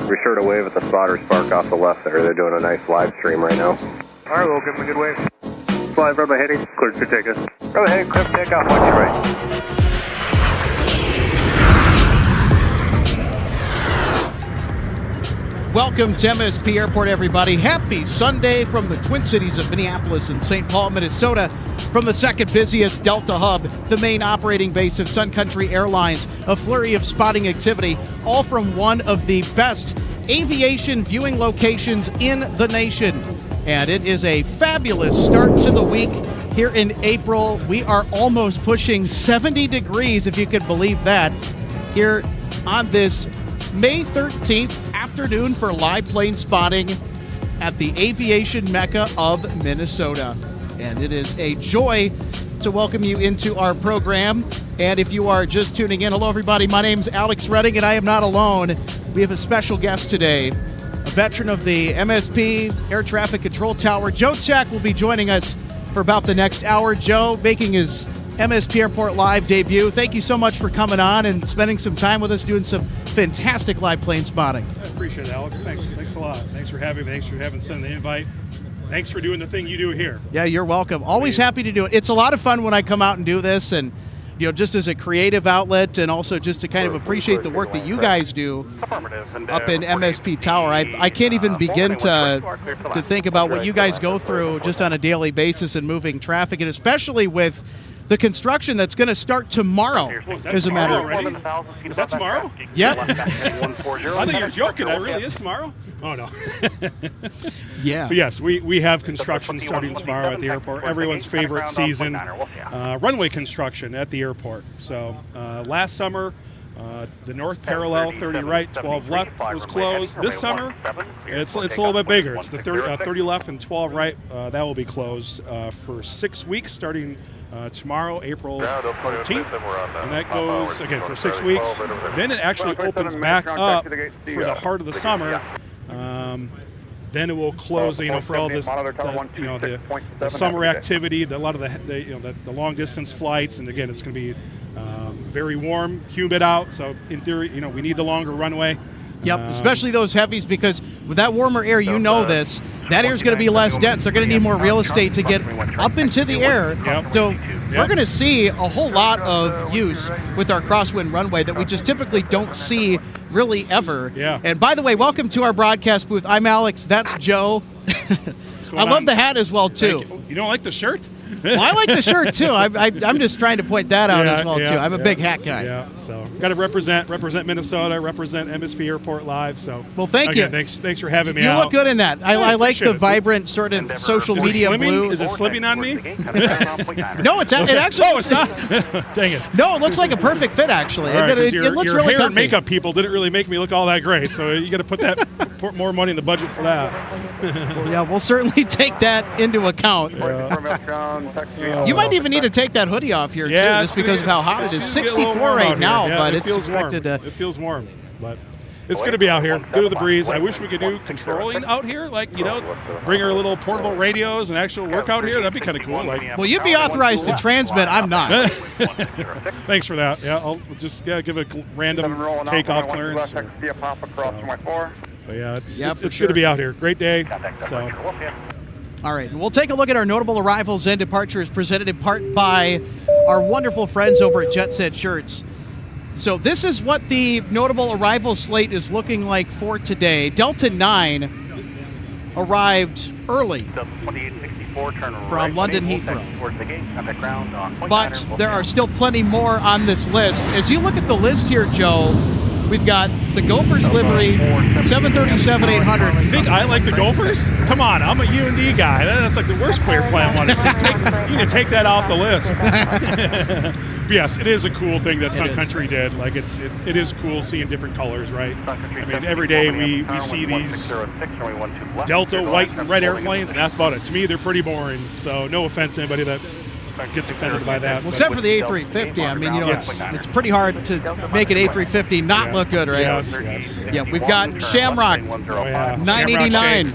Be sure to wave at the spotter spark off the left there. They're doing a nice live stream right now. All right, we'll give them a good wave. Fly Bravo heading, clear to take us. Go ahead, clear takeoff, watch your right. Welcome to MSP Airport, everybody. Happy Sunday from the Twin Cities of Minneapolis and St. Paul, Minnesota. From the second busiest Delta hub, the main operating base of Sun Country Airlines, a flurry of spotting activity, all from one of the best aviation viewing locations in the nation. And it is a fabulous start to the week here in April. We are almost pushing 70 degrees, if you could believe that, here on this May 13th afternoon for live plane spotting at the aviation mecca of Minnesota. And it is a joy to welcome you into our program. And if you are just tuning in, hello everybody, my name's Alex Redding and I am not alone. We have a special guest today, a veteran of the MSP Air Traffic Control Tower. Joe Check will be joining us for about the next hour. Joe making his MSP Airport Live debut. Thank you so much for coming on and spending some time with us doing some fantastic live plane spotting. I appreciate it, Alex. Thanks a lot. Thanks for having me. Thanks for sending the invite. Thanks for doing the thing you do here. Yeah, you're welcome. Always happy to do it. It's a lot of fun when I come out and do this, and just as a creative outlet and also just to kind of appreciate the work that you guys do up in MSP Tower. I can't even begin to think about what you guys go through just on a daily basis and moving traffic, and especially with the construction that's going to start tomorrow, as a matter of fact. Is that tomorrow? Yep. I think you're joking. That really is tomorrow? Oh, no. Yeah. But yes, we have construction starting tomorrow at the airport. Everyone's favorite season, runway construction at the airport. So last summer, the north parallel, 30 right, 12 left was closed. This summer, it's a little bit bigger. It's the 30 left and 12 right. That will be closed for 6 weeks starting tomorrow, April 14th, and that goes, again, for 6 weeks. Then it actually opens back up for the heart of the summer. Then it will close, for all this, the summer activity, a lot of the long distance flights, and again, it's going to be very warm, humid out. So in theory, we need the longer runway. Yep, especially those heavies, because with that warmer air, that air is going to be less dense. They're going to need more real estate to get up into the air. Yep. So we're going to see a whole lot of use with our crosswind runway that we just typically don't see really ever. Yeah. And by the way, welcome to our broadcast booth. I'm Alex. That's Joe. I love the hat as well, too. You don't like the shirt? Well, I like the shirt, too. I'm just trying to point that out as well, too. I'm a big hat guy. Yeah, so got to represent Minnesota, represent MSP Airport Live. So, well, thank you. Thanks for having me out. You look good in that. I like the vibrant sort of social media blue. Is it slipping on me? No, it actually. Oh, it's not. Dang it. No, it looks like a perfect fit, actually. Right, it looks your really hair comfy. And makeup people didn't really make me look all that great, so you got to put more money in the budget for that. Well, yeah, we'll certainly take that into account. You might even need to take that hoodie off here, too, just because of how hot it is. 64 right now, but it's expected to... It feels warm, but it's good to be out here. Good with the breeze. I wish we could do controlling out here, bring our little portable radios and actual work out here. That'd be kind of cool. Well, you'd be authorized to transmit. I'm not. Thanks for that. Yeah, I'll just give a random takeoff clearance. But yeah, it's good to be out here. Great day. So. All right, we'll take a look at our notable arrivals and departures presented in part by our wonderful friends over at Jet Set Shirts. So this is what the notable arrival slate is looking like for today. Delta 9 arrived early from London Heathrow. But there are still plenty more on this list. As you look at the list here, Joe, we've got the Gophers livery, 737-800. You think I like the Gophers? Come on, I'm a U&D guy. That's like the worst player plan one. So you need to take that off the list. But yes, it is a cool thing that Sun Country did. It is cool seeing different colors, right? I mean, every day we see these Delta white and red airplanes, and that's about it. To me, they're pretty boring. So no offense to anybody that gets offended by that. Well, except for the A350. I mean, it's pretty hard to make an A350 not look good, right? Yes. Yeah, we've got Shamrock, 989.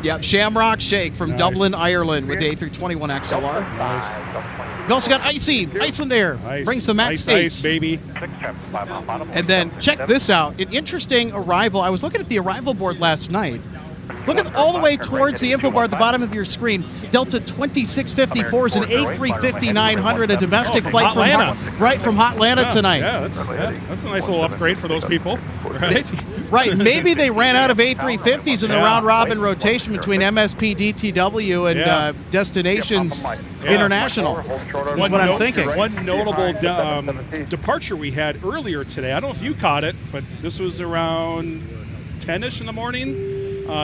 Yep, Shamrock Shake from Dublin, Ireland with the A321 XLR. Nice. We also got Iceland Air. Brings the MAX 8. Ice, baby. And then check this out. An interesting arrival. I was looking at the arrival board last night. Look at all the way towards the info bar at the bottom of your screen. Delta 2654 is an A350-900, a domestic flight from Hotlanta tonight. Yeah, that's a nice little upgrade for those people, right? Right. Maybe they ran out of A350s in the round-robin rotation between MSP DTW and Destinations International. Is what I'm thinking. One notable departure we had earlier today. I don't know if you caught it, but this was around 10-ish in the morning.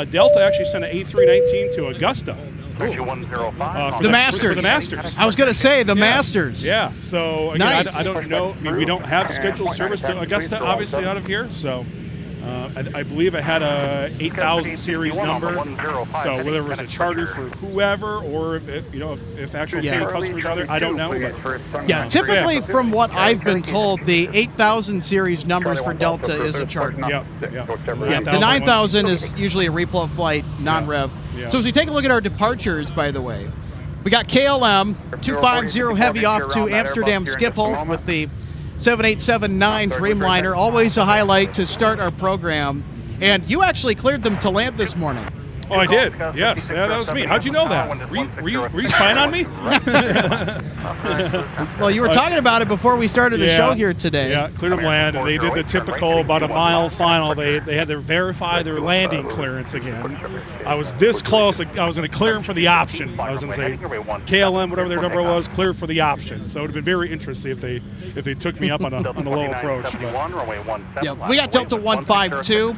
Delta actually sent an A319 to Augusta. The Masters. For the Masters. I was going to say the Masters. Yeah. So again, nice. I don't know. I mean, we don't have scheduled service to Augusta, obviously, out of here. So I believe it had a 8,000 series number. So whether it was a charter for whoever, or if actual paying customers are there, I don't know. Yeah. Typically, from what I've been told, the 8,000 series numbers for Delta is a charter. Yeah. The 9,000 is usually a replo flight, non-rev. Yeah. So as we take a look at our departures, by the way, we got KLM 250 heavy off to Amsterdam Schiphol with the 7879 Dreamliner. Always a highlight to start our program. And you actually cleared them to land this morning. Oh, I did. Yes, that was me. How'd you know that? Were you spying on me? Well, you were talking about it before we started the show here today. Yeah, cleared them land, and they did the typical about a mile final. They had to verify their landing clearance again. I was this close. I was going to clear them for the option. I was going to say KLM, whatever their number was, clear for the option. So it would have been very interesting if they took me up on a low approach. Yeah, we got Delta 152.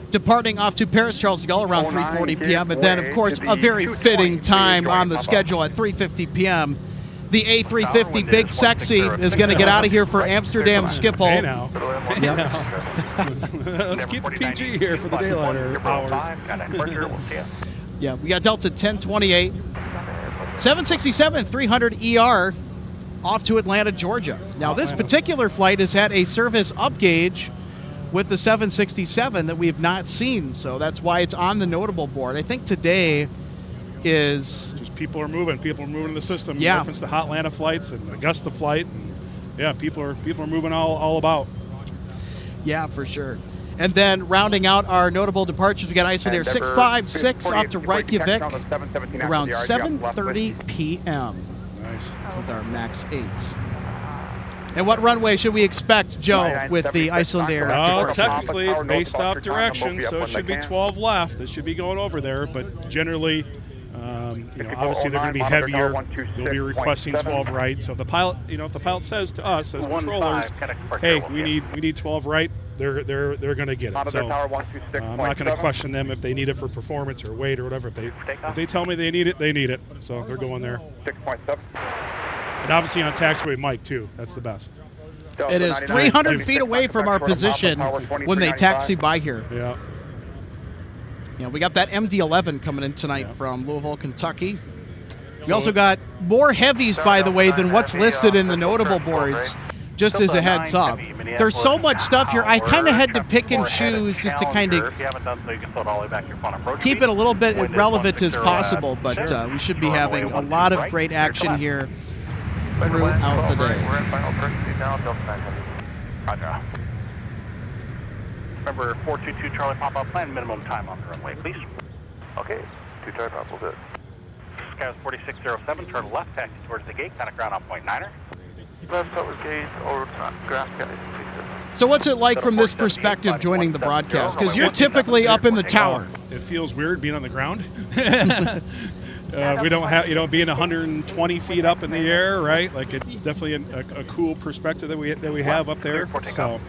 Departing off to Paris Charles de Gaulle around 3:40 p.m. And then, of course, a very fitting time on the schedule at 3:50 p.m. The A350 Big Sexy is going to get out of here for Amsterdam Schiphol. Hey now. Let's keep it PG here for the daylight hours. Yeah, we got Delta 1028. 767-300 ER off to Atlanta, Georgia. Now, this particular flight has had a service upgauge with the 767 that we have not seen, so that's why it's on the notable board. I think today is just people are moving in the system. Yeah, reference to Hotlanta flights and Augusta flight, and yeah, people are moving all about. Yeah, for sure. And then rounding out our notable departures, we got Iceland Air 656 off to Reykjavik around 7:30 p.m. Nice. With our MAX 8s. And what runway should we expect, Joe, with the Iceland Air? Well, technically, it's based off direction, so it should be 12 left. It should be going over there, but generally, obviously they're going to be heavier. They'll be requesting 12 right. So if the pilot says to us as controllers, "Hey, we need 12 right," they're going to get it. So I'm not going to question them if they need it for performance or weight or whatever. If they tell me they need it, they need it. So they're going there. 6.7. And obviously on taxiway Mike, too. That's the best. It is 300 feet away from our position when they taxi by here. Yeah. Yeah, we got that MD-11 coming in tonight from Louisville, Kentucky. We also got more heavies, by the way, than what's listed in the notable boards, just as a heads up. There's so much stuff here, I kind of had to pick and choose just to kind of keep it a little bit relevant as possible, but we should be having a lot of great action here throughout the day. We're in final courtesy now, Delta 900. Roger. Remember, 422 Charlie Pop-Up plan, minimum time on the runway, please. Okay, 2 Charlie Pop, we'll do it. Sky's 4607, turn left, taxi towards the gate, kind of ground on .9er. Left towards gate, over grass gate. So what's it like from this perspective joining the broadcast? Because you're typically up in the tower. It feels weird being on the ground. We don't have, being 120 feet up in the air, right? Like, it's definitely a cool perspective that we have up there. So,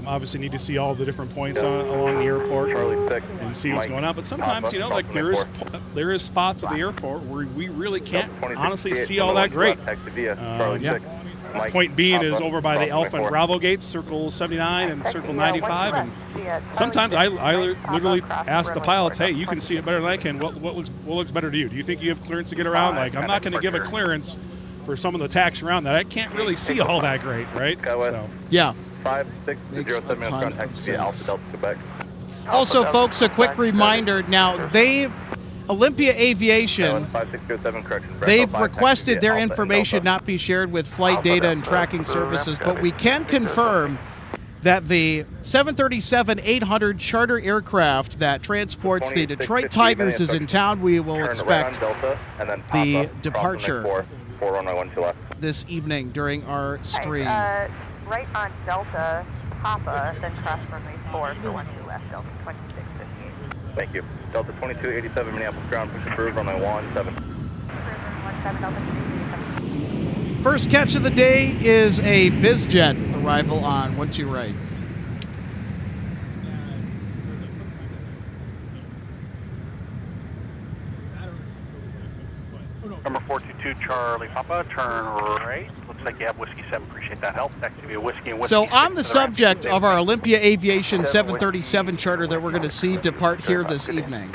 obviously need to see all the different points along the airport and see what's going on. But sometimes, there is spots at the airport where we really can't honestly see all that great. Point being is over by the Alpha and Bravo gates, Circle 79 and Circle 95. And sometimes I literally ask the pilots, "Hey, you can see it better than I can. What looks better to you? Do you think you have clearance to get around?" Like, I'm not going to give a clearance for some of the tax around that I can't really see all that great, right? So. Yeah. 5607 minutes contact via Alpha Delta Quebec. Also, folks, a quick reminder. Now, they Olympia Aviation, 5607, correction. they've requested their information not be shared with flight data and tracking services, but we can confirm that the 737-800 charter aircraft that transports the Detroit Tigers is in town. We will expect the departure this evening during our stream. Right on Delta, Papa, then cross runway 4 for 12 left, Delta 2658. Thank you. Delta 2287, Minneapolis ground, push approved, runway 17. First catch of the day is a BizJet arrival on 12 right. Number 422 Charlie Papa, turn right. Looks like you have Whiskey 7. Appreciate that help. Next to be a Whiskey and Whiskey. So on 6 the to subject right. of our Olympia Aviation 737 charter that we're going to see depart here this evening,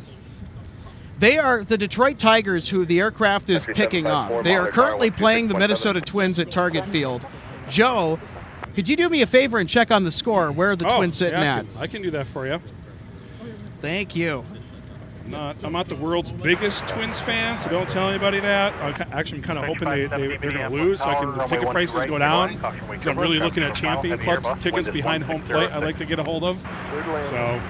they are the Detroit Tigers who the aircraft is picking up. They are currently playing the Minnesota Twins at Target Field. Joe, could you do me a favor and check on the score? Where are the Twins sitting at? I can do that for you. Thank you. I'm not the world's biggest Twins fan, so don't tell anybody that. I'm kind of hoping they're going to lose, so the ticket prices go down. Because I'm really looking at Champion Club tickets behind home plate I'd like to get a hold of. So,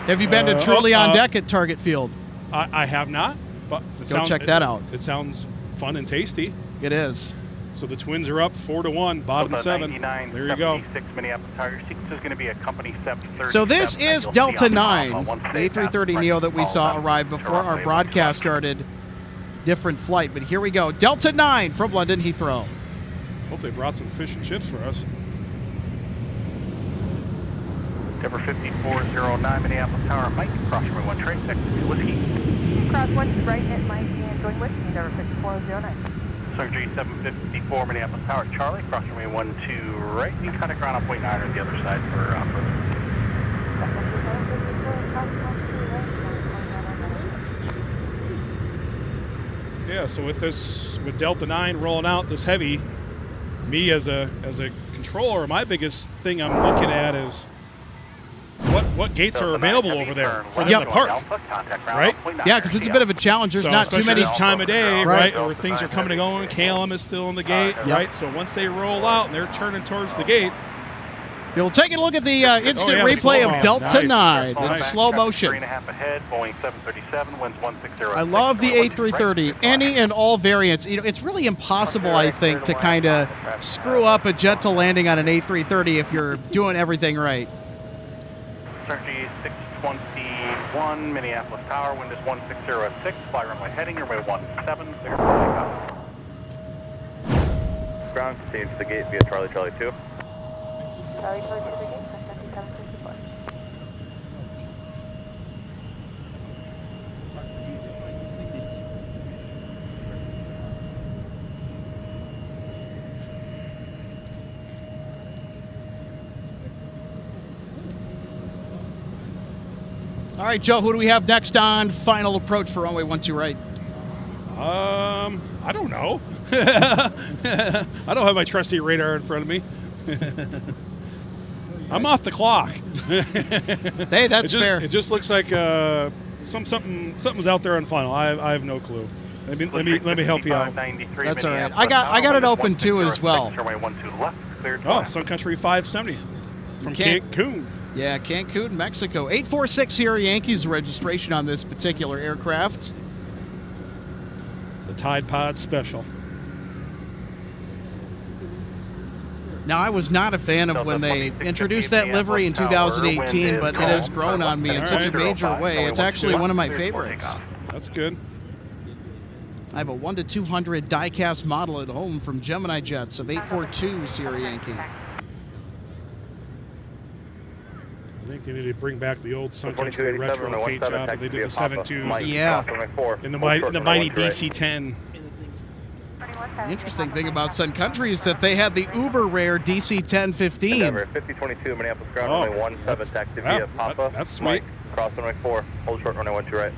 have you been to Truly on Deck at Target Field? I have not, but Go check that out. It sounds fun and tasty. It is. So the Twins are up 4-1, bottom 7. There you go. Minneapolis Tigers. Sequence is going to be a company 730. So this is Delta 9, the A330neo that we saw arrive before our broadcast started. Different flight, but here we go. Delta 9 from London Heathrow. Hope they brought some fish and chips for us. Number 5409 Minneapolis Tower, Mike, cross runway 1 train, next to Whiskey. Cross 1 right at Mike and join Whiskey, number 5409. Surgery 754 Minneapolis Tower, Charlie, cross runway 12 right, and kind of ground up point 9 on the other side for Yeah, so with Delta 9 rolling out this heavy, me as a controller, my biggest thing I'm looking at is what gates are available over there for them to park, right? Yeah, because it's a bit of a challenge. There's not too many. This time of day, right? Or things are coming and going. KLM is still in the gate, right? So once they roll out and they're turning towards the gate, You'll take a look at the instant replay of Delta 9 in slow motion. 3.5 ahead, Boeing 737, winds 160. I love the A330, any and all variants. You know, it's really impossible, I think, to kind of screw up a gentle landing on an A330 if you're doing everything right. Surgery 621, Minneapolis Tower, wind is 1606, fly runway heading, runway 17, clear for takeoff. Ground, continue to the gate via Charlie, Charlie 2. Charlie, Charlie, to the gate, 2754. All right, Joe, who do we have next on final approach for runway 12 right? I don't know. I don't have my trusty radar in front of me. I'm off the clock. Hey, that's fair. It just looks like something's out there on final. I have no clue. Let me help you out. That's all right. I got it open too as well. Oh, Sun Country 570 from Cancun. Yeah, Cancun, Mexico. 846 Sierra Yankees registration on this particular aircraft. The Tide Pod Special. Now, I was not a fan of when they introduced that livery in 2018, but it has grown on me in such a major way. It's actually one of my favorites. That's good. I have a 1-200 die-cast model at home from Gemini Jets of 842 Sierra Yankee. I think they need to bring back the old Sun Country retro paint job that they did the 7.2s. Yeah. In the mighty DC-10. The interesting thing about Sun Country is that they had the uber rare DC-1015. Denver, 5022 Minneapolis ground, runway 17, taxi via Papa. That's sweet. Mike, cross runway 4, hold short runway 12 right.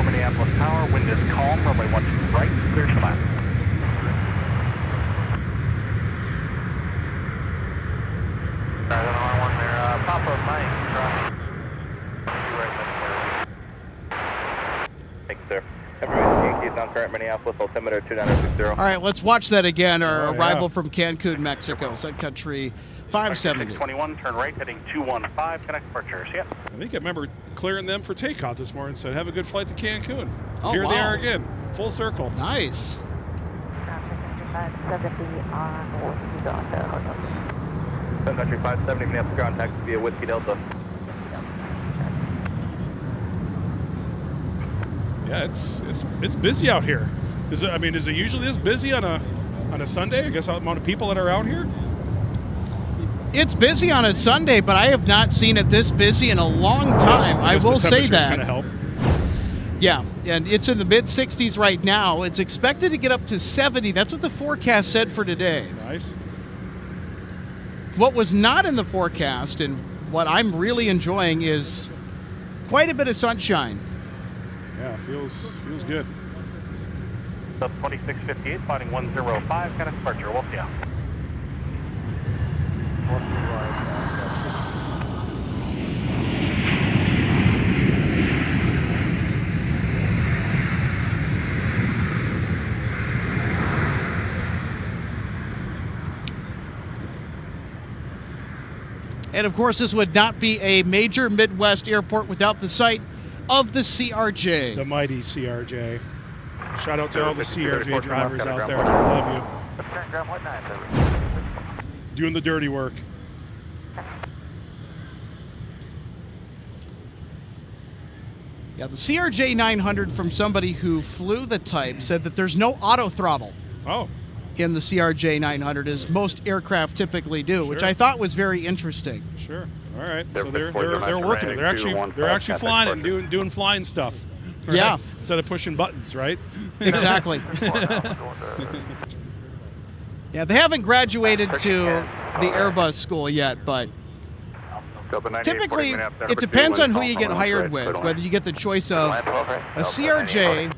Minneapolis Tower, wind is calm, runway 12 right, clear flat. sir. Yankees on current Minneapolis, altimeter 2960. All right, let's watch that again. Our Oh, yeah. arrival from Cancun, Mexico, Sun Country 570. 621, turn right, heading 215, connect departures. Yep. I think I remember clearing them for takeoff this morning, so have a good flight to Cancun. Oh, Here they wow. are again, full circle. Nice. Sun Country 570 on Whiskey Delta Hotel. Sun Country 570, Minneapolis ground taxi via Whiskey Delta. Yeah, it's busy out here. Is it usually this busy on a Sunday? I guess the amount of people that are out here. It's busy on a Sunday, but I have not seen it this busy in a long time. I will say that. Going to help. Yeah, and it's in the mid-60s right now. It's expected to get up to 70. That's what the forecast said for today. Nice. What was not in the forecast, and what I'm really enjoying, is quite a bit of sunshine. Yeah, feels good. Sub 2658, flighting 105, connect departure. We'll see ya. And of course, this would not be a major Midwest airport without the sight of the CRJ. The mighty CRJ. Shout out to all the CRJ drivers out there. Love you. Doing the dirty work. Yeah, the CRJ 900, from somebody who flew the type, said that there's no auto throttle Oh, in the CRJ 900, as most aircraft typically do, which Sure. I thought was very interesting. sure. All right. So They're they're working it. They're actually flying it and doing flying stuff. Right? Yeah. Instead of pushing buttons, right? Exactly. Yeah, they haven't graduated to the Airbus school yet, but typically it depends on who you get hired with, whether you get the choice of a CRJ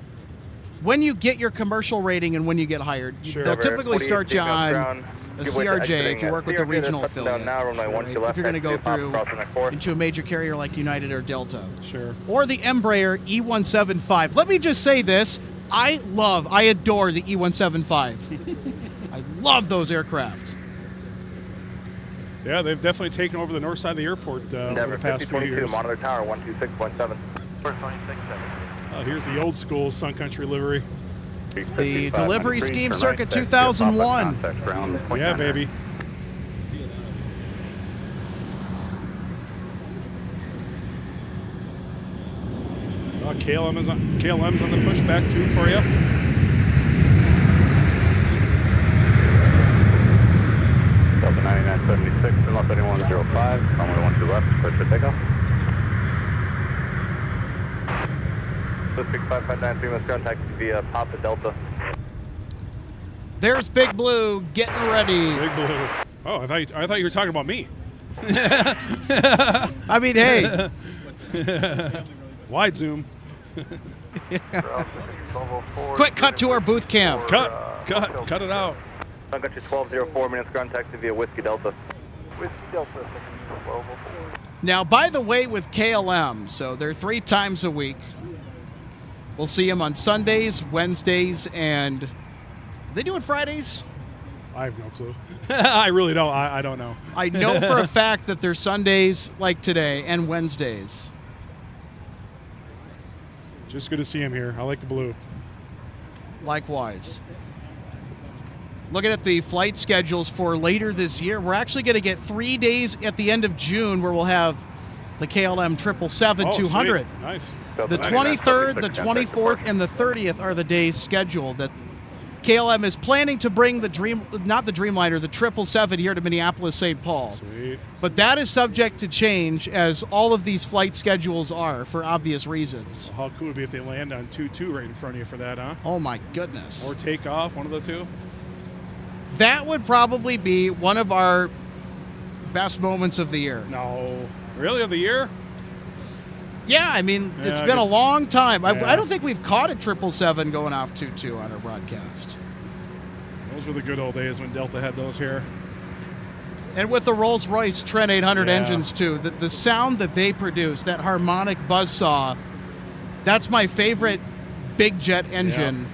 when you get your commercial rating and when you get hired. Sure. They'll typically start you on a CRJ if you work with the regional affiliate, right? If you're going to go through into a major carrier like United or Delta. Sure. Or the Embraer E175. Let me just say this. I adore the E175. I love those aircraft. Yeah, they've definitely taken over the north side of the airport over the past few years. Monitor tower 126.7. Here's the old school Sun Country livery. The delivery scheme circa 2001. Yeah, baby. KLM's on the pushback too for you. Delta 9976, unless anyone 05, runway 12 left, clear for takeoff. 6593, let's go taxi via Papa Delta. There's Big Blue getting ready. Big Blue. Oh, I thought you were talking about me. I mean, hey. Wide zoom. Quick cut to our booth camp. Cut it out. Sun Country 1204, minutes ground taxi via Whiskey Delta. Whiskey Delta, Now, by the way, with KLM, so they're 3 times a week. We'll see them on Sundays, Wednesdays, and they do it Fridays? I have no clue. I really don't. I don't know. I know for a fact that they're Sundays like today and Wednesdays. Just good to see him here. I like the blue. Likewise. Looking at the flight schedules for later this year, we're actually going to get 3 days at the end of June where we'll have the KLM 777-200. Sweet. Nice. The 23rd, the 24th, and the 30th are the days scheduled that KLM is planning to bring the not the Dreamliner, the 777 here to Minneapolis, St. Paul. Sweet. But that is subject to change, as all of these flight schedules are, for obvious reasons. How cool would it be if they land on 2-2 right in front of you for that, huh? Oh my goodness. Or take off, one of the two? That would probably be one of our best moments of the year. No. Really, of the year? Yeah, I mean, Yeah, it's I been a guess- long time. Yeah. I don't think we've caught a 777 going off 2-2 on our broadcast. Those were the good old days when Delta had those here. And with the Rolls-Royce Trent 800 Yeah. engines, too, the sound that they produce, that harmonic buzzsaw, that's my favorite big jet engine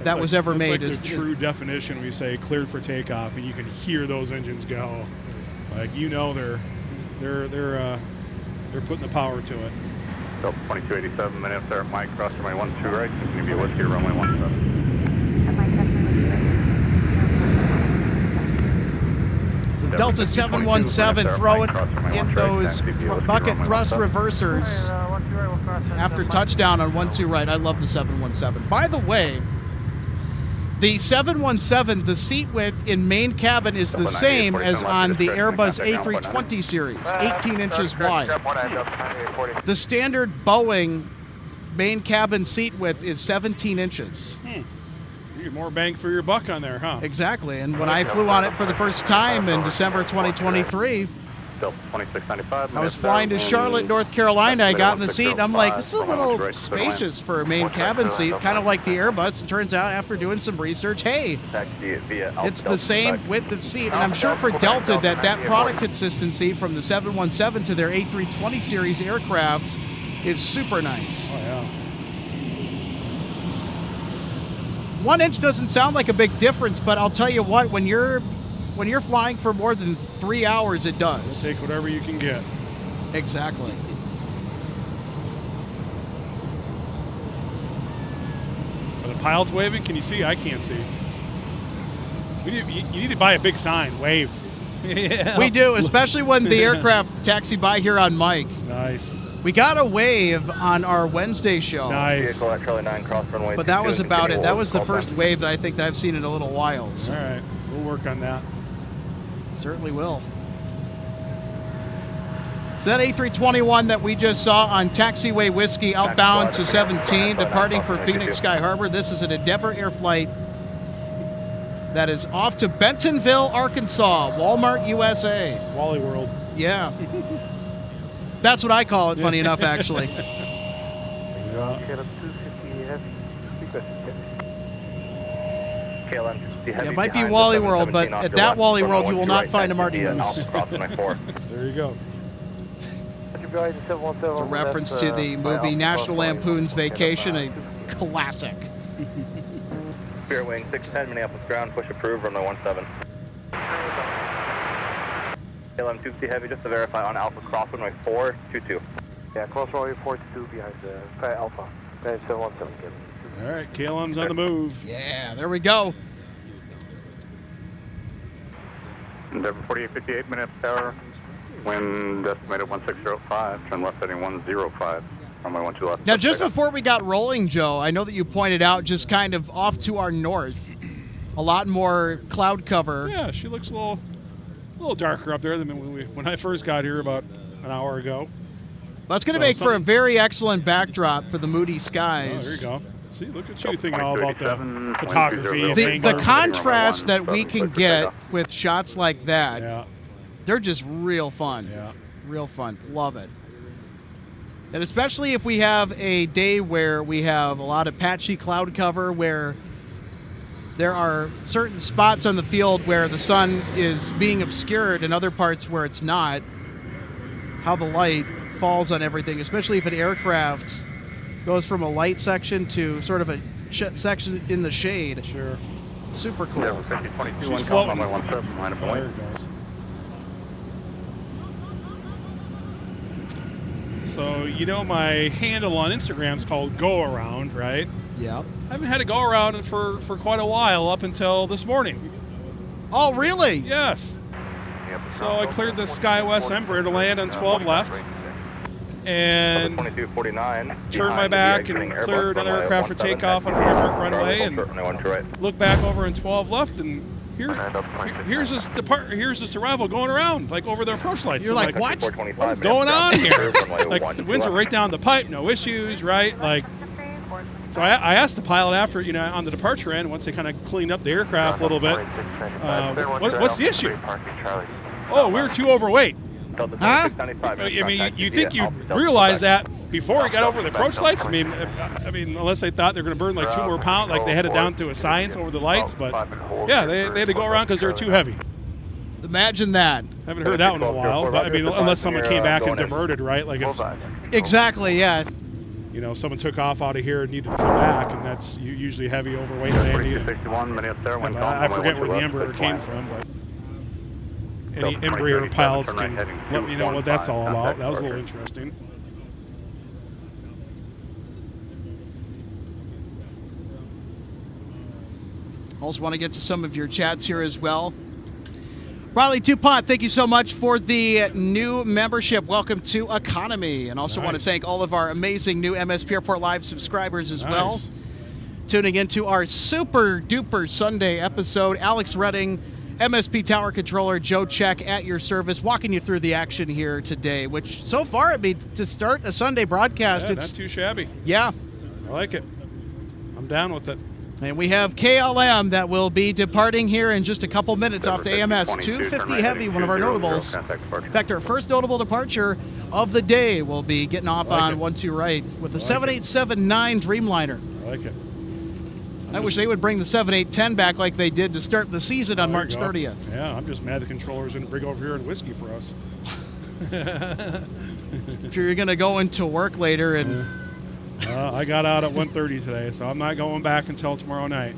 that was ever made. That's like the true definition. We say cleared for takeoff, and you can hear those engines go. Like they're putting the power to it. Delta 2287, Minneapolis Airport, Mike, cross runway 12 right, continue to be whiskey, runway 17. So Delta 717 throwing in those bucket thrust reversers after touchdown on 12 right. I love the 717. By the way, the 717, the seat width in main cabin is the same as on the Airbus A320 series, 18 inches wide. The standard Boeing main cabin seat width is 17 inches. You get more bang for your buck on there, huh? Exactly, and when I flew on it for the first time in December 2023, I was flying to Charlotte, North Carolina. I got in the seat, and I'm like, this is a little spacious for a main cabin seat, kind of like the Airbus. It turns out, after doing some research, hey, it's the same width of seat. And I'm sure for Delta that product consistency from the 717 to their A320 series aircraft is super nice. Oh, yeah. 1 inch doesn't sound like a big difference, but I'll tell you what, when you're flying for more than 3 hours, it does. Take whatever you can get. Exactly. Are the pilots waving? Can you see? I can't see. You need to buy a big sign. Wave. Yeah. We do, especially when the aircraft taxi by here on Mike. Nice. We got a wave on our Wednesday show. Nice. But that was about it. That was the first wave that I think that I've seen in a little while. So. All right. We'll work on that. Certainly will. So that A321 that we just saw on Taxiway Whiskey outbound to 17, departing for Phoenix Sky Harbor. This is an Endeavor Air flight that is off to Bentonville, Arkansas, Walmart, USA. Wally World. Yeah. That's what I call it, funny enough, actually. Yeah, it might be Wally World, but at that Wally World, you will not find a Marty Moose. There you go. It's a reference to the movie National Lampoon's Vacation, a classic. Spirit Wing 610, Minneapolis ground, push approved, runway 17. KLM 2C heavy, just to verify on Alpha cross runway 422. Yeah, cross runway 422 behind the Alpha. 717. All right, KLM's on the move. Yeah, there we go. Endeavor 4858, Minneapolis Tower, wind estimated 1605, turn left heading 105, runway 12 left. Now, just before we got rolling, Joe, I know that you pointed out just kind of off to our north, a lot more cloud cover. Yeah, she looks a little darker up there than when I first got here about an hour ago. That's going to make for a very excellent backdrop for the moody skies. Oh, there you go. See, look at you thinking all about the photography. The contrast that we can get with shots like that, yeah. They're just real fun. Yeah. Real fun. Love it. And especially if we have a day where we have a lot of patchy cloud cover, where there are certain spots on the field where the sun is being obscured and other parts where it's not, how the light falls on everything, especially if an aircraft goes from a light section to sort of a section in the shade. Sure. Super cool. She's floating. There it goes. So, my handle on Instagram is called Go Around, right? Yeah. I haven't had a go around for quite a while, up until this morning. Oh, really? Yes. So I cleared the SkyWest Embraer to land on 12 left, and turned my back and cleared another aircraft for takeoff on a different runway, and looked back over in 12 left, and here's this arrival going around, like over the approach lights. You're like, what? What's going on here? Like, the winds are right down the pipe, no issues, right? Like, so I asked the pilot after, on the departure end, once they kind of cleaned up the aircraft a little bit, what's the issue? Oh, we were too overweight. Huh? I mean, you think you realize that before we got over the approach lights? I mean, unless they thought they were going to burn like 2 more pounds, like they had it down to a science over the lights. But yeah, they had to go around because they were too heavy. Imagine that. Haven't heard that one in a while. But I mean, unless someone came back and diverted, right? Like it's exactly, yeah. someone took off out of here and needed to come back, and that's usually heavy, overweight landing. 4261, minutes there. I forget where the Embraer came from, but any Embraer pilots can let me know what that's all about. That was a little interesting. Also want to get to some of your chats here as well. Riley DuPont, thank you so much for the new membership. Welcome to Economy. And also want to thank all of our amazing new MSP Airport Live subscribers as well. Tuning into our super duper Sunday episode. Alex Redding, MSP Tower Controller, Joe Check at your service, walking you through the action here today, which so far, to start a Sunday broadcast, it's not too shabby. Yeah. I like it. I'm down with it. And we have KLM that will be departing here in just a couple minutes off to AMS 250 Heavy, one of our notables. In fact, our first notable departure of the day will be getting off on 12 right with the 7879 Dreamliner. I like it. I wish they would bring the 7810 back like they did to start the season on March 30th. Yeah, I'm just mad the controllers didn't bring over here and whiskey for us. If you're going to go into work later and... I got out at 1:30 today, so I'm not going back until tomorrow night.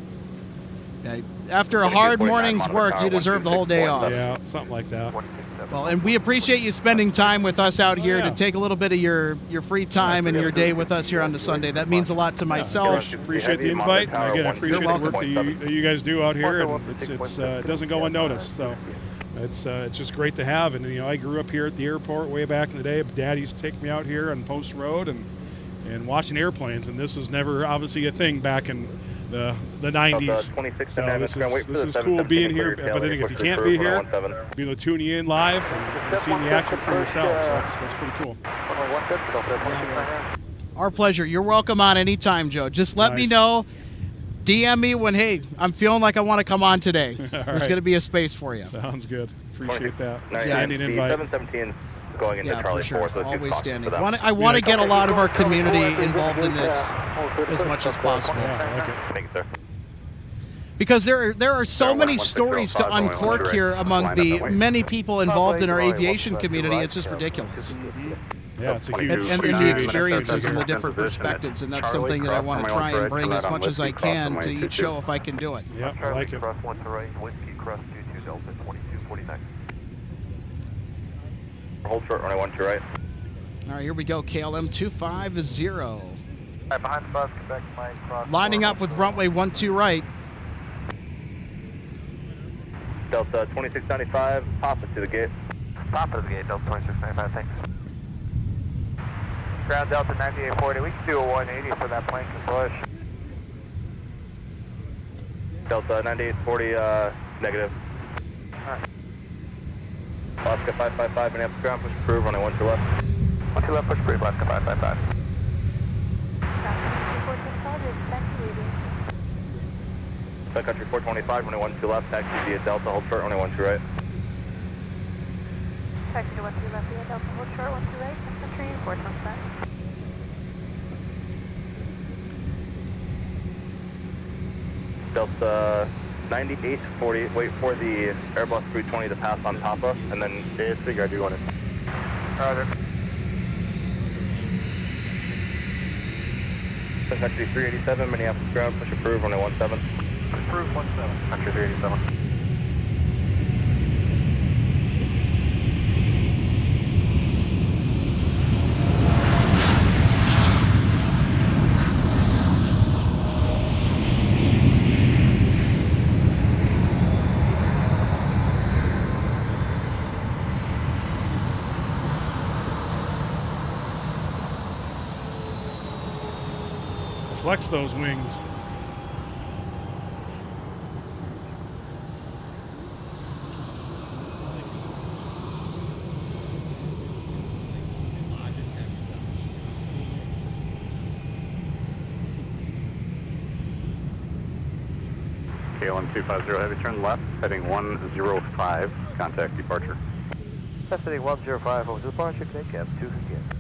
After a hard morning's work, you deserve the whole day off. Yeah, something like that. Well, and we appreciate you spending time with us out here to take a little bit of your free time and your day with us here on the Sunday. That means a lot to myself. Appreciate the invite, and again, I appreciate the work that you guys do out here, and it doesn't go unnoticed. So it's just great to have. And I grew up here at the airport way back in the day. Dad used to take me out here on Post Road and watching airplanes, and this was never obviously a thing back in the 90s. So this is cool being here, but then if you can't be here, be able to tune you in live and see the action for yourself. So that's pretty cool. Our pleasure. You're welcome on anytime, Joe. Just let me know. DM me when, hey, I'm feeling like I want to come on today. There's going to be a space for you. Sounds good. Appreciate that. Standing invite. 717 going into Charlie 4. So always standing. I want to get a lot of our community involved in this as much as possible. Thank you, sir. Because there are so many stories to uncork here among the many people involved in our aviation community. It's just ridiculous. Yeah, it's a huge and the experiences and the different perspectives, and that's something that I want to try and bring as much as I can to each show if I can do it. Yeah, I like it. Cross 1 to right, whiskey, cross 22 Delta, 2249. Hold short, runway 12 right. All right, here we go. KLM 250. All right, behind the bus, Quebec, Mike, cross. Lining up with runway 12 right. Delta 2695, pop it to the gate. Top of the gate, Delta 2695, thanks. Ground Delta 9840, we can do a 180 for that plane to push. Delta 9840, negative. Alright. Alaska 555, Minneapolis ground, push approved, runway 12 left. 12 left, push approved, Alaska 555. Sun Country 425, runway 12 left, taxi via Delta, hold short, runway 12 right. Taxi to 12 left via Delta, hold short, 12 right, Sun Country 425. Delta 9840, wait for the Airbus 320 to pass on Papa, and then figure I do want it. Roger. Sun Country 387, Minneapolis ground, push approved, runway 17. Approved 17, Country 387. Flex those wings. KLM 250, heavy turn left, heading 105, contact departure. That's heading 105, over to departure, connect cab 258.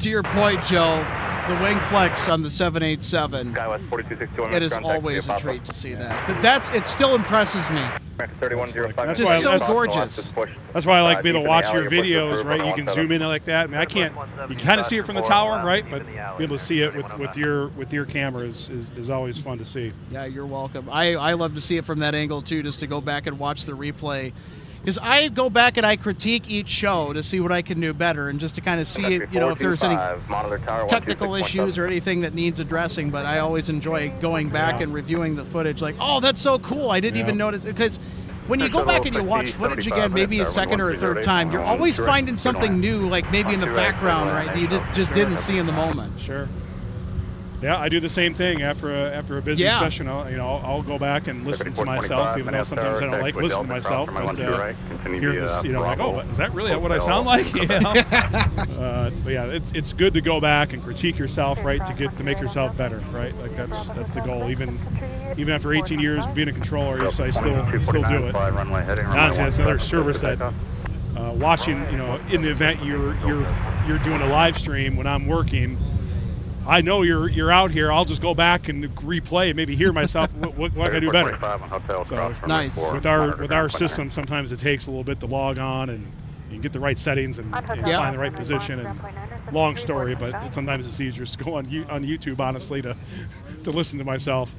To your point, Joe, the wing flex on the 787, Skywest 4261. it is always a treat to see that. It still impresses me. That's Just why- so that's- gorgeous. That's why I like being able to watch your videos, right? You can zoom in like that. I mean, I can't. You kind of see it from the tower, right? But be able to see it with your camera is always fun to see. Yeah, you're welcome. I love to see it from that angle too, just to go back and watch the replay. Because I go back and I critique each show to see what I can do better, and just to kind of see it, if there's any technical issues or anything that needs addressing. But I always enjoy going back and reviewing the footage. Like, oh, that's so cool! I didn't even notice, because when you go back and you watch footage again, maybe a second or a third time, you're always finding something new, like maybe in the background, right, that you just didn't see in the moment. Sure. Yeah, I do the same thing after a busy session. I'll go back and listen to myself, even though sometimes I don't like listening to myself. But hear this, like, oh, is that really what I sound like? But yeah, it's good to go back and critique yourself, right, to make yourself better, right? Like that's the goal. Even after 18 years of being a controller, I still do it. Honestly, that's another service that watching, in the event you're doing a live stream when I'm working. I know you're out here. I'll just go back and replay and maybe hear myself. What can I do better? So, nice. With our system, sometimes it takes a little bit to log on and you get the right settings and find the right position. And long story, but sometimes it's easier to go on YouTube, honestly, to listen to myself.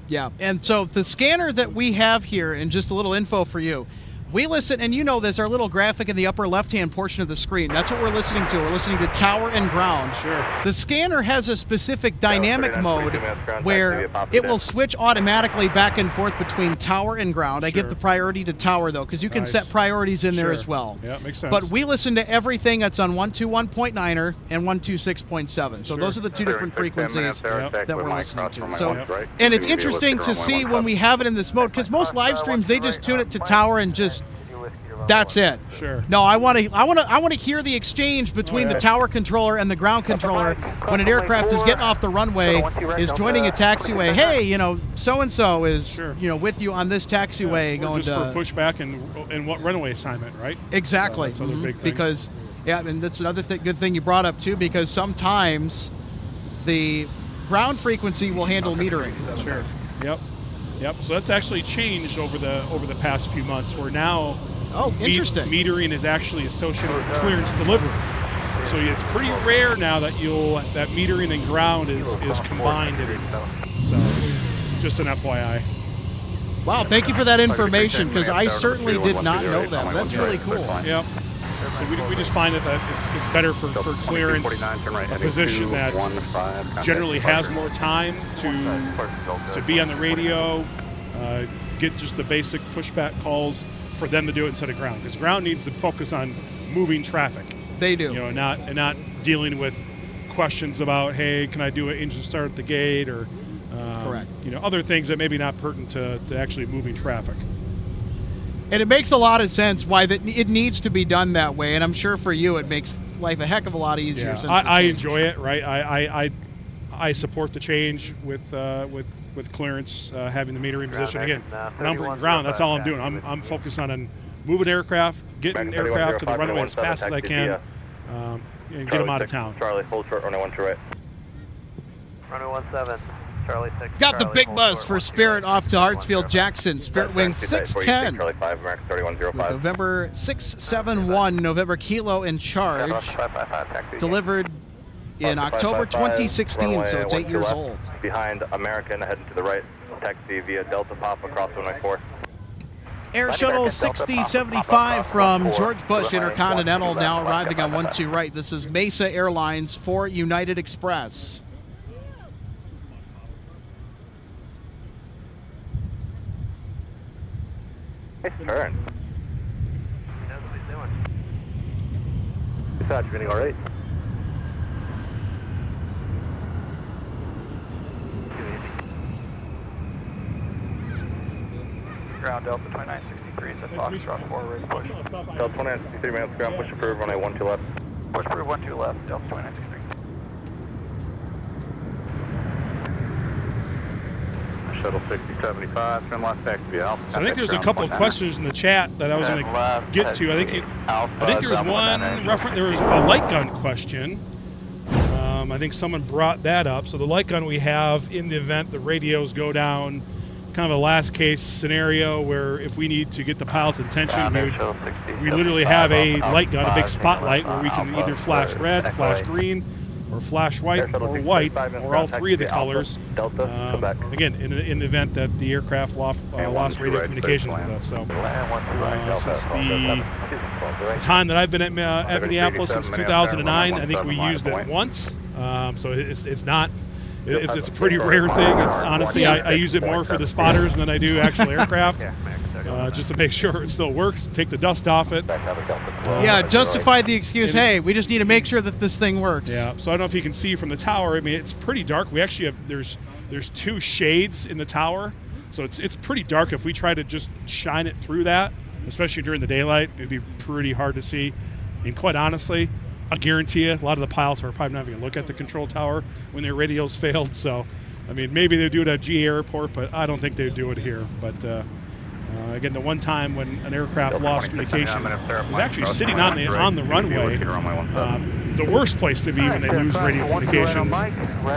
Yeah, and so the scanner that we have here, and just a little info for you. We listen, and you know this, our little graphic in the upper left-hand portion of the screen. That's what we're listening to. We're listening to tower and ground. Sure. The scanner has a specific dynamic mode where it will switch automatically back and forth between tower and ground. I give the priority to tower, though, because you can set priorities in there as well. Yeah, makes sense. But we listen to everything that's on 121.9er and 126.7. So those are the two different frequencies that we're listening to. So, and it's interesting to see when we have it in this mode, because most live streams, they just tune it to tower and just that's it. Sure. No, I want to hear the exchange between the tower controller and the ground controller when an aircraft is getting off the runway, is joining a taxiway. Hey, so and so is with you on this taxiway going just to for pushback and what runway assignment, right? Exactly. So that's another big thing. Because and that's another good thing you brought up too, because sometimes the ground frequency will handle metering. Sure. Yep. So that's actually changed over the past few months, where now interesting. Metering is actually associated with clearance delivery. So it's pretty rare now that metering and ground is combined in it. So just an FYI. Wow, thank you for that information, because I certainly did not know that. That's really cool. Yep. So we just find that it's better for clearance, a position that generally has more time to be on the radio, get just the basic pushback calls for them to do it instead of ground, because ground needs to focus on moving traffic. They do. Not dealing with questions about, hey, can I do an engine start at the gate, or correct. Other things that maybe not pertinent to actually moving traffic. And it makes a lot of sense why it needs to be done that way, and I'm sure for you it makes life a heck of a lot easier. Yeah, I enjoy it, right? I support the change with clearance, having the metering position. Again, when I'm bringing ground, that's all I'm doing. I'm focused on moving aircraft, getting aircraft to the runway as fast as I can, and get them out of town. Charlie, hold short, runway 1 right. Runway 17. Charlie 6. Got the big buzz for Spirit off to Hartsfield Jackson. Spirit wing 610 Charlie 5, American 3105. with November 671, November Kilo in charge. Delivered in October 2016, so it's 8 years old. Behind American, heading to the right. Taxi via Delta Papa across runway 4. Air Shuttle 6075 from George Bush Intercontinental now arriving on 12 right. This is Mesa Airlines for United Express. Nice turn. He knows what he's doing. Dispatch, everything all right? Ground Delta 2963, set Foxtrot forward, push. Delta 2963, minutes ground, push approved, runway 12 left. Push approved, 12 left, Delta 2963. Shuttle 6075, turn left back to the Alpha. So I think there's a couple of questions in the chat that I was going to get to. I think there was one reference. There was a light gun question. I think someone brought that up. So the light gun we have in the event the radios go down kind of a last case scenario where if we need to get the pilot's attention, we literally have a light gun, a big spotlight, where we can either flash red, flash green, or flash white, or white, or all three of the colors. Again, in the event that the aircraft lost radio communications with us. So since the time that I've been at Minneapolis, since 2009, I think we used it once. So it's not. It's a pretty rare thing. It's honestly, I use it more for the spotters than I do actual aircraft, just to make sure it still works, take the dust off it. Yeah, justify the excuse, hey, we just need to make sure that this thing works. Yeah, so I don't know if you can see from the tower. I mean, it's pretty dark. We actually have, there's two shades in the tower, so it's pretty dark. If we try to just shine it through that, especially during the daylight, it'd be pretty hard to see. And quite honestly, I guarantee you, a lot of the pilots are probably not even going to look at the control tower when their radios failed. So, I mean, maybe they do it at GA Airport, but I don't think they would do it here. But again, the one time when an aircraft lost communication was actually sitting on the runway. The worst place to be when they lose radio communications.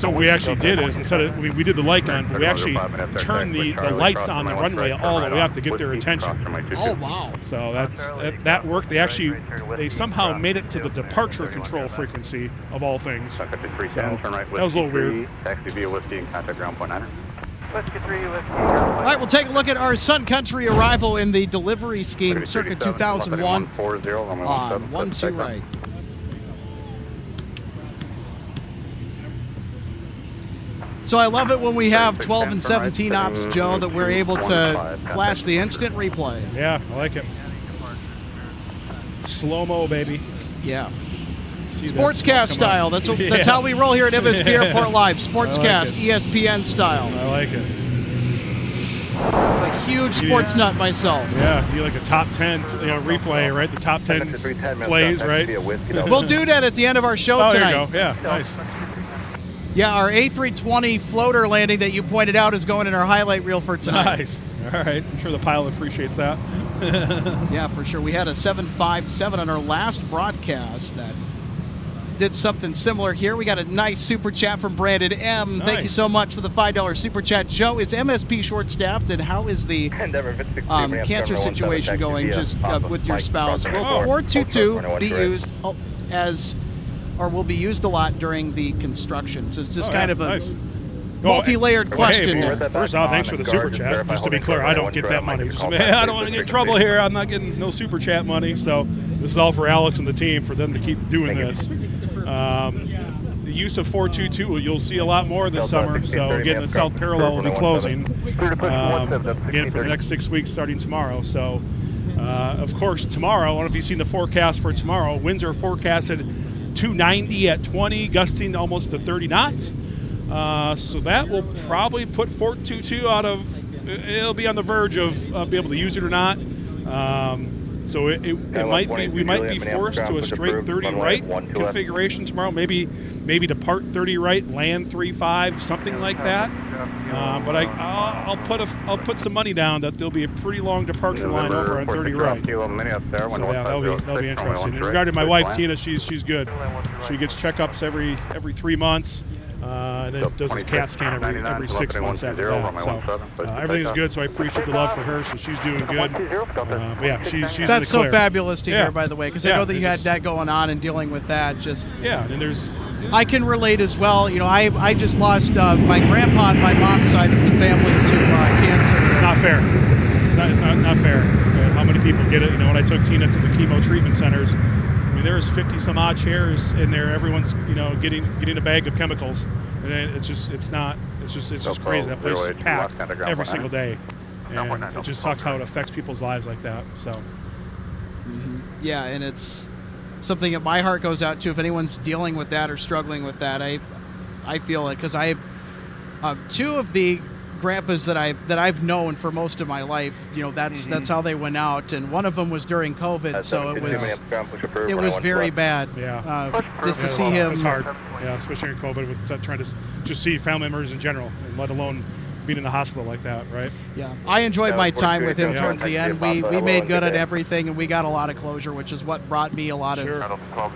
So what we actually did is, instead of we did the light gun, but we actually turned the lights on the runway all the way up to get their attention. Oh wow! So that worked. They somehow made it to the departure control frequency of all things. So that was a little weird. Taxi via whiskey and contact ground point 9. All right, we'll take a look at our Sun Country arrival in the delivery scheme, circa 2001 on 12 right. So I love it when we have 12 and 17 ops, Joe, that we're able to flash the instant replay. Yeah, I like it. Slow-mo, baby. Yeah. Sportscast style. That's how we roll here at MSP Airport Live. Sportscast, ESPN style. I like it. I'm a huge sports nut myself. Yeah, you like a top 10 replay, right? The top 10 plays, right? We'll do that at the end of our show tonight. Oh, there you go. Yeah, nice. Yeah, our A320 floater landing that you pointed out is going in our highlight reel for tonight. Nice. All right. I'm sure the pilot appreciates that. Yeah, for sure. We had a 757 on our last broadcast that did something similar here. We got a nice super chat from Brandon M. Nice. Thank you so much for the $5 super chat. Joe, is MSP short-staffed, and how is the cancer situation going just with your spouse? Will 422 be used as... or will be used a lot during the construction? So it's just kind of a multi-layered question. First off, thanks for the super chat. Just to be clear, I don't get that money. I don't want to get in trouble here. I'm not getting no super chat money. So this is all for Alex and the team for them to keep doing this. The use of 422, you'll see a lot more this summer. So again, the South Parallel will be closing again for the next 6 weeks starting tomorrow. So of course, tomorrow, I don't know if you've seen the forecast for tomorrow. Winds are forecasted 290 at 20, gusting almost to 30 knots. So that will probably put 422 out of, it'll be on the verge of being able to use it or not. So it might be, we might be forced to a straight 30 right configuration tomorrow. Maybe depart 30 right, land 35, something like that. But I'll put some money down that there'll be a pretty long departure line over on 30 right. So yeah, that'll be interesting. And regarding my wife Tina, she's good. She gets checkups every 3 months. And then does a CAT scan every 6 months after that. So everything's good, so I appreciate the love for her, so she's doing good. But yeah, she's that's so fabulous to hear, by the way, because I know that you had that going on and dealing with that. And there's I can relate as well. You know, I just lost my grandpa on my mom's side of the family to cancer. It's not fair. It's not fair. How many people get it? You know, when I took Tina to the chemo treatment centers, there's 50 some odd chairs in there. Everyone's getting a bag of chemicals, and it's just crazy. That place is packed every single day, and it just sucks how it affects people's lives like that. So yeah, and it's something that my heart goes out to. If anyone's dealing with that or struggling with that, I feel it, because I have two of the grandpas that I've known for most of my life. You know, that's how they went out, and one of them was during COVID, so it was very bad. Yeah, just to see him. It was hard. Yeah, especially in COVID, with trying to just see family members in general, and let alone being in the hospital like that, right? Yeah, I enjoyed my time with him towards the end. We made good on everything, and we got a lot of closure, which is what brought me a lot of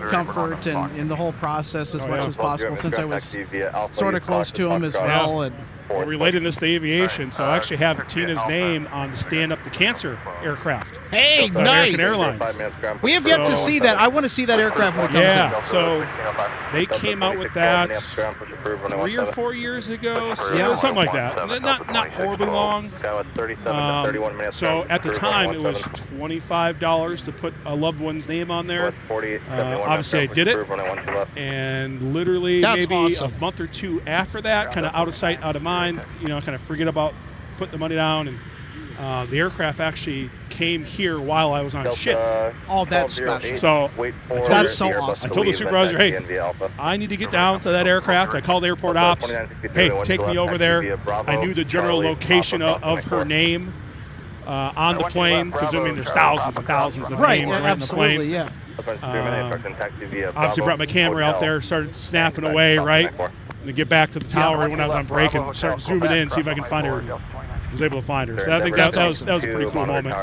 comfort and in the whole process as much as possible, since I was sort of close to him as well. And we're relating this to aviation, so I actually have Tina's name on the Stand Up to Cancer aircraft. Hey, American nice. Airlines. We have yet to see that. I want to see that aircraft when it comes Yeah, in. so they came out with that 3 or 4 years ago, so something like that. Not horribly long. So at the time, it was $25 to put a loved one's name on there. Obviously, I did it, and literally That's maybe awesome. a month or two after that, kind of out of sight, out of mind, kind of forget about putting the money down, and the aircraft actually came here while I was on shift. Oh, that's special. So That's so awesome. I told the supervisor, hey, I need to get down to that aircraft. I called airport ops. Hey, take me over there. I knew the general location of her name on the plane, presuming there's thousands and thousands of Right, names yeah, right in the plane. absolutely, yeah. Obviously brought my camera out there, started snapping away, right? And to get back to the tower when I was on break and start zooming in, see if I can find her. Was able to find her. So I think that was a pretty cool moment.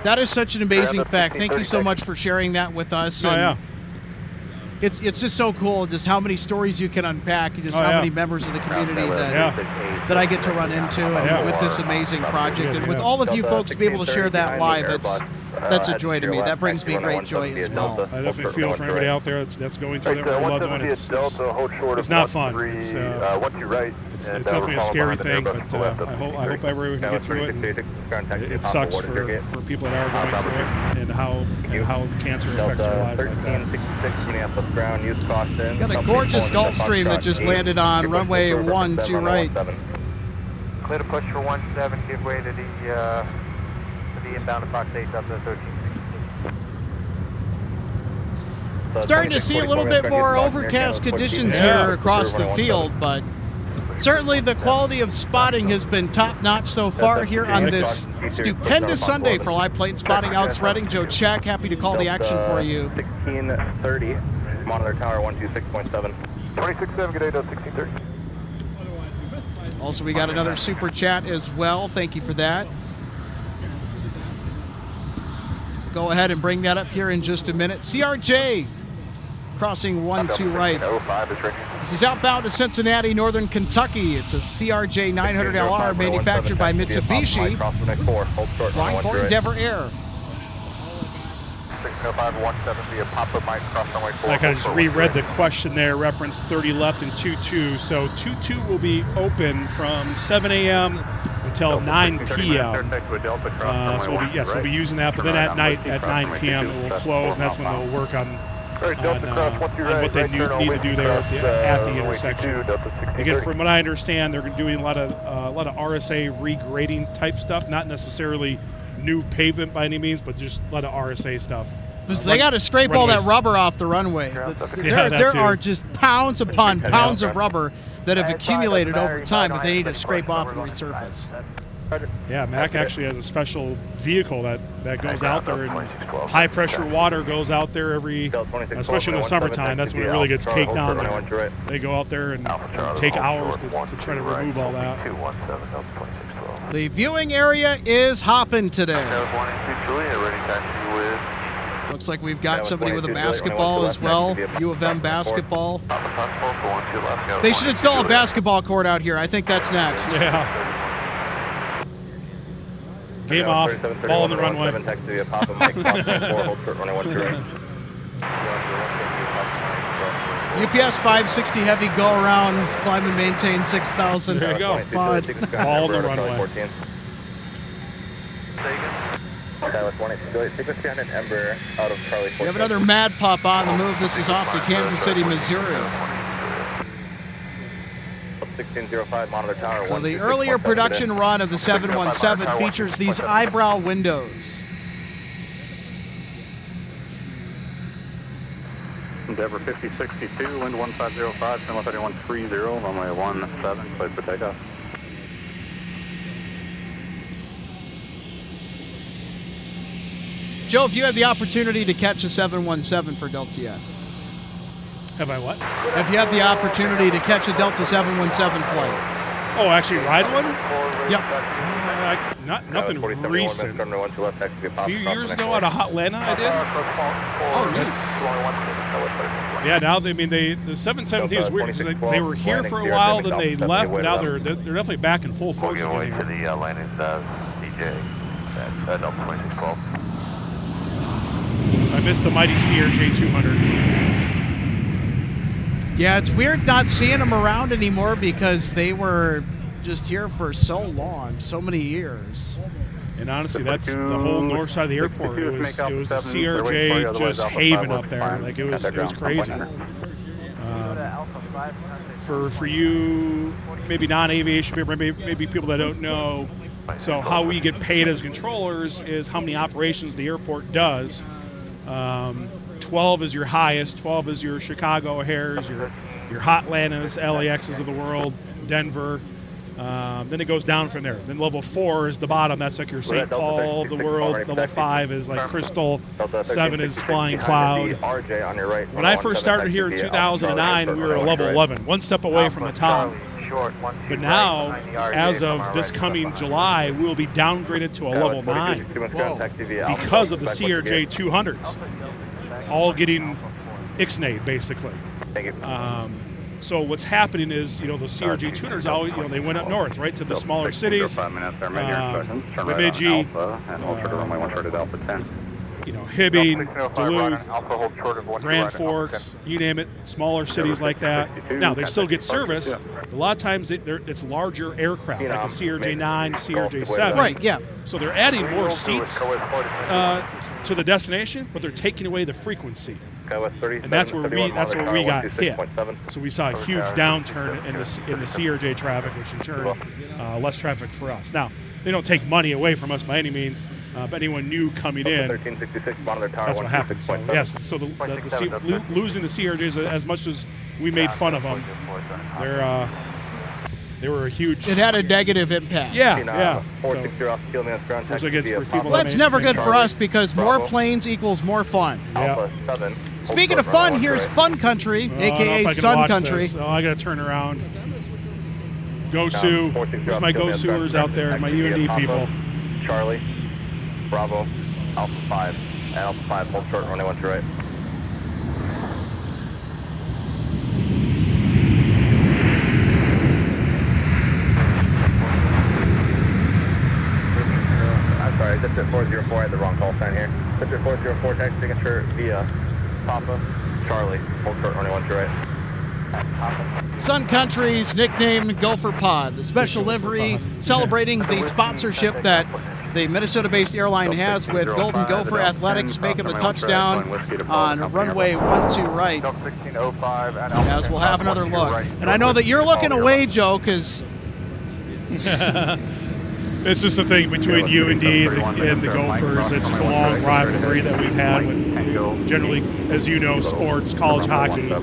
That is such an amazing fact. Thank you so much for sharing that with us. Oh, And yeah. It's just so cool, just how many stories you can unpack, and just Oh, how yeah. many members of the community Yeah. that I get to run into and Yeah. with this amazing project, and with Yeah. all of you folks to be able to share that live. That's a joy to me. That brings me great joy as well. I definitely feel for everybody out there that's going through that with a loved one. It's not fun. It's definitely a scary thing, but I hope everyone can get through it. And it sucks for people that are going through it, and how cancer affects their lives like that. Got a gorgeous Gulfstream that just landed on runway 1 to right. Clear to push for 17, give way to the inbound approx 8 up to 13. Starting to see a little bit more overcast conditions here across the field, but certainly the quality of spotting has been top-notch so far here on this stupendous Sunday for live plane spotting out Reading. Joe Check, happy to call the action for you. 1630, monitor tower 126.7. 26.7, good day, 1630. Also, we got another super chat as well. Thank you for that. Go ahead and bring that up here in just a minute. CRJ crossing 1 to right. This is outbound to Cincinnati, Northern Kentucky. It's a CRJ 900LR manufactured by Mitsubishi, flying for Endeavor Air. Like I just reread the question there, reference 30 left and 22. So 22 will be open from 7 a.m. until 9 p.m. So we'll be using that. But then at night, at 9 p.m., it will close, and that's when they'll work on what they need to do there at the intersection. Again, from what I understand, they're doing a lot of RSA regrading type stuff, not necessarily new pavement by any means, but just a lot of RSA stuff. They got to scrape all that rubber off the runway. There are just pounds upon pounds of rubber that have accumulated over time that they need to scrape off and resurface. Yeah, Mac actually has a special vehicle that goes out there, and high pressure water goes out there especially in the summertime. That's when it really gets caked down there. They go out there and take hours to try to remove all that. The viewing area is hopping today. Looks like we've got somebody with a basketball as well. U of M basketball. They should install a basketball court out here. I think that's next. Yeah. Game off, ball on the runway. UPS 560 heavy go around, climb and maintain 6,000. There you go. Fun. Ball on the runway. We have another Mad Pup on the move. This is off to Kansas City, Missouri. 1605 monitor tower. So the earlier production run of the 717 features these eyebrow windows. Endeavor 5062, wind 1505, Channel 3130, runway 17, cleared for takeoff. Joe, if you had the opportunity to catch a 717 for Delta yet? Have I what? Have you had the opportunity to catch a Delta 717 flight? Oh, actually ride one? Yep. Nothing recent. A few years ago out of Hotlanta, I did. Oh, nice. Yeah, now the 717 is weird because they were here for a while, then they left. But now they're definitely back in full force Moving away again to here. the landing DJ at Delta 2612. I missed the mighty CRJ 200. Yeah, it's weird not seeing them around anymore because they were just here for so long, so many years. And honestly, that's the whole north side of the airport. It was the CRJ just haven up there. Like it was crazy. For you, maybe non-aviation people, maybe people that don't know. So how we get paid as controllers is how many operations the airport does. 12 is your highest. 12 is your Chicago O'Hare's, your Hotlandas, LAXs of the world, Denver. Then it goes down from there. Then level 4 is the bottom. That's like your St. Paul of the world. Level 5 is like Crystal. 7 is Flying Cloud. When I first started here in 2009, we were at level 11, one step away from the top. But now, as of this coming July, we will be downgraded to a level 9 because of the CRJ 200s, all getting ixnayed, basically. So what's happening is, the CRJ 200s always, they went up north, right, to the smaller cities, Bemidji, Hibbing, Duluth, Grand Forks, you name it, smaller cities like that. Now, they still get service. A lot of times it's larger aircraft, like the CRJ-9, CRJ-7. Right, yeah. So they're adding more seats to the destination, but they're taking away the frequency. And that's where we got hit. So we saw a huge downturn in the CRJ traffic, which in turn less traffic for us. Now, they don't take money away from us by any means, but anyone new coming in, that's what happened. So yes, so losing the CRJs, as much as we made fun of them, they were a huge. It had a negative impact. Yeah. So that's never good for us because more planes equals more fun. Yeah. Speaking of fun, here's Fun Country, aka Sun Country. Oh, I got to turn around. Go Sioux. There's my Go Sewers out there, my UND people. Charlie, Bravo, Alpha 5, and Alpha 5, hold short, runway 1 to right. I'm sorry, District 404, I had the wrong call sign here. District 404, taxi signature via Papa, Charlie, hold short, runway 1 to right. Sun Country's nicknamed Gopher Pod, the special livery celebrating the sponsorship that the Minnesota-based airline has with Golden Gopher Athletics, making the touchdown on runway 12 right. As we'll have another look. And I know that you're looking away, Joe, because it's just a thing between UND and the Gophers. It's just a long rivalry that we've had with, generally, as you know, sports, college hockey.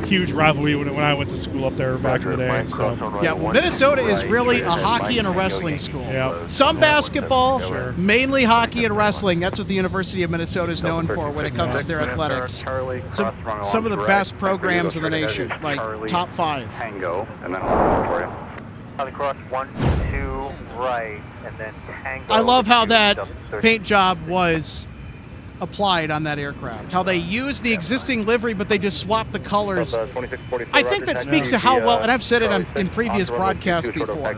Huge rivalry when I went to school up there back in the day. So. Yeah, well, Minnesota is really a hockey and a wrestling school. Yeah. Some basketball, mainly hockey and wrestling. That's what the University of Minnesota is known for when it comes to their athletics. Some of the best programs in the nation, like top 5. Tango, and then for you. Cross 1, 2, right, and then Tango. I love how that paint job was applied on that aircraft. How they use the existing livery, but they just swap the colors. I think that speaks to how well, and I've said it in previous broadcasts before,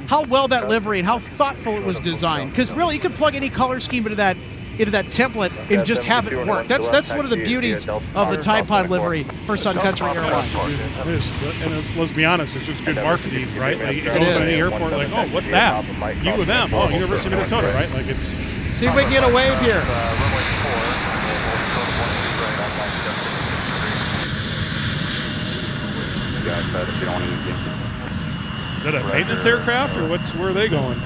how well that livery and how thoughtful it was designed. Because really, you could plug any color scheme into that template and just have it work. That's one of the beauties of the Tide Pod livery for Sun Country Airlines. Let's be honest, it's just good marketing, right? Like it goes on the airport, like, oh, what's that? U of M, oh, University of Minnesota, right? Like it's. See if we can get a wave here. Is that a maintenance aircraft, or where are they going?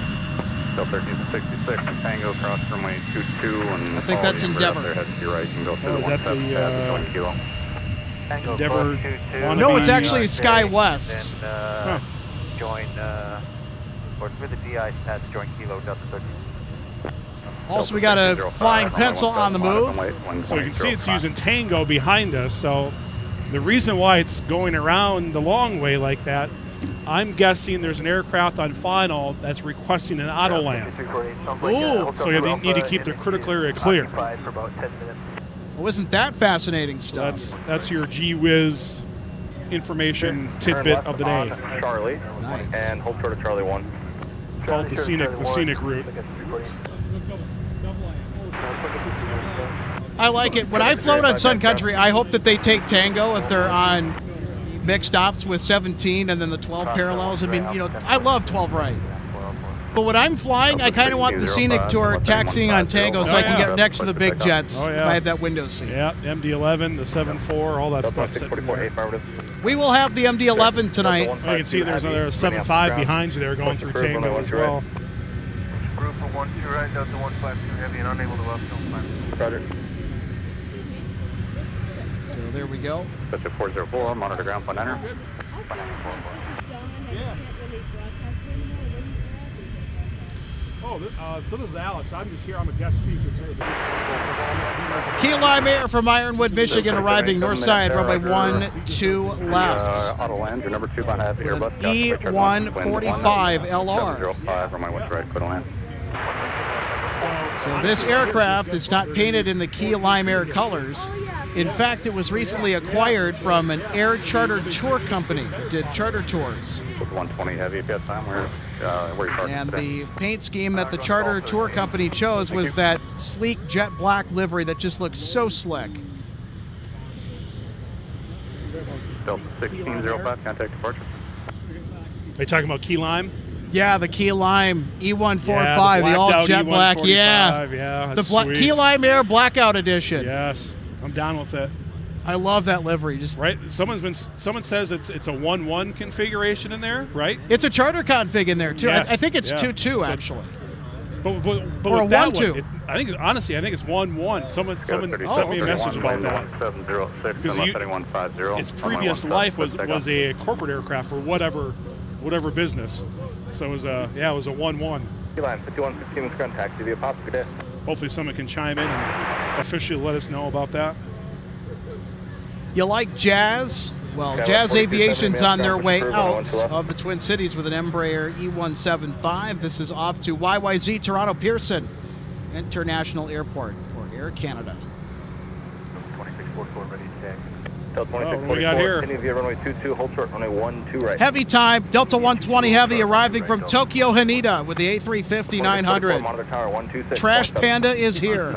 Still 1366, Tango across runway 22, and I think that's Endeavor. There has to be right, you can go through Oh, is that the kilo. Endeavor? No, it's actually Sky West. Join, or through the DI stats, join Kilo Delta 13. Also, we got a flying pencil on the move. So you can see it's using Tango behind us. So the reason why it's going around the long way like that, I'm guessing there's an aircraft on final that's requesting an auto land. Ooh. So you need to keep the critical area clear. Oh, isn't that fascinating stuff? That's your gee whiz information tidbit of the day. Charlie. Nice. And hold short of Charlie 1. Call it the scenic route. I like it. When I float on Sun Country, I hope that they take Tango if they're on mixed ops with 17 and then the 12 parallels. I mean, I love 12 right. But when I'm flying, I kind of want the scenic tour taxiing on Tango so I can get next to the big jets if I have that window seat. Yeah, MD-11, the 7.4, all that stuff sitting there. We will have the MD-11 tonight. You can see there's another 7.5 behind you there going through Tango as well. Group of 1-2 right, Delta 152 heavy and unable to up. Roger. So there we go. That's 404, monitor ground point enter. This is Dawn. I can't really broadcast here anymore. What do you So this is Alex. I'm just here. I'm a guest speaker too. Key Lime Air from Ironwood, Michigan, arriving north side, runway 12 left. Auto land, your number 2 behind heavy Airbus. E145 LR. 705, runway 1 right, clear to land. So this aircraft is not painted in the Key Lime Air colors. In fact, it was recently acquired from an air charter tour company that did charter tours. With 120 heavy if you have time, where you parked And today. the paint scheme that the charter tour company chose was that sleek jet black livery that just looks so slick. Delta 1605, contact departure. Are you talking about Key Lime? Yeah, the Key Lime E145, Yeah, the all blacked jet out black. E145, Yeah, yeah, the that's sweet. Key Lime Air Blackout Edition. Yes, I'm down with it. I love that livery. Just Right? Someone says it's a 1-1 configuration in there, right? It's a charter config in there too. Yes, I think it's yeah. 2-2 So- actually. But Or with a that 1-2. one, I think it's 1-1. Someone sent me a message about that. 706, Because unless anyone 50. Its previous life was a corporate aircraft for whatever business. So it was a 1-1. Line 5115 is current taxi via Pop. Good day. Hopefully someone can chime in and officially let us know about that. You like Jazz? Well, Yeah, Jazz 42 Aviation's on their way approve, out 112. of the Twin Cities with an Embraer E175. This is off to YYZ Toronto Pearson International Airport for Air Canada. 2644 ready to take. Delta what do 2644, we got here? continue via runway 22, hold short, runway 12 right. Heavy time, Delta 120 Heavy arriving from Tokyo Haneda with the A350 900. Monitor tower 126. Trash Panda is here.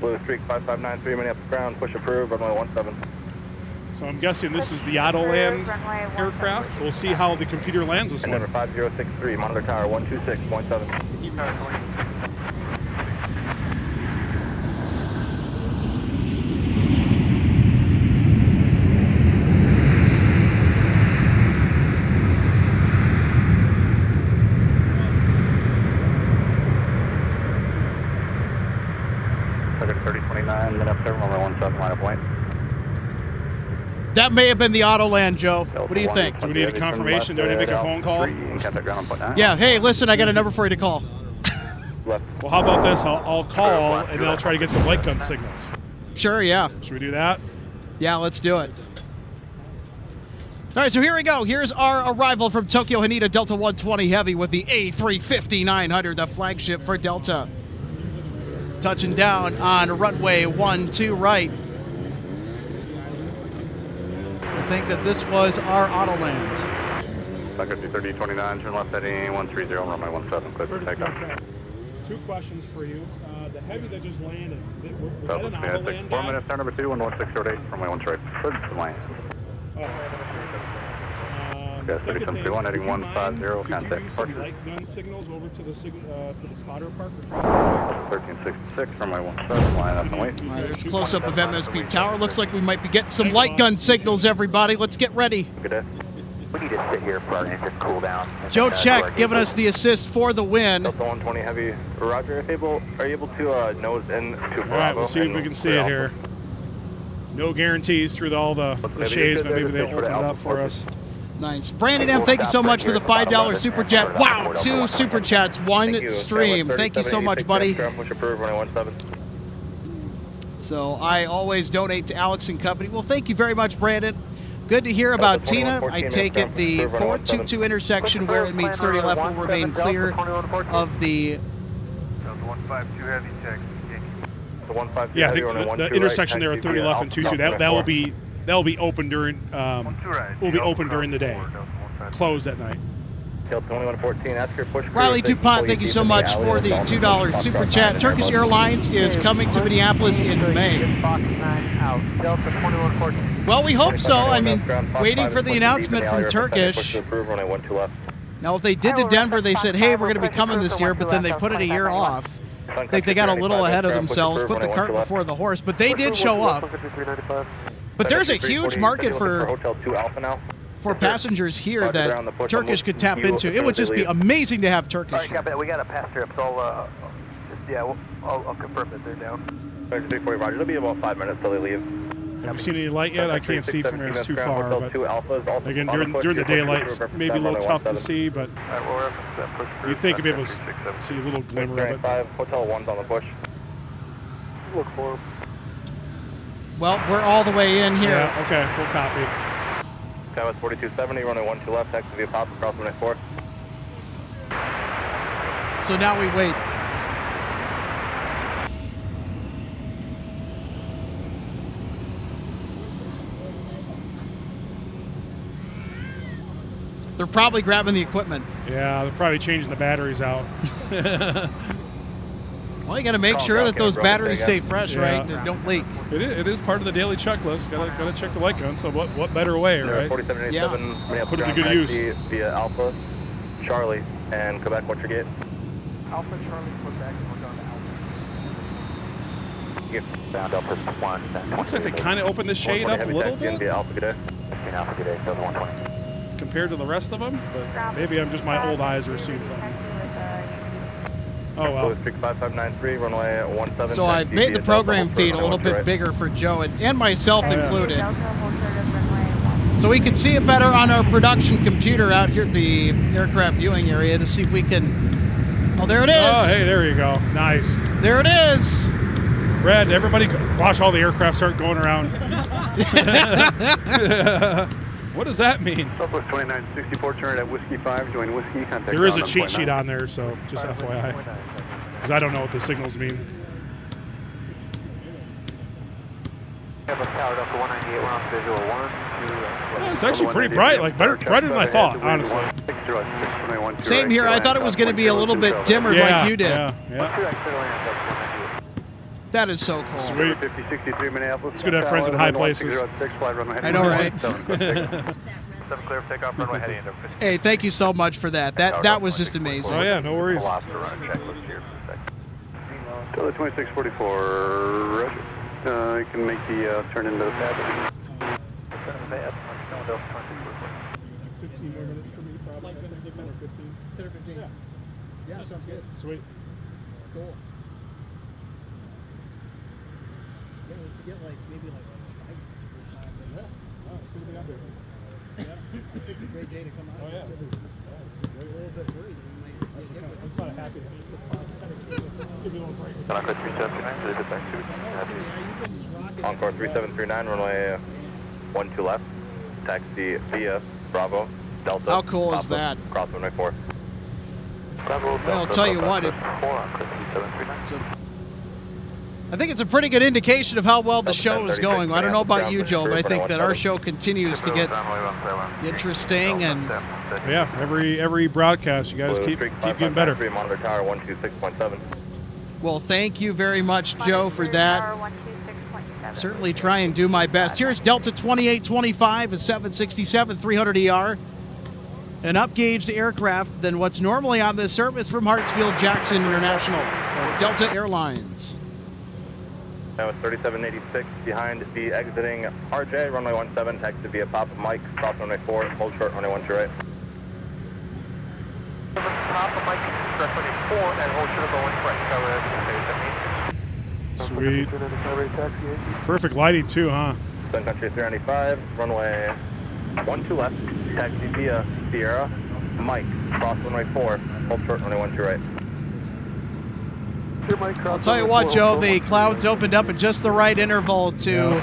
Blue Streak 5593, Minneapolis ground, push approved, runway 17. So I'm guessing this is the Autoland aircraft. So we'll see how the computer lands this And one. number 5063, monitor tower 126.7. Target 3029, minute 7, runway 17, line of point. That may have been the Autoland, Joe. What do you think? Do we need a confirmation? Do I need to make a phone call? Yeah, hey, listen, I got a number for you to call. Left. Well, how about this? I'll call and then I'll try to get some light gun signals. Sure, yeah. Should we do that? Yeah, let's do it. All right, so here we go. Here's our arrival from Tokyo Haneda Delta 120 Heavy with the A350 900, the flagship for Delta. Touching down on runway 12 right. I think that this was our Autoland. Target 3029, turn left heading 130, runway 17, clear for takeoff. 2 questions for you. The Heavy that just landed, was that Delta an 26, Autoland 4 guy? minutes, turn number 2, 11608, runway 1 straight, clear to land. Okay, Second thing, 3731, heading would you 150, mind- contact Could you use some departure. light gun signals over to the spotter park across 1366, runway 17, line up and wait. All right, there's a close-up of MSP Tower. Looks like we might be getting some light gun signals, everybody. Let's get ready. Good day. We need to sit here for our engine cool down. Joe Check giving us the assist for the win. Delta 120 heavy. Roger, are you able to nose in to Bravo? All right, we'll see if we can see it here. No guarantees through all the shades, but maybe they'll open it up for us. Nice. Brandon M., thank you so much for the $5 super chat. Wow, 2 super chats, 1 stream. Thank you so much, buddy. Push approved, runway 17. So I always donate to Alex and Company. Well, thank you very much, Brandon. Good to hear about Tina. I take it the 422 intersection where it meets 30 left will remain clear of the Delta 152 heavy check. Yeah, I think the intersection there at 30 left and 22, that'll be open during the day, closed at night. Riley DuPont, thank you so much for the $2 super chat. Turkish Airlines is coming to Minneapolis in May. Well, we hope so. I mean, waiting for the announcement from Turkish. Now, if they did to Denver, they said, hey, we're going to be coming this year, but then they put it a year off. I think they got a little ahead of themselves, put the cart before the horse, but they did show up. But there's a huge market for passengers here that Turkish could tap into. It would just be amazing to have Turkish here. We got a pass trip, so I'll confirm that they're down. It'll be about 5 minutes till they leave. Have you seen any light yet? I can't see from here. It's too far. But again, during the daylight, it's maybe a little tough to see, but you think you'll be able to see a little glimmer of it. Hotel 1's on the push. Look for them. Well, we're all the way in here. Yeah, okay, full copy. Skywest 4270, runway 12 left, taxi via pop across runway 4. So now we wait. They're probably grabbing the equipment. Yeah, they're probably changing the batteries out. Well, you got to make sure that those batteries stay fresh, right? And they don't leak. It is part of the daily checklist. Got to check the light gun. So what better way, right? 4787, Put it to good use. Via Alpha, Charlie, and Quebec. What's your gate? Alpha, Charlie, Quebec, we're going to Alpha. Down Delta 1. Looks like they kind of opened the shade up a little bit Via Alpha, good day. Alpha, good day, 120. compared to the rest of them, but maybe I'm just my old eyes are seeing something. Oh well. So I've made the program feed a little bit bigger for Joe and myself included. So we can see it better on our production computer out here at the aircraft viewing area to see if we can. Oh, there it is. Oh, hey, there you go. Nice. There it is. Red, everybody watch all the aircraft start going around. What does that mean? Southwest 2964, turn at Whiskey 5, join Whiskey, contact. There is a cheat sheet on there, so just FYI. Because I don't know what the signals mean. Well, it's actually pretty bright, like brighter than I thought, honestly. Same here. I thought it was going to be a little bit dimmer like you did. That is so cool. Sweet. It's good to have friends in high places. I know, right? Hey, thank you so much for that. That was just amazing. Oh yeah, no worries. Delta 2644, Roger. You can make the turn into the pad. 15 more minutes for me, probably. 10 or 15. 10 or 15. Yeah, sounds good. Sweet. Cool. Yeah, let's get maybe 5 minutes of your time. That's pretty up there. Yeah, it's a great day to come out. Oh yeah. I was a little bit worried that we might get hit with it. I'm kind of happy. Give me a little break. Encore 3739, runway 12 left, taxi via Bravo, Delta. How cool is that? Cross runway 4. Well, I'll tell you what, I think it's a pretty good indication of how well the show is going. I don't know about you, Joe, but I think that our show continues to get interesting and yeah, every broadcast, you guys keep getting better. Monitor tower 126.7. Well, thank you very much, Joe, for that. Certainly try and do my best. Here's Delta 2825, a 767 300ER, an upgauged aircraft than what's normally on this service from Hartsfield-Jackson International, or Delta Airlines. That was 3786 behind the exiting RJ, runway 17, taxi via Papa Mike, cross runway 4, hold short, runway 12 right. Papa Mike, cross runway 4, and hold short, going correct. Sweet. Perfect lighting too, huh? Sun Country 395, runway 12 left, taxi via Sierra, Mike, cross runway 4, hold short, runway 12 right. I'll tell you what, Joe, the clouds opened up at just the right interval to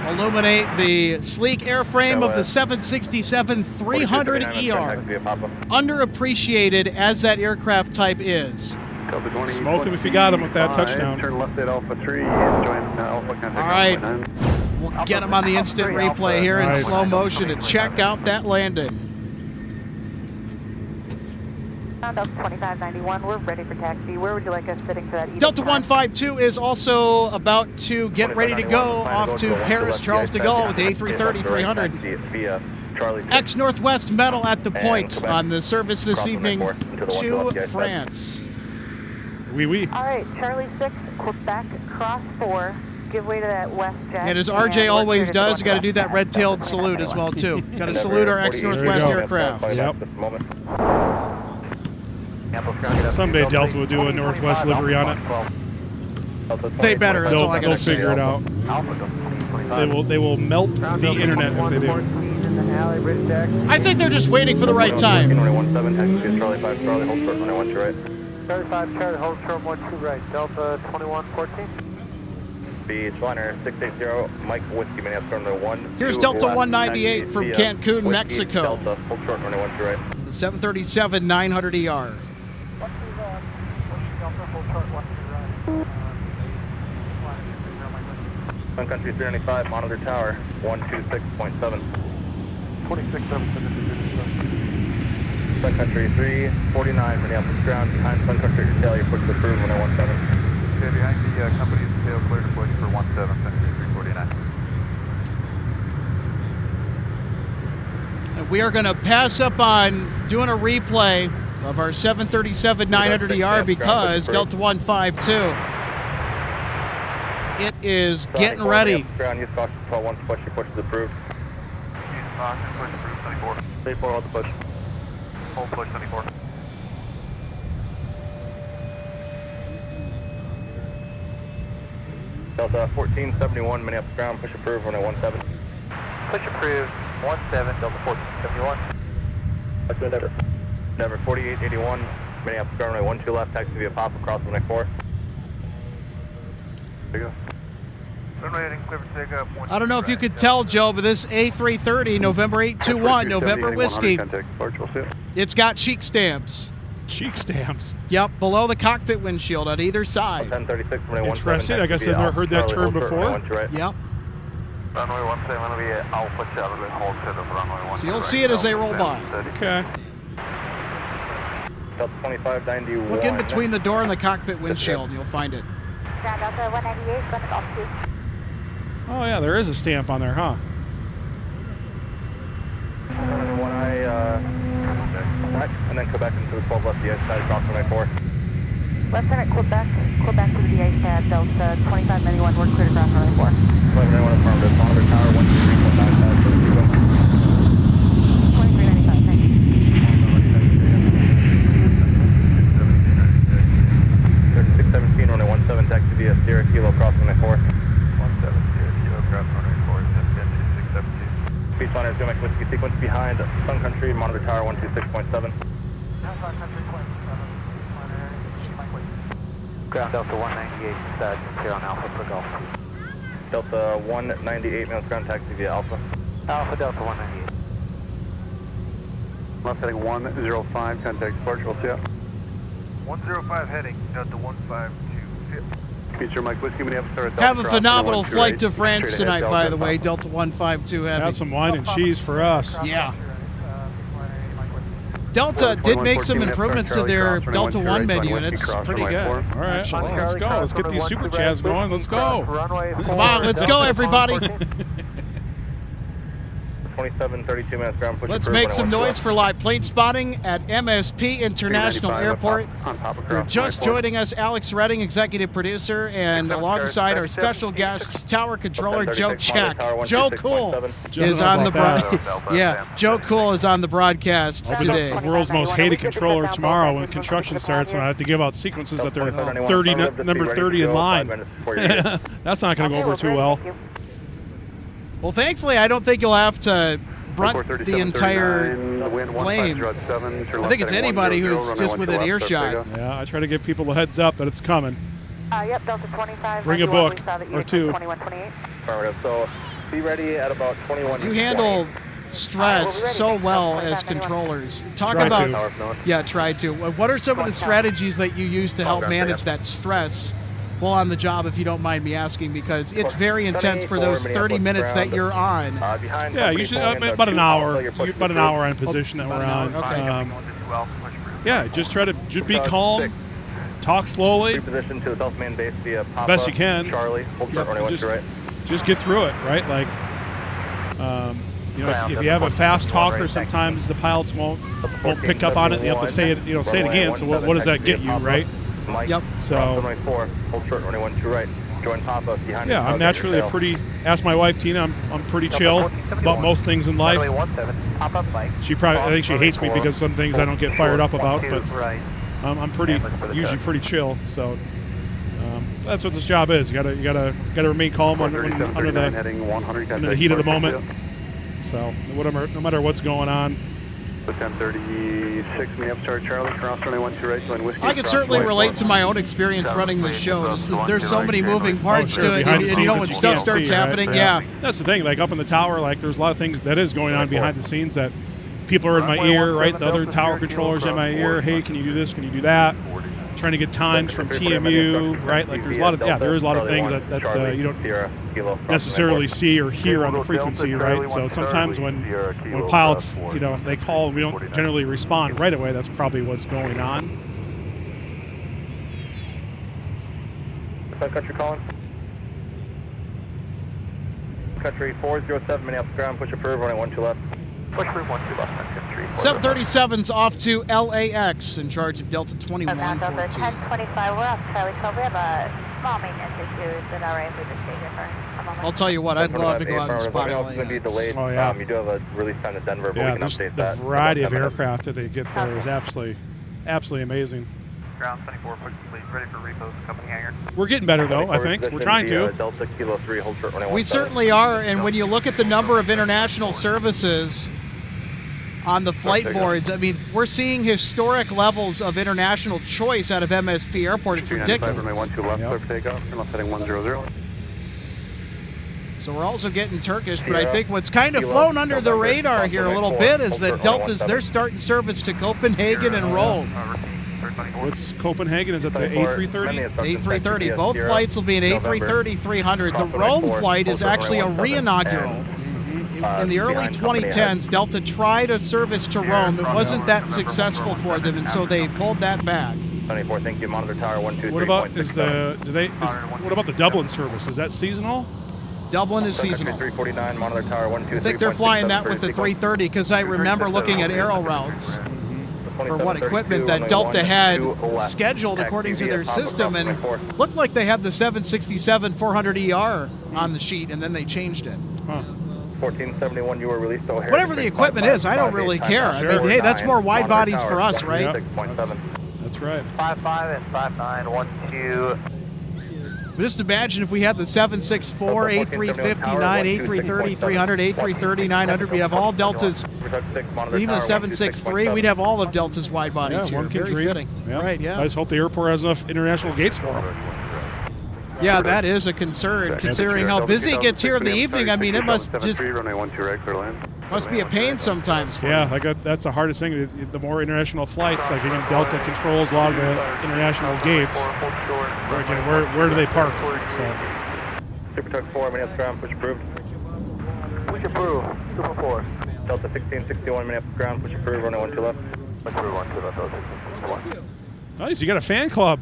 illuminate the sleek airframe of the 767 300ER. Underappreciated as that aircraft type is. Delta 20. Smoke him if you got him with that touchdown. Turn left at Alpha 3 and join Alpha contact. All right. 1.9. We'll get him on the instant replay here in Nice. slow motion to check out that landing. Delta 2591, we're ready for taxi. Where would you like us sitting for that evening? Delta 152 is also about to get ready to go off to Paris Charles de Gaulle with the A330-300. Ex-Northwest medal at the point on the service this evening to France. Oui, oui. All right, Charlie 6, Quebec, cross 4. Give way to that west jet. And as RJ always does, you got to do that red-tailed salute as well, too. Got to salute our ex-Northwest aircraft. Yep. Someday Delta will do a Northwest livery on it. They better, that's all I got They'll to say. figure it out. They will melt the internet if they do. I think they're just waiting for the right time. Charlie 5, Charlie, hold short, 1 right. Charlie 5, Charlie, hold short, 1 2 right. Delta 2114. Beach liner 680, Mike Whiskey, Minneapolis, terminal 1. Here's Delta 198 from Cancun, Mexico. Delta, hold short, 1 2 right. The 737-900ER. Sun Country 395, monitor tower, 126.7. 26.7. Sun Country 349, Minneapolis ground, behind Sun Country tail, your push to approve, 1017. Okay, behind the company's tail, clear to push for 17, Sun Country 349. And we are going to pass up on doing a replay of our 737-900ER because Delta 152. It is getting ready. Ground, use caution, 12-1, push, your push is approved. Use caution, push approved, 74. 34, hold the push. Hold push, 74. Delta 1471, Minneapolis ground, push approved, 17. Push approved, 17, Delta 1471. Push to Endeavor. Endeavor 4881, Minneapolis ground, runway 12 left, taxi via Pop across runway 4. There you go. Runway heading clear for takeoff. I don't know if you could tell, Joe, but this A330, November 821, November Whiskey, it's got cheek stamps. Cheek stamps. Yep, below the cockpit windshield on either side. 1036, runway 17. Interesting. I guess I've never heard that term before. Yep. Runway 17, going to be Alpha Charlie, hold set of runway 17. So you'll see it as they roll by. Okay. Delta 2591. Look in between the door and the cockpit windshield, and you'll find it. Delta 198, going to altitude. Oh, yeah, there is a stamp on there, huh? And then Quebec into the 12 left, the ice pad, across runway 4. Lieutenant Quebec to the ice pad, Delta 2591, we're clear to cross runway 4. 1191 affirmative, monitor tower, 123.95, for the sequence. 2395, thank you. 3617, runway 17, taxi via Sierra Kilo, across runway 4. 17, Sierra Kilo, cross runway 4, just get 2617. Beach liner, Zoomax Whiskey sequence behind Sun Country, monitor tower 126.7. Ground Delta 198, clear on Alpha for Golf. Delta 198, minutes ground taxi via Alpha. Alpha Delta 198. Left heading 105, contact departure, we'll see ya. 105 heading, Delta 152. Feature Mike Whiskey, Minneapolis. Have a phenomenal flight to France tonight, by the way, Delta 152 Have Heavy. some wine and cheese for us. Yeah. Delta did make some improvements to their Delta 1 menu, and it's pretty good. All right, well, let's go. Let's get these super chats going. Let's go. Come on, let's go, everybody. 2732 minutes ground push. Let's make some noise for live plane spotting at MSP International Airport. We're just joining us, Alex Redding, executive producer, and alongside our special guest, tower controller Joe Check. Joe Cool is on the Joe Cool is on the broadcast today. The world's most hated controller tomorrow when construction starts, and I have to give out sequences that they're number 30 in line. That's not going to go over too well. Well, thankfully, I don't think you'll have to brunt the entire blame. I think it's anybody who's just within earshot. Yeah, I try to give people a heads up that it's coming. Yep, Delta 25. Bring a book or two. 2128. Affirmative. So be ready at about 21. You handle stress so well as controllers. Talk Try about to. Yeah, try to. What are some of the strategies that you use to help manage that stress while on the job, if you don't mind me asking, because it's very intense for those 30 minutes that you're on. Yeah, usually about an hour. About an hour on position that we're on. Okay. Yeah, just try to be calm, talk slowly, Position to the South Main base via Papa, best you can. Charlie, hold short, runway 12 right. Just get through it, right? Like, if you have a fast talker, sometimes the pilots won't pick up on it. You have to say it, say it again. So what does that get you, right? Mike, Yep. So runway 4, hold short, runway 12 right. Join Papa behind. Yeah, I'm naturally a pretty. Ask my wife Tina. I'm pretty chill about most things in life. She probably, I think she hates me because some things I don't get fired up about, but I'm usually pretty chill. So that's what this job is. You gotta remain calm under the heat of the moment. So no matter what's going on. The 1036, Minneapolis, Charlie, cross runway 12 right, join whiskey. I can certainly relate to my own experience running the show. There's so many moving parts to it, and when stuff starts happening, yeah. That's the thing. Like up in the tower, like there's a lot of things that is going on behind the scenes that people are in my ear, right? The other tower controllers in my ear. Hey, can you do this? Can you do that? Trying to get times from TMU, right? Like there's a lot of there is a lot of things that you don't necessarily see or hear on the frequency, right? So sometimes when pilots, they call and we don't generally respond right away, that's probably what's going on. Sun Country calling. Country 407, Minneapolis ground, push approved, runway 12 left. Push approved, 12 left, Sun Country. 737's off to LAX in charge of Delta 2114. 1025, we're off Charlie 12. We have a small maintenance issue. Is it all right if we just stay here for a moment? I'll tell you what, I'd love to go out and spot LAX. Oh, yeah. You do have a release time to Denver, but Yeah, we can update the that. variety of aircraft that they get there is absolutely amazing. Ground 24, please, ready for repos, company hangar. We're getting better though, I think. We're trying to. Delta Kilo 3, hold short, runway 17. We certainly are, and when you look at the number of international services on the flight boards, I mean, we're seeing historic levels of international choice out of MSP Airport. It's ridiculous. Runway 12 left, clear for takeoff, turn left heading 100. So we're also getting Turkish, but I think what's kind of flown under the radar here a little bit is that Delta's, they're starting service to Copenhagen and Rome. What's Copenhagen? Is it the A330? A330. Both flights will be an A330-300. The Rome flight is actually a re-inaugural. In the early 2010s, Delta tried a service to Rome. It wasn't that successful for them, and so they pulled that back. 24, thank you. Monitor tower 123. What about what about the Dublin service? Is that seasonal? Dublin is seasonal. 349, monitor tower 123. I think they're flying that with the 330 because I remember looking at aero routes for what equipment that Delta had scheduled according to their system, and looked like they had the 767-400ER on the sheet, and then they changed it. Huh. 1471, you were released to O'Hare. Whatever the equipment is, I don't really care. I mean, hey, that's more wide bodies for us, right? That's right. 55 and 5912. But just imagine if we had the 764, A359, A330, 300, A330, 900. We'd have all Deltas. Even the 763, we'd have all of Delta's wide bodies here. One can Very dream. fitting. Yeah. Right, yeah. I just hope the airport has enough international gates for them. Yeah, that is a concern, considering how busy it gets here in the evening. I mean, it must just be a pain sometimes for Yeah, that's the hardest thing. The more international flights, like again, Delta controls a lot of the international gates. Again, where do they park? So. Super Tug 4, Minneapolis ground, push approved. Push approved, Super 4. Delta 1661, Minneapolis ground, push approved, runway 12 left. Push approved, 12 left. Nice, you got a fan club.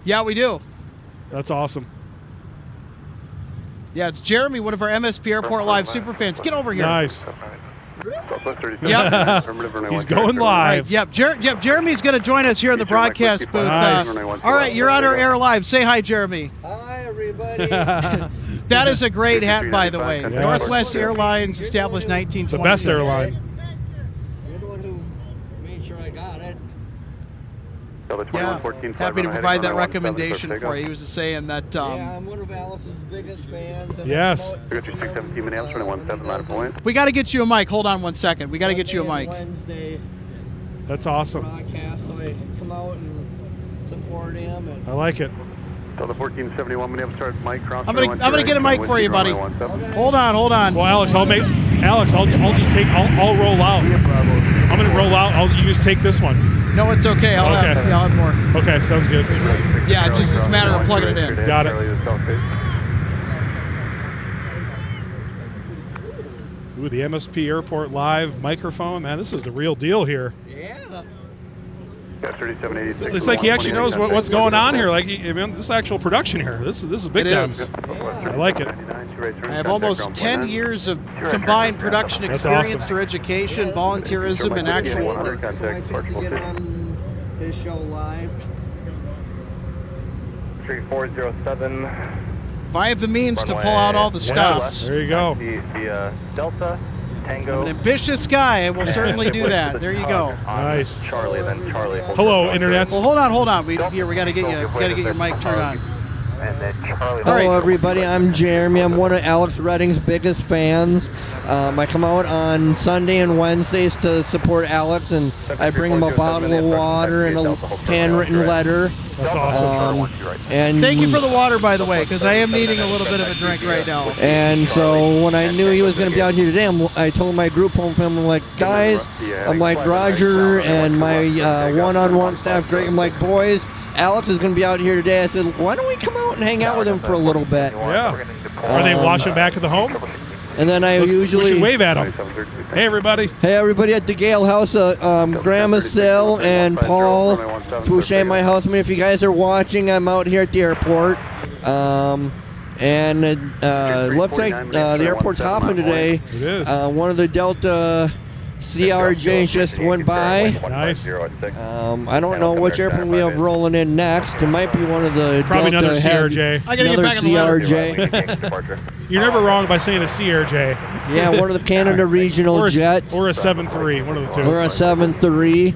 Yeah, we do. That's awesome. Yeah, it's Jeremy, one of our MSP Airport Live superfans. Get over here. Nice. Yep. He's going live. Right, yep. Jeremy's going to join us here in the broadcast booth. Nice. All right, you're on our air live. Say hi, Jeremy. Hi, everybody. That is a great hat, by the way. Yes. Northwest Airlines, established 1926. The best airline. You're the one who made sure I got it. Yeah, happy to provide that recommendation for you. He was saying that. Yeah, I'm one of Alice's biggest fans. And Yes. We got you 617 Minneapolis, 17 line of point. We got to get you a mic. Hold on one second. We got to get you a mic. Wednesday That's awesome. broadcast, so I come out and support him. And I like it. So the 1471 Minneapolis starts Mike cross. I'm gonna get a mic for you, buddy. Hold on. Well, Alex, I'll make Alex, I'll just take. I'll roll out. I'm gonna roll out. You just take this one. No, it's okay. I'll have more. Okay, sounds good. Yeah, just it's a matter of plugging it in. Got it. Ooh, the MSP Airport live microphone. Man, this is the real deal here. Yeah. It's like he actually knows what's going on here. Like, I mean, this is actual production here. This is big time. I like it. I have almost 10 years of combined production experience through education, volunteerism, and actual work. So I chose to get on his show live. 3407. If I have the means to pull out all the stops. There you go. The Delta. I'm an ambitious guy. I will certainly do that. There you go. Nice. Charlie, then Charlie. Hello, Internet. Well, hold on. We got to get your mic turned on. And then Charlie. Hello, everybody. I'm Jeremy. I'm one of Alex Redding's biggest fans. I come out on Sunday and Wednesdays to support Alex, and I bring him a bottle of water and a handwritten letter. That's awesome. And Thank you for the water, by the way, because I am needing a little bit of a drink right now. And so when I knew he was going to be out here today, I told my group home family, I'm like, guys, I'm like, Roger and my one-on-one staff, Greg, I'm like, boys, Alex is going to be out here today. I said, why don't we come out and hang out with him for a little bit? Yeah. Are they washing back at the home? And then I usually... We should wave at them. Hey, everybody. Hey, everybody at the Gale House. Grandma Sil and Paul Fouché, my housemate. If you guys are watching, I'm out here at the airport. And it looks like the airport's hopping today. It is. One of the Delta CRJs just went by. Nice. I don't know which airplane we have rolling in next. It might be one of the Probably Delta another CRJ. I gotta get back in the CRJ. You're never wrong by saying a CRJ. Yeah, one of the Canada regional jets. Or a 7-3, one of the two. Or a 7-3.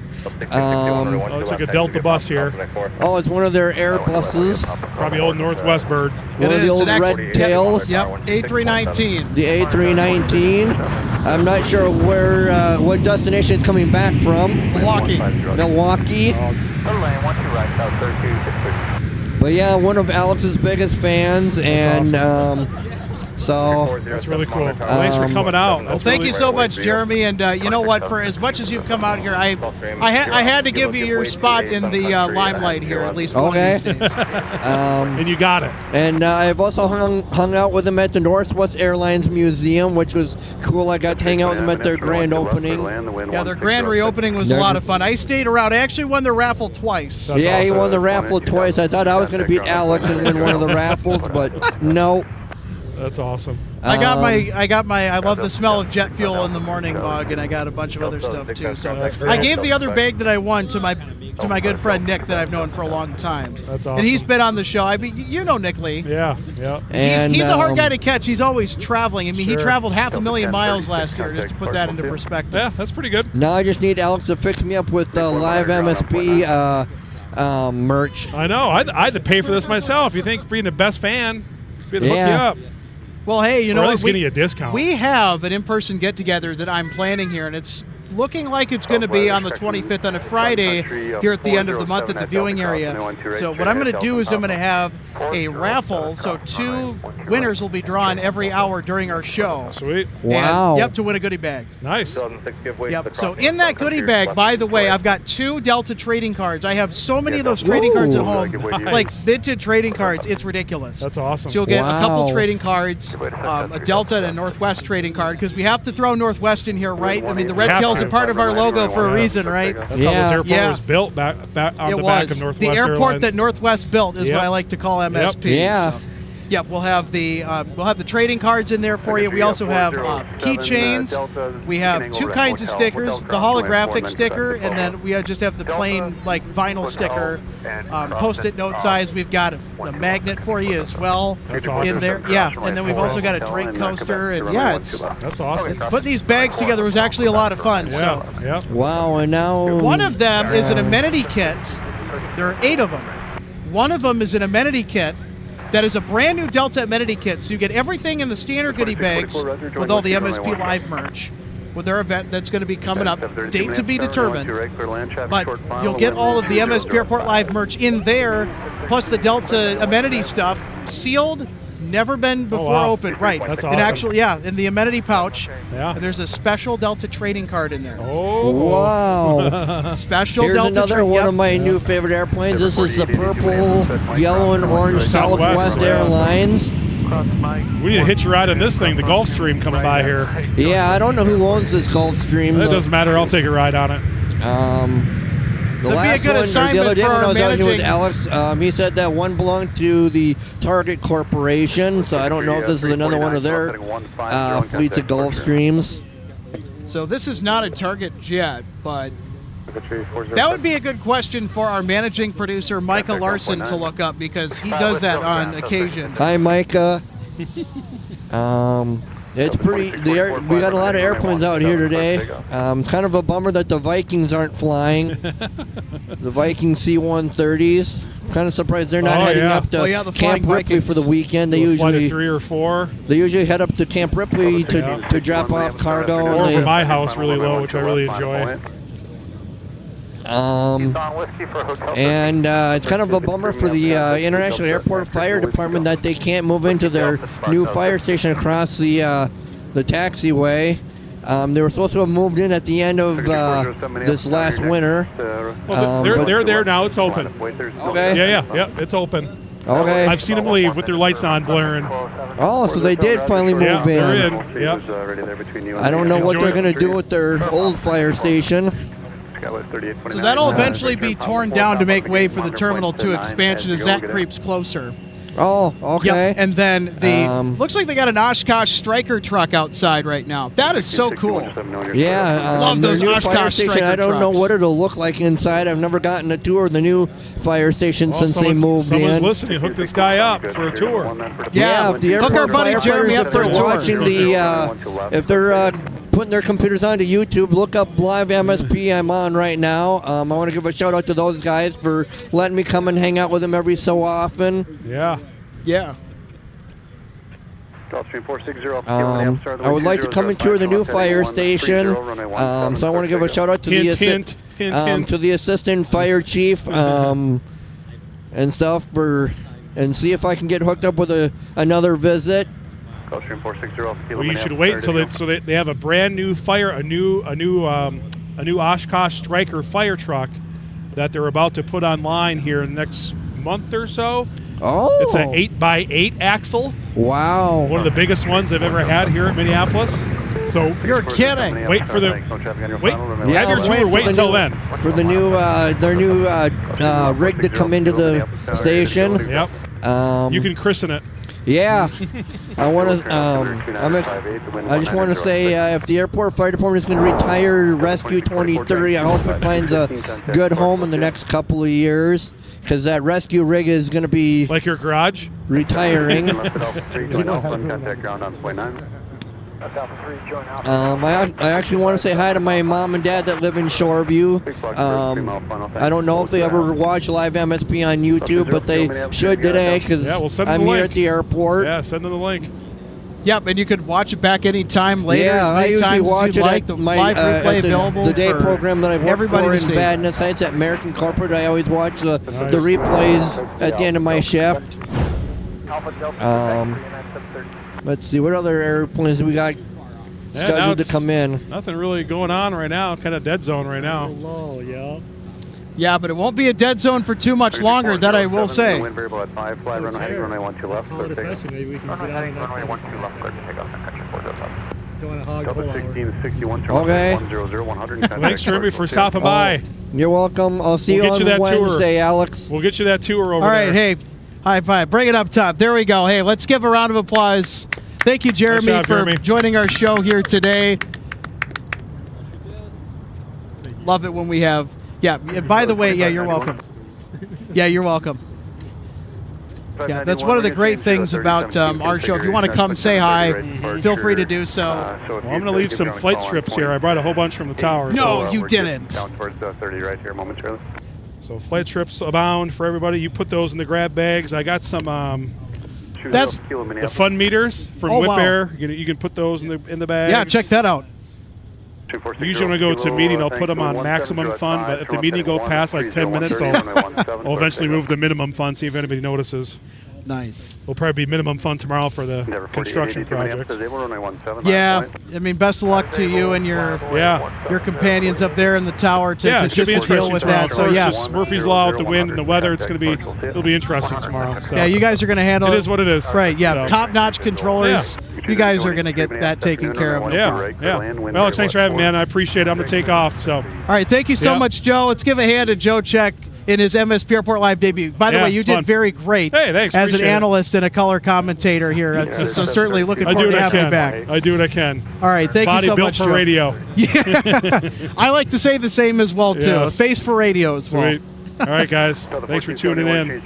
Looks like a Delta bus here. Oh, it's one of their Airbuses. Probably old Northwest bird. One of the old red tails. Yep, A319. The A319. I'm not sure what destination it's coming back from. Milwaukee. But yeah, one of Alex's biggest fans, and so That's really cool. Thanks for coming out. Well, thank you so much, Jeremy. And you know what? For as much as you've come out here, I had to give you your spot in the limelight here, at least one of these days. And you got it. And I've also hung out with them at the Northwest Airlines Museum, which was cool. I got to hang out with them at their grand opening. Yeah, their grand reopening was a lot of fun. I stayed around. I actually won the raffle twice. That's yeah, awesome. he won the raffle twice. I thought I was going to beat Alex and win one of the raffles, but no. That's awesome. I love the smell of jet fuel in the morning mug, and I got a bunch of other stuff too. So I gave the other bag that I won to my good friend Nick that I've known for a long time. That's awesome. And he's been on the show. I mean, you know Nick Lee. Yeah. And He's a hard guy to catch. He's always traveling. I mean, Sure. he traveled 500,000 miles last year, just to put that into perspective. Yeah, that's pretty good. Now I just need Alex to fix me up with live MSP merch. I know. I had to pay for this myself. You think being the best fan, we'd hook you up. Well, hey, you know Or at what? least getting a discount. We have an in-person get-together that I'm planning here, and it's looking like it's going to be on the 25th on a Friday here at the end of the month at the viewing area. So what I'm going to do is I'm going to have a raffle, so 2 winners will be drawn every hour during our show. Sweet. Wow. And, yep, to win a goodie bag. Nice. Yep. So in that goodie bag, by the way, I've got 2 Delta trading cards. I have so many of those trading cards at home, like vintage trading cards. It's ridiculous. That's awesome. So you'll get a couple Wow. trading cards, a Delta and a Northwest trading card, because we have to throw Northwest in here, right? I mean, the red Have tail's to. a part of our logo for a reason, right? That's how Yeah. this airport Yeah. was built back on It the back was. of Northwest The airport Airlines. that Northwest built is Yep. what I like to call MSP. Yeah. So, yep, we'll have the trading cards in there for you. We also have keychains. We have 2 kinds of stickers: the holographic sticker, and then we just have the plain like vinyl sticker, post-it note size. We've got a magnet for you as well That's awesome. in there. Yeah, and then we've also got a drink coaster, and yeah, That's awesome. putting these bags together was actually a lot of fun. So. Yeah. Wow, and now One of them is an amenity kit. There are 8 of them. One of them is an amenity kit that is a brand new Delta amenity kit. So you get everything in the standard goodie bags with all the MSP Live merch with their event that's going to be coming up. Date to be determined. But you'll get all of the MSP Airport Live merch in there, plus the Delta amenity stuff, sealed, Never been before wow. opened, right? That's And awesome. actually, yeah, in the amenity pouch, Yeah. there's a special Delta trading card in there. Oh. Wow. Special Here's Delta another one yep. of my new favorite airplanes. This is the purple, yellow, and orange Southwest, Southwest yeah. Airlines. We need to hitch a ride on this thing. The Gulfstream coming by here. Yeah, I don't know who owns this Gulfstream. It doesn't matter. I'll take a ride on it. The That'd be a last good one, or the assignment other day for when I our was out here with managing- Alex, he said that one belonged to the Target Corporation, so I don't know if this is another one of their fleets of Gulfstreams. So this is not a Target jet, but that would be a good question for our managing producer, Micah Larson, to look up because he does that on occasion. Hi, Micah. It's pretty. We got a lot of airplanes out here today. It's kind of a bummer that the Vikings aren't flying. The Viking C-130s. Kind of surprised they're not heading up to the Camp Flying Ripley Vikings. for the weekend. They Flight of usually 3 or 4. head up to Camp Ripley to drop off cargo. Or And over they, my house really low, which I really enjoy. and it's kind of a bummer for the International Airport Fire Department that they can't move into their new fire station across the taxiway. They were supposed to have moved in at the end of this last winter. Well, they're there now. It's open. Okay. Yeah. It's open. Okay. I've seen them leave with their lights on blaring. Oh, so they did finally move Yeah, they're in. in. Yeah. I don't know what they're going to do with their old fire station. So that'll eventually be torn down to make way for the Terminal 2 expansion as that creeps closer. Oh, okay. Yep. And then looks like they got an Oshkosh Striker truck outside right now. That is so cool. Yeah, Love their those new Oshkosh fire station. Striker I don't know trucks. what it'll look like inside. I've never gotten a tour of the new fire station since they moved someone's in. listening. Hook this guy up for a tour. Yeah, if the hook our airport buddy Jeremy up firefighters, if for a they're tour. watching if they're putting their computers onto YouTube, look up Live MSP. I'm on right now. I want to give a shout out to those guys for letting me come and hang out with them every so often. Yeah. Yeah. I would like to come and tour the new fire station. So I want to give a shout out to Hint. to the assistant fire chief and stuff and see if I can get hooked up with another visit. Well, you should wait until they have a brand new a new Oshkosh Striker fire truck that they're about to put online here in the next month or so. Oh, It's an 8x8 axle. Wow! One of the biggest ones they've ever had here at Minneapolis. So You're kidding. wait for the Yeah, have your I'm tour. waiting for Wait the until new- then. for the new their new rig to come into the station. Yep. You can christen it. Yeah, I want to. I just want to say, if the airport fire department is going to retire Rescue 2030, I hope it finds a good home in the next couple of years, because that rescue rig is going to be Like your garage. retiring. I actually want to say hi to my mom and dad that live in Shoreview. I don't know if they ever watch Live MSP on YouTube, but they should today because Yeah, we'll send them I'm the here link. at the airport. Yeah, send them the link. Yep, and you could watch it back anytime later. Yeah, as I many usually times as watch you'd it like. at The my live replay at available the day for program that I work everybody for to in see. Bad Nights at American Corporate. I always watch the replays at the end of my shift. Let's see, what other airplanes we got now scheduled to it's- come in? Nothing really going on right now. Kind of dead zone right now. Yeah, but it won't be a dead zone for too much longer, that I will say. Wind variable at 5, fly runway heading runway 12 left. Maybe we can get on Heading that runway 12 left, clear to take off Sun Country 405. Don't want to hog Delta full hour. 1661, Okay. 100, 100. Thanks, Jeremy, for stopping by. You're welcome. I'll see We'll you get on you that tour. Wednesday, Alex. We'll get you that tour over All right, there. hey, high five. Bring it up top. There we go. Hey, let's give a round of applause. Thank you, Jeremy, Nice job, for Jeremy. joining our show here today. Love it when we have. Yeah, by the way, yeah, you're welcome. Yeah, you're welcome. Yeah, that's one of the great things about our show. If you want to come say hi, feel free to do so. Well, I'm going to leave some flight strips here. I brought a whole bunch from the tower. No, so, you didn't. Down towards 30 right here momentarily. so flight trips abound for everybody. You put those in the grab bags. I got some That's the fun meters from Oh, Whip wow. Air. You can put those in the bags. yeah, check that out. Usually when I go to a meeting, I'll put them on maximum fun, but if the meeting goes past like 10 minutes, I'll eventually move the minimum fun, see if anybody notices. Nice. Will probably be minimum fun tomorrow for the Endeavor construction 4882 project. They were runway 17. Yeah, I mean, best of luck to you and your companions up there in the tower to Yeah, it should just be to deal interesting with tomorrow. that. So yeah, Murphy's Law with the wind and the weather, it'll be interesting tomorrow. So. yeah, you guys are going to handle It is what it is. Right, yeah, So. top-notch controllers. You guys are going to get that taken care of. Yeah. Well, Alex, thanks for having me, man. I appreciate it. I'm going to take off. So. All right, thank you so much, Joe. Let's give a hand to Joe Check in his MSP Airport Live debut. By the way, you did very great thanks, as an appreciate analyst and a color commentator here. So certainly looking forward to having you back. I do what I can. All right, thank you so much, Body built for Joe. radio. Yeah, I like to say the same as well, too. Yes. Face for radio as well. Sweet. All right, guys. Thanks for tuning in.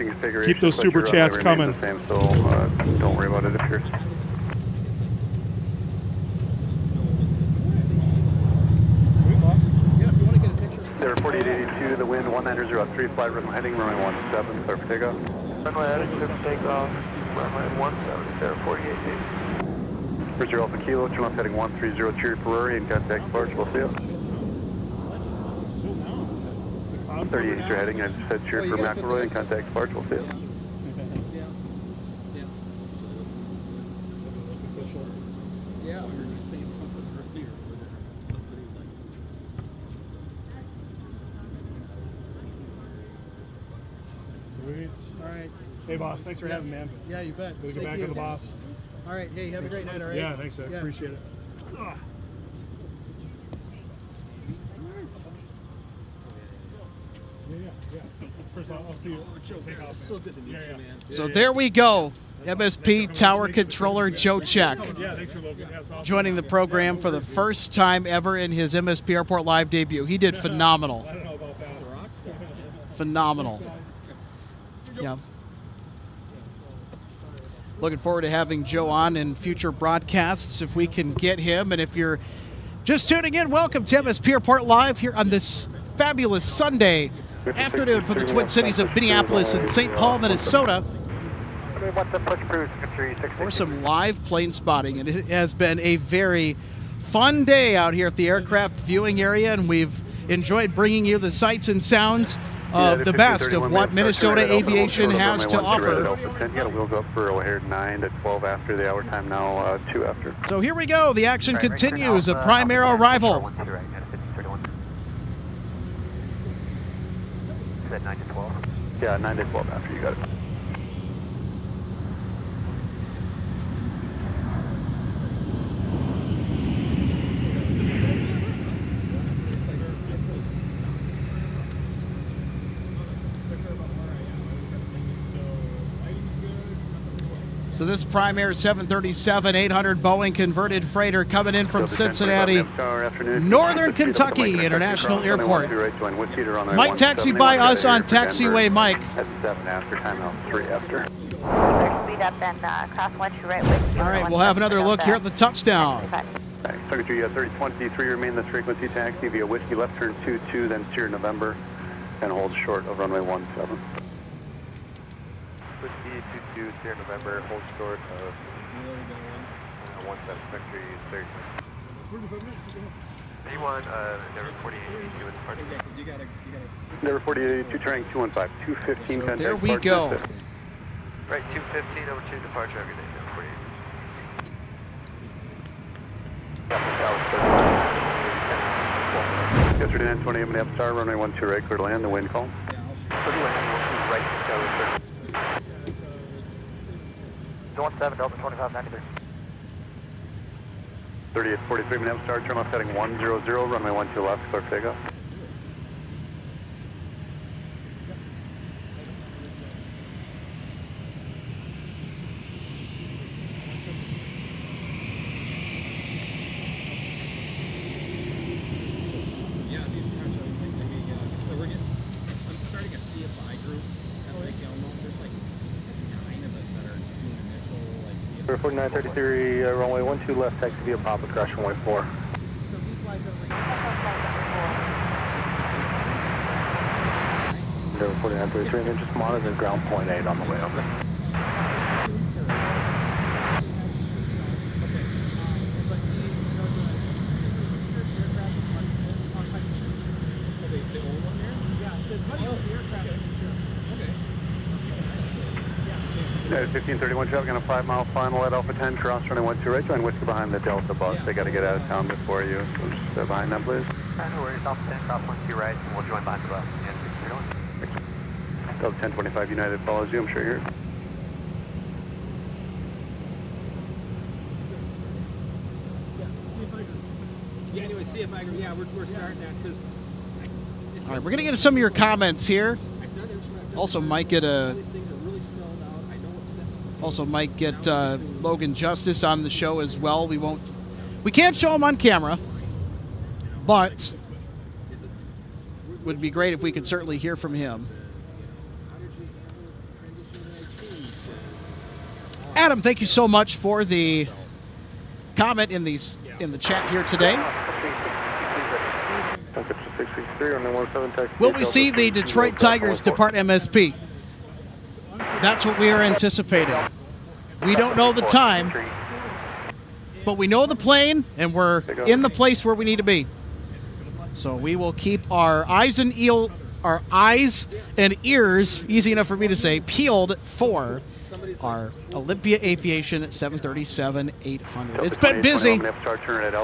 Keep those super chats coming. So don't worry about it if you're... There 4882, the wind 1903, flight runway heading, runway 17, clear for takeoff. Runway heading, clear for takeoff. Runway 17, there 4882. Bridge Alpha Kilo, turn left heading 130, Cherry Ferrari, and contact Barge, we'll see you. 38 Easter heading, I just said Cherry for McElroy, and contact Barge, we'll see you. Yeah, we were just saying something earlier. Somebody like... Sweet. All right. Hey, boss. Thanks for having me, man. Yeah, you bet. We'll get back to the boss. All right. Hey, have a great night, all right? Yeah, thanks. I appreciate it. Ugh. Yeah. First of all, I'll see you. So good to meet you, man. So there we go. MSP Tower Controller Joe Check Yeah, thanks for Logan. Yeah, it's awesome. joining the program for the first time ever in his MSP Airport Live debut. He did phenomenal. I don't know about that. Phenomenal. Yeah. Looking forward to having Joe on in future broadcasts if we can get him. And if you're just tuning in, welcome to MSP Airport Live here on this fabulous Sunday afternoon for the Twin Cities of Minneapolis and St. Paul, Minnesota, for some live plane spotting. And it has been a very fun day out here at the aircraft viewing area, and we've enjoyed bringing you the sights and sounds of the best of what Minnesota Aviation has to offer. We'll go up for O'Hare 9 to 12 after the hour time now, 2 after. So here we go. The action continues. A Primera arrival. Is that 9 to 12? Yeah, 9 to 12 after, you got it. So this Primera 737-800 Boeing converted freighter coming in from Cincinnati, Northern Kentucky International Airport. Might taxi by us on taxiway Mike. That's 7 after, time now 3 after. Speed up and cross 1 right with you. All right, we'll have another look here at the touchdown. Thanks. Secretary 3023, remain this frequency taxi via Whiskey left turn 22, then steer November, and hold short of runway 17. Whiskey 22, steer November, hold short of 17, Secretary 30. 35 minutes to go. Anyone, Endeavor 4882 in the party? Endeavor 4882, turning 215, 215, So contact there we Barge, go. Right, 215 over to departure, every day, Endeavor 48. Yesterday 928 Minneapolis Star, runway 12 right, clear to land, the wind calm. Right, tower 17, Delta 2593. 3843 Minneapolis Star, turn left heading 100, runway 12 left, clear for takeoff. Air 4933, runway 12 left, taxi via Papa, crash runway 4. Endeavor 4933, and then just monitor ground point 8 on the way over. United 1531 traffic on a 5-mile final at Alpha 10, cross running 12 right, join Whiskey behind the Delta bus. They got to get out of town before you. So just behind them, please. No worries, Alpha 10, cross 12 right, and we'll join behind the bus. Delta 1025 United follows you, I'm sure you're... Yeah, anyway, see if I can. Yeah, we're starting that because. All right, we're going to get to some of your comments here. Also might get Logan Justice on the show as well. We can't show him on camera, but would be great if we could certainly hear from him. Adam, thank you so much for the comment in the chat here today. Will we see the Detroit Tigers depart MSP? That's what we are anticipating. We don't know the time, but we know the plane, and we're in the place where we need to be. So we will keep our eyes and ears, easy enough for me to say, peeled for our Olympia Aviation at 737-800. It's been busy.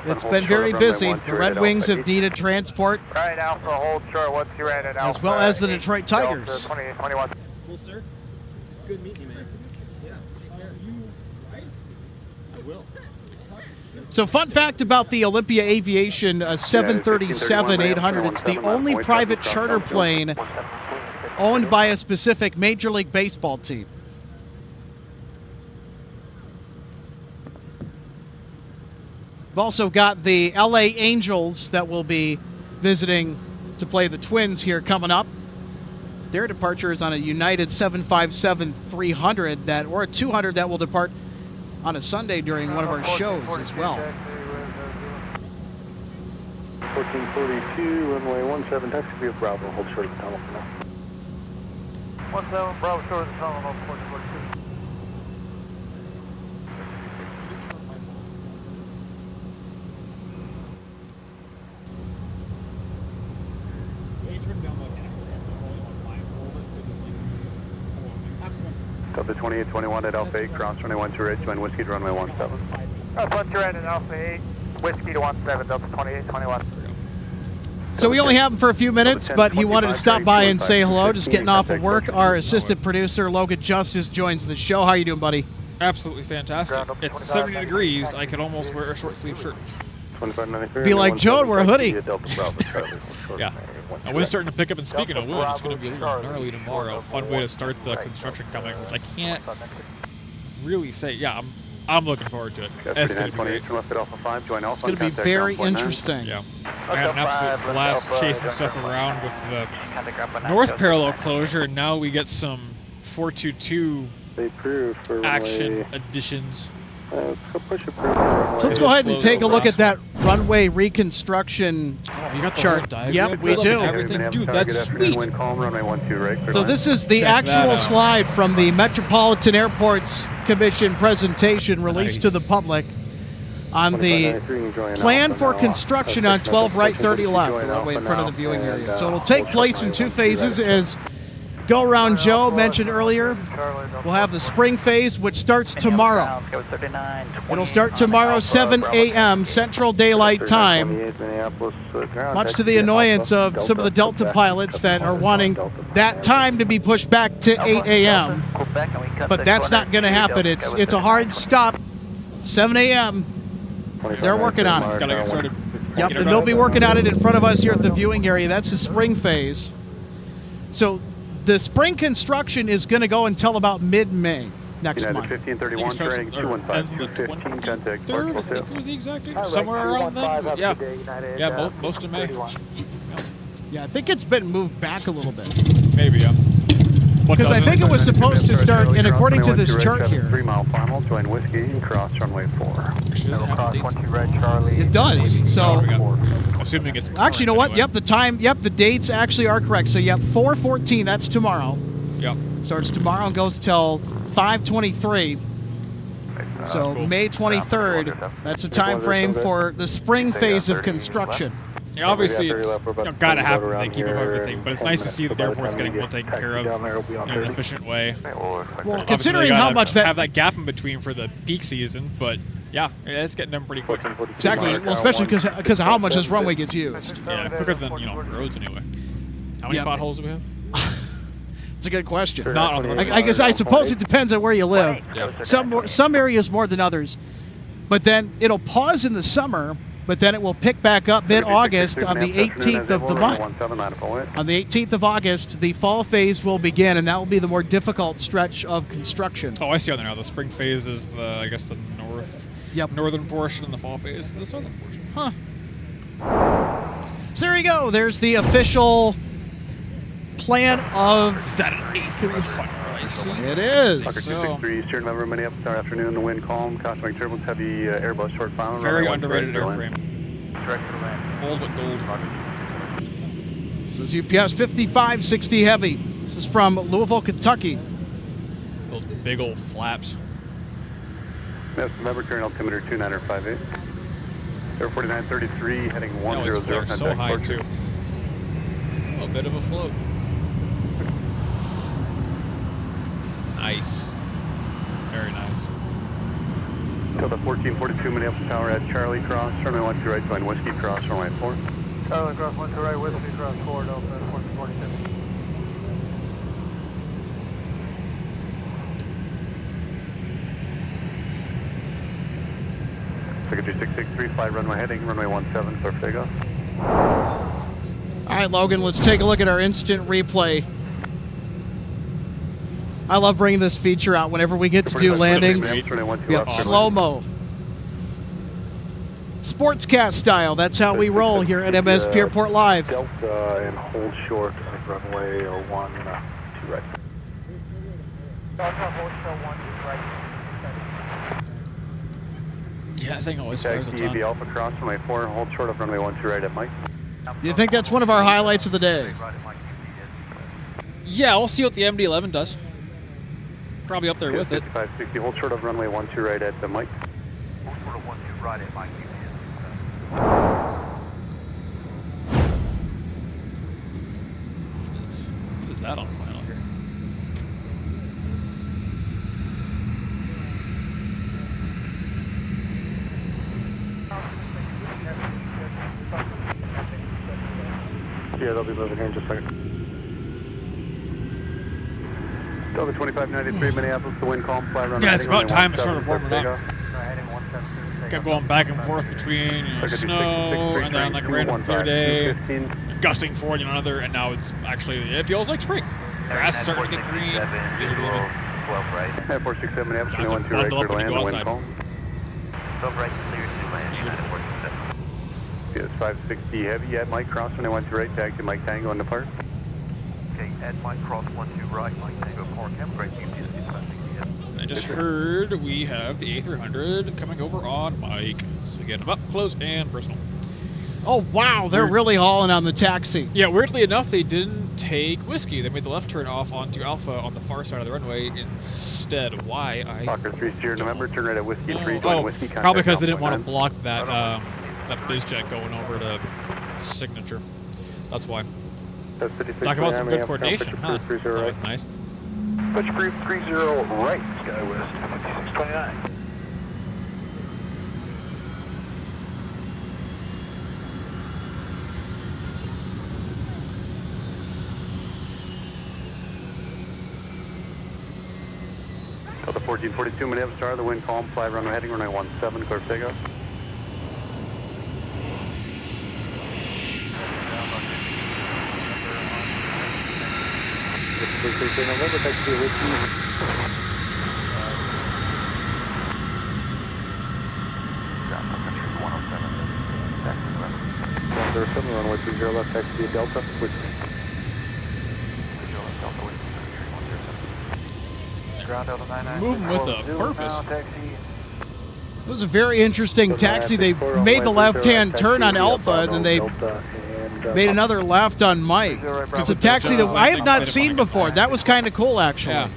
It's been very busy. The Red Wings have needed transport, Right, Alpha, hold short, what's your at Alpha? as well as the Detroit Tigers. 2821. Well, sir, good meeting you, man. Yeah. I will. So fun fact about the Olympia Aviation 737-800, it's the only private charter plane owned by a specific Major League Baseball team. We've also got the LA Angels that will be visiting to play the Twins here coming up. Their departure is on a United 757-300 or a 200 that will depart on a Sunday during one of our shows as well. 1442, runway 17, taxi via Bravo, hold short of the tunnel for now. 17, Bravo, short of the tunnel, 1442. Delta 2821 at Alpha 8, cross runway 12 right, join Whiskey to runway 17. Cross 12 right at Alpha 8, Whiskey to 17, Delta 2821. So we only have him for a few minutes, but he wanted to stop by and say hello, just getting off of work. Our assistant producer, Logan Justice, joins the show. How are you doing, buddy? Absolutely fantastic. It's 70 degrees. I could almost wear a short sleeve shirt. Be like Joe and wear a hoodie. Yeah. The wind's starting to pick up, and speaking of wind, it's going to be a little gnarly tomorrow. Fun way to start the construction coming, which I can't really say. Yeah, I'm looking forward to it. It's going to be great. It's going to be very interesting. Yeah. I had an absolute blast chasing stuff around with the north parallel closure, and now we get some 422 action additions. So let's go ahead and take a look at that runway reconstruction you got the chart. diagram? Yep, we do. Everything, dude, that's sweet. So this is the actual slide from the Metropolitan Airports Commission presentation released to the public on the plan for construction on 12 right, 30 left, the runway in front of the viewing area. So it'll take place in two phases, as Go Around Joe mentioned earlier. We'll have the spring phase, which starts tomorrow. It'll start tomorrow, 7 a.m. Central Daylight Time, much to the annoyance of some of the Delta pilots that are wanting that time to be pushed back to 8 a.m. But that's not going to happen. It's a hard stop, 7 a.m. They're working on it. Gotta get started. Yep, and they'll be working on it in front of us here at the viewing area. That's the spring phase. So the spring construction is going to go until about mid-May next month. 1531 turning 215, 15 I think it was the exact date. Somewhere around then. Yeah, most of May. Yeah, I think it's been moved back a little bit. Maybe, yeah. Because I think it was supposed to start, and according to this chart here, 3-mile final, join Whiskey, cross runway 4. it does. So, assuming it's actually, you know what? Yep, the dates actually are correct. So, yep, 4/14, that's tomorrow. Yep. Starts tomorrow and goes till 5/23. So, cool. May 23rd, that's the time frame for the spring phase of construction. Yeah, obviously, it's got to happen. They keep up everything, but it's nice to see that the airport's getting well taken care of in an efficient way. Well, considering how much that have that gap in between for the peak season, but yeah, it's getting done pretty quick. Exactly. Well, especially because of how much this runway gets used. Yeah, quicker than roads anyway. How many potholes do we have? It's a good question. Not on the I suppose it depends on where you live. Yeah. Some areas more than others, but then it'll pause in the summer. But then it will pick back up mid-August on the 18th of the month. On the 18th of August, the fall phase will begin, and that will be the more difficult stretch of construction. Oh, I see on there now. The spring phase is the northern portion, and the fall phase is the southern portion. Huh. So there you go. There's the official plan of... Is that an A300? I see. It is. Tucker 263, Eastern member, Minneapolis, our afternoon, the wind calm, cosmic turbulence, heavy Airbus short final. Very underrated airframe. Old but gold. This is UPS 5560 Heavy. This is from Louisville, Kentucky. Those big old flaps. Member, current altimeter 2958. Air 4933, heading 100. So high, too. A bit of a float. Nice. Very nice. Till the 1442 Minneapolis Tower at Charlie Cross, runway 12 right, join Whiskey Cross, runway 4. Charlie Cross 12 right, Whiskey Cross 4, Delta 1442. Secretary 663, fly runway heading, runway 17, clear for takeoff. All right, Logan, let's take a look at our instant replay. I love bringing this feature out whenever we get to do landings. Yep, slow-mo. Sportscast style. That's how we roll here at MSP Airport Live. Delta and hold short of runway 12 right. Delta, hold short 12 right. Yeah, that thing always fires a ton. Alpha Cross, runway 4, hold short of runway 12 right at Mike. Do you think that's one of our highlights of the day? Yeah, we'll see what the MD-11 does. Probably up there with it. 5560, hold short of runway 12 right at the Mike. Hold short of 12 right at Mike. What is that on final here? Yeah, they'll be moving here in just a second. Delta 2593, Minneapolis, the wind calm, fly runway. Yeah, it's about time it started warming up. Kept going back and forth between snow and then like a random clear day, gusting forward in another, and now it's actually, it feels like spring. Grass is starting to get green. Air 467, Minneapolis, 12 right, clear to land, the wind calm. 12 right, clear to land, 467. Yes, 560 heavy at Mike Cross, runway 12 right, tag to Mike Tango and depart. Okay, at Mike Cross 12 right, Mike Tango, Park, have a great evening. I just heard we have the A300 coming over on Mike. So we get him up close and personal. Oh, wow. They're really hauling on the taxi. Yeah, weirdly enough, they didn't take Whiskey. They made the left turn off onto Alpha on the far side of the runway instead. Why? Fokker 30 November, turn right at Whiskey 3, oh, Whiskey contact. probably because they didn't want to block that that BizJet going over to Signature. That's why. Talk about some good coordination, huh? That's always nice. Push group 30 right, SkyWest, 2629. Delta 1442, Minneapolis Star, the wind calm, fly runway heading, runway 17, clear for takeoff. November, taxi to Whiskey. Number 7, runway 30 left, taxi to Delta, Whiskey. Moving with a purpose. It was a very interesting taxi. They made the left-hand turn on Alpha, and then they made another left on Mike. It's a taxi that I have not seen before. That was kind of cool, actually. Yeah.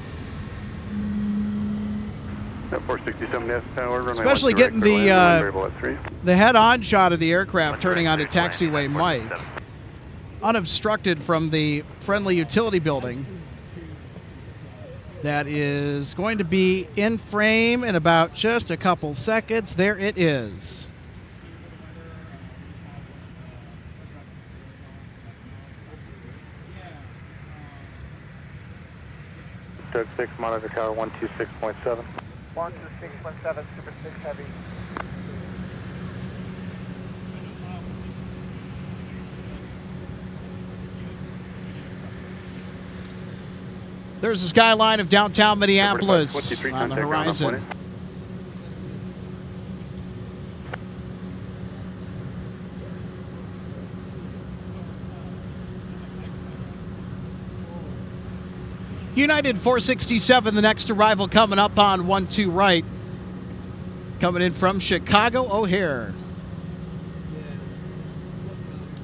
467 tower, runway Especially 12 getting right, the variable at 3. the head-on shot of the aircraft turning onto taxiway Mike, unobstructed from the friendly utility building. That is going to be in frame in about just a couple seconds. There it is. Doug 6, monitor tower 126.7. 126.7, Super 6 Heavy. There's the skyline of downtown Minneapolis 23, on the contact ground horizon. 120. United 467, the next arrival coming up on 12 right. Coming in from Chicago O'Hare.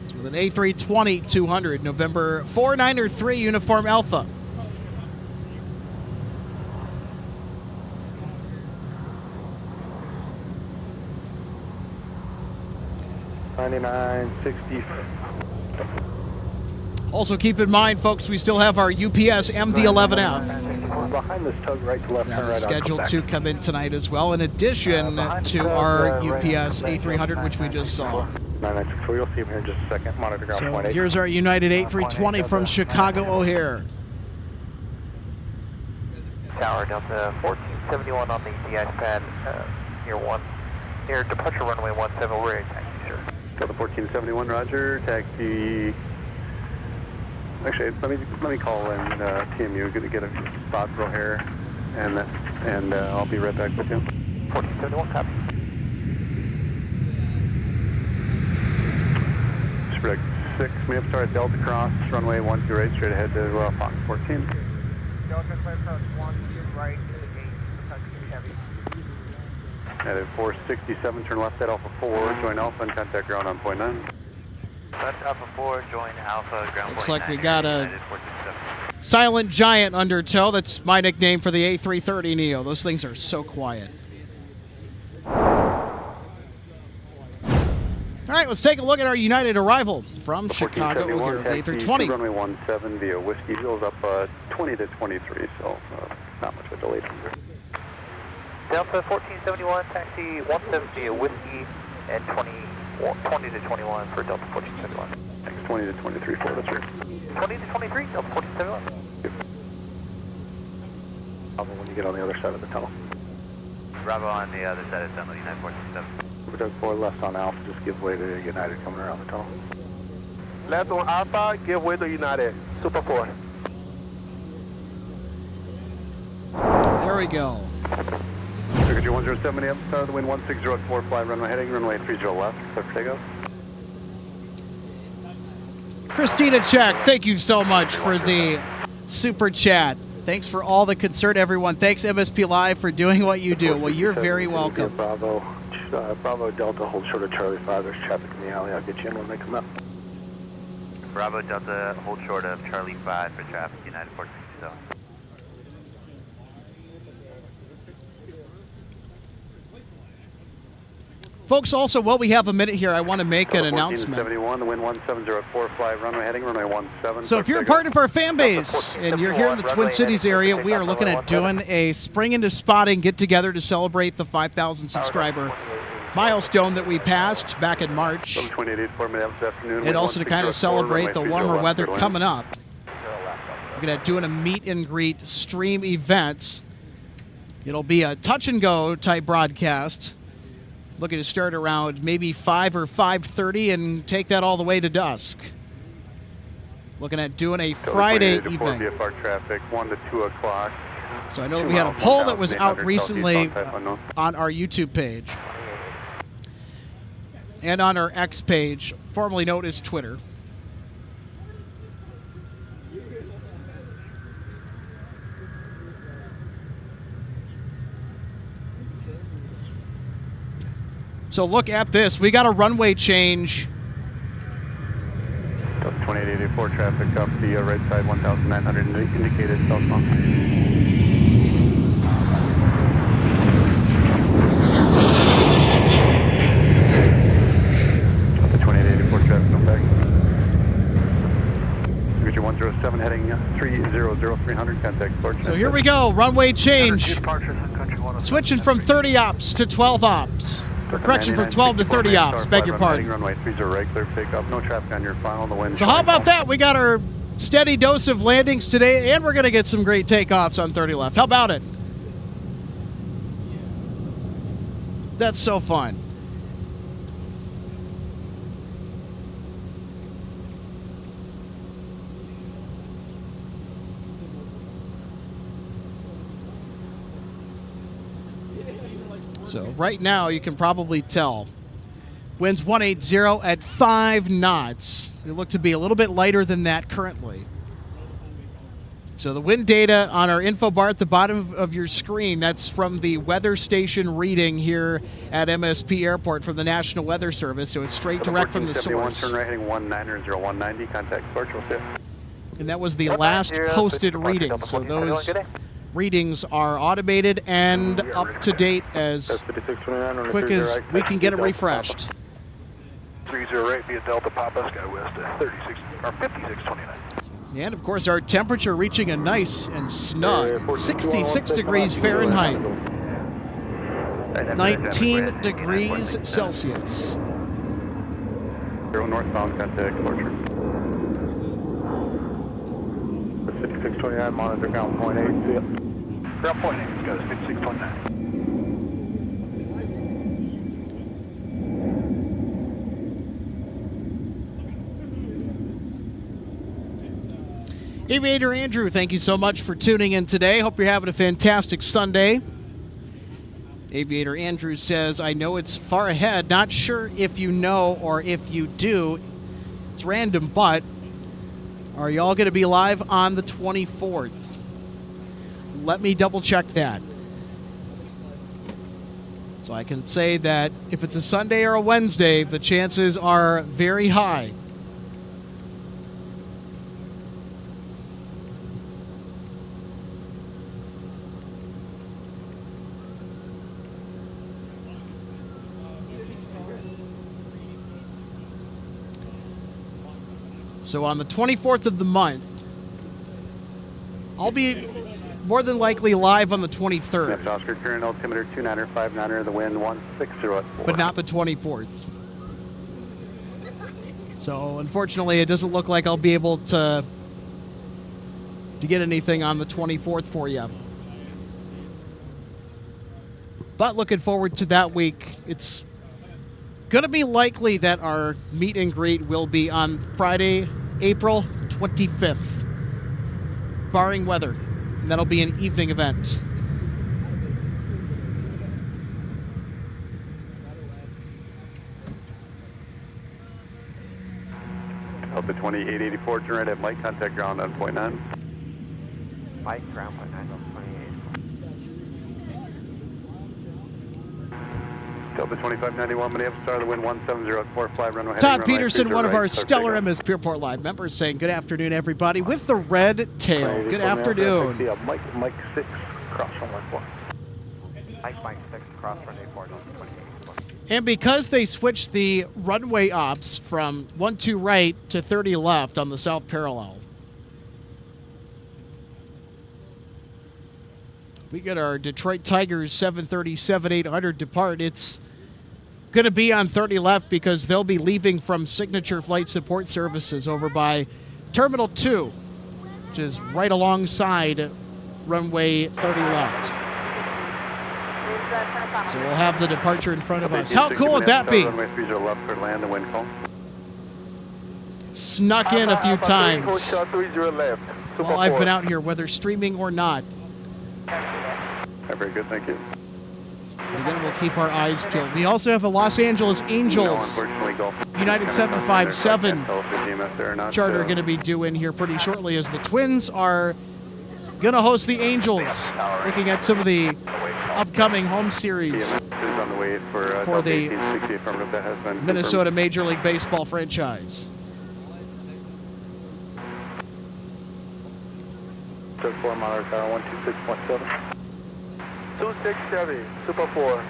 It's with an A320-200, November 493, Uniform Alpha. $99.60. Also keep in mind, folks, we still have our UPS MD-11F. Behind this tug, right to left, That turn right is on scheduled to come in tonight as well, in addition to our UPS A300, which we just saw. 994, you'll see him here in just a second. Monitor ground So point 8. here's our United A320 from Chicago O'Hare. Tower Delta 1471 on the DI pad, near departure runway 17, we're in taxi, sir. Delta 1471, roger, taxi. Actually, let me call in TMU, going to get a spot for O'Hare, and I'll be right back with you. 1471, copy. Spec 6, Minneapolis Star at Delta Cross, runway 12 right, straight ahead to Fox 14. Delta Flight Approach 12 right to the gate, Kentucky Heavy. At a 467, turn left at Alpha 4, join Alpha and contact ground on point 9. Left Alpha 4, join Alpha, ground Looks point like we 9, got a United 467. Silent Giant under tow. That's my nickname for the A330 Neo. Those things are so quiet. All right, let's take a look at our United arrival from Chicago O'Hare, the A320. Runway 17 via Whiskey, Hills up 20 to 23, so not much of a delay from there. Delta 1471, taxi 17 via Whiskey, and 20 to 21 for Delta 1471. Thanks, 20 to 23 for us, sir. 20 to 23, Delta 1471. Bravo when you get on the other side of the tunnel. Bravo on the other side of the tunnel, United 467. Doug 4 left on Alpha, just give way to United coming around the tunnel. Left on Alpha, give way to United. Super 4. There we go. Secretary 107 up, the wind 160 at 4, fly runway heading, runway 30 left, clear for takeoff. Christina Check, thank you so much for the super chat. Thanks for all the concern, everyone. Thanks, MSP Live, for doing what you do. Well, you're very welcome. Bravo Delta, hold short of Charlie 5. There's traffic in the alley. I'll get you in when they come up. Bravo Delta, hold short of Charlie 5 for traffic, United 467. Folks, also, while we have a minute here, I want to make an announcement. 1471, the wind 170 at 4, fly runway heading, runway 17. So if you're a part of our fan base and you're here in the Twin Cities area, we are looking at doing a Spring into Spotting get-together to celebrate the 5,000 subscriber milestone that we passed back in March, and also to kind of celebrate the warmer weather coming up. We're going to doing a meet and greet stream events. It'll be a touch-and-go type broadcast. Looking to start around maybe 5 or 5:30 and take that all the way to dusk. Looking at doing a Friday evening. Traffic, 1 to 2 o'clock. So I know that we had a poll that was out recently on our YouTube page and on our X page, formerly known as Twitter. So look at this. We got a runway change. 2884 traffic up the right side, 1,900 indicated southbound. heading 300, contact Sport. So here we go, runway change. Switching from 30 ops to 12 ops. Or correction, from 12 to 30 ops, beg your pardon. Runway 30 right, clear for takeoff. No traffic on your final. The wind. So how about that? We got our steady dose of landings today, and we're going to get some great takeoffs on 30 left. How about it? That's so fun. So right now you can probably tell winds 180 at 5 knots. They look to be a little bit lighter than that currently. So the wind data on our info bar at the bottom of your screen, that's from the weather station reading here at MSP Airport from the National Weather Service. So it's straight direct from the source. Turn right heading 190, contact Sport. We'll see. And that was the last posted reading. So those readings are automated and up to date as quick as we can get it refreshed. 30 right via Delta Papa, SkyWest 36 or 5629. And of course, our temperature reaching a nice and snug 66 degrees Fahrenheit, 19 degrees Celsius. Northbound, contact Sport. 5629, monitor ground point 8. See ya. Ground point 8, let's go, 5629. Aviator Andrew, thank you so much for tuning in today. Hope you're having a fantastic Sunday. Aviator Andrew says, I know it's far ahead. Not sure if you know or if you do. It's random, but are y'all going to be live on the 24th? Let me double check that. So I can say that if it's a Sunday or a Wednesday, the chances are very high. So on the 24th of the month, I'll be more than likely live on the 23rd. Oscar, current altimeter 29er, 59er, the wind 160 at 4. But not the 24th. So unfortunately, it doesn't look like I'll be able to get anything on the 24th for you. But looking forward to that week. It's going to be likely that our meet and greet will be on Friday, April 25th, barring weather, and that'll be an evening event. Delta 2884, turn right at Mike, contact ground on point 9. Mike, ground point 9, Delta 28. Delta 2591, Minneapolis, star, the wind 170 at 45, runway heading Todd runway Peterson, 30 one of right, our start stellar takeoff. MSP Airport Live members, saying good afternoon, everybody, with the red tail. Good afternoon. Mike 6, cross runway 4. Mike 6, cross runway 4, Delta 28. And because they switched the runway ops from 12 right to 30 left on the south parallel, we got our Detroit Tigers 737-800 depart. It's going to be on 30 left because they'll be leaving from Signature Flight Support Services over by Terminal 2, which is right alongside runway 30 left. So we'll have the departure in front of us. How cool would that be? Runway 30 left for land, the wind call. Snuck in a few times 30 left. while I've been out here, whether streaming or not. Very good, thank you. But again, we'll keep our eyes peeled. We also have a Los Angeles Angels Unfortunately, Gulf. United 757 GMS there or not, charter going to be due in here pretty shortly as the Twins are going to host the Angels, looking at some of the upcoming home series GMS is on the way for the 1860 affirmative that has been Minnesota Major League Baseball franchise. Took 4 monitor tower 126.7. 267, Super 4.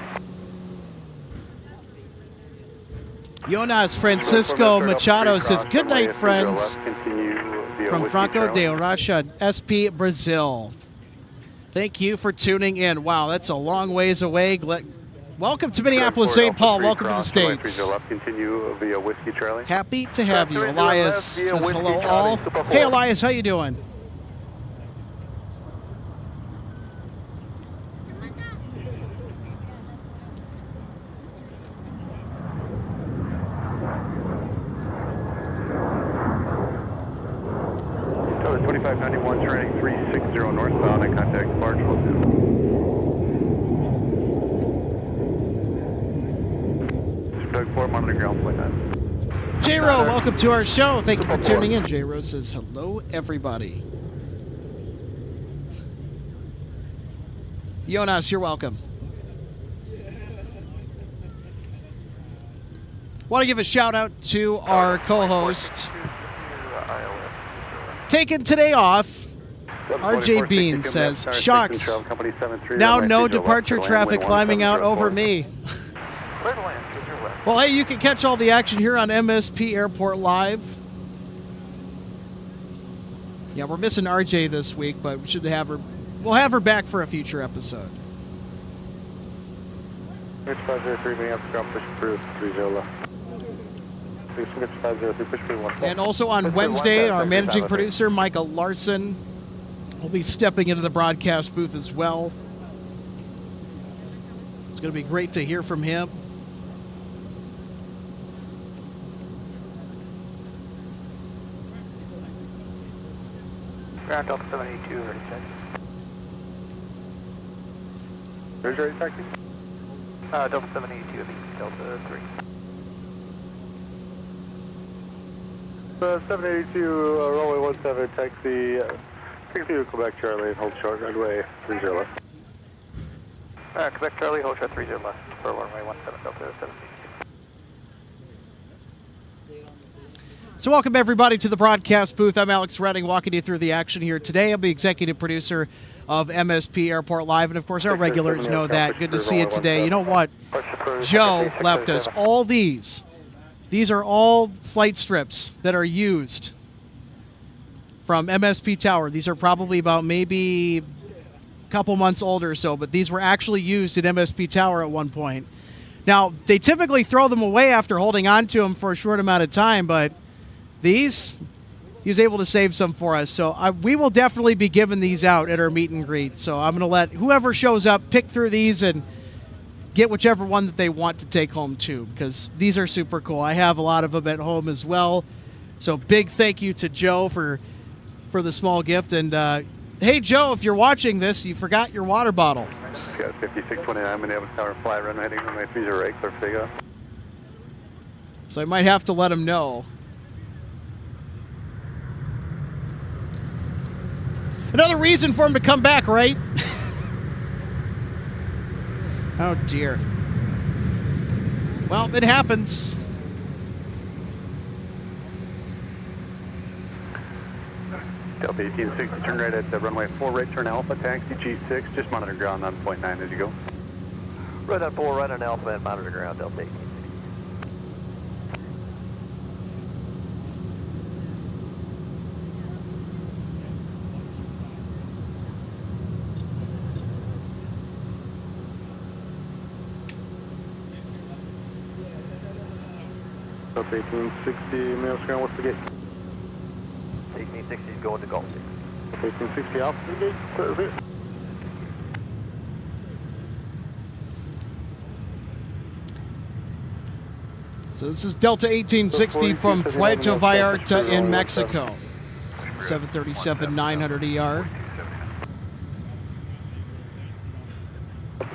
Jonas Francisco Machado says, good night, friends. Continue via from Whiskey Franco de Charlie. Rocha, SP Brazil. Thank you for tuning in. Wow, that's a long ways away. Welcome to Minneapolis, St. Paul. Welcome to the States. Left, continue via Whiskey Charlie. Happy to have you. Elias says hello all. Hey, Elias, how you doing? So 2591 turning 360 northbound and contact Bargeville. Doug 4, monitor ground point 9. J-Ro, welcome to our show. Thank you for tuning in. J-Ro says hello, everybody. Jonas, you're welcome. Want to give a shout out to our co-host. Taking today off, RJ Bean says, "Shocks. Now no departure traffic climbing out over me." Well, hey, you can catch all the action here on MSP Airport Live. Yeah, we're missing RJ this week, but we should have her. We'll have her back for a future episode. 503, Minneapolis ground, push through 30 left. 503, push through 1. And also on Wednesday, our managing producer, Michael Larson, will be stepping into the broadcast booth as well. It's going to be great to hear from him. Ground Delta 782, ready check. Where's your taxi? Delta 782, I think Delta 3. 782, runway 17, taxi to Quebec Charlie and hold short, runway 30 left. Quebec Charlie, hold short 30 left for runway 17, Delta 782. So welcome everybody to the broadcast booth. I'm Alex Redding, walking you through the action here today. I'm the executive producer of MSP Airport Live, and of course our regulars know that. Good to see you today. You know what? Joe left us all these. These are all flight strips that are used from MSP Tower. These are probably about maybe a couple months old or so, but these were actually used at MSP Tower at one point. Now, they typically throw them away after holding on to them for a short amount of time, but these, he was able to save some for us. So we will definitely be giving these out at our meet and greet. So I'm going to let whoever shows up pick through these and get whichever one that they want to take home too, because these are super cool. I have a lot of them at home as well. So big thank you to Joe for the small gift. And hey, Joe, if you're watching this, you forgot your water bottle. Got 5629 Minneapolis Tower, fly runway heading runway 30 right, clear for takeoff. So I might have to let him know. Another reason for him to come back, right? Oh, dear. Well, it happens. Delta 1860, turn right at the runway 4 right, turn Alpha, taxi G6, just monitor ground on point 9 as you go. Right on 4, right on Alpha, and monitor ground, Delta 1860. Delta 1860, Minneapolis ground, what's the gate? 1860 is going to Gulf 6. 1860 off the gate, clear for it. So this is Delta 1860 from Puerto Vallarta in Mexico. 737-900 ER.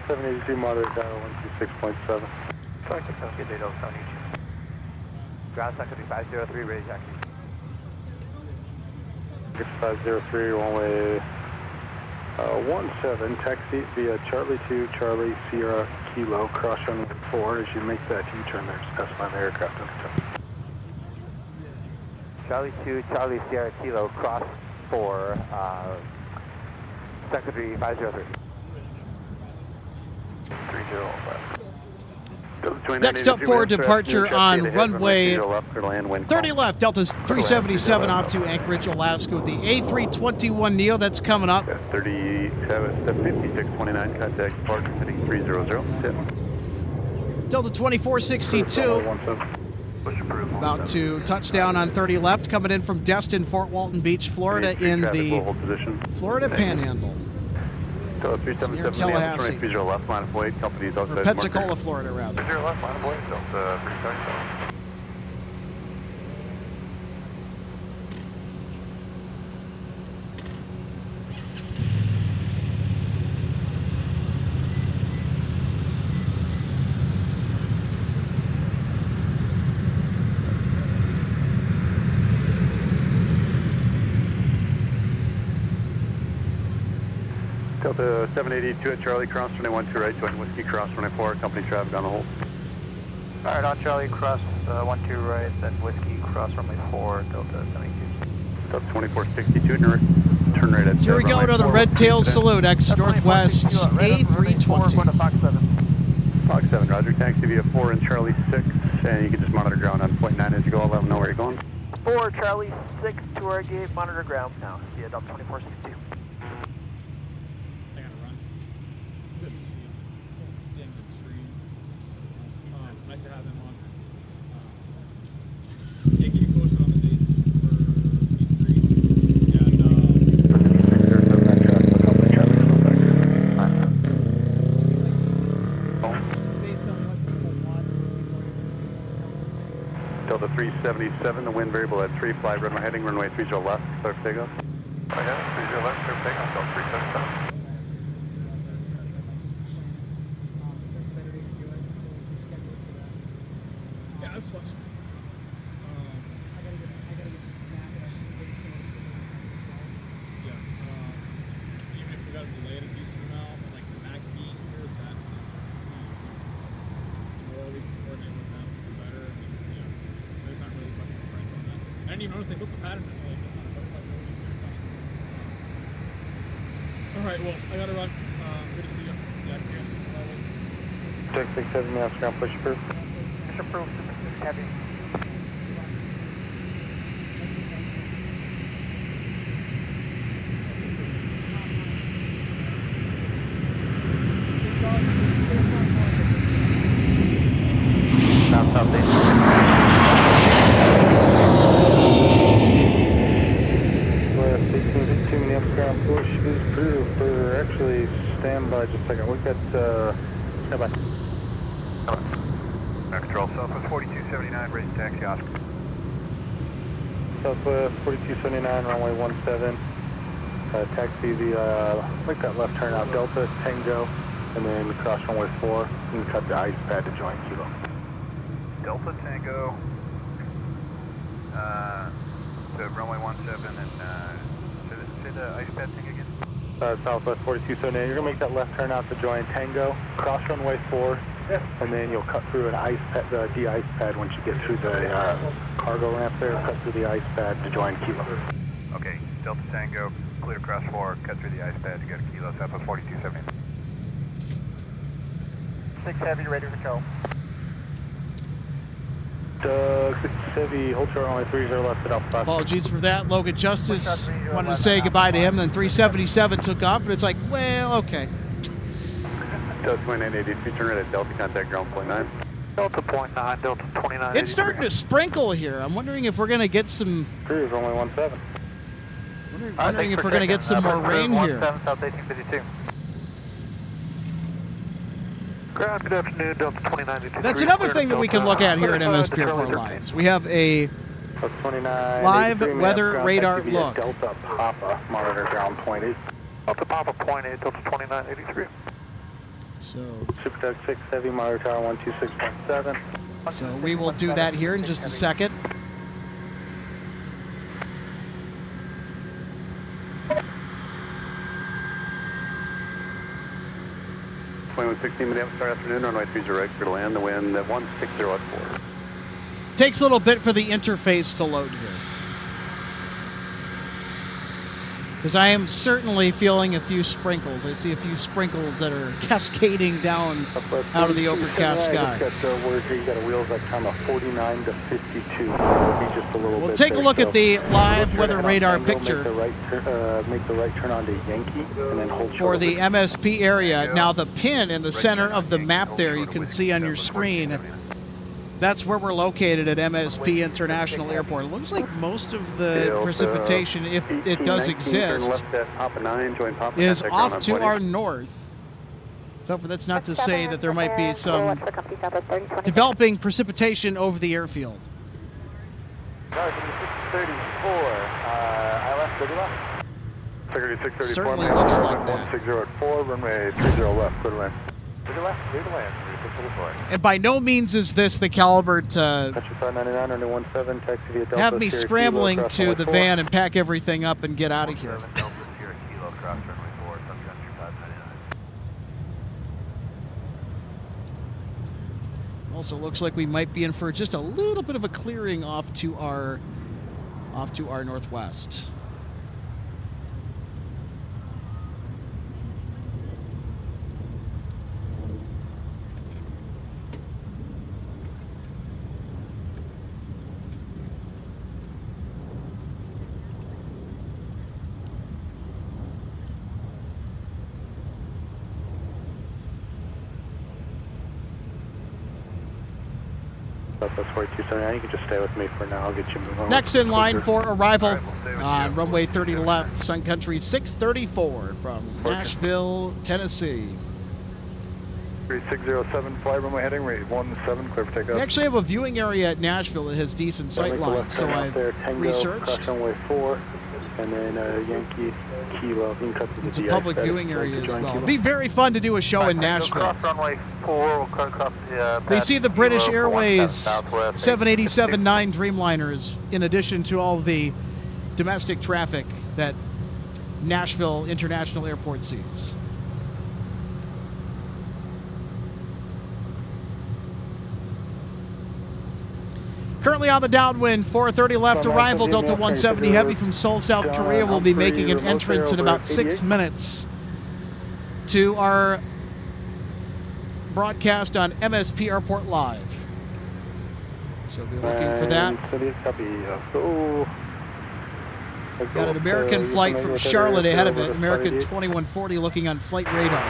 782 moderate down 126.7. Good day, Delta 782. Ground sector 503, ready taxi. 503, runway 17, taxi via Charlie 2, Charlie Sierra Kilo, cross runway 4. As you make that U-turn there, specify the aircraft under Charlie 2, Charlie Sierra Kilo, cross 4, sector 503. 30 left. Next up for departure on runway 30 left, Delta 377 off to Anchorage, Alaska with the A321neo. That's coming up. 5629, contact departure heading 300. Delta 2462 about to touch down on 30 left, coming in from Destin, Fort Walton Beach, Florida in the Florida Panhandle. It's near Tallahassee. Left, line of weight, companies outside Or Pensacola, Florida, rather. Left, line of weight, Delta 377. Delta 782 at Charlie, cross runway 12 right, join whiskey, cross runway 4, company traffic on the hold. Alright, on Charlie, cross 12 right, then whiskey, cross runway 4, Delta 72. Delta 2462, turn right at So here we go to the red tail salute, X Northwest A320. Fox 7, roger, taxi via 4 and Charlie 6, and you can just monitor ground on point 9 as you go, I'll let them know where you're going. 4, Charlie 6 to our gate, monitor ground now, see ya, Delta 2462. Nice to have them on. Yeah, keep you posted on the dates for meet and greet. And based on what people want, Delta 377, the wind variable at 3, fly runway heading, runway 30 left, clear for takeoff. Yeah, 30 left, clear for takeoff, Delta 377. yeah, that's flexible. Yeah, even if we got to delay it a decent amount, like the MAC being here, that is, the more we can coordinate with them, the better. I mean, there's not really much of a price on that. I didn't even notice they flipped the pattern until I put on a butterfly code. All right, well, I gotta run. Good to see you. Yeah, can you 667 minutes, ground push approved. Push approved, this is heavy. South, southeast. West 1852 Minneapolis ground push is approved for actually stand by just a second. We've got stand by. Control Southwest 4279, raise taxi Oscar. Southwest 4279, runway 17. Taxi via, make that left turn out Delta, Tango, and then cross runway 4, and cut the ice pad to join Kilo. Delta, Tango, to runway 17, and say the ice pad thing again? Southwest 4279, you're going to make that left turn out to join Tango, cross runway 4, and then you'll cut through an ice pad, the de-ice pad once you get through the cargo ramp there, cut through the ice pad to join Kilo. Okay, Delta Tango, clear cross 4, cut through the ice pad to go to Kilo, Southwest 4270. 6 Heavy, ready for go. Doug, 6 Heavy, hold short runway 30 left at Alpha 5. Apologies for that. Logan Justice wanted to say goodbye to him, then 377 took off, but it's like, well, okay. Delta 2983, turn right at Delta, contact ground point 9. Delta point 9, Delta 29. It's starting to sprinkle here. I'm wondering if we're going to get some... Cruise, runway 17. Wondering if we're going to get some more rain here. 17, South 1852. Ground, good afternoon, Delta 2983. That's another thing that we can look at here at MSP Airport Alliance. We have a live weather radar look. Delta Papa, monitor ground point 8. Delta Papa point 8, Delta 2983. So Super Doug 6 Heavy, monitor tower 126.7. So we will do that here in just a second. Flight 16 Minneapolis, start afternoon, runway 30 right, clear to land, the wind at 160 at 4. Takes a little bit for the interface to load here. Because I am certainly feeling a few sprinkles. I see a few sprinkles that are cascading down out of the overcast skies. I just got word here, you got a wheels like time of 49 to 52. So it'll be just a little We'll bit take a there. look So at the live we'll weather turn radar on Tango, picture Make the right turn onto Yankee, and then hold for short the MSP area. Now the pin in the center of the map there you can see on your screen. That's where we're located at MSP International Airport. It looks like most of the precipitation, if it does exist, is off to our north. However, that's not to say that there might be some developing precipitation over the airfield. 634, I left 30 left. Certainly looks like that. 1604 at 4, runway 30 left, clear to land. Clear to left, clear to land. And by no means is this the caliber to have me scrambling to the van and pack everything up and get out of here. Also looks like we might be in for just a little bit of a clearing off to our northwest. Southwest 4279, you can just stay with me for now. I'll get you moving on. Next in line for arrival on runway 30 left, Sun Country 634 from Nashville, Tennessee. 3607, fly runway heading, rate 17, clear for takeoff. We actually have a viewing area at Nashville that has decent sight lines, so I've researched. Cross runway 4, and then Yankee, Kilo. You can cut to the It's a DI public status, viewing area as well. Kilo. It'd be very fun to do a show in Nashville. Cross runway 4, we'll cut across the They see the British Kilo, Airways 17 787-9 Dreamliners in addition to all the domestic traffic that Nashville International Airport sees. Currently on the downwind, 4:30 left arrival, Delta 170 Heavy from Seoul, South Korea will be making an entrance in about 6 minutes to our broadcast on MSP Airport Live. So be looking for that. Got an American flight from Charlotte ahead of it, American 2140 looking on flight radar.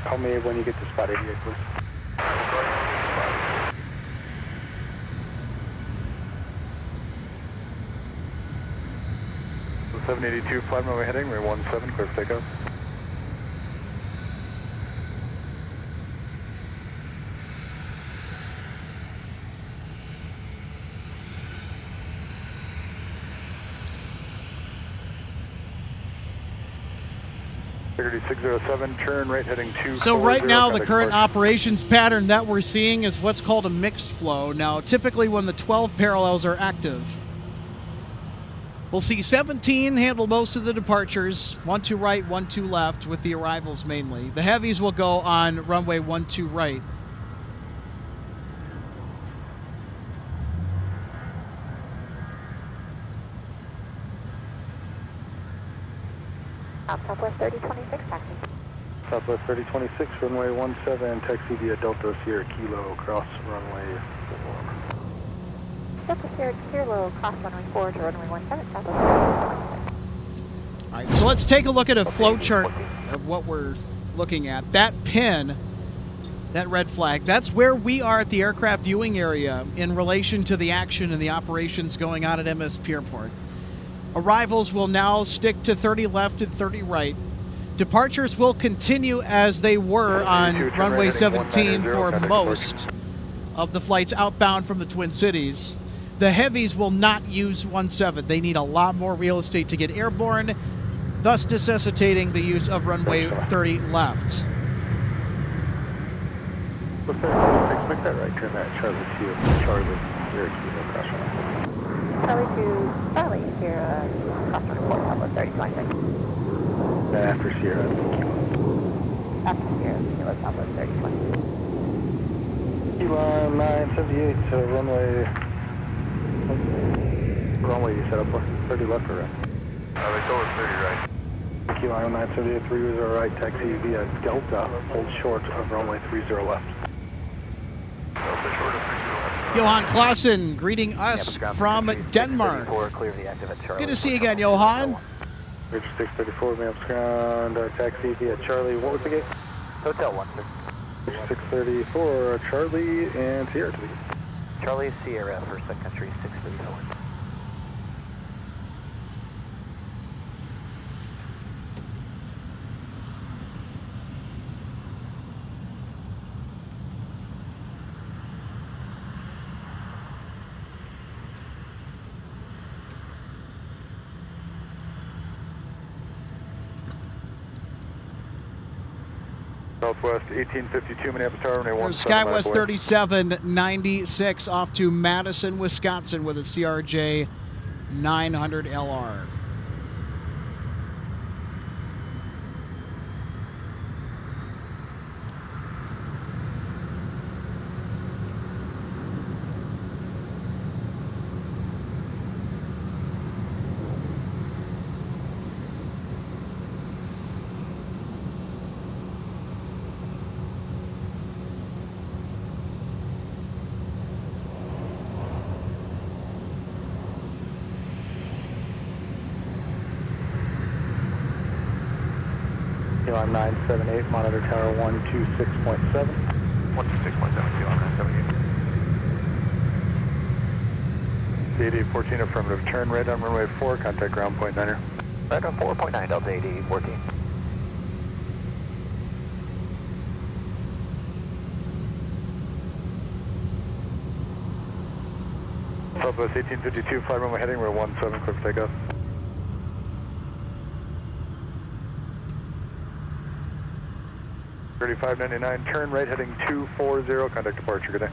Call me when you get to spot 88, please. 782, flight runway heading, runway 17, clear for takeoff. Turn right heading 2. So right now the current operations pattern that we're seeing is what's called a mixed flow. Now typically when the 12 parallels are active, we'll see 17 handle most of the departures, 12 right, 12 left, with the arrivals mainly. The heavies will go on runway 12 right. Southwest 3026, taxi. Southwest 3026, runway 17, taxi via Delta Sierra Kilo, cross runway 4. Delta Sierra Kilo, cross runway 4 to runway 17, Southwest 3026. All right, so let's take a look at a flow chart of what we're looking at. That pin, that red flag, that's where we are at the aircraft viewing area in relation to the action and the operations going on at MSP Airport. Arrivals will now stick to 30 left and 30 right. Departures will continue as they were on runway 17 for most of the flights outbound from the Twin Cities. The heavies will not use 17. They need a lot more real estate to get airborne, thus necessitating the use of runway 30 left. Make that right turn, that Charlie to Charlie, Sierra Kilo, cross runway. Charlie to Charlie, Sierra, cross runway 4, Southwest 3026. After Sierra, After Sierra, Kilo, Southwest 3026. Kilo 978, so runway you set up for? 30 left or right? Thank you, Iron 978, 30 right, taxi via Delta, hold short of runway 30 left. Johan Clausen greeting us from Denmark. Good to see you again, Johan. Bridge 634, maps ground, taxi via Charlie. What was the gate? Hotel 1, sir. Bridge 634, Charlie and Sierra to the gate. Charlie Sierra for Sun Country 634. Southwest 1852, Minneapolis Tower, runway 17. SkyWest 3796 off to Madison, Wisconsin with a CRJ 900 LR. QM 978, monitor tower 126.7. 126.7, QM 978. 8814, affirmative. Turn right on runway 4, contact ground point 9er. Right on 4.9, Delta 8814. Southwest 1852, flight runway heading, we're 17, clear for takeoff. $35.99, turn right heading 240, contact departure, good day.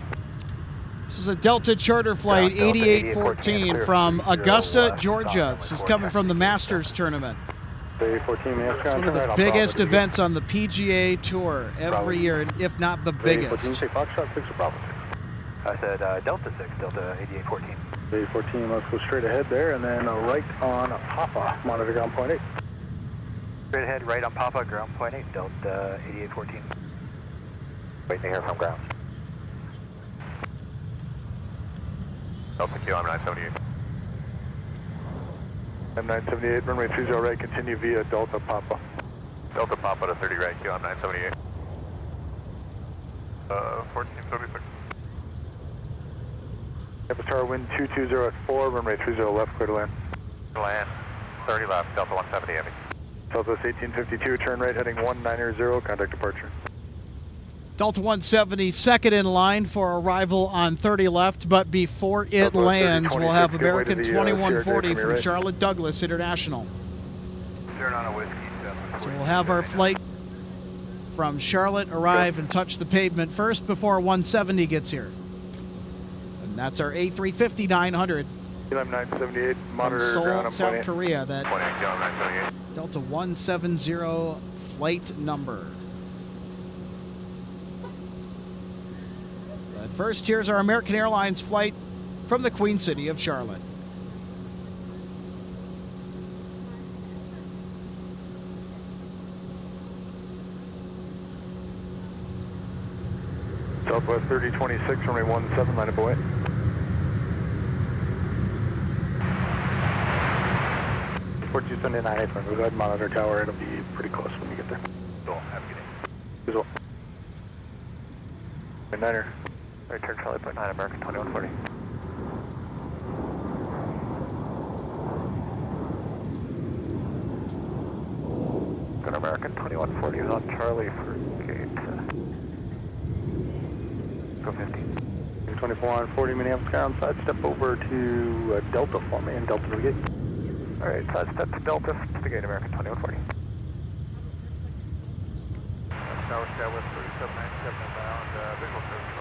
This is a Delta charter flight 8814 from Augusta, Georgia. This is coming from the Masters tournament. Day 14 minutes, One of the biggest events on the PGA Tour every year, if not the biggest. Foxtrot 6 or Bravo 6? I said Delta 6, Delta 8814. Day 14, let's go straight ahead there, and then right on Papa, monitor ground point 8. Straight ahead, right on Papa, ground point 8, Delta 8814. Waiting to hear from ground. Delta QM 978. M978, runway 30 right, continue via Delta Papa. Delta Papa to 30 right, QM 978. 1476. Minneapolis Tower, wind 220 at 4, runway 30 left, clear to land. Land, 30 left, Delta 170 heavy. Southwest 1852, turn right heading 190, contact departure. Delta 170, second in line for arrival on 30 left, but before it lands, we'll have American 2140 from Charlotte Douglas International. Turn on a whiskey. So we'll have our flight from Charlotte arrive and touch the pavement first before 170 gets here. And that's our A350-900 978, from monitor Seoul, ground South point Korea. That 978. Delta 170 flight number. But first, here's our American Airlines flight from the Queen City of Charlotte. Southwest 3026, runway 17, line up away. Forty-two Sunday 98, go ahead, monitor tower, it'll be pretty close when you get there. Cool, have a good day. As well. Niner. Right turn Charlie, point 9, American 2140. Good American 2140 is on Charlie for gate. Go 15. 24 on 40 Minneapolis ground, side step over to Delta for me, and Delta to the gate. Alright, side step to Delta to the gate, American 2140. Tower Skywest 3797 inbound, visual service.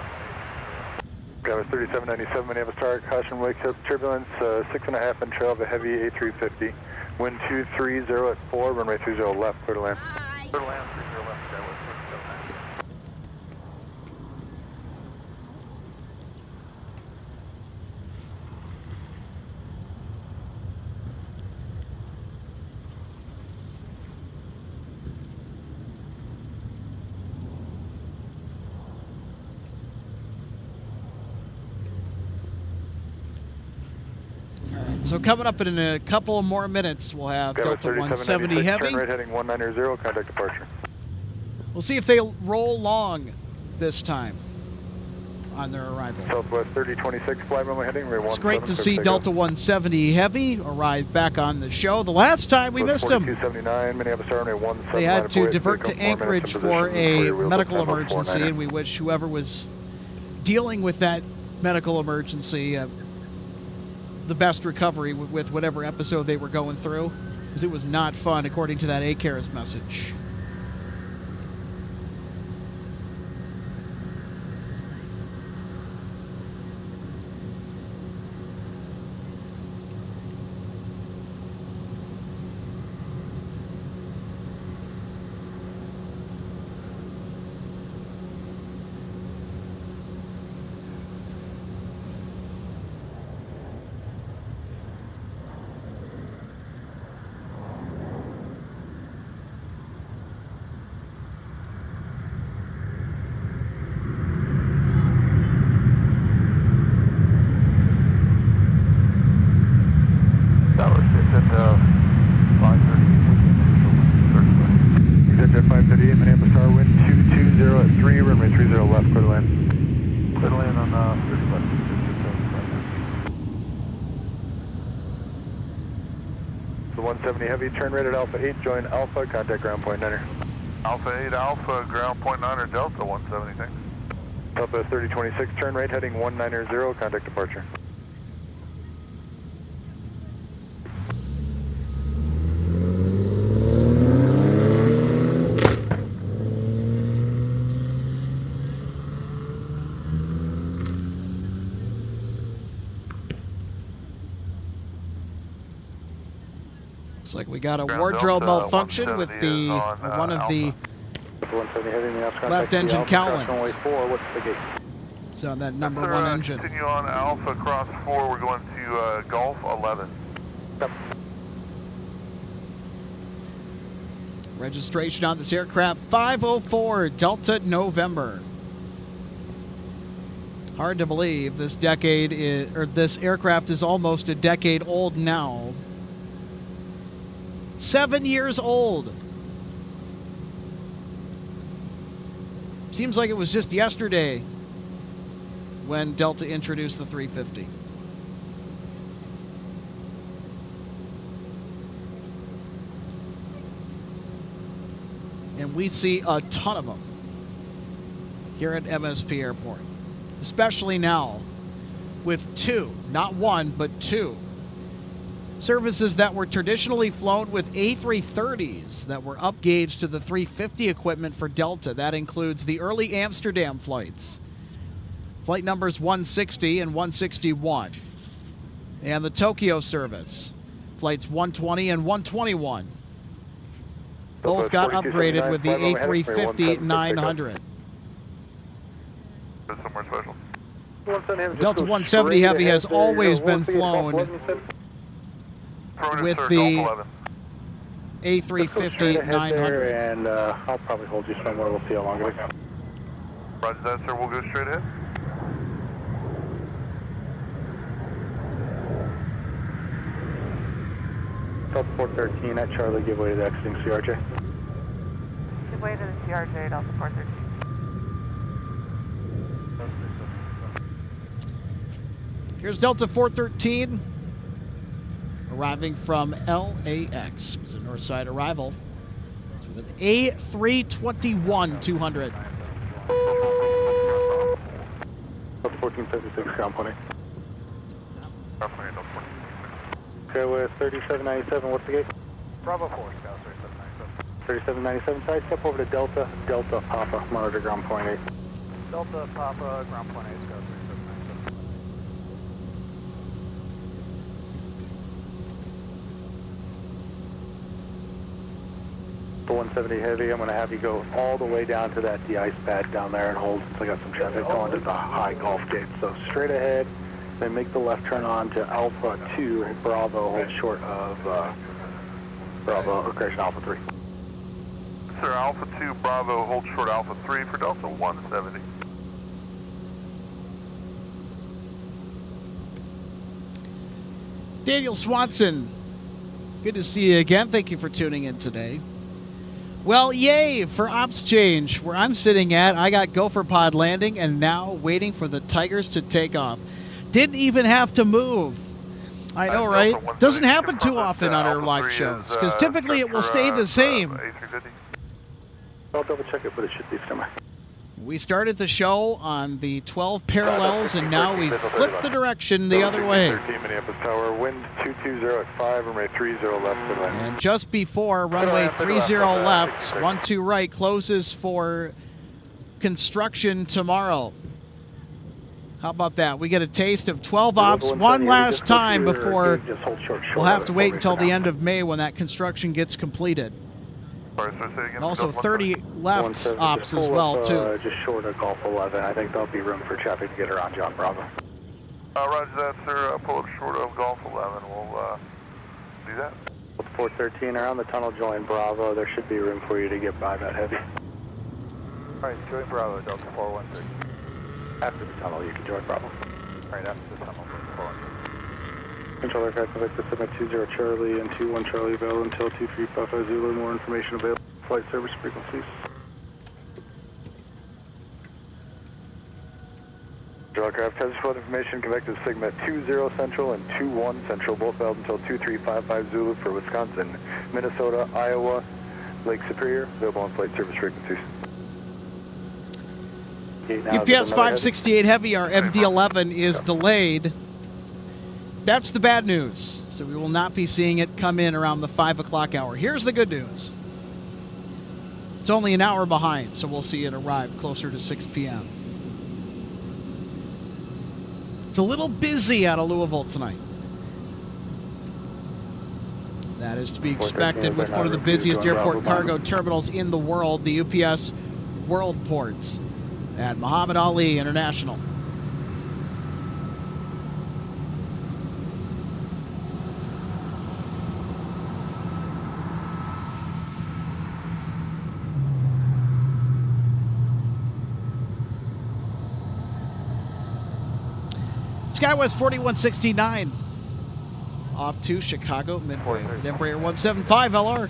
Skywest 3797, Minneapolis Tower, caution wake up turbulence, 6.5 and trail of a heavy A350. Wind 230 at 4, runway 30 left, clear to land. Clear to land, 30 left, Skywest 3797. So coming up in a couple more minutes, we'll have Delta 170 Heavy. Turn right heading 190, contact departure. We'll see if they roll long this time on their arrival. Southwest 3026, fly runway heading, runway 17. It's great to see Delta 170 Heavy arrive back on the show. The last time we missed them, Minneapolis, runway 17. they had to divert to Anchorage for a medical emergency, and we wish whoever was dealing with that medical emergency the best recovery with whatever episode they were going through, because it was not fun, according to that ACARES message. Heavy, turn right at Alpha 8, join Alpha, contact ground point 9er. Alpha 8 Alpha, ground point 9er, Delta 170, thanks. Alpha 3026, turn right heading 190, contact departure. Looks like we got a wardrobe malfunction with the one of the left engine cowlings. So that number one engine. Continue on Alpha cross 4. We're going to Golf 11. Yep. Registration on this aircraft 504 Delta November. Hard to believe this this aircraft is almost a decade old now. 7 years old. Seems like it was just yesterday when Delta introduced the 350. And we see a ton of them here at MSP Airport, especially now with two, not one, but two services that were traditionally flown with A330s that were upgauged to the 350 equipment for Delta. That includes the early Amsterdam flights, flight numbers 160 and 161, and the Tokyo service, flights 120 and 121. Both got upgraded with the A350-900. Somewhere special. Delta 170 Heavy has always been flown with the A350-900. And I'll probably hold you somewhere. We'll see how long it is. Roger that, sir. We'll go straight ahead. Delta 413 at Charlie, give way to the exiting CRJ. Give way to the CRJ, Delta 413. Here's Delta 413 arriving from LAX. It was a Northside arrival. It's with an A321-200. 1456, ground point 8. Okay, with 3797, what's the gate? Bravo 4, Scout 3797. 3797, side step over to Delta, Delta Papa, monitor ground point 8. Delta Papa, ground point 8, Scout 3797. For 170 Heavy, I'm going to have you go all the way down to that de-ice pad down there and hold. So I got some traffic going to the high Gulf gate. So straight ahead, then make the left turn on to Alpha 2, Bravo, hold short of Bravo, or correction, Alpha 3. Sir, Alpha 2, Bravo, hold short Alpha 3 for Delta 170. Daniel Swanson, good to see you again. Thank you for tuning in today. Well, yay for ops change. Where I'm sitting at, I got Gopher Pod landing and now waiting for the Tigers to take off. Didn't even have to move. I know, right? Doesn't happen too often on our live shows because typically it will stay the same. I'll double check it, but it should be somewhere. We started the show on the 12 parallels, and now we've flipped the direction the other way. 13 Minneapolis Tower, wind 220 at 5, runway 30 left. And just before runway 30 left, 12 right, closes for construction tomorrow. How about that? We get a taste of 12 ops one last time before we'll have to wait until the end of May when that construction gets completed. And also 30 left ops as well, too. Just short of Golf 11. I think there'll be room for traffic to get around John Bravo. Roger that, sir. Pull up short of Golf 11. We'll do that. 413 around the tunnel, join Bravo. There should be room for you to get by that heavy. All right, join Bravo, Delta 413. After the tunnel, you can join Bravo. All right, after the tunnel, 413. Control aircraft, I'd like to submit 20 Charlie and 21 Charlie Bell until 23 Papa Zulu. More information available. Flight service frequencies. Aircraft has flood information connected to segment 20 Central and 21 Central, both valid until 2355 Zulu for Wisconsin, Minnesota, Iowa, Lake Superior. Available on flight service frequencies. UPS 568 Heavy, our MD-11 is delayed. That's the bad news. So we will not be seeing it come in around the 5 o'clock hour. Here's the good news. It's only an hour behind, so we'll see it arrive closer to 6 p.m. It's a little busy out of Louisville tonight. That is to be expected with one of the busiest airport cargo terminals in the world, the UPS World Ports at Muhammad Ali International. SkyWest 4169 off to Chicago Midway with Embraer 175 LR.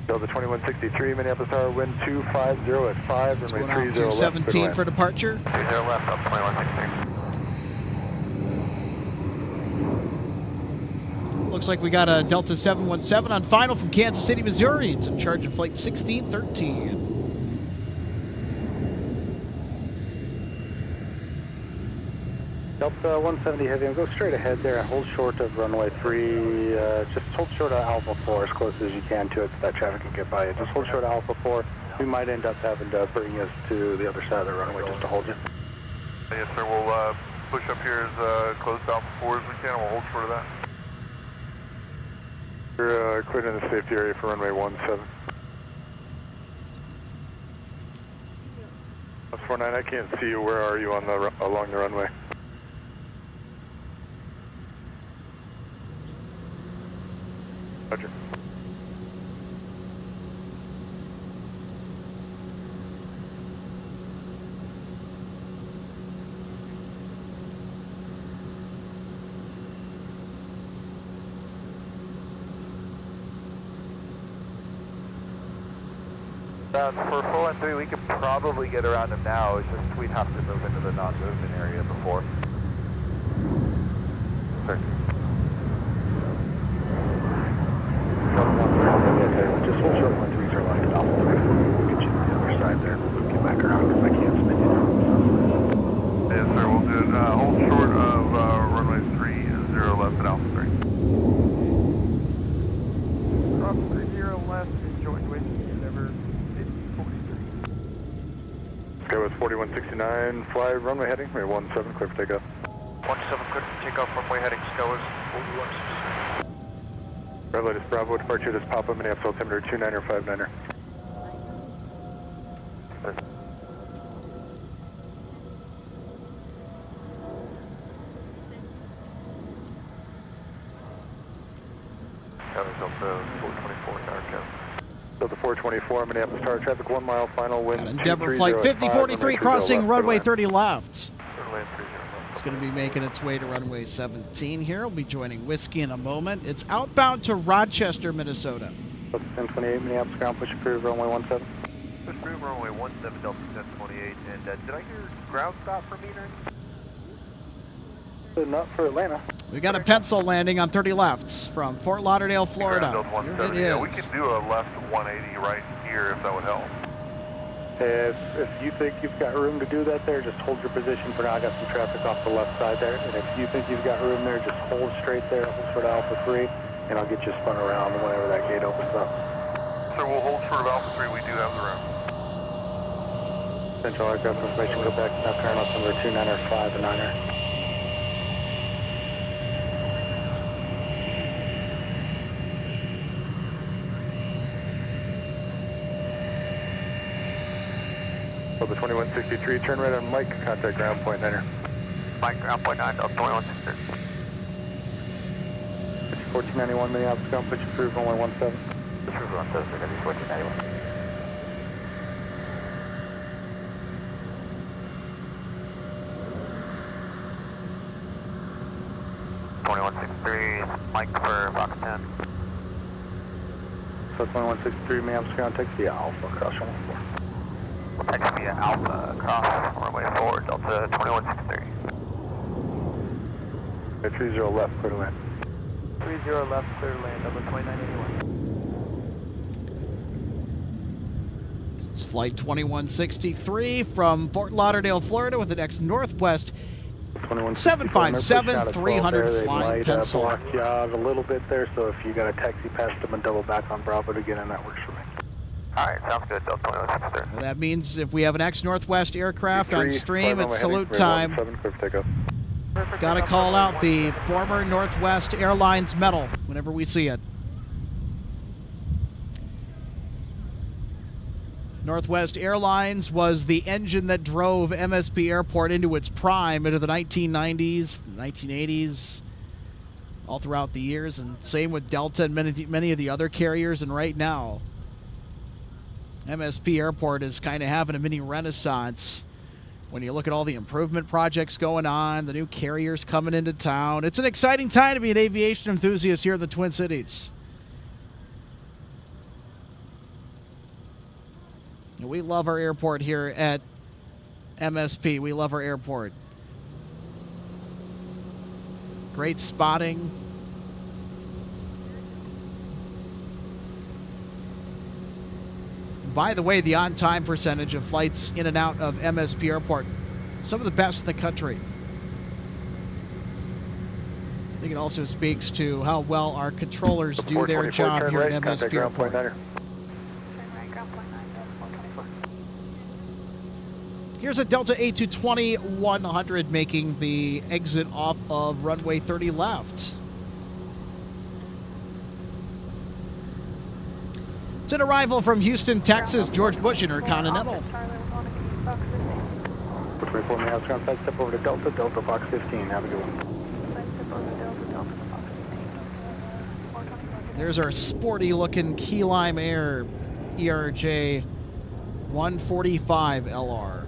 Delta 2163, Minneapolis Tower, wind 250 at 5, Let's go off to 17 for departure. 30 left up 2163. Looks like we got a Delta 717 on final from Kansas City, Missouri. It's in charge of flight 1613. Delta 170 Heavy, and go straight ahead there and hold short of runway 3. Just hold short of Alpha 4 as close as you can to it so that traffic can get by you. Just hold short of Alpha 4. We might end up having to bring us to the other side of the runway just to hold you. Yes, sir. We'll push up here as close to Alpha 4 as we can, and we'll hold short of that. You're cleared in the safety area for runway 17. That's 49, I can't see you. Where are you on the along the runway? Roger. For 413, we could probably get around him now. It's just we'd have to move into the non-movement area before. Sir. Just hold short 130 line and Alpha 3. We'll get you to the other side there. We'll loop you back around because I can't submit you. Yes, sir. We'll do it. Hold short of runway 30 left at Alpha 3. Cross 30 left and join with whatever 5043. SkyWest 4169, fly runway heading, runway 17, clear for takeoff. 17, clear for takeoff, runway heading, SkyWest 4169. Red light is Bravo, departure is Papa, Minneapolis altimeter 29er 59er. Delta 424, Tower Cap. Delta 424, Minneapolis Tower traffic, 1 mile, final wind. Endeavor flight 5043 crossing runway 30 left. Land 30 left. It's going to be making its way to runway 17 here. We'll be joining Whiskey in a moment. It's outbound to Rochester, Minnesota. 1028 Minneapolis ground, push approved, runway 17. Push approved, runway 17, Delta 1028. And did I hear ground stop for metering? Not for Atlanta. We got a pencil landing on 30 lefts from Fort Lauderdale, Florida. Here it is. Yeah, we could do a left 180 right here if that would help. If you think you've got room to do that there, just hold your position for now. I got some traffic off the left side there. And if you think you've got room there, just hold straight there, hold short of Alpha 3, and I'll get you spun around whenever that gate opens up. Sir, we'll hold short of Alpha 3. We do have the room. Central aircraft information, go back to now current on number 2905 and 9er. Delta 2163, turn right on Mike, contact ground point 9er. Mike, ground point 9, Delta 2163. 1491 Minneapolis ground, push approved, runway 17. Approved 17, they're going to be 1491. Mike for Fox 10. So 2163 Minneapolis ground, takes the Alpha, cross runway 4. We'll text via Alpha across runway 4, Delta 2163. 30 left, clear to land. 30 left, clear to land, Delta 2981. It's flight 2163 from Fort Lauderdale, Florida with the next Northwest 757-300 flying pencil. Block you out a little bit there, so if you got a taxi past them and double back on Bravo to get in, that works for me. All right, sounds good. Delta 2163. That means if we have an ex-Northwest aircraft on stream, it's salute time. Got to call out the former Northwest Airlines medal whenever we see it. Northwest Airlines was the engine that drove MSP Airport into its prime into the 1990s, 1980s, all throughout the years, and same with Delta and many of the other carriers. And right now, MSP Airport is kind of having a mini renaissance when you look at all the improvement projects going on, the new carriers coming into town. It's an exciting time to be an aviation enthusiast here in the Twin Cities. We love our airport here at MSP. We love our airport. Great spotting. By the way, the on-time percentage of flights in and out of MSP Airport, some of the best in the country. I think it also speaks to how well our controllers do their job here at MSP Airport. Here's a Delta A220-100 making the exit off of runway 30 left. It's an arrival from Houston, Texas, George Bush Intercontinental. 24 Minneapolis ground, side step over to Delta, Delta Fox 15. Have a good one. There's our sporty-looking Key Lime Air ERJ 145 LR.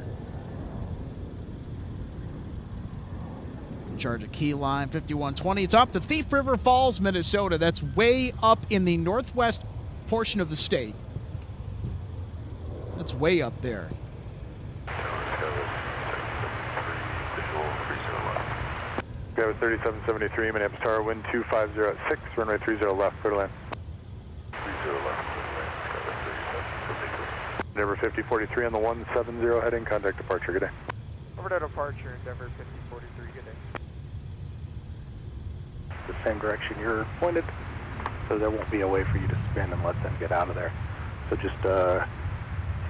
It's in charge of Key Lime 5120. It's up to Thief River Falls, Minnesota. That's way up in the northwest portion of the state. That's way up there. Go 3773, Minneapolis Tower, wind 250 at 6, runway 30 left, clear to land. 30 left, Endeavor 5043 on the 170 heading, contact departure, good day. Over to departure, Endeavor 5043, good day. The same direction you're pointed, so there won't be a way for you to spin and let them get out of there. So just you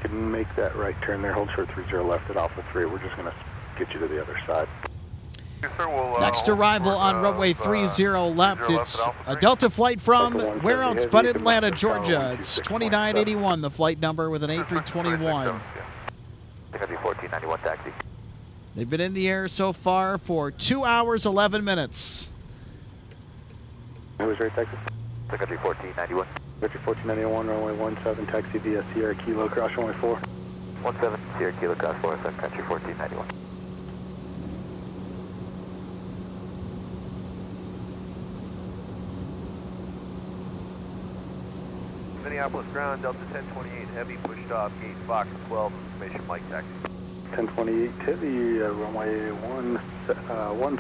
can make that right turn there, hold short 30 left at Alpha 3. We're just going to get you to the other side. Yes, sir, we'll, Next arrival on runway 30 left. It's a Delta flight from where else but Atlanta, Georgia. It's 2981, the flight number with an A321. It's going to be 1491 taxi. They've been in the air so far for 2 hours, 11 minutes. Who was right, Texas? It's going to be 1491. Victor 1491, runway 17, taxi via Sierra Kilo, cross runway 4. 17, Sierra Kilo, cross 4, Sun Country 1491. Minneapolis ground, Delta 1028 Heavy, pushed off gate Fox 12, information Mike taxi. 1028 Heavy, runway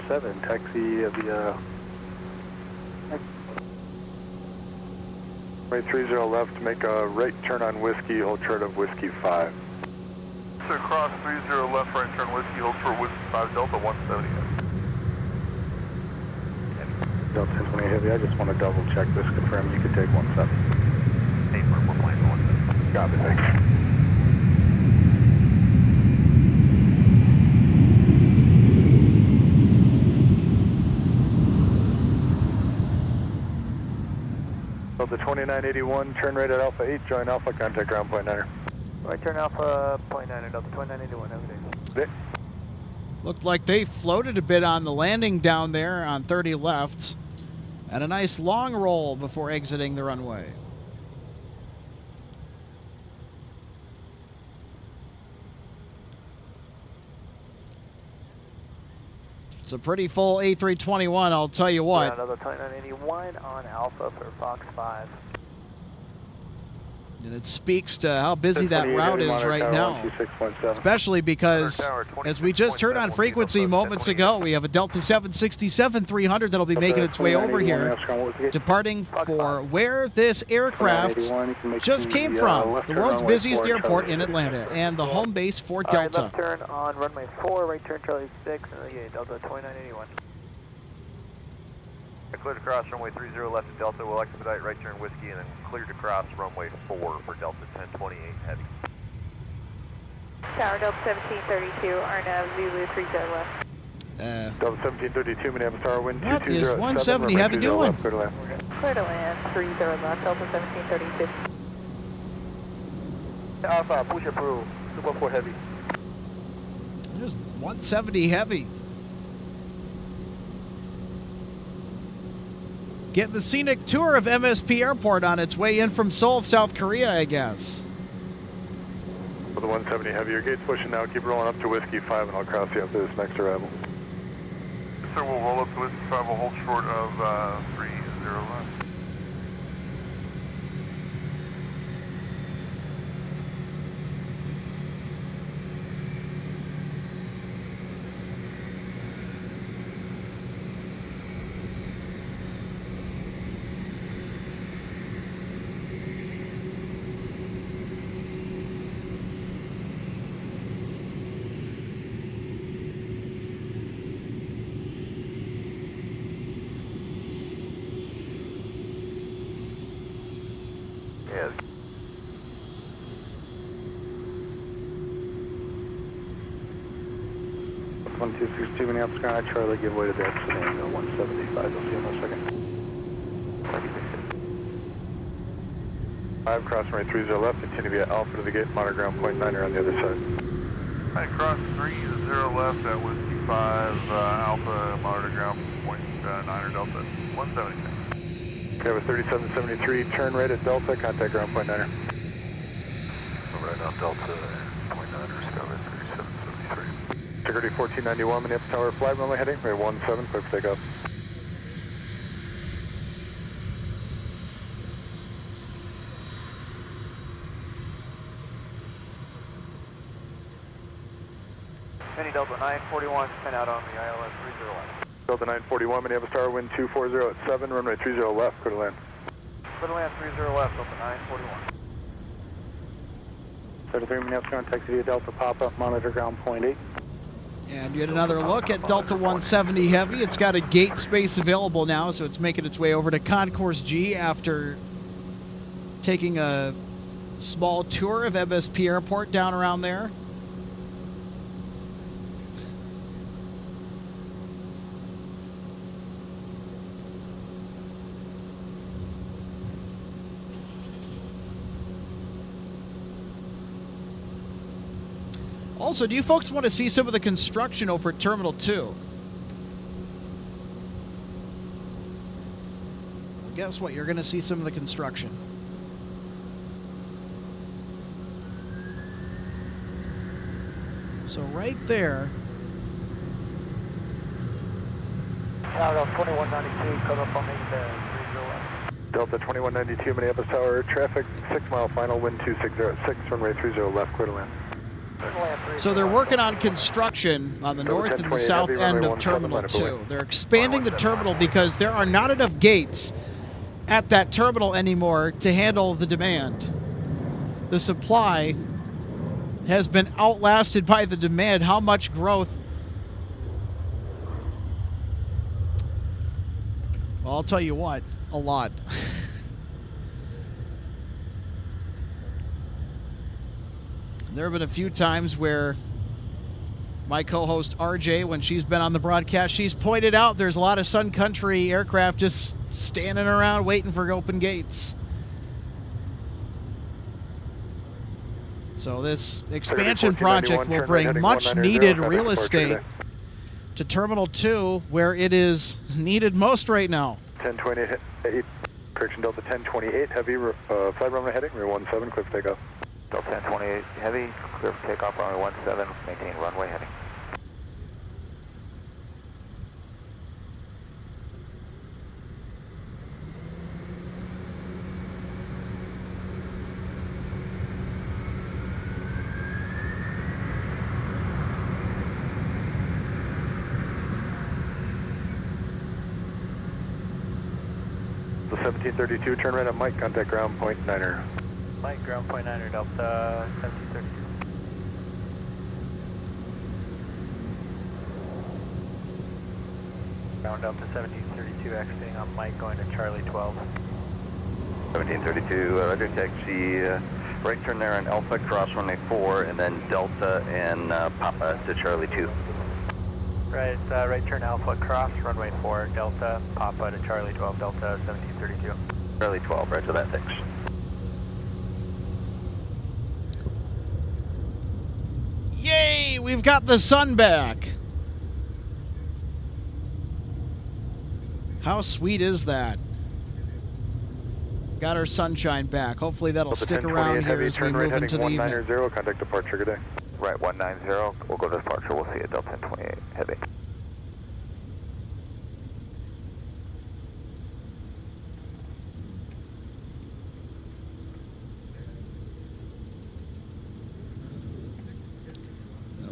17, taxi via... Runway 30 left, make a right turn on Whiskey, hold short of Whiskey 5. Sir, cross 30 left, right turn Whiskey, hold short Whiskey 5, Delta 170 Heavy. Delta 1028 Heavy, I just want to double check this, confirm you can take 17. 8, we're flying for 17. Got it, thanks. Delta 2981, turn right at Alpha 8, join Alpha, contact ground point 9er. Right turn Alpha, point 9er, Delta 2981, have a good day. Looked like they floated a bit on the landing down there on 30 left. And a nice long roll before exiting the runway. It's a pretty full A321, I'll tell you what. Another 2981 on Alpha for Fox 5. And it speaks to how busy that route is right now. Especially because, as we just heard on frequency moments ago, we have a Delta 767-300 that'll be making its way over here, departing for where this aircraft just came from, the world's busiest airport in Atlanta, and the home base for Delta. Left turn on runway 4, right turn Charlie 6, Delta 2981. Cleared to cross runway 30 left to Delta, we'll expedite right turn Whiskey and then cleared to cross runway 4 for Delta 1028 Heavy. Tower Delta 1732, RNAV Zulu 30 left. Delta 1732, Minneapolis Tower, wind 220. What is 170 Heavy doing? Clear to land 30 left, Delta 1732. Alpha, push approved, Super 4 Heavy. There's 170 Heavy. Getting the scenic tour of MSP Airport on its way in from Seoul, South Korea, I guess. For the 170 Heavy, your gate's pushing now. Keep rolling up to Whiskey 5 and I'll cross you after this next arrival. Sir, we'll roll up to Whiskey 5, we'll hold short of 30 left. Yes. 1262 Minneapolis ground, Charlie, give way to the exit and 175. I'll see you in a second. 5, cross runway 30 left, continue via Alpha to the gate, monitor ground point 9er on the other side. Right, cross 30 left at Whiskey 5, Alpha, monitor ground point 9er Delta 176. We have a 3773, turn right at Delta, contact ground point 9er. Right now, Delta point 9er, Skyline 3773. Security 1491, Minneapolis Tower, flight runway heading, runway 17, clear for takeoff. Mini Delta 941, spin out on the ILS 301. Delta 941, Minneapolis Tower, wind 240 at 7, runway 30 left, clear to land. Clear to land 30 left, Delta 941. 33 Minneapolis ground, taxi via Delta Papa, monitor ground point 8. And you get another look at Delta 170 Heavy. It's got a gate space available now, so it's making its way over to Concourse G after taking a small tour of MSP Airport down around there. Also, do you folks want to see some of the construction over at Terminal 2? Well, guess what? You're going to see some of the construction. So right there. Tower 2192, cut up on the 30 left. Delta 2192 Minneapolis Tower, traffic 6 mile final, wind 2606, runway 30 left, clear to land. So they're working on construction on the north and the south end of Terminal 2. They're expanding the terminal because there are not enough gates at that terminal anymore to handle the demand. The supply has been outlasted by the demand. How much growth? Well, I'll tell you what, a lot. There have been a few times where my co-host RJ, when she's been on the broadcast, she's pointed out there's a lot of Sun Country aircraft just standing around waiting for open gates. So this expansion project will bring much needed real estate to Terminal 2, where it is needed most right now. 1028, correction, Delta 1028, heavy, flight runway heading, runway 17, clear for takeoff. Delta 1028 heavy, clear for takeoff, runway 17, maintain runway heading. The 1732, turn right on Mike, contact ground point 9er. Mike, ground point 9er, Delta 1732. Ground Delta 1732, exiting on Mike, going to Charlie 12. 1732, roger, taxi, right turn there on Alpha, cross runway 4, and then Delta and Papa to Charlie 2. Right, right turn Alpha, cross runway 4, Delta, Papa to Charlie 12, Delta 1732. Charlie 12, right to that, thanks. Yay, we've got the sun back. How sweet is that? Got our sunshine back. Hopefully that'll stick around here as we move into the evening. 190, contact departure, good day. Right, 190, we'll go to departure, we'll see you at Delta 1028, heavy.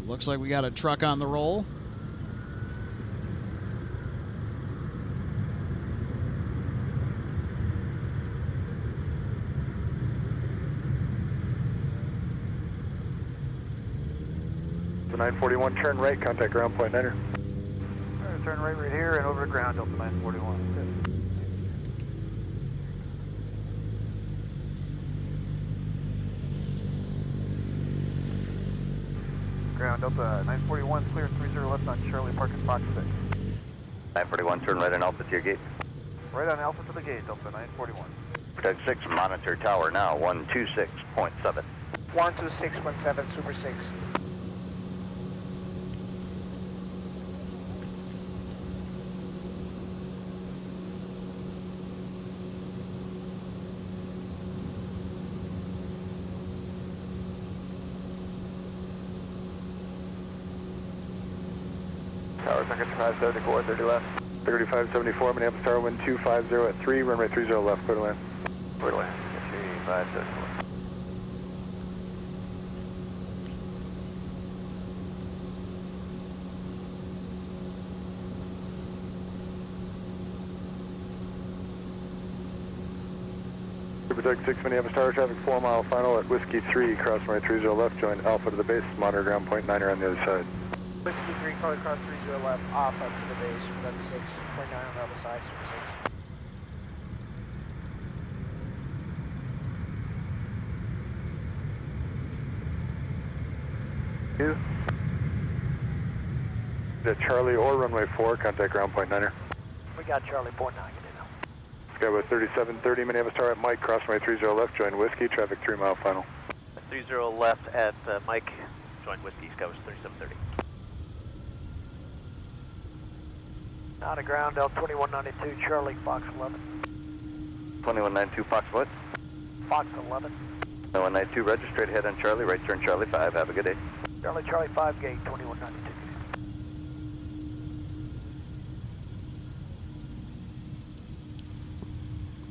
Looks like we got a truck on the roll. The 941, turn right, contact ground point 9er. Turn right here and over to ground, Delta 941. Ground Delta 941, clear 30 left on Charlie Park and Fox 6. 941, turn right on Alpha to your gate. Right on Alpha to the gate, Delta 941. Protect 6, monitor tower now, 126.7. 126.7, Super 6. Tower, Sun Country 574, 30 left. 3574, Minneapolis Tower, wind 250 at 3, runway 30 left, clear to land. Clear to land, 3574. Protect 6, Minneapolis Tower, traffic 4 mile final at Whiskey 3, cross runway 30 left, join Alpha to the base, monitor ground point 9er on the other side. Whiskey 3, color cross 30 left, off up to the base, 6.9 on the other side, Super 6. 2. Charlie or runway 4, contact ground point 9er. We got Charlie point 9, get in now. Skyway 3730, Minneapolis Tower at Mike, cross runway 30 left, join Whiskey, traffic 3 mile final. 30 left at Mike, join Whiskey, Skyway 3730. Out of ground, L2192, Charlie, Fox 11. 2192, Fox what? Fox 11. 2192, register straight ahead on Charlie, right turn Charlie 5, have a good day. Charlie, Charlie 5, gate 2192.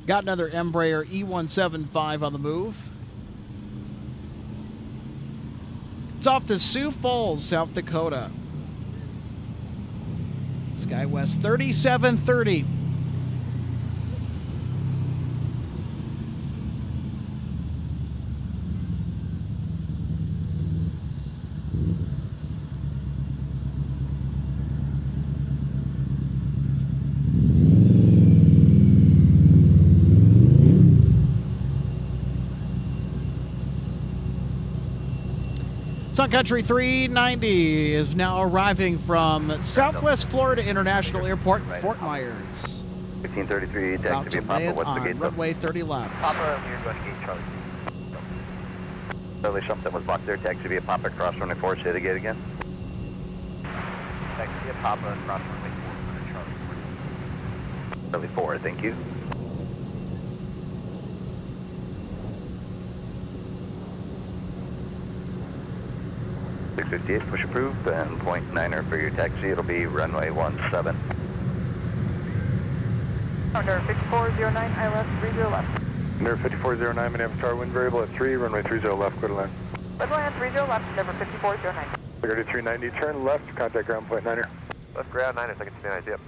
Got another Embraer E175 on the move. It's off to Sioux Falls, South Dakota. SkyWest 3730. Sun Country 390 is now arriving from Southwest Florida International Airport in Fort Myers. 1533, About taxi to via Papa, land what's the on gate? runway 30 left. Papa, you're going to gate Charlie. Charlie, something was blocked there, taxi via Papa, cross runway 4, say the gate again. Taxi via Papa, cross runway 4, Charlie. Charlie 4, thank you. .58, push approved, and .9er for your taxi. It'll be runway 17. Under 5409, ILS 30 left. Under 5409, Minneapolis Tower, wind variable at 3, runway 30 left, clear to land. Runway on 30 left, number 5409. Security 390, turn left, contact ground point 9er. Left ground 9er, second to 90, yep.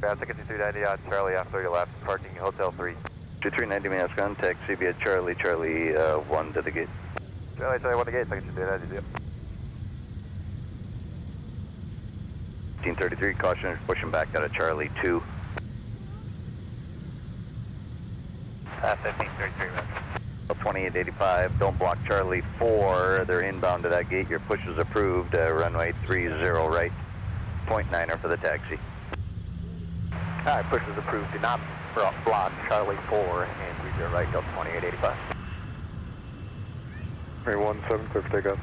Ground second to 390 on Charlie, off 30 left, parking Hotel 3. 2390 Minneapolis, taxi via Charlie, Charlie 1 to the gate. Charlie, Charlie 1 to gate, second to 390, yep. 1533, caution is pushing back out of Charlie 2. 1533, man. 2885, don't block Charlie 4. They're inbound to that gate. Your push is approved. Runway 30 right. .9er for the taxi. Alright, push is approved. Do not block Charlie 4 and 30 right, Delta 2885. 317, clear for takeoff.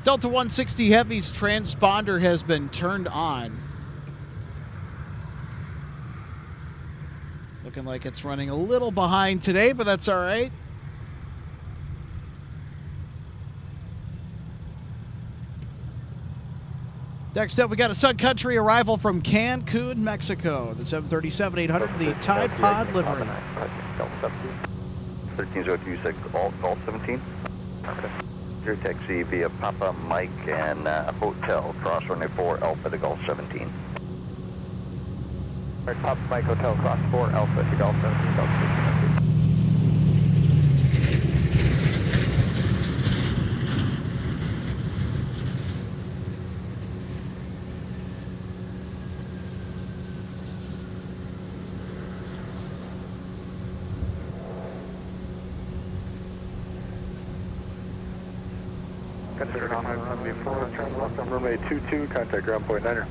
Delta 160 Heavy's transponder has been turned on. Looking like it's running a little behind today, but that's all right. Next up, we got a Sun Country arrival from Cancun, Mexico. The 737-800, the Tide Pod livery. 1302, Golf 17. Your taxi via Papa Mike and Hotel, cross runway 4 Alpha to Golf 17. Alright, Papa Mike Hotel, cross 4 Alpha to Golf 17, Delta 1502. Turn left on runway 22, contact ground point 9er.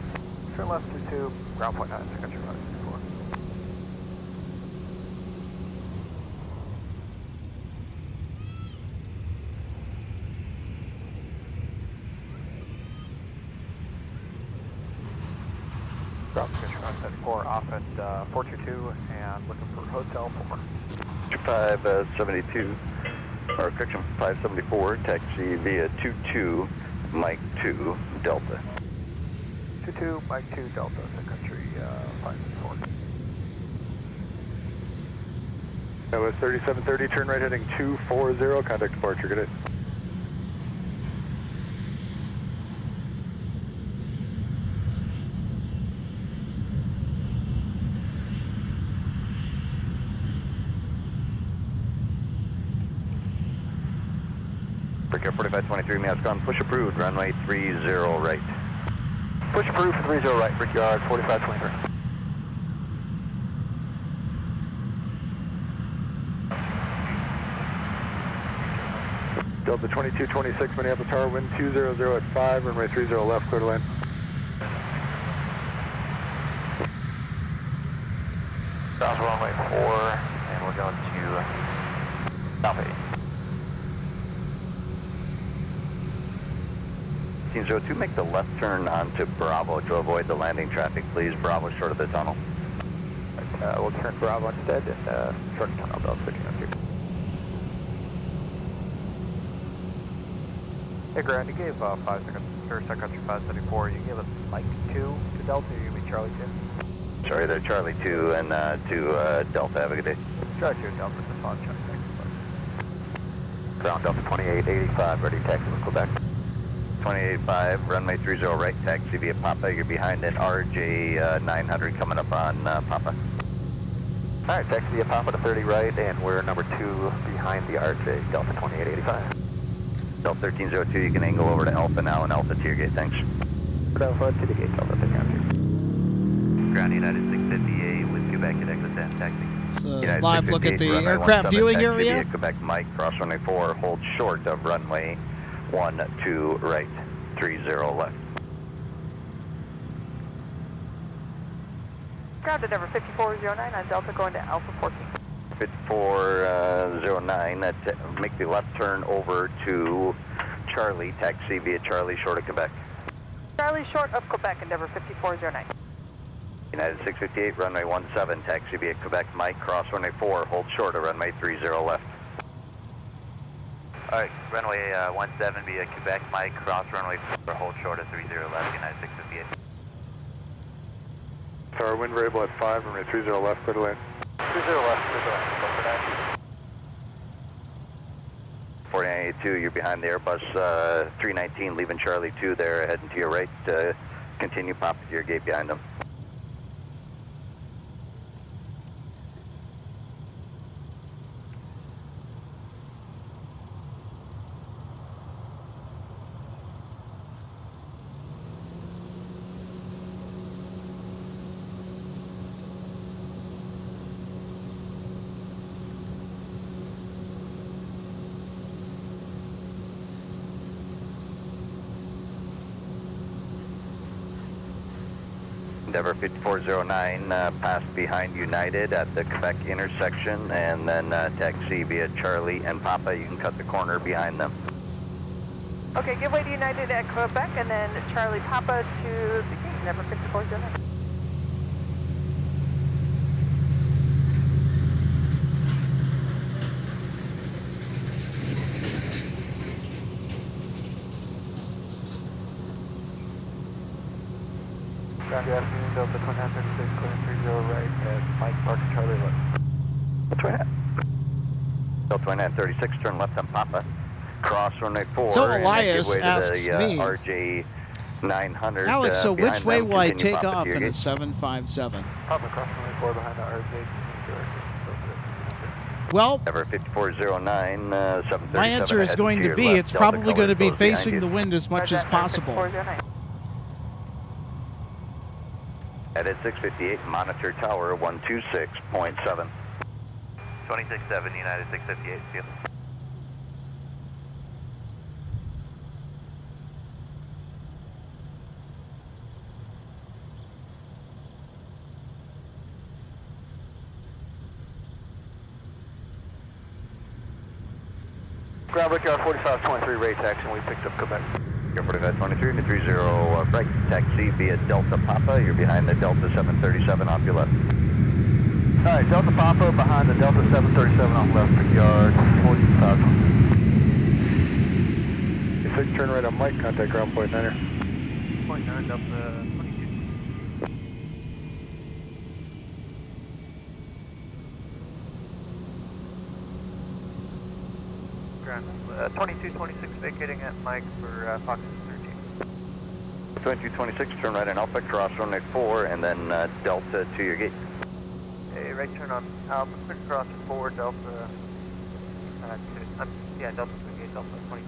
Turn left 22, ground point 9, Sun Country 564. Ground Sun Country 574, off at 422 and looking for Hotel 4. 572, or correction, 574, taxi via 22, Mike 2, Delta. 22, Mike 2, Delta, Sun Country 564. That was 3730, turn right heading 240, contact departure, good day. Breaker 4523, Minneapolis, push approved, runway 30 right. Push approved for 30 right, Brickyard 4523. Delta 2226, Minneapolis Tower, wind 200 at 5, runway 30 left, clear to land. Cross runway 4, and we're going to South 8. 1502, make the left turn onto Bravo to avoid the landing traffic, please. Bravo short of the tunnel. We'll turn Bravo instead and short tunnel, Delta 1502. Hey Grant, you gave 5 seconds, or Sun Country 574, you gave us Mike 2 to Delta, or you gave me Charlie 2? Sorry, they're Charlie 2 and to Delta. Have a good day. Charlie 2 Delta, just on check. Ground Delta 2885, ready taxi with Quebec. 2885, runway 30 right, taxi via Papa. You're behind an RJ 900 coming up on Papa. Alright, taxi via Papa to 30 right, and we're number 2 behind the RJ, Delta 2885. Delta 1302, you can angle over to Alpha now, and Alpha to your gate, thanks. Alpha to the gate, Delta 1302. Ground United 658 with Quebec at exit 10, taxi. So United live look at the 658, aircraft 17, viewing taxi area. via Quebec Mike, cross runway 4, hold short of runway 12 right, 30 left. Ground at number 5409 on Delta going to Alpha 14. 5409, make the left turn over to Charlie, taxi via Charlie, short of Quebec. Charlie short of Quebec, Endeavor 5409. United 658, runway 17, taxi via Quebec Mike, cross runway 4, hold short of runway 30 left. Alright, runway 17 via Quebec Mike, cross runway 4, hold short of 30 left, United 658. Tower wind variable at 5, runway 30 left, clear to land. 30 left, clear to land, go for that. 4982, you're behind the Airbus 319, leaving Charlie 2 there, heading to your right. Continue, pop to your gate behind them. Endeavor 5409, pass behind United at the Quebec intersection, and then taxi via Charlie and Papa. You can cut the corner behind them. Okay, give way to United at Quebec, and then Charlie Papa to the gate, Endeavor 5409. Good afternoon, Delta 2936, clearing 30 right at Mike Park, Charlie left. Delta 2936, turn left on Papa. Cross runway 4. So and then Elias give way to asks the, me, RJ 900. Alex, so which way will I take off in a a 757? Papa, cross runway 4 behind the RJ. Well, Ever 5409, 737. my answer is going to be it's probably going to be facing the wind as much as possible. At 658, monitor tower 126.7. 267, United 658, see you. Ground Brickyard 4523, rate action, we picked up Quebec. You're 4523 to 30 right, taxi via Delta Papa. You're behind the Delta 737 off your left. Alright, Delta Papa behind the Delta 737 on left, Brickyard 4523. You said turn right on Mike, contact ground point 9er. Point 9, Delta 22. Ground 2226 vacating at Mike for Fox 13. 2226, turn right on Alpha, cross runway 4, and then Delta to your gate. A right turn on Alpha, quick cross 4, Delta, Delta to gate, Delta 2226.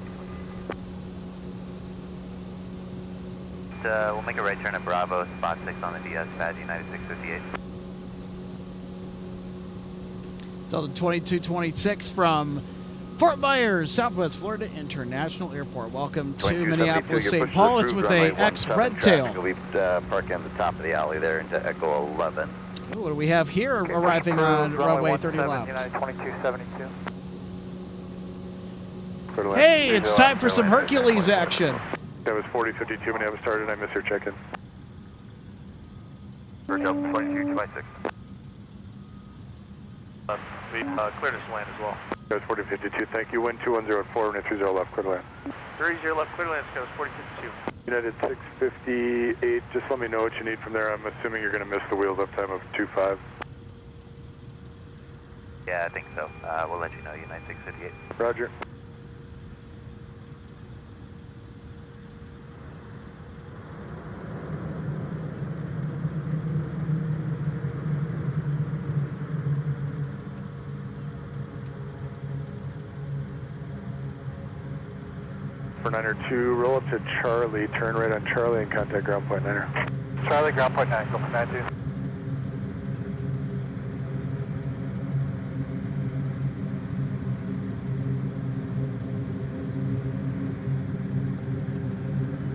We'll make a right turn at Bravo, spot 6 on the DS pad, United 658. Delta 2226 from Fort Myers, Southwest Florida International Airport. Welcome to Minneapolis, St. Paul. It's with a X-Red Tail. We'll park on the top of the alley there into Echo 11. What do we have here arriving on runway 30 left? United 2272. Hey, it's time for some Hercules action. That was 4052 when I was started. I missed your check-in. For Delta 2226. We cleared us land as well. That was 4052. Thank you. Wind 210 at 4 and 30 left. Clear to land. 30 left, clear land, Scouts 4052. United 658, just let me know what you need from there. I'm assuming you're going to miss the wheels up time of 25. Yeah, I think so. We'll let you know, United 658. Roger. For Niner 2, roll up to Charlie, turn right on Charlie and contact ground point Niner. Charlie, ground point 9, go for 92.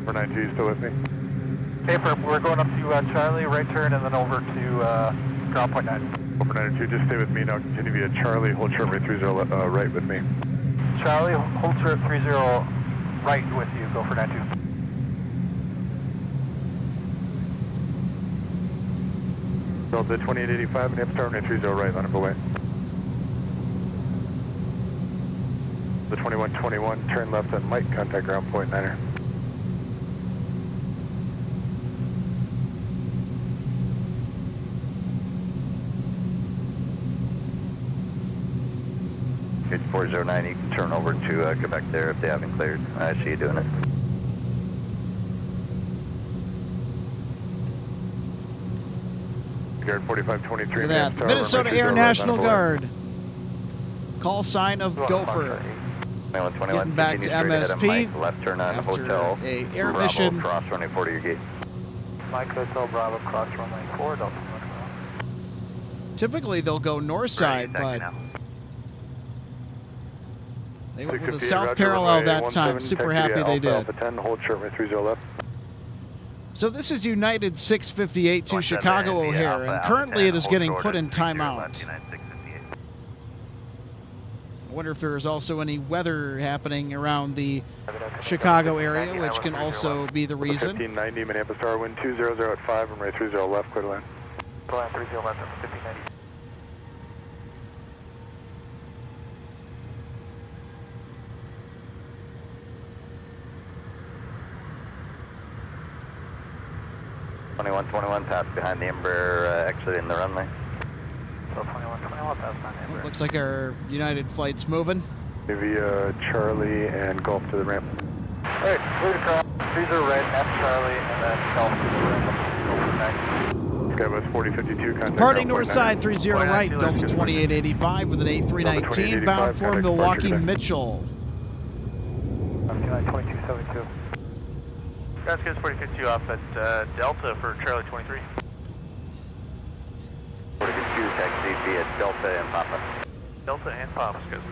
For 92, you still with me? Paper, we're going up to Charlie, right turn, and then over to ground point 9. Over 92, just stay with me now, continue via Charlie, hold short right 30 right with me. Charlie, hold short 30 right with you, go for 92. Delta 2885 and Tower 30 right, line up away. The 2121, turn left on Mike, contact ground point Niner. Gate 409, you can turn over to Quebec there if they haven't cleared. I see you doing it. Guard 4523. Look at that. The Minnesota Air National Guard. Call sign of Gopher. Getting back to MSP Left turn on after Hotel a air Bravo, mission. cross running 40 your gate. Mike Hotel Bravo, cross runway 4, Delta. Typically they'll go north side, but they went with the south parallel that time. Super happy they did. 10, hold short right 30 left. So this is United 658 to Chicago O'Hare, and currently it is getting put in timeout. I wonder if there is also any weather happening around the Chicago area, which can also be the reason. 1590, Minneapolis Tower, wind 200 at 5, runway 30 left, clear to land. Go on 30 left, 1590. Pass behind the Embraer, exiting the runway. So 21, pass behind the Embraer. Looks like our United flight's moving. Maybe Charlie and Gulf to the ramp. Alright, clear to cross, 30 right, after Charlie, and then Gulf to the ramp. Skybus 4052, contact. Departing north side 30 right, Delta 2885 with an 8319 bound for Milwaukee Mitchell. 2272. Guys, 4052 off at Delta for Charlie 23. 42, taxi via Delta and Papa. Delta and Papa, Skybus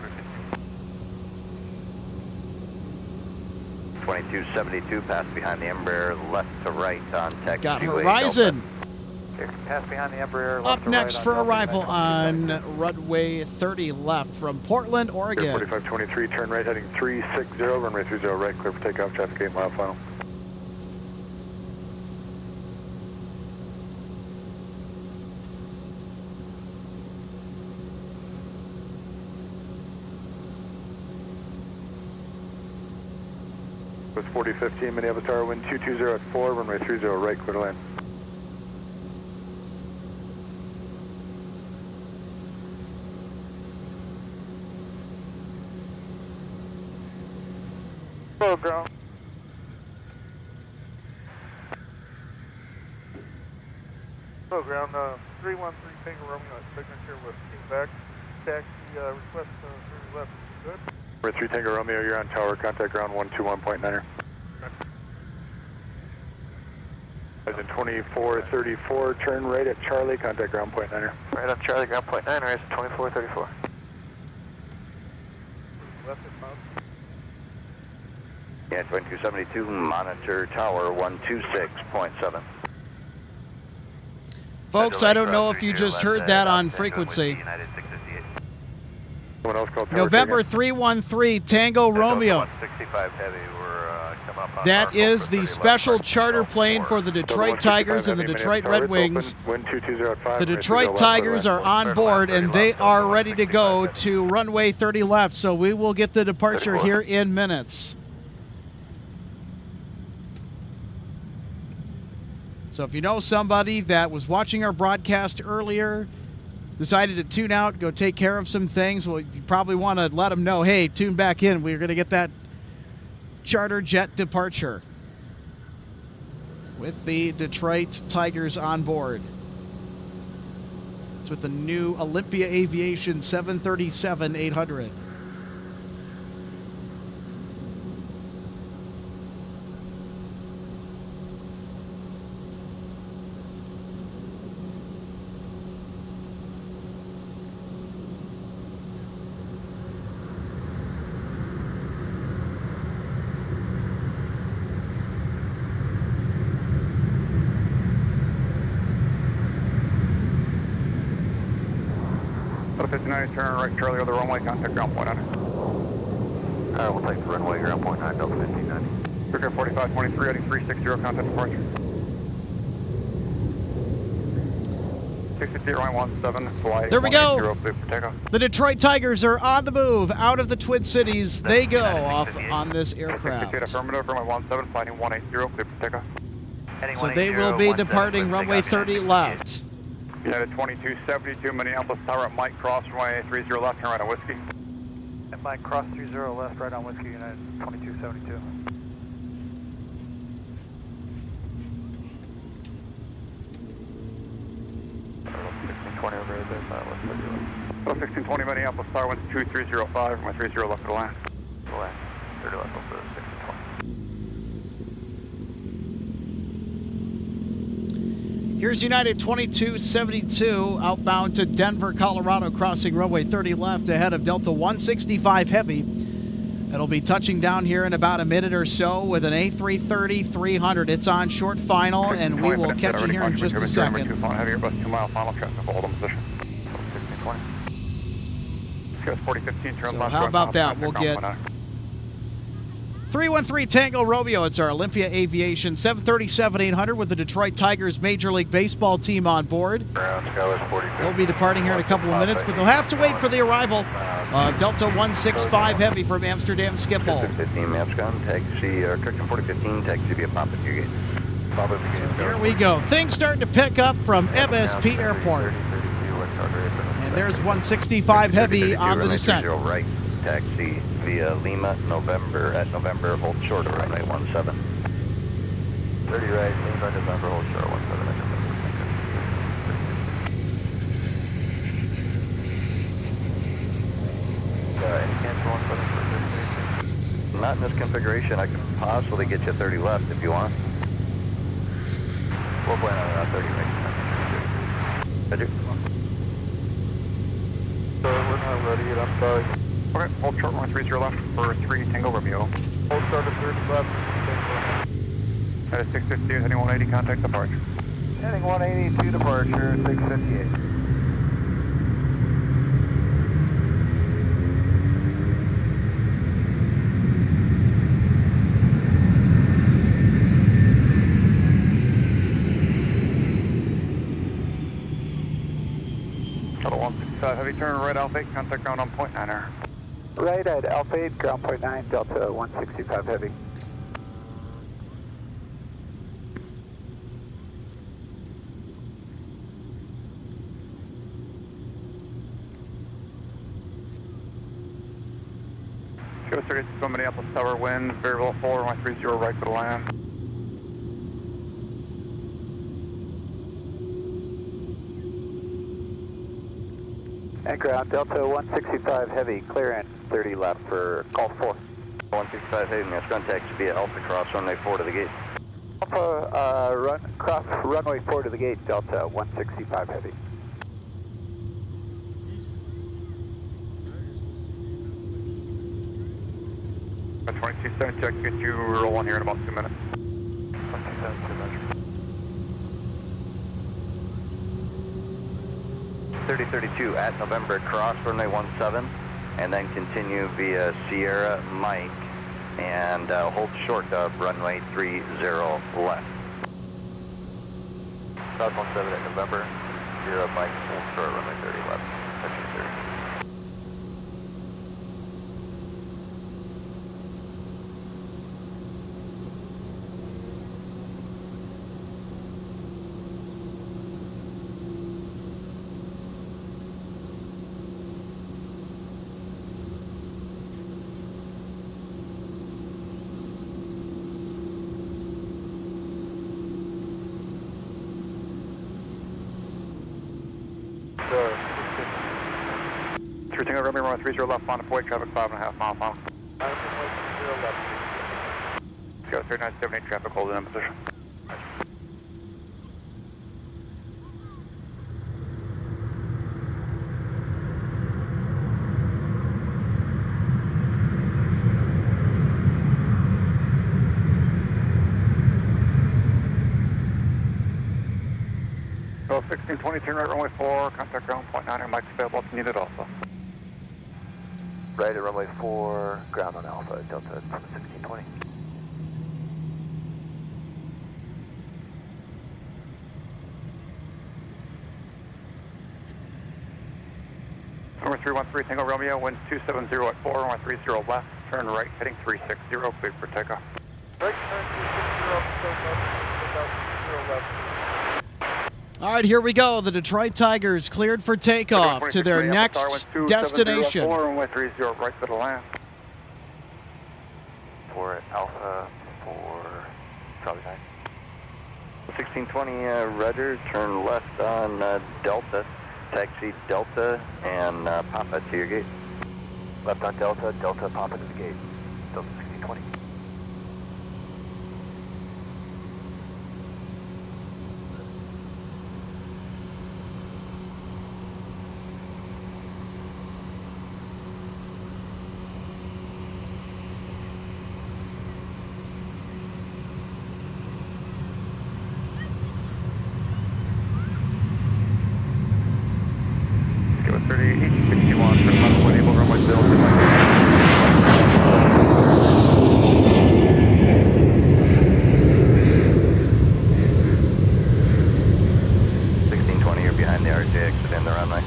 4052. 2272, pass behind the Embraer, left to right on taxi. Got Horizon. Pass behind the Embraer, left Up to next right for on arrival Delta. on runway 30 left from Portland, Oregon. 4523, turn right heading 360, runway 30 right, clear for takeoff, traffic 8 mile final. Was 4015, Minneapolis Tower, wind 220 at 4, runway 30 right, clear to land. Hello, ground. Hello, ground 313 Tango Romeo at signature with Quebec. Taxi request 30 left, good. We're 3 Tango Romeo, you're on tower, contact ground 121.9er. As in 2434, turn right at Charlie, contact ground point 9er. Right up Charlie, ground point 9, right, 2434. Left is mount. Yeah, 2272, monitor tower 126.7. Folks, I don't know if you just heard that on frequency. November 313 Tango Romeo. 165 heavy, we're coming up on That is the special charter plane for the Detroit Tigers and the Detroit Red Wings. The Detroit Tigers are on board and they are ready to go to runway 30 left, so we will get the departure here in minutes. So if you know somebody that was watching our broadcast earlier, decided to tune out, go take care of some things, well, you probably want to let them know, hey, tune back in. We're going to get that charter jet departure with the Detroit Tigers on board. It's with the new Olympia Aviation 737-800. Delta 59, turn right, Charlie, other runway, contact ground point on it. We'll take the runway, ground point 9, Delta 59. Circuit 4523, heading 360, contact departure. 660, runway 17, flight. There we go. 180, clear for takeoff. The Detroit Tigers are on the move. Out of the Twin Cities, they go off on this aircraft. 668, affirmative, runway 17, flighting 180, clear for takeoff. So they will be departing runway 30 left. United 2272, Minneapolis Tower at Mike, cross runway 30 left, turn right on Whiskey. At Mike, cross 30 left, right on Whiskey, United 2272. Over 1620, Minneapolis Tower, winds 2305, runway 30 left to the land. 30 left, over 1620. Here's United 2272 outbound to Denver, Colorado, crossing runway 30 left ahead of Delta 165 Heavy. It'll be touching down here in about a minute or so with an A330-300. It's on short final, and we will catch you here in just a second. Heavier bus 2 mile final traffic, hold on position. 1620. 4015, turn So left. how about that? We'll get 313 Tango Romeo. It's our Olympia Aviation 737-800 with the Detroit Tigers Major League Baseball team on board. They'll be departing here in a couple of minutes, but they'll have to wait for the arrival of Delta 165 Heavy from Amsterdam Schiphol. 15 maps gone, taxi, correction 4015, taxi via Papa Gate. Here we go. Things starting to pick up from MSP Airport. And there's 165 Heavy on the descent. Right, taxi via Lima, November, at November, hold short, runway 17. 30 right, Lima, November, hold short, 17 at November. Any cancel 17 for destination? Not in this configuration. I could possibly get you 30 left if you want. We'll plan on 30 right. Roger. We're not ready yet, I'm sorry. Okay, hold short runway 30 left for 3 Tango Romeo. Hold start at 30 left. At 658, heading 180, contact departure. Heading 180 to departure, 658. Shuttle 165 Heavy, turn right Alpha 8, contact ground on point 9er. Right at Alpha 8, ground point 9, Delta 165 Heavy. Go 36 from Minneapolis Tower, wind, variable 4, runway 30 right to the land. And ground, Delta 165 Heavy, clear in 30 left for call 4. 165 Heavy, that's contact via Alpha, cross runway 4 to the gate. Alpha, cross runway 4 to the gate, Delta 165 Heavy. 2272, I can get you roll 1 here in about 2 minutes. 3032 at November, cross runway 17, and then continue via Sierra Mike, and hold short of runway 30 left. South 17 at November, Sierra Mike, hold short runway 30 left. Touching 30. Three Tango Romeo, runway 30 left, on avoid traffic 5.5 miles on. Let's go 3978 traffic, hold in position. So 1620, turn right runway 4, contact ground point 9, Mike's available if needed also. Right at runway 4, ground on Alpha, Delta 1620. Number 313, Tango Romeo, wind 270 at 4, runway 30 left, turn right, heading 360, cleared for takeoff. Right, turn 360, left. All right, here we go. The Detroit Tigers cleared for takeoff to their next destination. 4, runway 30 right to the land. 4 at Alpha, 4, Charlie 9. 1620, Roger, turn left on Delta, taxi Delta and Papa to your gate. Left on Delta, Delta, Papa to the gate. Delta 1620. Give us 3861, turn left, one able, runway 0. 1620, you're behind the RJ exit in the runway.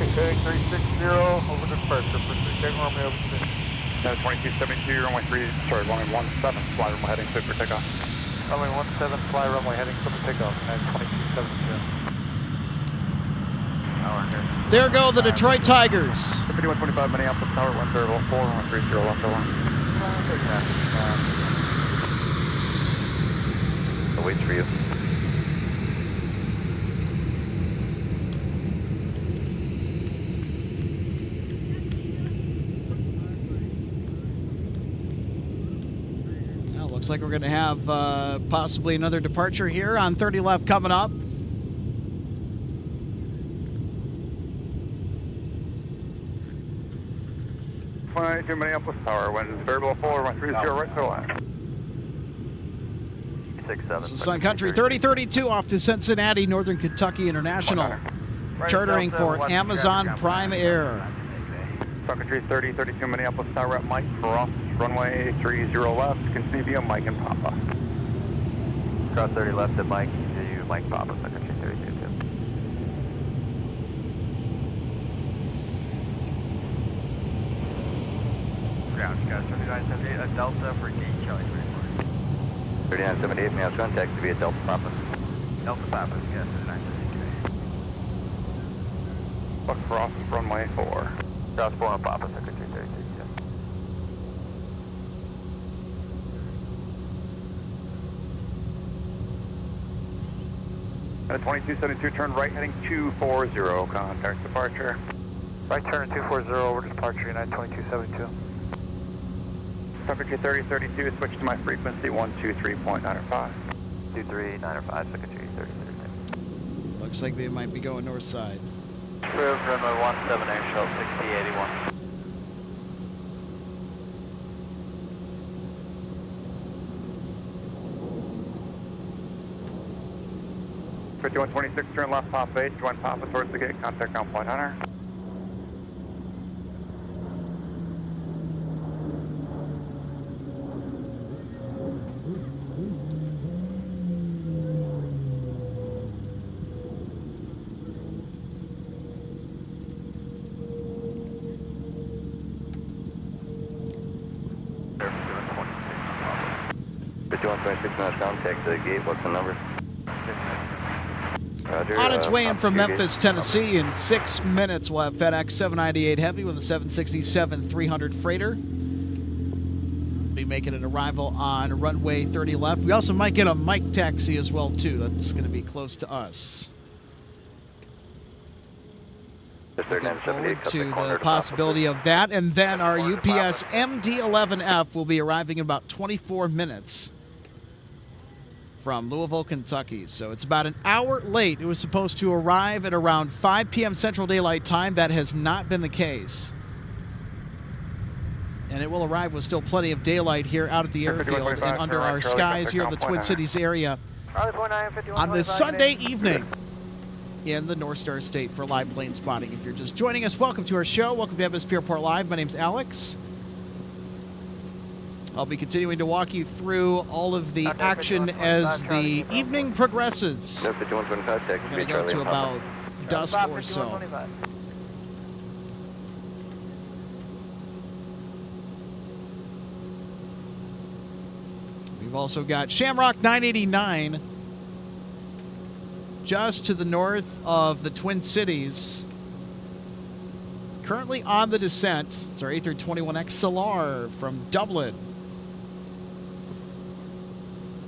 Okay, 360, over departure, pursuit Tango Romeo, 2272, runway 3, sorry, runway 17, fly runway heading clear for takeoff. runway 17, fly runway heading clear for takeoff, 2272. There go the Detroit Tigers. 5125 Minneapolis Tower, 104, runway 30 left along. I'll wait for you. Well, looks like we're going to have possibly another departure here on 30 left coming up. To Minneapolis Tower, wind variable 4, runway 30 right to the land. 67. This is Sun Country 3032 off to Cincinnati, Northern Kentucky International, chartering for Amazon Prime Air. Sun Country 3032 Minneapolis Tower at Mike, cross runway 30 left, continue via Mike and Papa. Cross 30 left at Mike, to Mike Papa, Sun Country 3022. Ground, Scott 3978 at Delta for gate Charlie 24. 3978, may I have contact to be at Delta Papa. Delta Papa, yes, 3978. Buck cross runway 4. Cross 4 on Papa, Sun Country 3022. At 2272, turn right heading 240, contact departure. Right turn 240 over departure, United 2272. Sun Country 3032, switch to my frequency 123.95. 23905, Sun Country 3032. Looks like they might be going north side. Approved, runway 17, air shell 6081. For 2126, turn left, Pop 8, join Papa towards the gate, contact ground point Hunter. For 2126, now contact the gate, what's the number? Roger, On its way in from your Memphis, gate. Tennessee, in 6 minutes, we'll have FedEx 798 Heavy with a 767-300 freighter. Be making an arrival on runway 30 left. We also might get a Mike taxi as well, too. That's going to be close to us. Looking forward to the possibility of that. And then our UPS MD-11F will be arriving in about 24 minutes from Louisville, Kentucky. So it's about an hour late. It was supposed to arrive at around 5 p.m. Central Daylight Time. That has not been the case. And it will arrive with still plenty of daylight here out at the airfield and under our skies here in the Twin Cities area on this Sunday evening in the North Star State for live plane spotting. If you're just joining us, welcome to our show. Welcome to MSP Airport Live. My name's Alex. I'll be continuing to walk you through all of the action as the evening progresses. We're going to go to about dusk or so. We've also got Shamrock 989 just to the north of the Twin Cities. Currently on the descent, it's our A321XLR from Dublin.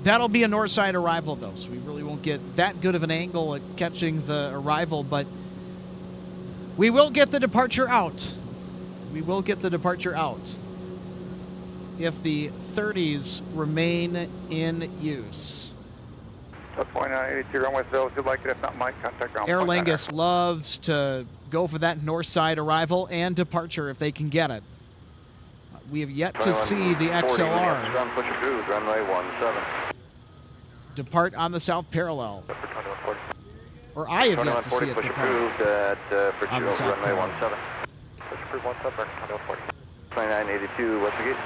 That'll be a north side arrival, though, so we really won't get that good of an angle at catching the arrival, but we will get the departure out. We will get the departure out if the 30s remain in use. Point 82 runway 0, if you'd like it, if not, Mike, contact ground. Aer Lingus loves to go for that north side arrival and departure if they can get it. We have yet to see the XLR depart on the south parallel. Or I have yet to see it depart on the south parallel. 2982, what's the gate?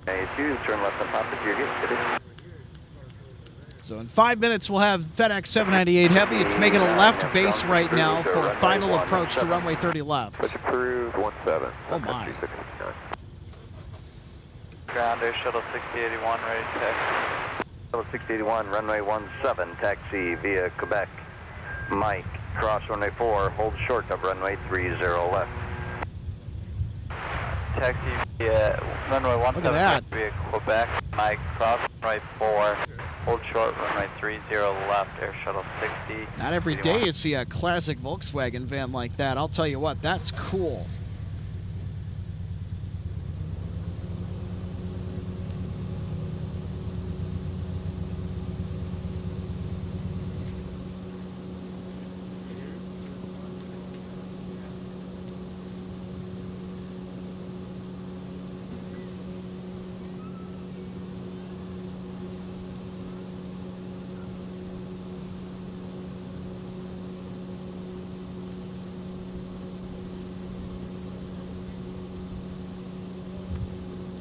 82, turn left on top to your gate. So in 5 minutes, we'll have FedEx 798 Heavy. It's making a left base right now for a final approach to runway 30 left. Oh, my. Ground Air Shuttle 6081, ready to taxi. Shuttle 6081, runway 17, taxi via Quebec. Mike, cross runway 4, hold short of runway 30 left. Taxi via runway 17 via Quebec. Mike, cross runway 4. Hold short, runway 30 left, Air Shuttle 60. Not every day you see a classic Volkswagen van like that. I'll tell you what, that's cool.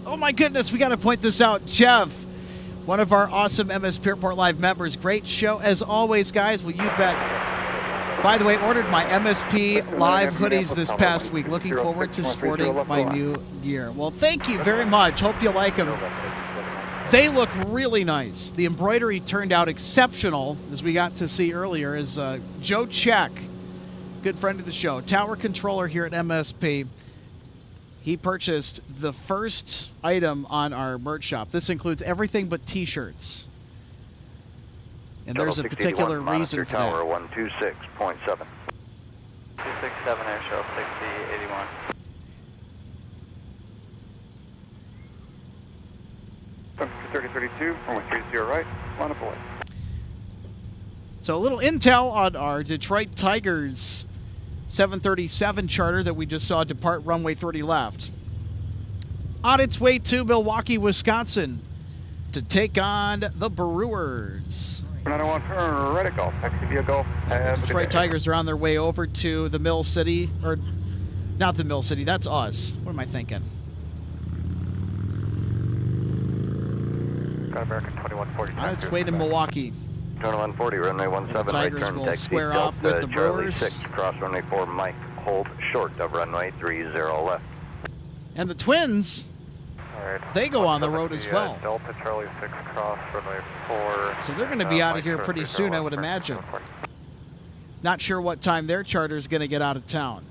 Oh my goodness, we got to point this out. Jeff, one of our awesome MSP Airport Live members. Great show as always, guys. Well, you bet. By the way, ordered my MSP Live hoodies this past week. Looking forward to sporting my new gear. Well, thank you very much. Hope you like them. They look really nice. The embroidery turned out exceptional, as we got to see earlier, as Joe Check, good friend of the show, tower controller here at MSP. He purchased the first item on our merch shop. This includes everything but T-shirts. And there's a particular reason for that. Tower 126.7. 267 Air Shuttle 6081. Sun 3032, runway 30 right, line up away. So a little intel on our Detroit Tigers 737 charter that we just saw depart runway 30 left. On its way to Milwaukee, Wisconsin to take on the Brewers. 901, turn ready, golf. Taxi via golf. The Detroit Tigers are on their way over to the Mill City, or not the Mill City, that's us. What am I thinking? Got American 2140. On its way to Milwaukee. Turn 140, runway 17, the Tigers right turn will taxi, square Delta, off with the Charlie Brewers. 6, cross runway 4, Mike, hold short of runway 30 left. And the Twins, they go on the road as well. Delta Charlie 6, cross runway 4. So they're going to be out of here pretty soon, I would imagine. Not sure what time their charter is going to get out of town.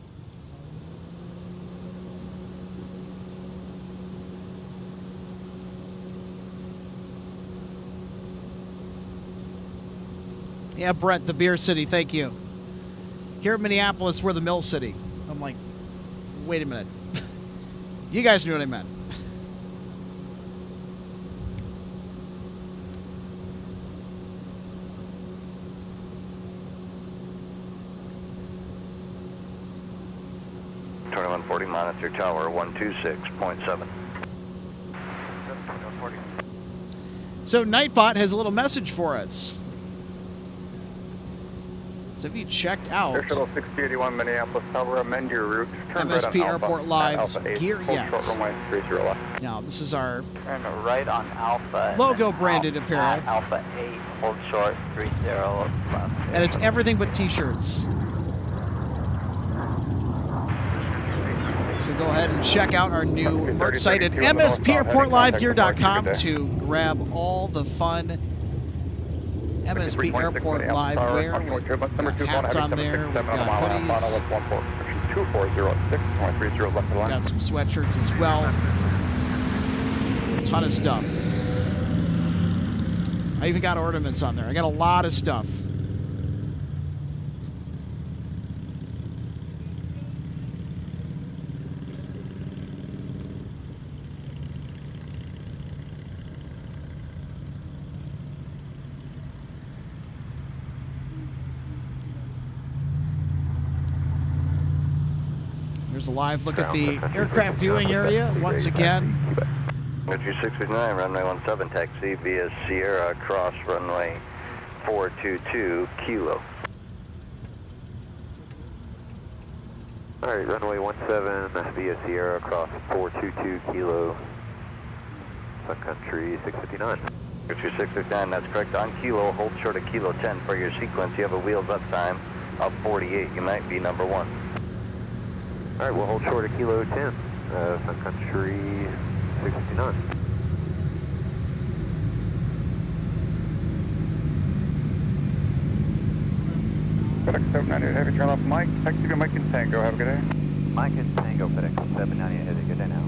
Yeah, Brent, the Beer City, thank you. Here in Minneapolis, we're the Mill City. I'm like, wait a minute. You guys knew what I meant. Monitor tower 126.7. So Nightbot has a little message for us. So have you checked out Air Shuttle 6081 Minneapolis Tower, amend your route. Turn MSP right on Airport Alpha, Live's Alpha 8, gear hold yet? short runway 30 left. Now, this is our Turn right on Alpha. logo branded apparel. Alpha 8, hold short 30 left. And it's everything but t-shirts. So go ahead and check out our new merch site at MSPAirportLiveGear.com to grab all the fun MSP Airport Live wear. We've got hats on there, we've got hoodies, we've got some sweatshirts as well. A ton of stuff. I even got ornaments on there. I got a lot of stuff. There's a live look at the aircraft viewing area once again. 2659, runway 17, taxi via Sierra, cross runway 422, kilo. All right, runway 17 via Sierra, cross 422, kilo, Sun Country 659. 2659, that's correct. On kilo, hold short of kilo 10 for your sequence. You have a wheels up time of 48. You might be number 1. All right, we'll hold short of kilo 10, Sun Country 659. FedEx 798, heavy turn off Mike. Taxi to Mike and Tango, have a good day. Mike and Tango, FedEx 798, have a good day now.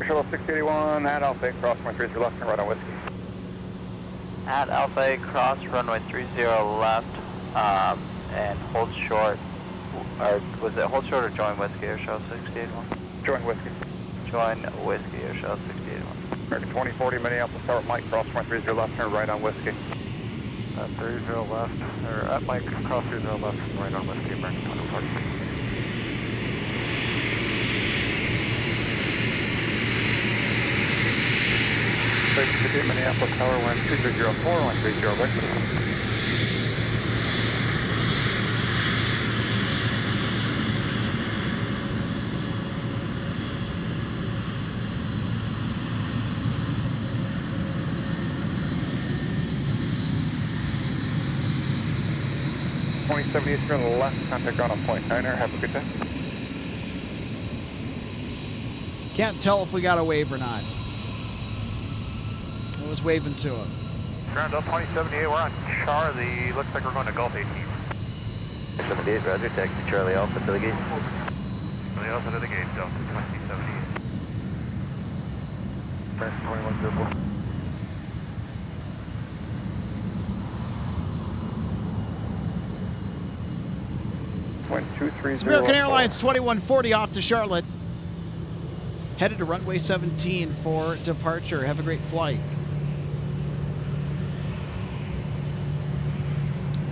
Shuttle 681 at Alpha 8, cross runway 30 left and right on Whiskey. At Alpha 8, cross runway 30 left, and hold short, or was it hold short or join Whiskey Air Shuttle 681? Join Whiskey. Join Whiskey Air Shuttle 681. American 2040 Minneapolis Tower, Mike, cross runway 30 left and right on Whiskey. 30 left, or at Mike, cross 30 left and right on Whiskey, American 2040. Minneapolis Tower, wind 2304, 130 vector. Eastern on the left, contact ground on point 9er, have a good day. Can't tell if we got a wave or not. I was waving to him. Ground up 2078, we're on Charlie. Looks like we're going to Gulf 18. 78, roger, taxi Charlie Alpha to the gate. Charlie Alpha to the gate, Delta 2078. American 2104. It's American Airlines 2140 off to Charlotte. Headed to runway 17 for departure. Have a great flight.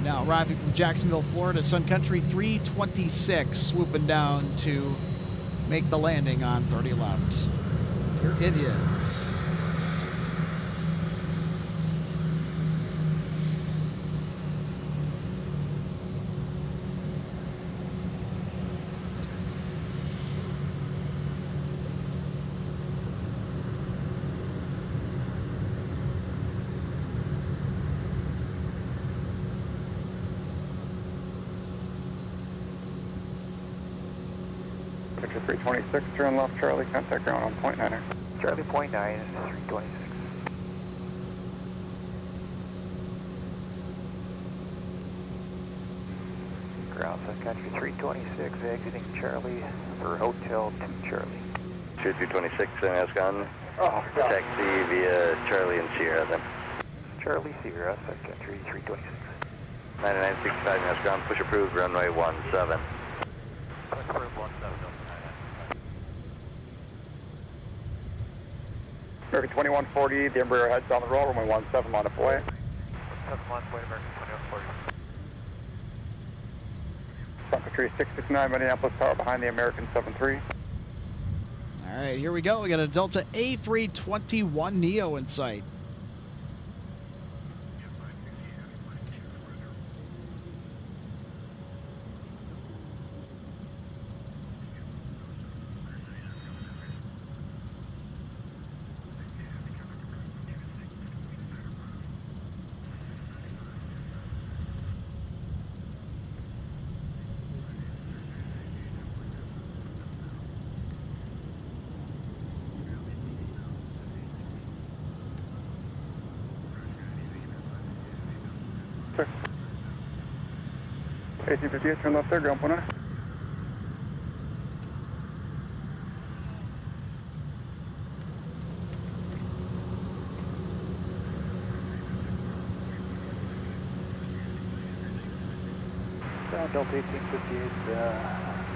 Now arriving from Jacksonville, Florida, Sun Country 326, swooping down to make the landing on 30 left. Here it is. Picture 326, turn left, Charlie, contact ground on point 9er. Charlie, point 9, 326. ground, Sun Country 326, exiting Charlie for Hotel 2 Charlie. 226, Ascon. Taxi via Charlie and Sierra then. Charlie Sierra, Sun Country 326. 9965 Ascon, push approved, runway 17. Push approved 17. American 2140, the Embraer heads on the roll, runway 17, line up away. 7 line up away, American 2140. Sun Country 669, Minneapolis Tower behind the American 73. All right, here we go. We got a Delta A321 Neo in sight. AT58, turn left there, ground point on. Delta 1858,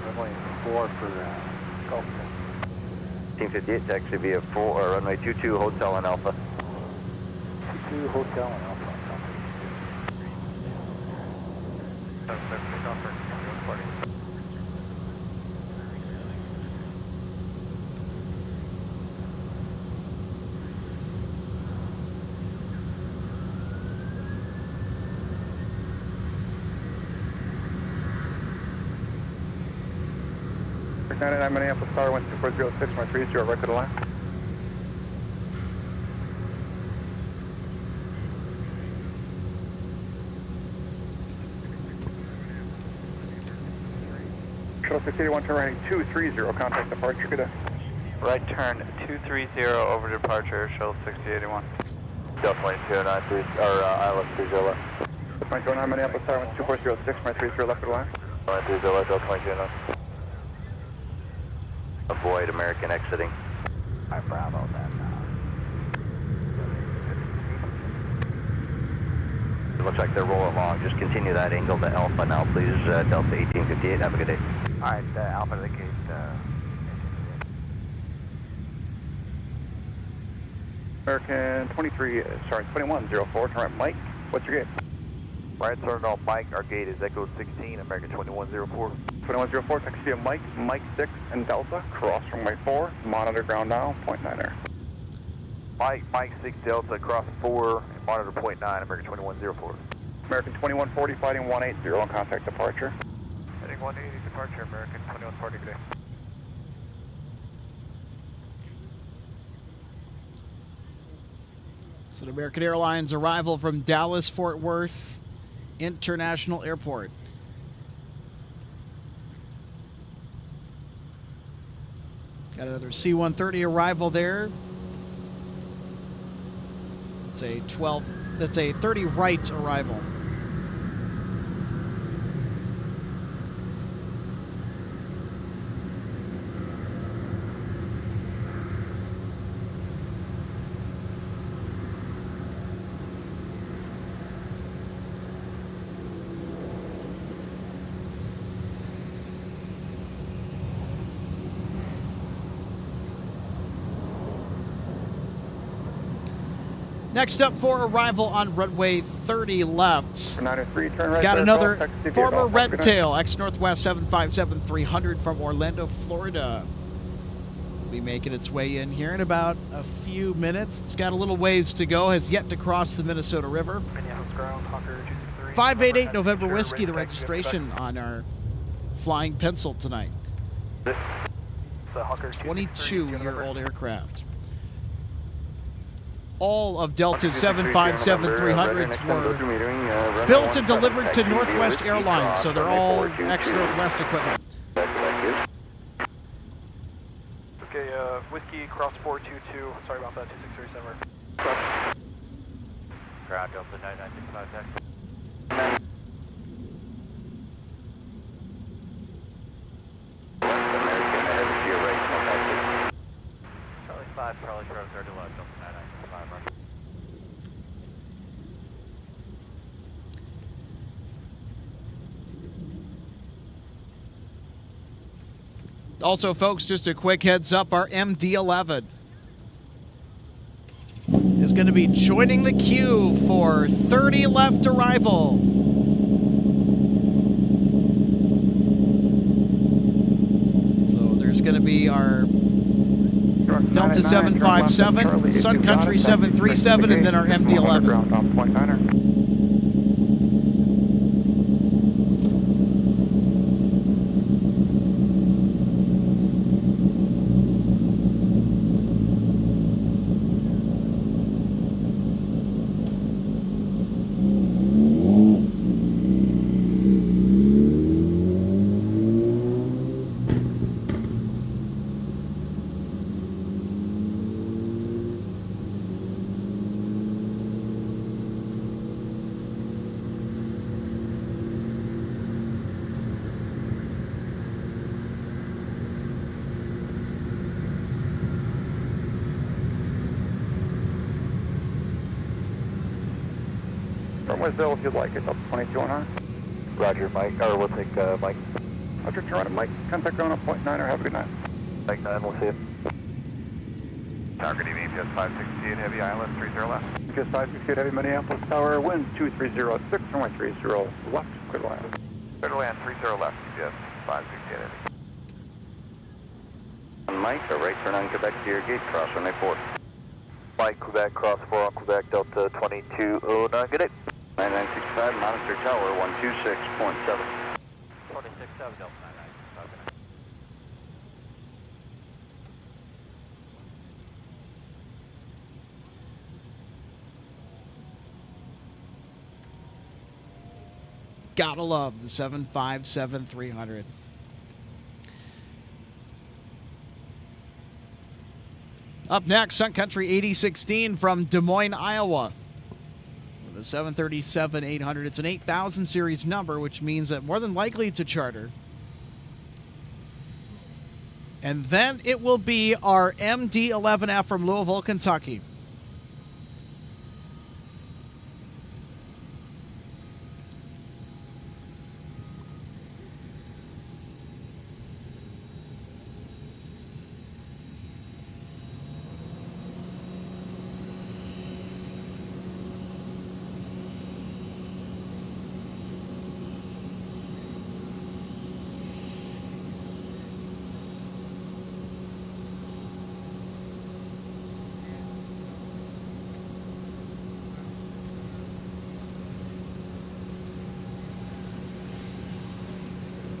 runway 4 for Gulf. 1858, taxi via runway 22, Hotel and Alpha. 22, Hotel and Alpha. American 99 Minneapolis Tower, 12406, my 30, right to the line. Shuttle 681, turn right 230, contact departure, good day. Right turn 230 over departure, Shuttle 6081. Delta 2293, or ILS 30 left. 2209 Minneapolis Tower, 12406, my 30, left to the line. 30 left, Delta 2209. Avoid American exiting. I Bravo then. It looks like they're rolling along. Just continue that angle to Alpha now, please. Delta 1858. Have a good day. All right, Alpha to the gate. American 2104, turn right, Mike. What's your gate? Right turn on Mike. Our gate is Echo 16, American 2104. 2104, taxi via Mike, Mike 6 and Delta, cross runway 4, monitor ground now, point 9er. Mike 6 Delta, cross 4, and monitor point 9, American 2104. American 2140, fighting 180 on contact departure. Heading 180 departure, American 2140, good day. It's an American Airlines arrival from Dallas Fort Worth International Airport. Got another C-130 arrival there. It's a 30 right arrival. Next up for arrival on runway 30 left. 903, turn right. Got another former Red Tail, ex-Northwest 757-300 from Orlando, Florida. Will be making its way in here in about a few minutes. It's got a little ways to go, has yet to cross the Minnesota River. 588 November Whiskey, the registration on our flying pencil tonight. 22-year-old aircraft. All of Delta's 757-300s were built and delivered to Northwest Airlines, so they're all ex-Northwest equipment. Okay, Whiskey, cross 422. Sorry about that, 2637. Ground Delta 9965 taxi. Charlie Shore 30 left, Delta 995, Roger. Also, folks, just a quick heads up, our MD-11 is going to be joining the queue for 30 left arrival. So there's going to be our Delta 757, Sun Country 737, and then our MD-11. Runway 0 if you'd like it, up 2209. Roger, Mike, or we'll take Mike. Roger, turn on Mike. Contact ground up 0.9 or have a good night. Mike 9, we'll see you. Targeting APS 568 Heavy Island, 30 left. APS 568 Heavy Minneapolis Tower, wind 2306, runway 30 left, clear to land. Clear to land, 30 left, APS 568 Heavy. Mike, a right turn on Quebec to your gate, cross runway 4. Mike, Quebec, cross 4 on Quebec, Delta 2209, good day. 9965, monitor tower 126.7. 267, Delta 995, good day. Gotta love the 757-300. Up next, Sun Country 8016 from Des Moines, Iowa. With a 737-800. It's an 8000 series number, which means that more than likely it's a charter. And then it will be our MD-11F from Louisville, Kentucky.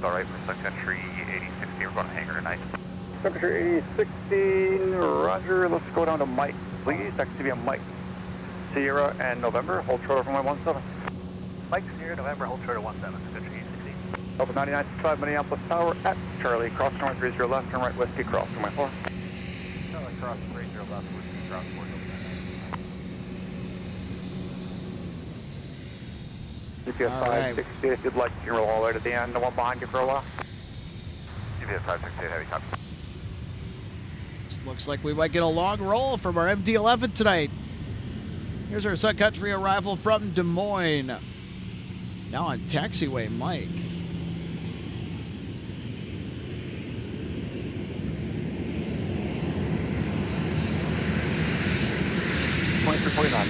All right, for Sun Country 8016, we're going to hangar tonight. Sun Country 8016, roger, let's go down to Mike, please. That could be a Mike. Sierra and November, hold short of runway 17. Mike, Sierra, November, hold short of 17, Sun Country 8016. Delta 9965 Minneapolis Tower at Charlie, cross runway 30 left, turn right, whiskey, cross runway 4. Charlie, cross 30 left, whiskey, cross 4, GPS 568, if you'd like, you can roll all the way to the end. I want behind you for a while. GPS 568 Heavy, copy. This looks like we might get a long roll from our MD-11 tonight. Here's our Sun Country arrival from Des Moines. Now on taxiway, Mike.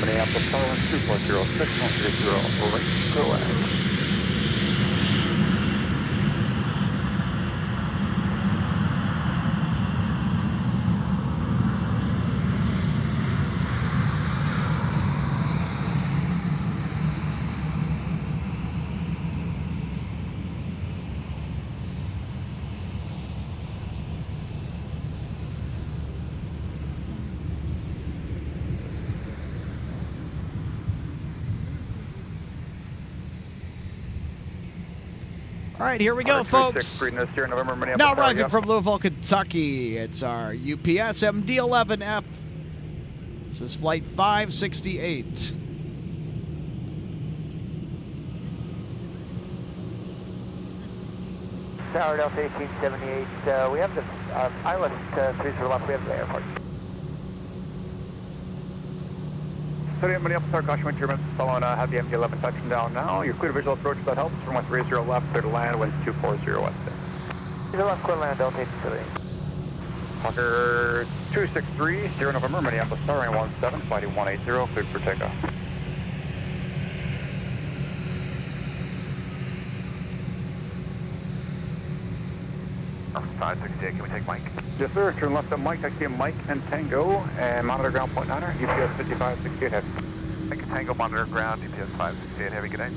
Minneapolis Tower 2406 130 over. Go ahead. All right, here we go, folks. Now arriving from Louisville, Kentucky, it's our UPS MD-11F. This is flight 568. Tower Delta 1878, we have the island 30 left, we have the airport. 78 Minneapolis Tower, caution wind turbulence following heavy MD-11 touching down now. Your clear visual approach, that helps. Runway 30 left, clear to land, winds 240 west. Clear left, clear land, Delta 8 Hawker 263, 0 November, Minneapolis Tower, runway 17, flight 180, cleared for takeoff. 568, can we take Mike? Yes, sir. Turn left at Mike. I see a Mike and Tango, and monitor ground point 9er, UPS 5568 heavy. Mike and Tango, monitor ground, UPS 568 heavy, good night.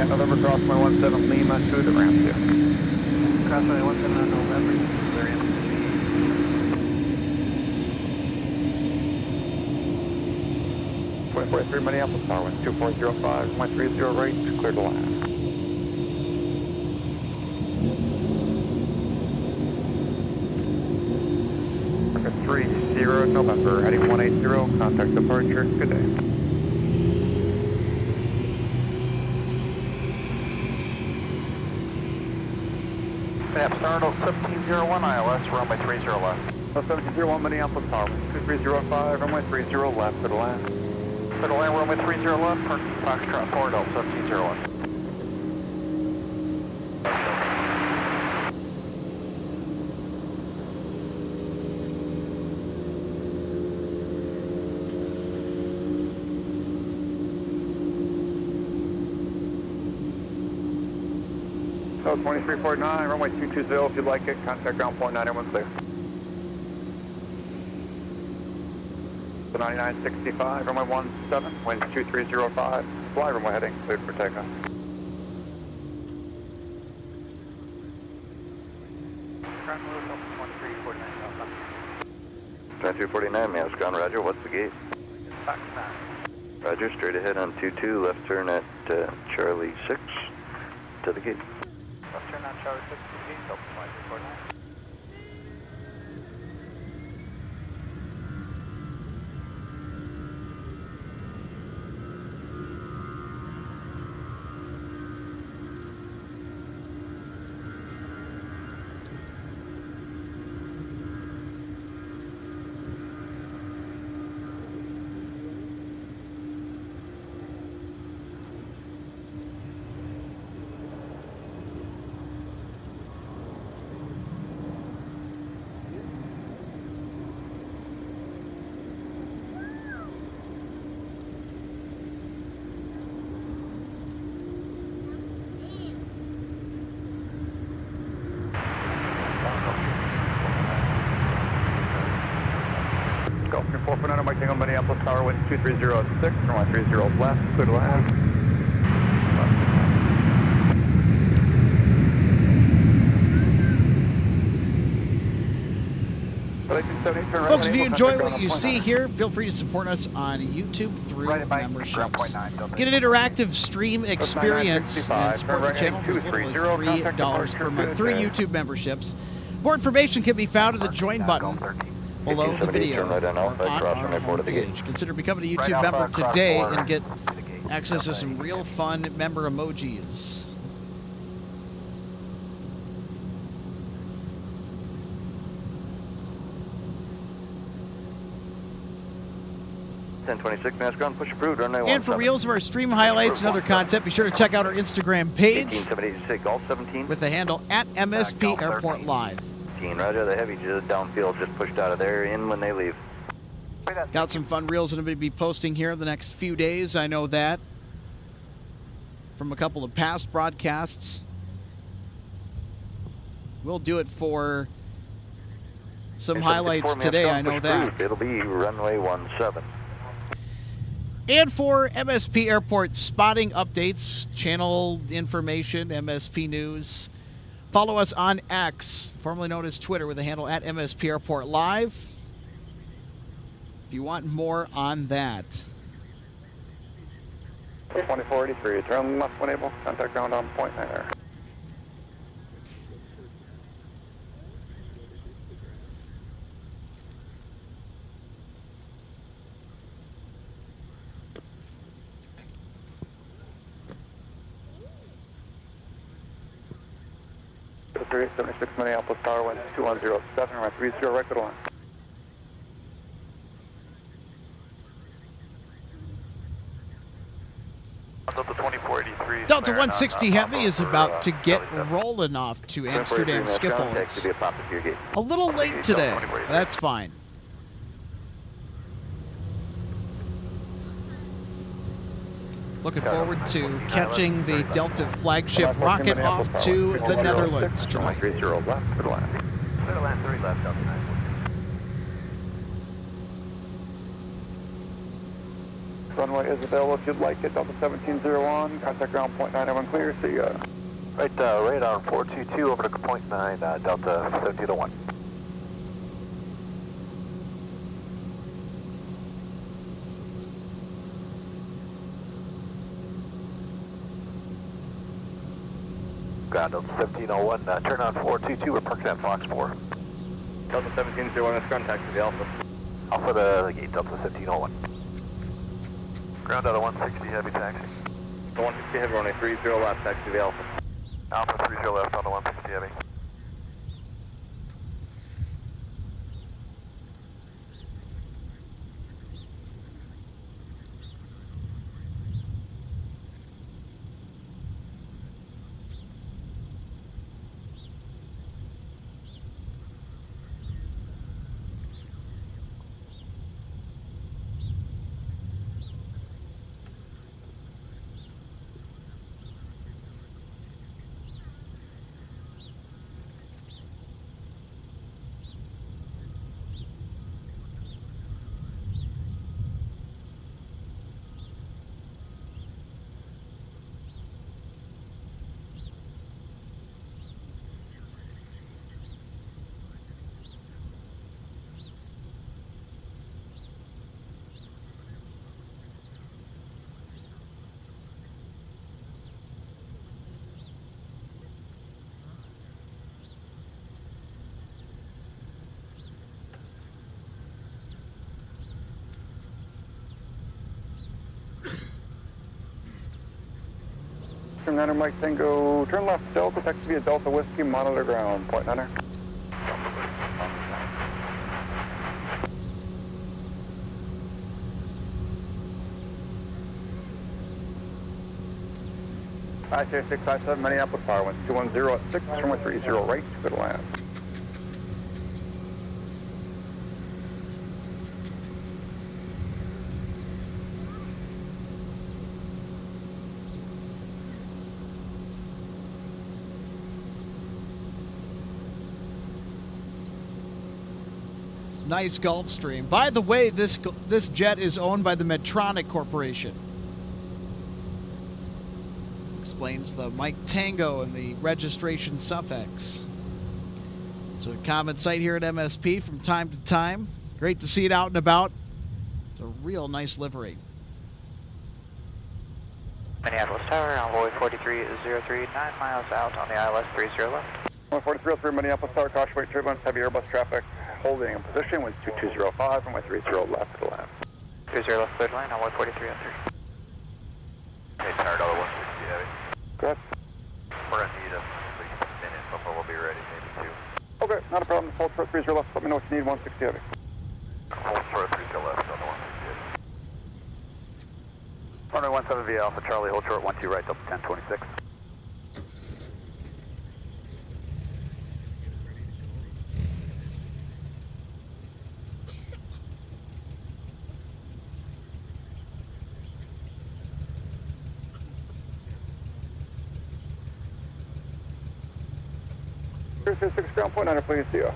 November, cross 117 Lima to the ramp 2. Cross 117 November, the ramp 2043 Minneapolis Tower, wind 2405, 130 right, clear to land. Rocket 30 November, heading 180, contact departure, good day. Startle 1701 ILS, runway 30 left. 1701 Minneapolis Tower, 2305, runway 30 left, to the land. To the land, runway 30 left, Foxtrot 4 Delta 1701. So 2349, runway 220, if you'd like it, contact ground point 901 clear. So 9965, runway 17, winds 2305, fly runway heading, cleared for takeoff. Ground move up 2349 South. 2349, Minneapolis ground, roger, what's the gate? Fox 9. Roger, straight ahead on 22, left turn at Charlie 6 to the gate. Left turn on Charlie 6 to the gate, Delta 2349. Golf 449, Mike Tango, Minneapolis Tower, wind 2306, runway 30 left, clear to land. Folks, if you enjoy what you see here, feel free to support us on YouTube through memberships. Get an interactive stream experience and support the channel for as little as $3 per month through YouTube memberships. More information can be found in the Join button below the video or on our homepage. Consider becoming a YouTube member today and get access to some real fun member emojis. Ten 26 minutes ground, push approved, runway 17. And for reels of our stream highlights and other content, be sure to check out our Instagram page 1878, Golf 17. with the handle at MSP Airport Live. Roger, the heavy just downfield, just pushed out of there, in when they leave. Got some fun reels that I'm going to be posting here in the next few days. I know that from a couple of past broadcasts. we'll do it for some highlights today, I know that. It'll be runway 17. And for MSP Airport spotting updates, channel information, MSP News, follow us on X, formerly known as Twitter, with the handle at MSP Airport Live, if you want more on that. 2483, turn left when able, contact ground on point 9. The 3876 Minneapolis Tower, wind 2107, runway 30 right to the line. Delta 2483. Delta 160 Heavy is about to get rolling off to Amsterdam Schiphol. It's a little late today. That's fine. Looking forward to catching the Delta flagship rocket off to the Netherlands tonight. 30 left to the line. Clear to land 3 left, Delta 9. Runway is available if you'd like it. Delta 1701, contact ground point 9, everyone clear. See ya. Right, radar 422 over to point 9, Delta 1701. Ground Delta 1701, turn on 422, we're parking at Fox 4. Delta 1701 is contact to the Alpha. Alpha to gate Delta 1701. Ground Delta 160 heavy taxi. The 160 heavy runway 30 left, taxi to the Alpha. Alpha 30 left on the 160 heavy. From Niner Mike Tango, turn left, Delta, taxi via Delta Whiskey, monitor ground, point Niner. I-657 Minneapolis Tower, wind 210 at 6, runway 30 right, good to land. Nice Gulfstream. By the way, this jet is owned by the Medtronic Corporation. Explains the Mike Tango and the registration suffix. It's a common sight here at MSP from time to time. Great to see it out and about. It's a real nice livery. Minneapolis Tower, envoy 4303, 9 miles out on the ILS 30 left. 4303 Minneapolis Tower, caution weight turbulence, heavy Airbus traffic, holding in position, wind 2205, runway 30 left to the land. 30 left, clear to land, envoy 4303. Hey, Tower Delta 160 heavy. Go ahead. We're going to need at least a minute before we'll be ready, maybe 2. Okay, not a problem. Hold short 30 left, let me know what you need, 160 heavy. Hold short 30 left on the 160 heavy. Runway 17 via Alpha Charlie, hold short 12 right, Delta 1026. 6 ground point 9, please see you.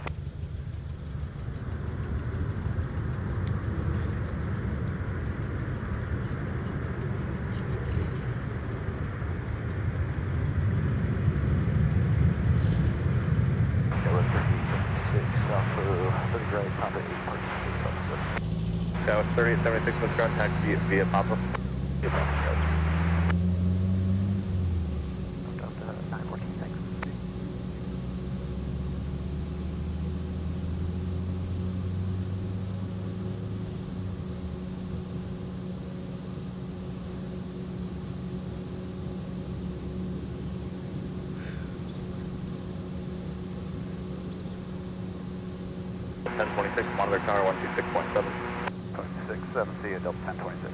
That was 3076 with ground taxi via Papa. Monitor tower 126.7. 26.7, see you, Delta 1026.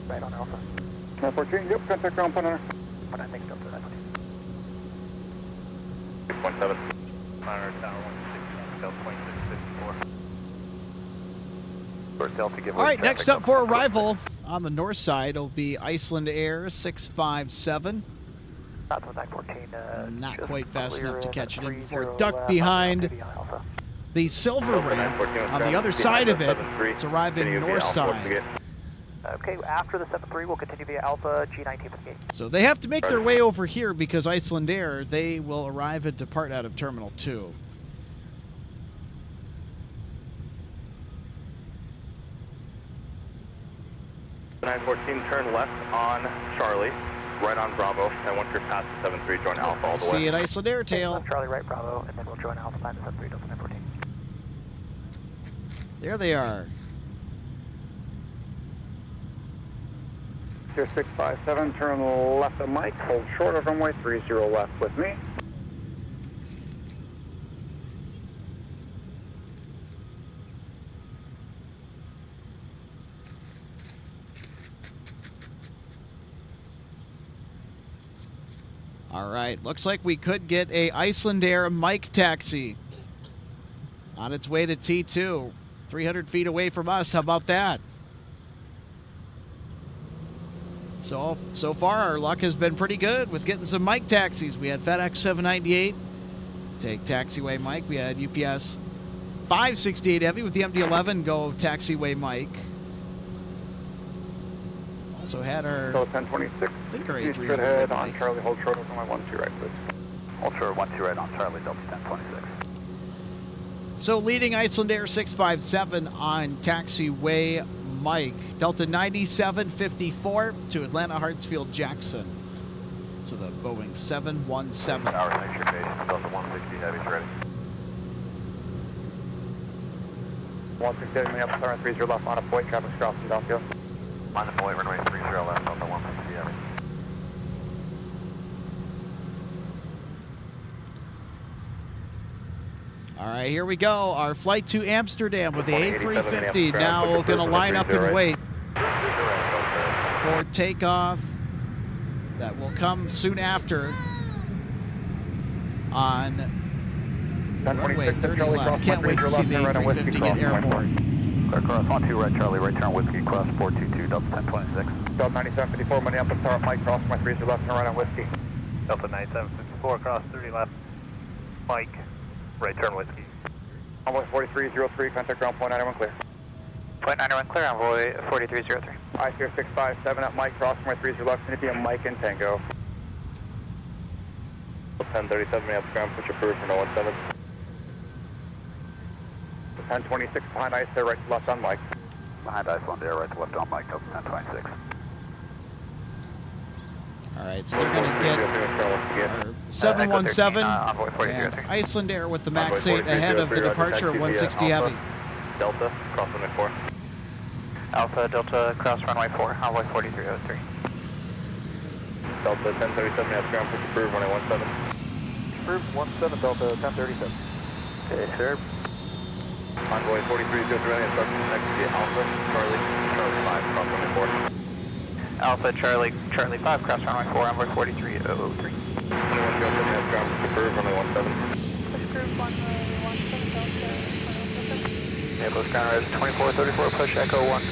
Right on Alpha. 914, yep, contact ground point 9. What I think Delta 914. 6.7. Monitor tower 126, Delta 2654. Delta, give All right, next up for arrival on the north side will be Iceland Air 657. Not quite fast enough to catch it in before it ducked behind the silver ramp on the other side of it. It's arriving north side. Okay, after the 7-3, we'll continue via Alpha G19 with gate. So they have to make their way over here because Iceland Air, they will arrive and depart out of Terminal 2. Turn left on Charlie, right on Bravo, and once you're past the 7-3, join Alpha all the way. See an Iceland Air tail. Left Charlie, right Bravo, and then we'll join Alpha behind the 7-3, Delta 914. There they are. Here 657, turn left of Mike, hold short of runway 30 left with me. All right, looks like we could get a Iceland Air Mike taxi on its way to T2, 300 feet away from us. How about that? So far, our luck has been pretty good with getting some Mike taxis. We had FedEx 798 take taxiway Mike. We had UPS 568 Heavy with the MD-11 go taxiway Mike. Also had our 1026. Thinker Please A300 good ahead Mike. on Charlie, hold short of runway 12 right, please. Hold short 12 right on Charlie, Delta 1026. So leading Iceland Air 657 on taxiway Mike, Delta 9754 to Atlanta Hartsfield Jackson. So the Boeing 717. Tower, make sure base, Delta 160 Heavy's ready. 160 Heavy, Minneapolis, turn 30 left on a point, traffic's crossing downfield. Line of point, runway 30 left, Delta 160 Heavy. All right, here we go. Our flight to Amsterdam with the A350. Now we're going to line up and wait for takeoff. That will come soon after on runway 30 left. Can't wait to see the A350 get airborne. Clear cross 12 right Charlie, right turn Whiskey, cross 422, Delta 1026. Delta 9754, Minneapolis, tower Mike, cross my 30 left, turn right on Whiskey. Delta 9754, cross 30 left, Mike, right turn Whiskey. Envoy 4303, contact ground point 91 clear. Point 91 clear, Envoy 4303. I hear 657 at Mike, cross my 30 left, going to be a Mike and Tango. 1037, Minneapolis ground, push approved for 017. 1026 behind ice there, right to left on Mike. Behind Iceland Air, right to left on Mike, Delta 1026. All right, so they're going to get our 717 and Iceland Air with the MAX 8 ahead of the departure of 160 Heavy. Delta, cross runway 4. Alpha, Delta, cross runway 4, Envoy 4303. Delta 1037, ground push approved, runway 17. Approved 17, Delta 1037. Okay, sir. Envoy 4303, instructions next to Alpha, Charlie 5, cross runway 4. Alpha, Charlie 5, cross runway 4, Envoy 4303. Anyone go to the ground push approved, runway 17. Approved runway 17, Delta 107. Minneapolis ground res 2434, push echo 1.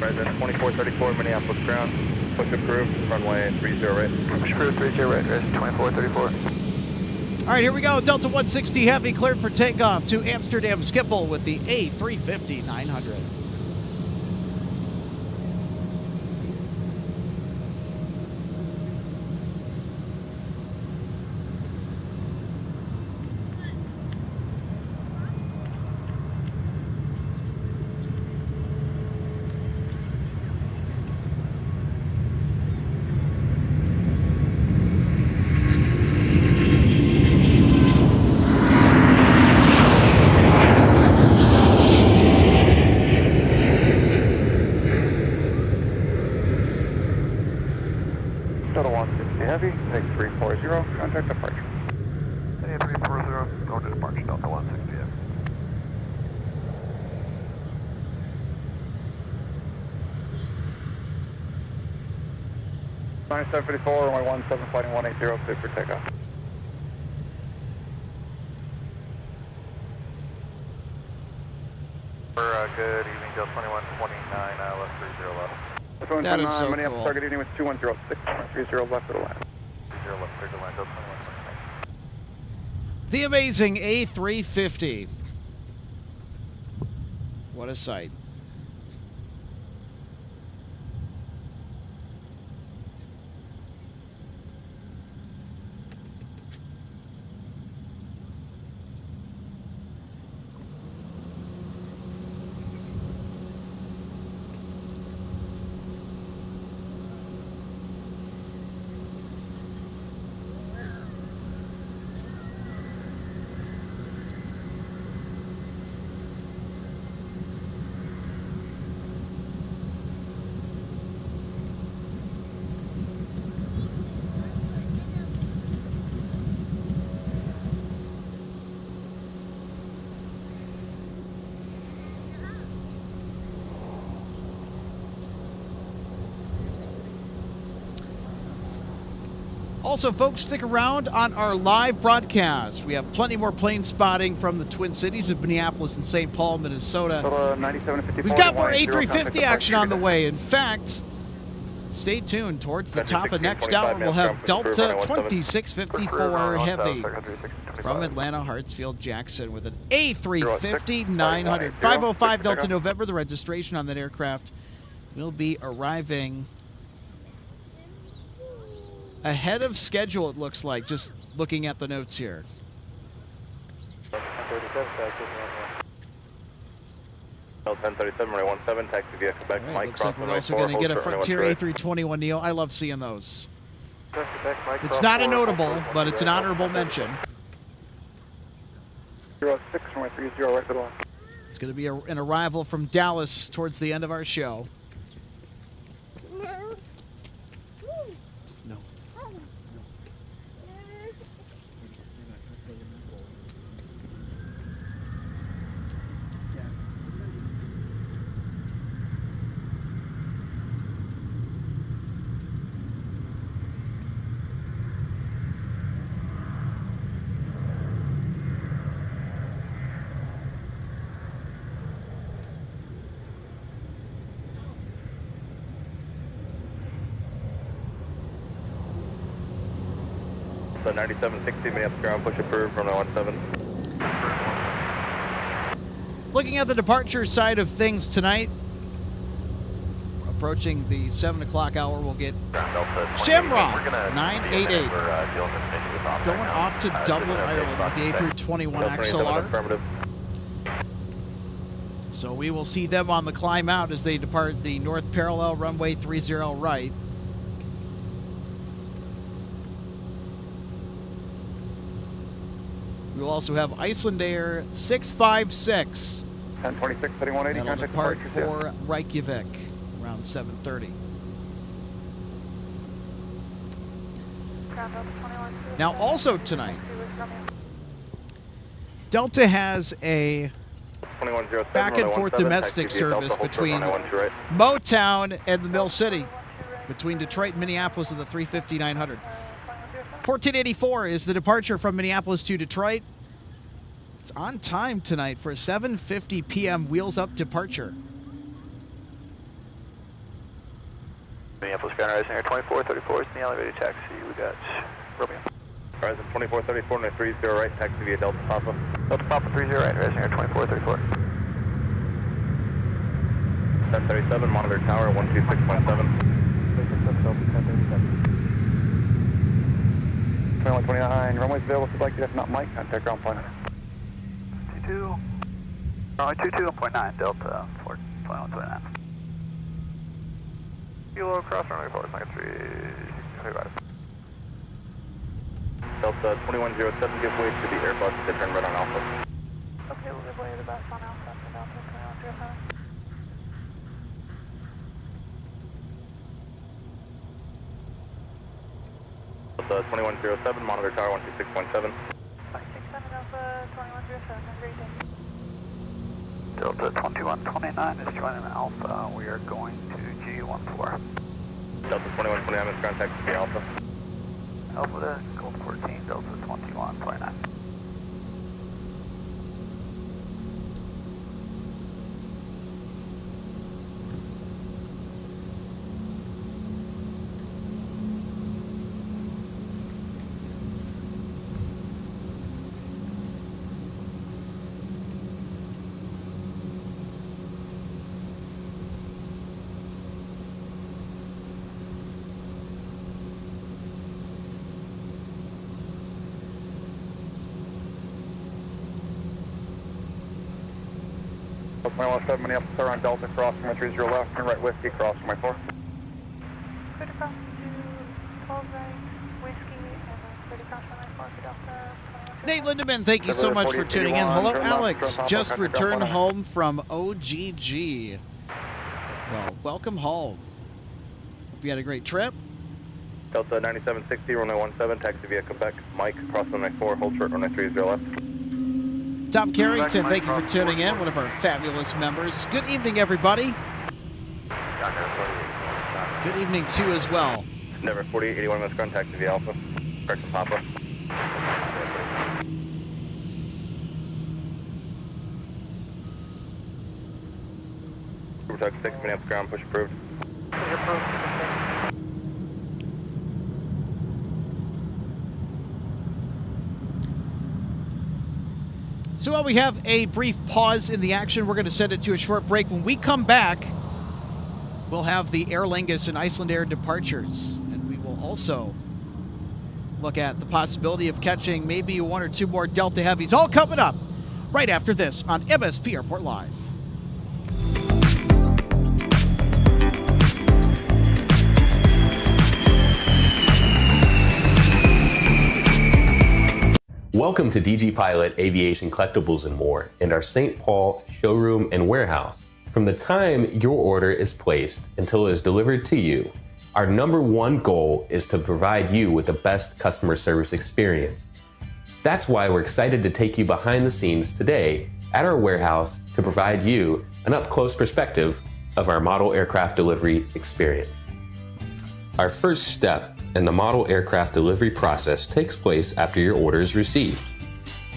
President 2434 Minneapolis ground. Push approved, runway 30 right. Push approved, 30 right, 2434. All right, here we go. Delta 160 Heavy cleared for takeoff to Amsterdam Schiphol with the A350-900. Delta 160 Heavy, take 340, contact departure. Hey, 340, go to departure, Delta 160 Heavy. Line 754, runway 17, flighting 180, clear for takeoff. Good evening, Delta 2129, left 30 left. That is so Minneapolis cool. target evening with 2106, 30 left of the line. 30 left, clear to line, Delta 2129. The amazing A350. What a sight. Also, folks, stick around on our live broadcast. We have plenty more plane spotting from the Twin Cities of Minneapolis and St. Paul, Minnesota. We've got more A350 action on the way. In fact, stay tuned. Towards the top of next hour, we'll have Delta 2654 Heavy from Atlanta, Hartsfield, Jackson with an A350-900. 505 Delta November. The registration on that aircraft will be arriving ahead of schedule, it looks like, just looking at the notes here. L 1037, runway 17, taxi via Quebec, All right, Mike, looks like we're also going to get a Frontier A321neo. I love seeing those. It's not a notable, but it's an honorable mention. 06, runway 30, right to the line. It's going to be an arrival from Dallas towards the end of our show. So 9760, Minneapolis ground, push approved, runway 17. Looking at the departure side of things tonight, approaching the 7 o'clock hour, we'll get Shamrock 988 going off to Dublin, Ireland with the A321 XLR. So we will see them on the climb out as they depart the north parallel runway 30 right. We will also have Iceland Air 656. 1026, 3180, that'll depart for Reykjavik around 7:30. Now, also tonight, Delta has a back and forth domestic service between Motown and the Mill City, between Detroit and Minneapolis with the 350-900. 1484 is the departure from Minneapolis to Detroit. It's on time tonight for a 7:50 p.m. wheels up departure. Minneapolis Ground Rising Air 2434 is in the elevated taxi. We got Romeo. Horizon 2434, no 30 right, taxi via Delta Papa. Delta Papa 30 right, Rising Air 2434. 1037, monitor tower 126.7. 2129, runway's available if you'd like to, if not Mike, contact ground plan. 22. Runway 22.9, Delta 2129. Kilo cross runway 4, Sun Country 35. Delta 2107, give way to the Airbus to turn right on Alpha. Okay, we'll give way to the bus on Alpha for Delta 2107. Delta 2107, monitor tower 126.7. 267 Alpha 2107, great day. Delta 2129 is joining Alpha. We are going to G14. Delta 2129 is ground taxi via Alpha. Alpha to Gold 14, Delta 2129. Delta 2107, Minneapolis Tower on Delta, cross from 30 left, turn right whiskey, cross from my 4. Clear to cross to 12 right, whiskey, and then clear to cross runway 4 for Delta 2107. Nate Lindemann, thank you so much for tuning in. Hello, Alex. Just returned home from OGG. Well, welcome home. Hope you had a great trip. Delta 9760, runway 17, taxi via Quebec, Mike, cross runway 4, hold short, runway 30 left. Tom Carrington, thank you for tuning in, one of our fabulous members. Good evening, everybody. Good evening, too, as well. Never 4881 West Ground, taxi via Alpha, correction Papa. Protect 6 Minneapolis ground, push approved. So while we have a brief pause in the action, we're going to send it to a short break. When we come back, we'll have the Aer Lingus and Icelandair departures. And we will also look at the possibility of catching maybe one or two more Delta Heavies. All coming up right after this on MSP Airport Live. Welcome to DG Pilot Aviation Collectibles and More and our St. Paul showroom and warehouse. From the time your order is placed until it is delivered to you, our #1 goal is to provide you with the best customer service experience. That's why we're excited to take you behind the scenes today at our warehouse to provide you an up-close perspective of our model aircraft delivery experience. Our first step in the model aircraft delivery process takes place after your order is received.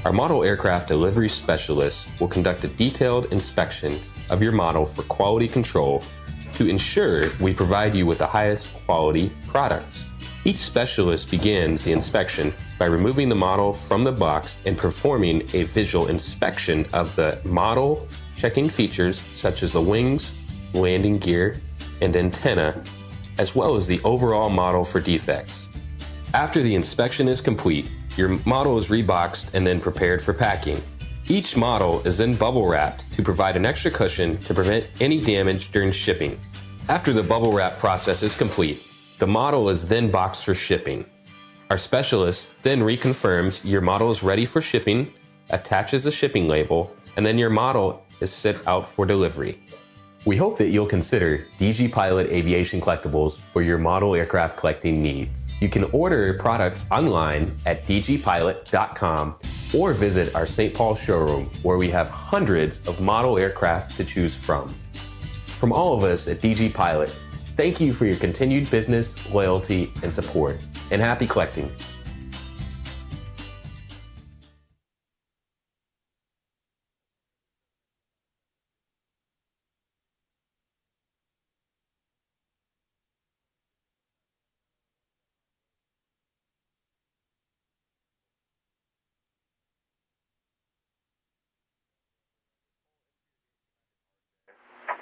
Our model aircraft delivery specialists will conduct a detailed inspection of your model for quality control to ensure we provide you with the highest quality products. Each specialist begins the inspection by removing the model from the box and performing a visual inspection of the model, checking features such as the wings, landing gear, and antenna, as well as the overall model for defects. After the inspection is complete, your model is reboxed and then prepared for packing. Each model is then bubble wrapped to provide an extra cushion to prevent any damage during shipping. After the bubble wrap process is complete, the model is then boxed for shipping. Our specialist then reconfirms your model is ready for shipping, attaches a shipping label, and then your model is sent out for delivery. We hope that you'll consider DG Pilot Aviation Collectibles for your model aircraft collecting needs. You can order products online at dgpilot.com or visit our St. Paul showroom where we have hundreds of model aircraft to choose from. From all of us at DG Pilot, thank you for your continued business, loyalty, and support, and happy collecting.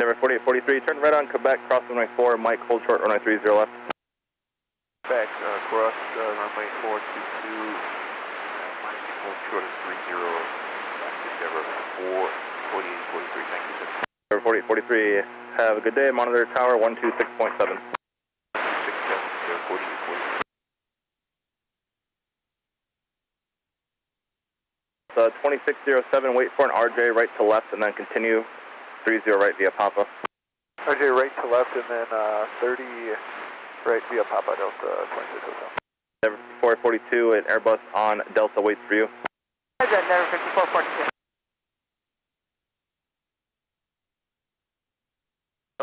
Endeavor 4843, turn right on Quebec, cross runway 4, Mike, hold short, runway 30 left. Quebec, cross runway 422, Mike, hold short at 30, Endeavor 4843, thank you, sir. Endeavor 4843, have a good day, monitor tower 126.7. 2607, wait for an RJ right to left and then continue 30 right via Papa. RJ right to left and then 30 right via Papa Delta 2607. Endeavor 5442, an Airbus on Delta waits for you. Roger, Endeavor 5442.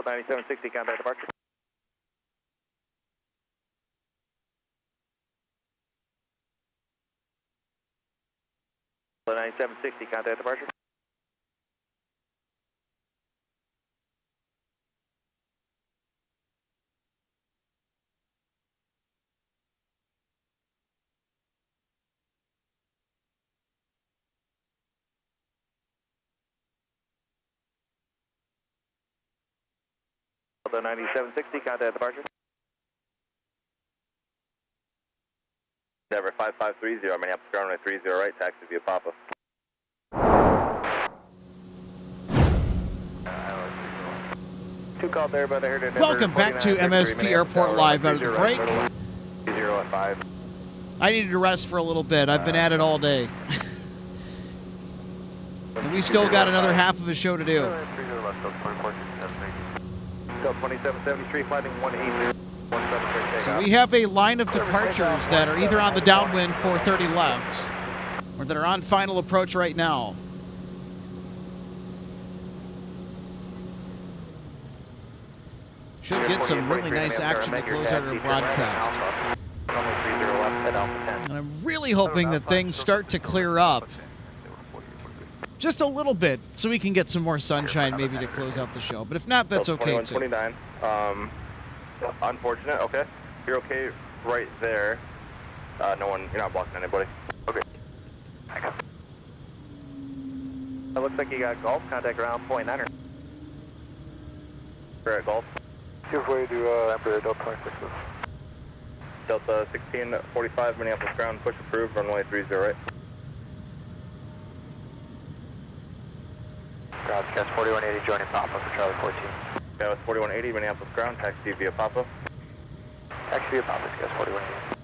9760, contact departure. Delta 9760, contact departure. Delta 9760, contact departure. Endeavor 5530, Minneapolis ground runway 30 right, taxi via Papa. Two called there, but I heard it. Welcome back to MSP Airport Live out of the break. 015. I needed to rest for a little bit. I've been at it all day. And we still got another half of a show to do. Delta 2773, flighting 180. So we have a line of departures that are either on the downwind 430 left or that are on final approach right now. Should get some really nice action to close out our broadcast. And I'm really hoping that things start to clear up just a little bit so we can get some more sunshine maybe to close out the show. But if not, that's okay too. 2129. Unfortunate, okay. You're okay right there. No one, you're not blocking anybody. Okay. It looks like you got golf contact around point 9er. We're at golf. Give way to Emperor Delta 26. Delta 1645, Minneapolis ground, push approved, runway 30 right. Broadcast 4180, joining Papa for Charlie 14. Yeah, it's 4180, Minneapolis ground, taxi via Papa. Taxi via Papa, Skywest 4180.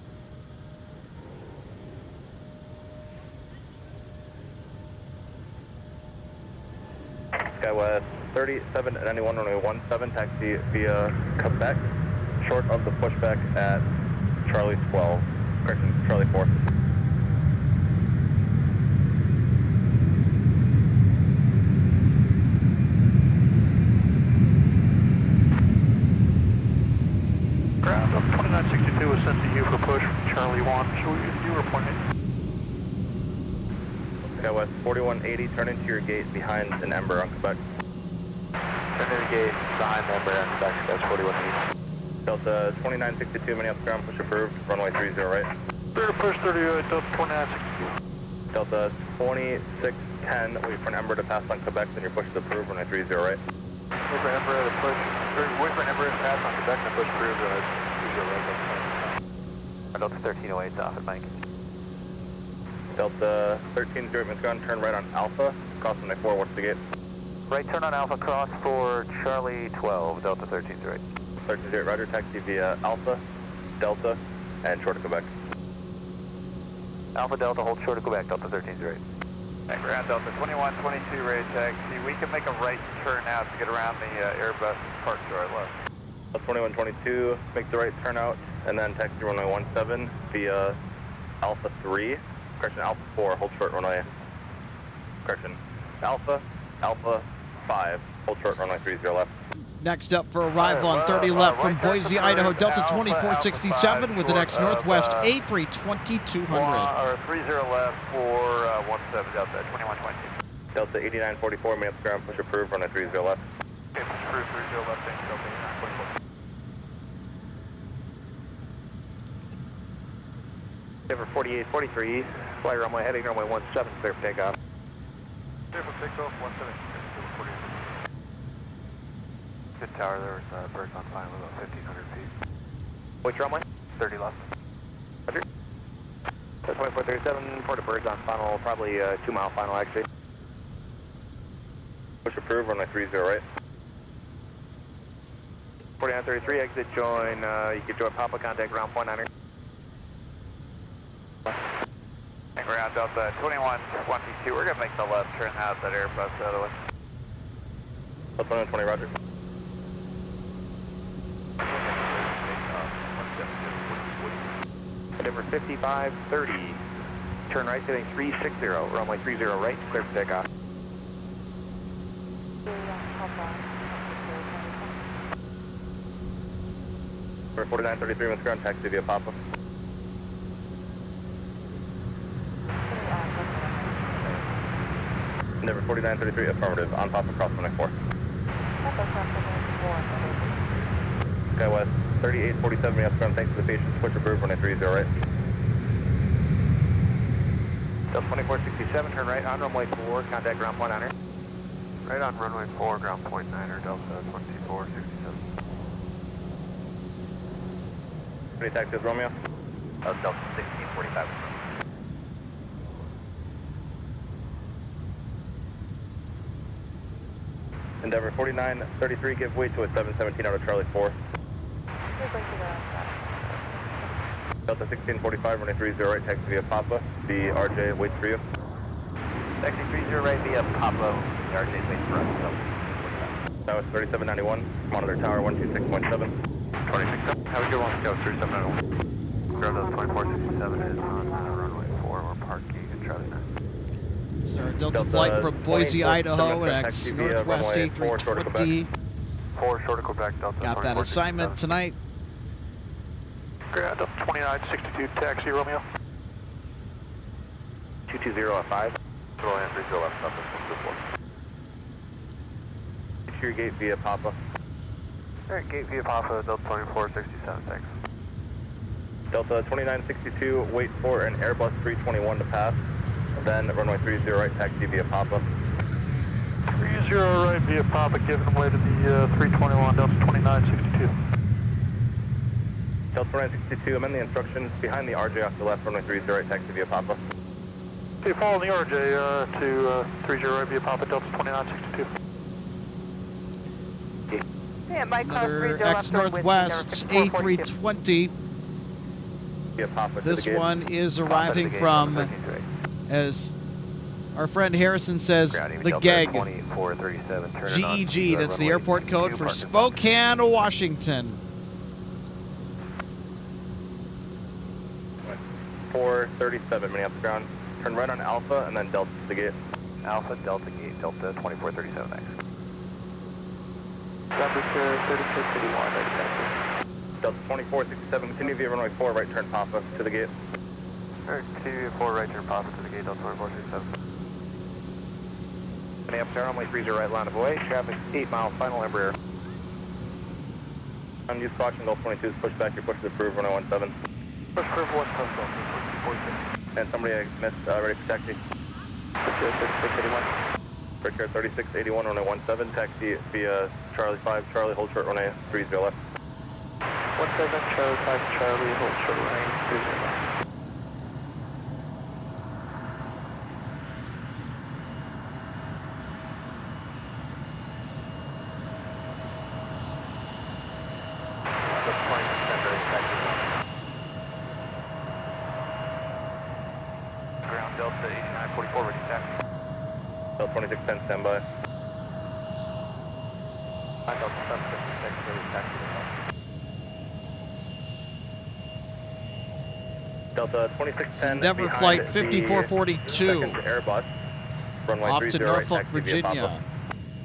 Skywest 37 at anyone, runway 17, taxi via Quebec, short of the pushback at Charlie 12, correction, Charlie 4. Ground up 2962 was sent to you for push from Charlie 1. Show you were pointing. Skywest 4180, turn into your gate behind an Ember on Quebec. Turn into the gate behind the Ember on Quebec, Skywest 4180. Delta 2962, Minneapolis ground, push approved, runway 30 right. Clear to push 30, Delta 2962. Delta 2610, wait for an Ember to pass on Quebec, then your push is approved, runway 30 right. Wait for an Ember to push, wait for an Ember to pass on Quebec and push approved, 30 right. Delta 1308 is off at Mike. Delta 1308, ground, turn right on Alpha, cross runway 4, what's the gate? Right turn on Alpha, cross for Charlie 12, Delta 1308. 1308, roger, taxi via Alpha, Delta, and short of Quebec. Alpha Delta, hold short of Quebec, Delta 1308. Ground Delta 2122, ready to taxi. We can make a right turn out to get around the Airbus parked to our left. 2122, make the right turn out, and then taxi runway 17 via Alpha 3, correction, Alpha 4, hold short runway, correction, Alpha 5, hold short runway 30 left. Next up for arrival on 30 left from Boise, Idaho, Delta 2467 with the next Northwest A3 2200. Or 30 left for 17 Delta 2122. Delta 8944, Minneapolis ground, push approved, runway 30 left. Okay, push approved, 30 left, thanks, Delta 8944. Denver 4843, fly runway heading runway 17, clear for takeoff. Clear for takeoff, 17. Good tower, there was birds on final about 1,500 feet. Which runway? 30 left. Roger. 2437, for the birds on final, probably a 2-mile final actually. Push approved, runway 30 right. 4933, exit join, you can join Papa, contact ground point 9er. Ground Delta 2122, we're going to make the left turn out that Airbus out of the way. Delta 120, roger. Endeavor 5530, turn right heading 360, runway 30 right, clear for takeoff. Number 4933, West ground, taxi via Papa. Endeavor 4933, affirmative, on Papa, cross runway 4. Sky West 3847, West ground, thanks to the patience, push approved, runway 30 right. Delta 2467, turn right on runway 4, contact ground point 9er. Right on runway 4, ground point 9er, Delta 2467. Ready taxi with Romeo? Delta 1645. Endeavor 4933, give way to a 717 out of Charlie 4. Delta 1645, runway 30 right, taxi via Papa. The RJ waits for you. Taxi 30 right via Papa, the RJ waits for us. That was 3791, monitor tower 126.7. 26, have a good one, go 3791. Ground Delta 2467 is on runway 4, we're parking at Charlie 9. Is there a Delta flight from Boise, Idaho, next Northwest A320? 4 short of Quebec, Delta. Got that assignment tonight. Ground Delta 2962, taxi Romeo. 220 at 5. Roll in 30 left, Delta 4. Secure gate via Papa. Alright, gate via Papa, Delta 2467, thanks. Delta 2962, wait for an Airbus 321 to pass. Then runway 30 right, taxi via Papa. 30 right via Papa, giving way to the 321, Delta 2962. Delta 2962, amend the instructions behind the RJ off the left, runway 30 right, taxi via Papa. Okay, follow the RJ to 30 right via Papa, Delta 2962. Another ex-Northwest A320. This one is arriving from, as our friend Harrison says, the GEG. GEG, that's the airport code for Spokane, Washington. 437, Minneapolis ground. Turn right on Alpha and then Delta to the gate. Alpha, Delta gate, Delta 2437, thanks. Delta 2467, continue via runway 4, right turn Papa to the gate. Alright, continue via 4, right turn Papa to the gate, Delta 2467. Minneapolis runway 30 right, line of way. Traffic 8 mile, final Embraer. Unused caution, Gulf 22 is pushed back, your push is approved, runway 17. Push approved, 1 And somebody missed, ready for taxi. Picture 3681. Picture 3681, runway 17, taxi via Charlie 5, Charlie, hold short, runway 30 left. 17, Charlie 5, Charlie, hold short, runway 30 left. Ground Delta 8944, ready taxi. Delta 2610, stand by. Delta 756, ready taxi. Delta 2610. Endeavor Flight 5442. Airbus. Runway off 30 to right, Norfolk, taxi via Virginia. Papa.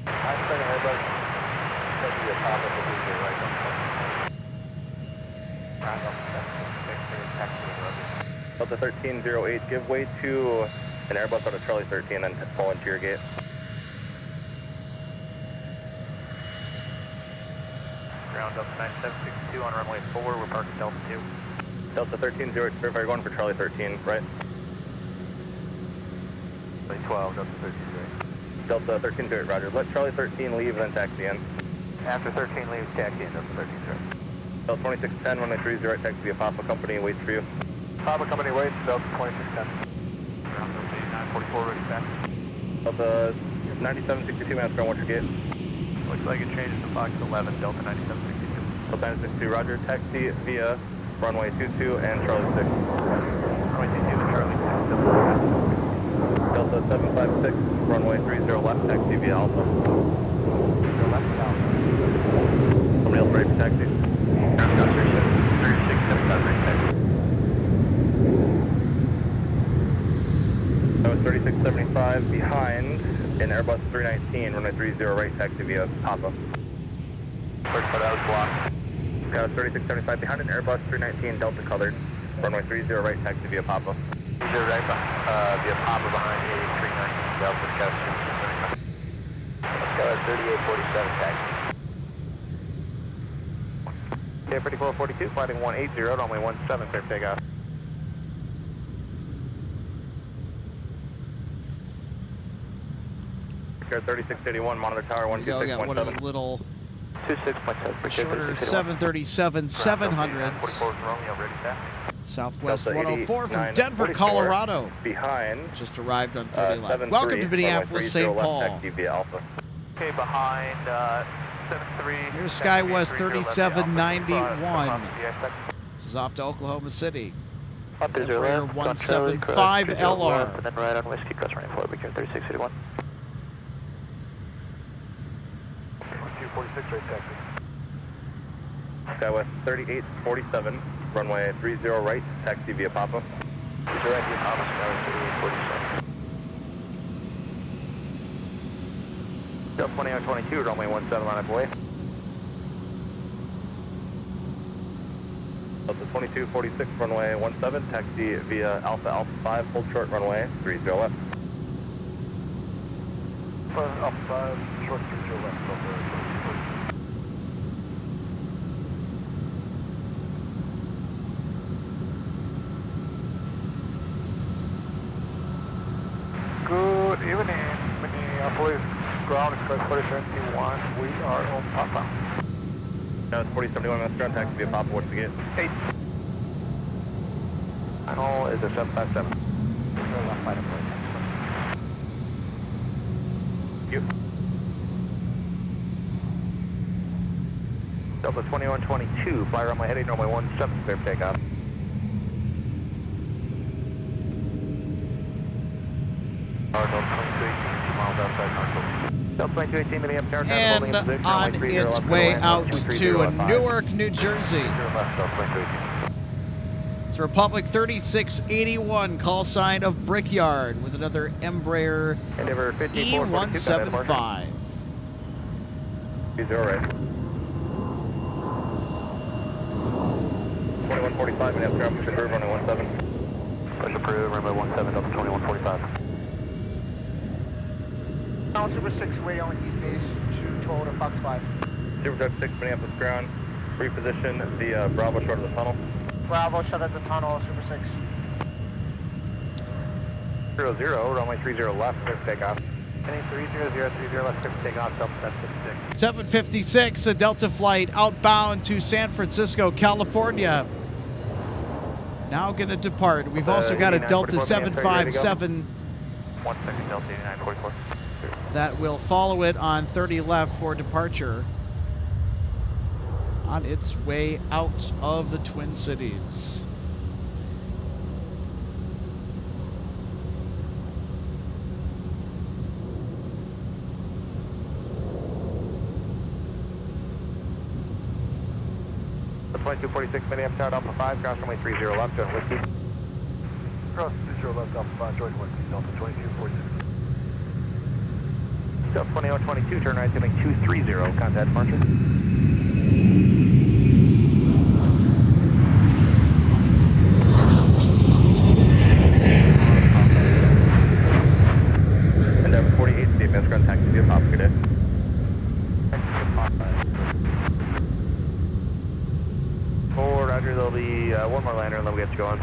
Airbus. Taxi via Papa to 30 right. Delta 1308, give way to an Airbus out of Charlie 13, then fall into your gate. Ground Delta 9762 on runway 4, we're parking Delta 2. Delta 1308, verify you're going for Charlie 13, right? 12, Delta 1308. Delta 1308, roger. Let Charlie 13 leave and then taxi in. After 13 leaves, taxi in, Delta 13, sir. Delta 2610, runway 30 right, taxi via Papa Company, waits for you. Papa Company waits, Delta 2610. Ground Delta 8944, ready to taxi. Delta 9762, minutes ground, what's your gate? Looks like it changes to Fox 11, Delta 9762. Delta 962, roger, taxi via runway 22 and Charlie 6. Runway 22 and Charlie 6, Delta 756, runway 30 left, taxi via Alpha. 30 left, Alpha. Somebody else ready for taxi? Ground Delta 3675, ready to taxi. That was 3675 behind in Airbus 319, runway 30 right, taxi via Papa. First part out is blocked. Got a 3675 behind an Airbus 319 Delta colored, runway 30 right, taxi via Papa. 30 right, via Papa behind a 319 Delta, got a 3847 taxi. Okay, 5442, flighting 180, runway 17, clear takeoff. Air 3681, monitor tower 126.7. Got one of the little 26.7. shorter 737 700s. Southwest 104 from Denver, Colorado. Behind. Just arrived on 30 left. Welcome to Minneapolis, St. Paul. Okay, behind 73. Here's SkyWest 3791. This is off to Oklahoma City. Embraer 175 LR. And then right on Whiskey, cross running forward, became 3681. 246 right taxi. SkyWest 3847, runway 30 right, taxi via Papa. 30 right via Papa, SkyWest 3847. Delta 2022, runway 17 on its way. Delta 2246, runway 17, taxi via Alpha Alpha 5, hold short runway 30 left. Alpha 5, short 30 left, Good evening, Minneapolis Ground Express 4071. We are on Papa. Now it's 4071, that's ground, taxi via Papa, what's the gate? 8. Final is a 757. Left fighter plane. You. Delta 2122, fly runway heading runway 17, clear takeoff. Delta 2218, 2 miles outside Knoxville. Delta 2218, Minneapolis Airport, And on its way out to Newark, New Jersey. It's Republic 3681, call sign of Brickyard, with another Embraer E175. 30 right. 2145, Minneapolis ground, push approved, runway 17. Push approved, runway 17, Delta 2145. Super 6 way on East Base to Toyota Fox 5. Super 6, Minneapolis ground, reposition the Bravo short of the tunnel. Bravo, shut at the tunnel, Super 6. 00, runway 30 left, clear takeoff. Any 3030 left, clear takeoff, Delta 756. 756, a Delta flight outbound to San Francisco, California. Now going to depart. We've also got a Delta 757 1 second, Delta 8944. that will follow it on 30 left for departure on its way out of the Twin Cities. The 2246 Minneapolis Tower, Alpha 5, cross runway 30 left, join Whiskey. Cross 30 left, Alpha 5, join Whiskey, Delta 2246. Delta 2122, turn right, doing 230, contact departure. Endeavor 48, the advanced ground, taxi via Papa, good day. Oh, roger, there'll be one more lander and then we'll get you going.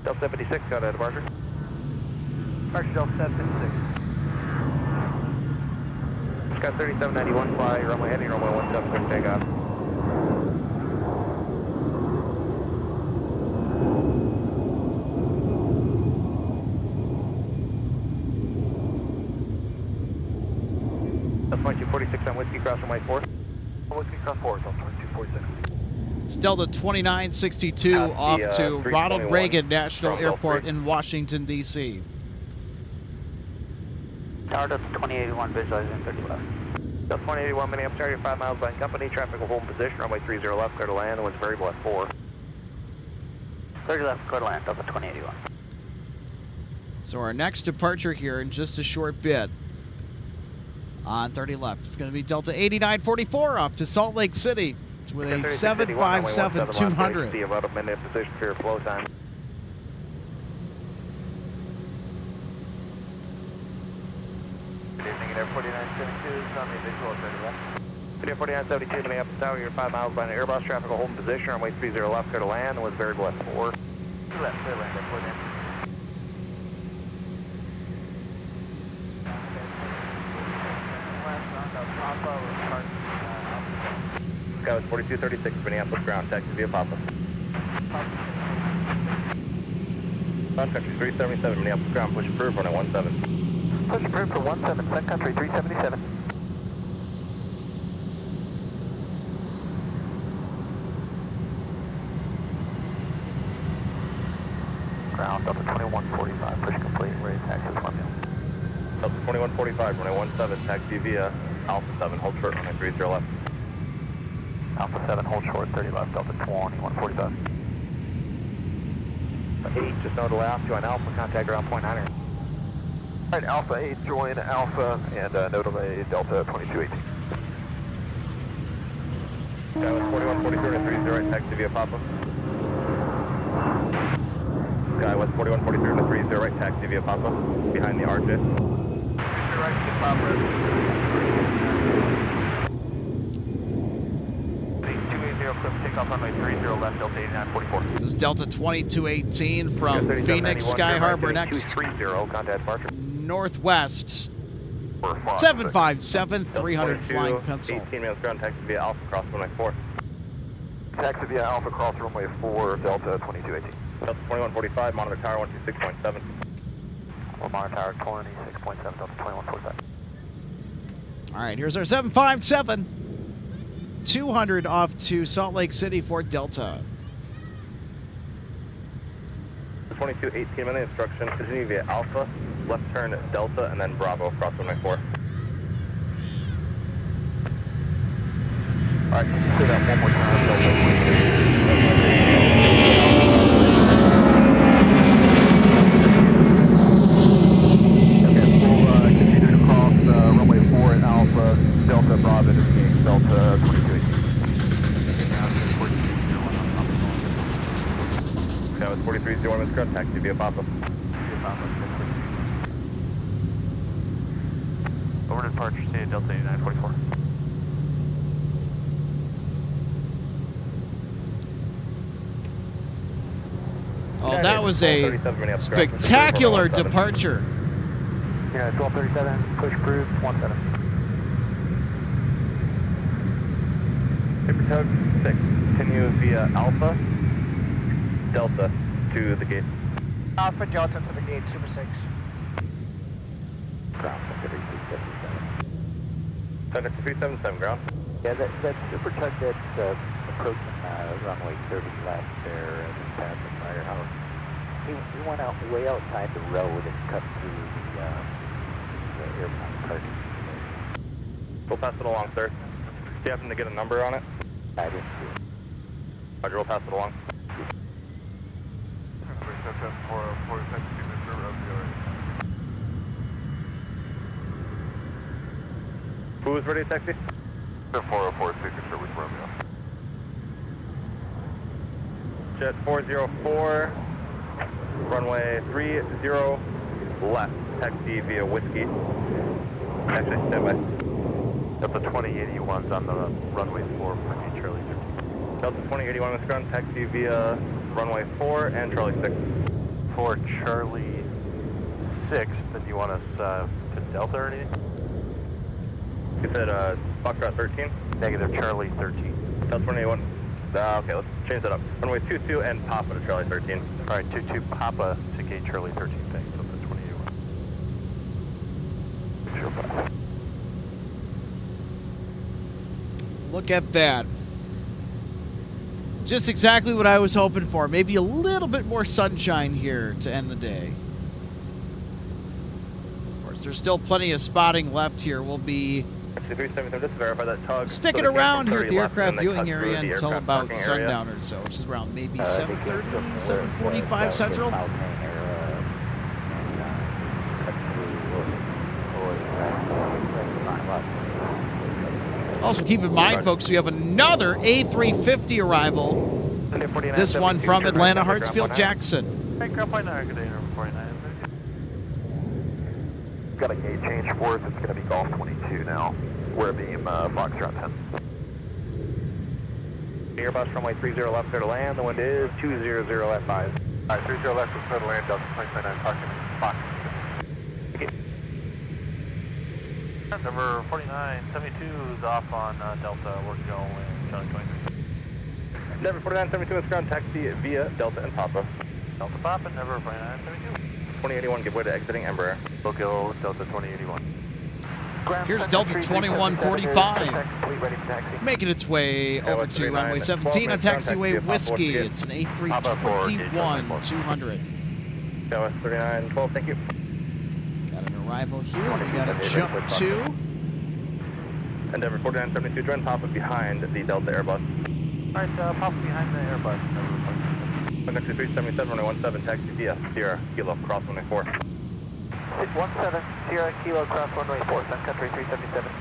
Delta 76, got a departure. Departure Delta 76. Sky 3791, fly runway heading, runway 17, quick takeoff. That's 2246 on Whiskey, cross runway 4. Whiskey, cross 4, Delta 2246. It's Delta 2962 off to Ronald Reagan National Airport in Washington, D.C. Tower Delta 2081, visualizing 30 left. Delta 2081, Minneapolis area, 5 miles by company, traffic will hold in position, runway 30 left, clear to land, winds variable at 4. 30 left, clear to land, Delta 2081. So our next departure here in just a short bit on 30 left. It's going to be Delta 8944 off to Salt Lake City. It's with a 757-200. See about a minute position for your flow time. Good evening, Air 4972, on the visual 30 left. Air 4972, Minneapolis Tower, you're 5 miles by an Airbus, traffic will hold in position, runway 30 left, clear to land, winds variable at 4. 2 left, clear land, Air 49. Sky was 4236, Minneapolis ground, taxi via Papa. Sun Country 377, Minneapolis ground, push approved, runway 17. Push approved for 17, Sun Country 377. Ground, Delta 2145, push complete, ready to taxi 1 mil. Delta 2145, runway 17, taxi via Alpha 7, hold short, runway 30 left. Alpha 7, hold short, 30 left, Delta 2145. 8, just know to last, join Alpha, contact ground point 9. Alright, Alpha 8, join Alpha, and note of a Delta 2218. Sky was 4143, 30 right, taxi via Papa. Sky was 4143, 30 right, taxi via Papa, behind the RJ. 30 right, to Papa. 280, clip takeoff runway 30 left, Delta 8944. This is Delta 2218 from Phoenix Sky Harbor next. 230, contact departure. Northwest. 757-300 flying pencil. 18 minutes ground, taxi via Alpha, cross runway 4. Taxi via Alpha, cross runway 4, Delta 2218. Delta 2145, monitor tower 126.7. We'll monitor tower 26.7, Delta 2145. All right, here's our 757-200 off to Salt Lake City for Delta. 2218 minute instruction, continue via Alpha, left turn Delta, and then Bravo, cross runway 4. Alright, can you say that one more time, Delta? Okay, we'll continue to cross runway 4 at Alpha, Delta, Bravo, indicating Delta 2218. Sky was 4301 minutes ground, taxi via Papa. Over to departure, stay at Delta 8944. Oh, that was a spectacular departure. Yeah, 1237, push approved, 17. Paper tug 6, continue via Alpha, Delta to the gate. Alpha Delta to the gate, Super 6. Ground, 377. Center 377 ground. Yeah, that super tug that's approaching runway 30 left there at the firehouse. He went out way outside the road and cut through the airplane parking. We'll pass it along, sir. Do you happen to get a number on it? I didn't see it. Roger, we'll pass it along. Who is ready to taxi? 404, Signature Service Romeo. Jet 404, runway 30 left, taxi via Whiskey. Actually, stand by. Delta 2081's on the runway 4 for me, Charlie 6. Delta 2081 is ground, taxi via runway 4 and Charlie 6. 24 Charlie 6, then you want us to Delta or anything? You said Foxtrot 13? Negative, Charlie 13. Delta 21. Okay, let's change that up. Runway 22 and Papa to Charlie 13. All right, 22 Papa to gate Charlie 13. Thanks. So the 28. Look at that. Just exactly what I was hoping for. Maybe a little bit more sunshine here to end the day. Of course, there's still plenty of spotting left here. We'll be sticking around here at the aircraft viewing area until about sundown or so, which is around maybe 7:30, 7:45 Central. Also, keep in mind, folks, we have another A350 arrival. This one from Atlanta Hartsfield Jackson. Got a gate change for us. It's going to be Golf 22 now. We're beam Foxtrot 10. Airbus runway 30 left, clear to land. The wind is 200 at 5. All right, 30 left, clear to land. Delta 29, parking Fox. Number 4972 is off on Delta. We're going Charlie 23. Number 4972 is ground taxi via Delta and Papa. Delta Papa, number 4972. 2081, give way to exiting Embraer. Tokyo Delta 2081. Here's Delta 2145, making its way over to runway 17 on taxiway Whiskey. It's an A321-200. Dallas 3912, thank you. Got an arrival here. We got a jump to. Endeavor 4972, join Papa behind the Delta Airbus. All right, Papa behind the Airbus. Sun Country 377, runway 17, taxi via Sierra, Kilo, cross runway 4. 17, Sierra, Kilo, cross runway 4, Sun Country 377.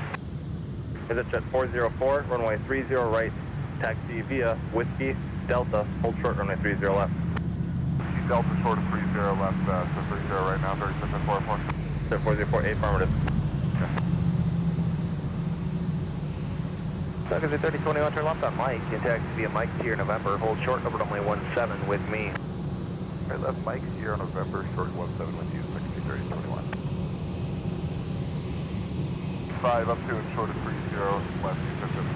Visit jet 404, runway 30 right, taxi via Whiskey, Delta, hold short, runway 30 left. Delta short of 30 left, so 30 right now, 36 and 44. Jet 404, affirmative. Sun Country 3021, turn left on Mike, in taxi via Mike, Sierra, November, hold short, over runway 17 with me. All right, left Mike, Sierra, November, short 17 with you, 60-30-21. 5 up to and short of 30, left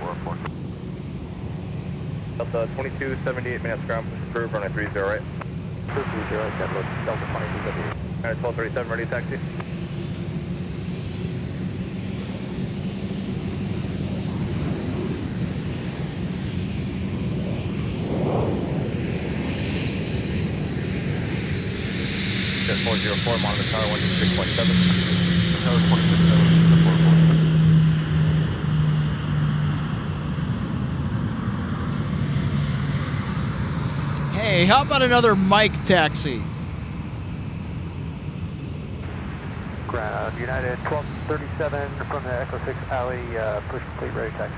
404. Delta 2278 minutes ground, push approved, runway 30 right. 30, Delta 2278. Alright, 1237, ready taxi. Jet 404, monitor tower 126.7. Tower 26.7. Hey, how about another Mike taxi? Ground United 1237 from the Echo 6 alley, push complete, ready taxi.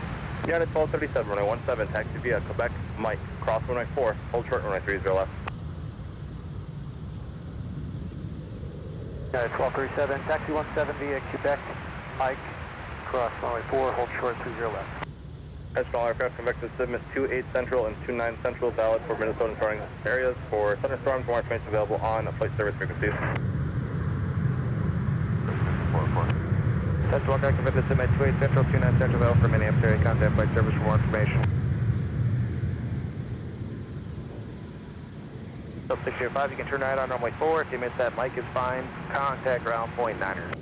United 1237, runway 17, taxi via Quebec, Mike, cross runway 4, hold short, runway 30 left. United 1237, taxi 17 via Quebec, Mike, cross runway 4, hold short, 30 left. Small aircraft convective submit 28 Central and 29 Central, valid for Minnesota and surrounding areas for thunderstorms. More information available on flight service frequencies. Central aircraft convective submit 28 Central, 29 Central, valid for Minneapolis area. Contact flight service for more information. Sub 605, you can turn right on runway 4. If you miss that, Mike is fine. Contact ground point 9er.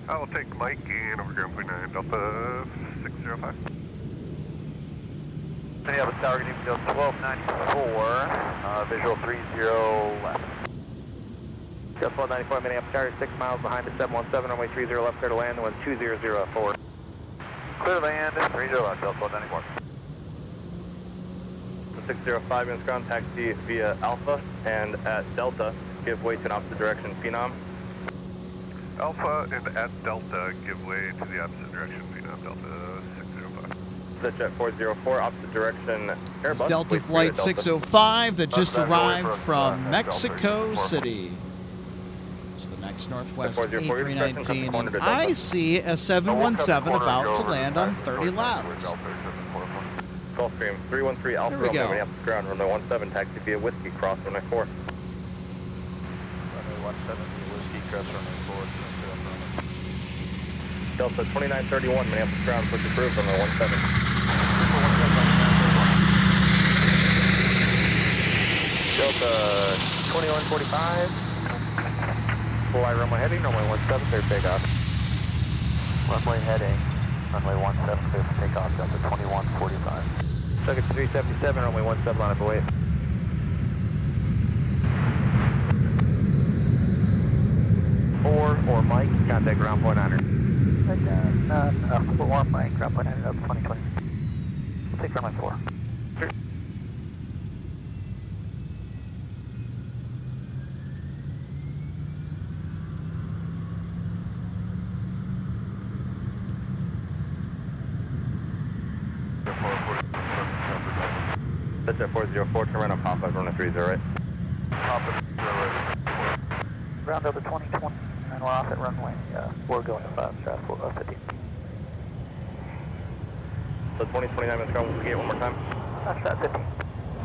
I will take Mike and over ground point 9, Delta 605. Minneapolis tower, going to go 1294, visual 30 left. Just 194, Minneapolis tower, 6 miles behind the 717, runway 30 left, clear to land, the wind 200 at 4. Clear to land, 30 left, Delta 194. 605 minutes ground, taxi via Alpha, and at Delta, give way to an opposite direction, Phenom. Alpha and at Delta, give way to the opposite direction, Phenom, Delta 605. That's jet 404, opposite direction, Airbus. It's Delta Flight 605 that just arrived from Mexico City. It's the next Northwest A319, and I see a 717 about to land on 30 left. Gulfstream 313 Alpha There we Romeo, go. Minneapolis ground, runway 17, taxi via Whiskey, cross runway 4. Runway 17, Whiskey, cross runway 4. Delta 2931, Minneapolis ground, push approved, runway 17. Delta 2145, fly runway heading, runway 17, clear takeoff. Runway heading, runway 17, clear for takeoff, Delta 2145. Second 377, runway 17 on away. Or Mike, contact ground point 900. Or Mike, ground point 900 up 2020. Take runway 4. That's at 404, turn right on Papa, runway 30 right. Papa, ground over 2020, and we're off at runway 4 going to 5, strap 50. So 2029, Mr. Ground, we'll get one more time. Strap 50.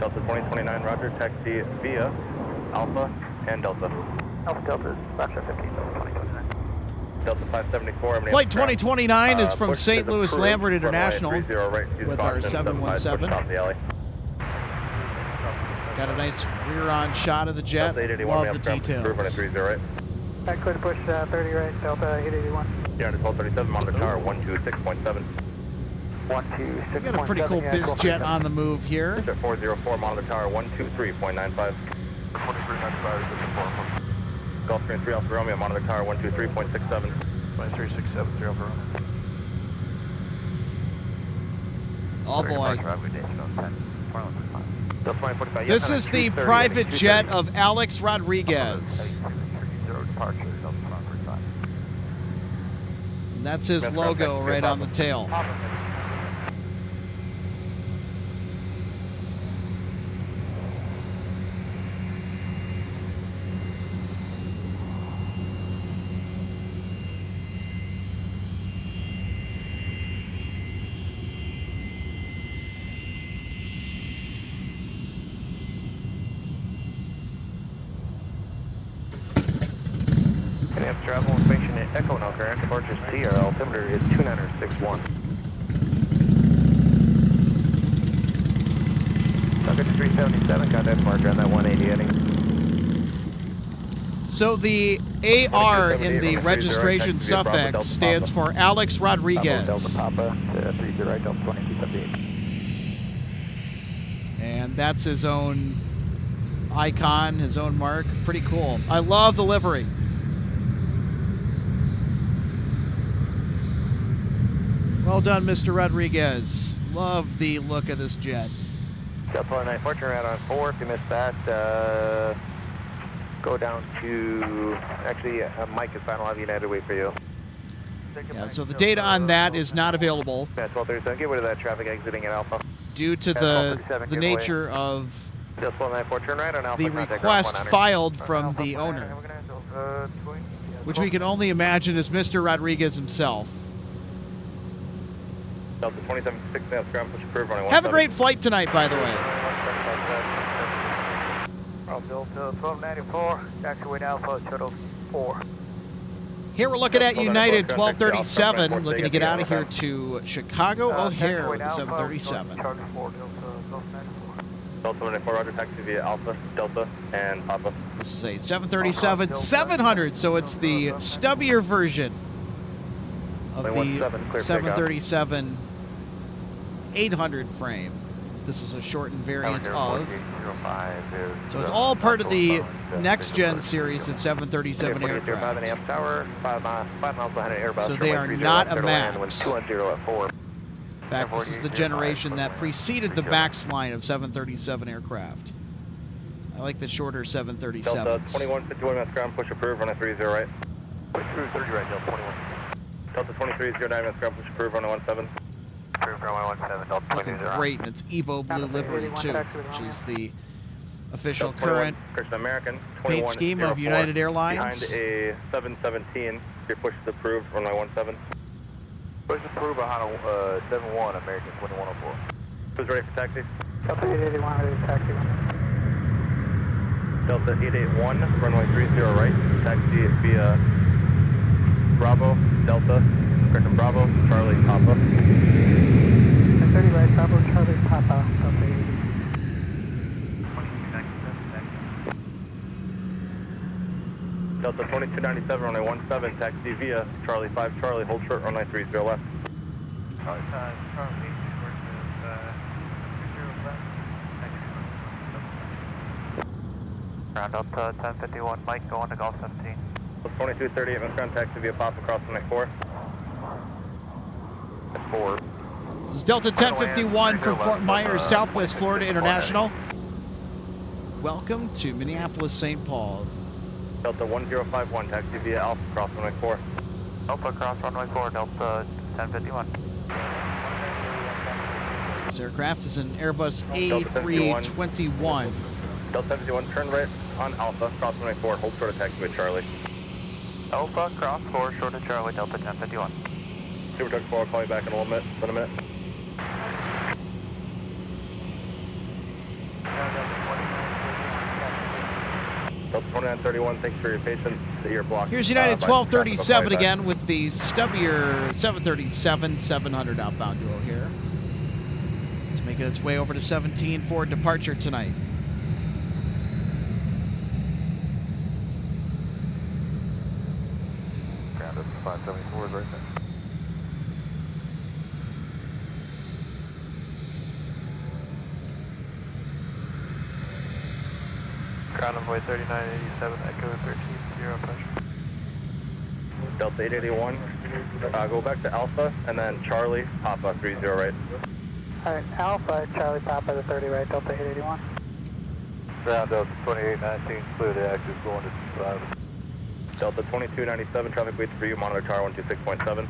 Delta 2029, roger, taxi via Alpha and Delta. Alpha Delta, strap 50, Delta 2029. Delta 574, Flight 2029 is from push St. is Louis approved, Lambert International runway 30 right, use with our caution, 717. push top the alley. Got a nice rear-on shot of the jet. Delta 881, Love the Minneapolis ground, push approved, runway details. 30 right. Clear to push 30 right, Delta 881. Yeah, 1237, monitor tower 126.7. 126.7. We got a pretty cool biz jet on the move here. At 404, monitor tower 123.95. 2395 Gulfstream 3 Alpha Romeo, monitor tower 123.67. 23670 Alpha Romeo. Oh boy. Delta 2045. This is the private jet of Alex Rodriguez. Departure, Delta 2045. And that's his logo right on the tail. Travel inspection at Echo Now, current departure T, our altimeter is 2961. Target 377, contact marker on that 180 heading. So the AR in the registration suffix stands for Alex Rodriguez. Delta Papa to 30 right, Delta 2278. And that's his own icon, his own mark. Pretty cool. I love the livery. Well done, Mr. Rodriguez. Love the look of this jet. Delta 94, turn right on 4. If you missed that, go down to, actually, Mike is final, I'll have United wait for you. Yeah, so the data on that is not available. Yeah, 1237, get rid of that traffic exiting at Alpha. Due to the nature of Delta 94, turn right on Alpha. the request filed from the owner, which we can only imagine is Mr. Rodriguez himself. Delta 2760, that's ground push approved, runway 17. Have a great flight tonight, by the way. Delta 1294, taxiway Alpha, shuttle 4. Here we're looking at United 1237, looking to get out of here to Chicago O'Hare with the 737. Delta 94, roger, taxi via Alpha, Delta, and Papa. This is a 737-700, so it's the stubbier version of the 737-800 frame. This is a shortened variant of. So it's all part of the next-gen series of 737 aircraft. So they are not a MAX. In fact, this is the generation that preceded the MAX line of 737 aircraft. I like the shorter 737s. Delta 2151, that's ground push approved, runway 30 right. 30 right, Delta 21. Delta 2309, that's ground push approved, runway 17. Approved, runway 17, Delta 20. Looking great, and it's Evo Blue livery too, which is the official current American, paint scheme of United Airlines. Behind a 717, your push is approved, runway 17. Push approved behind a 71, American 2104. Who's ready for taxi? Delta 881, ready for taxi. Delta 881, runway 30 right. Taxi via Bravo, Delta, correction, Bravo, Charlie, Papa. 30 right, Bravo, Charlie, Papa, Delta 881. Delta 2297, runway 17, taxi via Charlie 5, Charlie, hold short, runway 30 left. Charlie 5, Charlie, Ground up to 1051, Mike, going to Golf 17. 2238, Miss Ground, taxi via Papa, cross runway 4. 4. This is Delta 1051 from Fort Myers, Southwest Florida International. Welcome to Minneapolis, St. Paul. Delta 1051, taxi via Alpha, cross runway 4. Alpha, cross runway 4, Delta 1051. This aircraft is an Airbus A321. Delta 51, turn right on Alpha, cross runway 4, hold short of taxi with Charlie. Alpha, cross 4, short of Charlie, Delta 1051. Super Truck 4, I'll call you back in a little bit, in a minute. Delta 2931, thanks for your patience. You're blocked. Here's United 1237 again with the stubbier 737-700 outbound duo here. It's making its way over to 17 for departure tonight. Ground up 574 is right there. Ground envoy 3987, Echo 13, 0 pressure. Delta 881, go back to Alpha, and then Charlie, Papa, 30 right. Alright, Alpha, Charlie, Papa, the 30 right, Delta 881. Ground Delta 2819, clear the active going to 5. Delta 2297, traffic waits for you, monitor tower 126.7.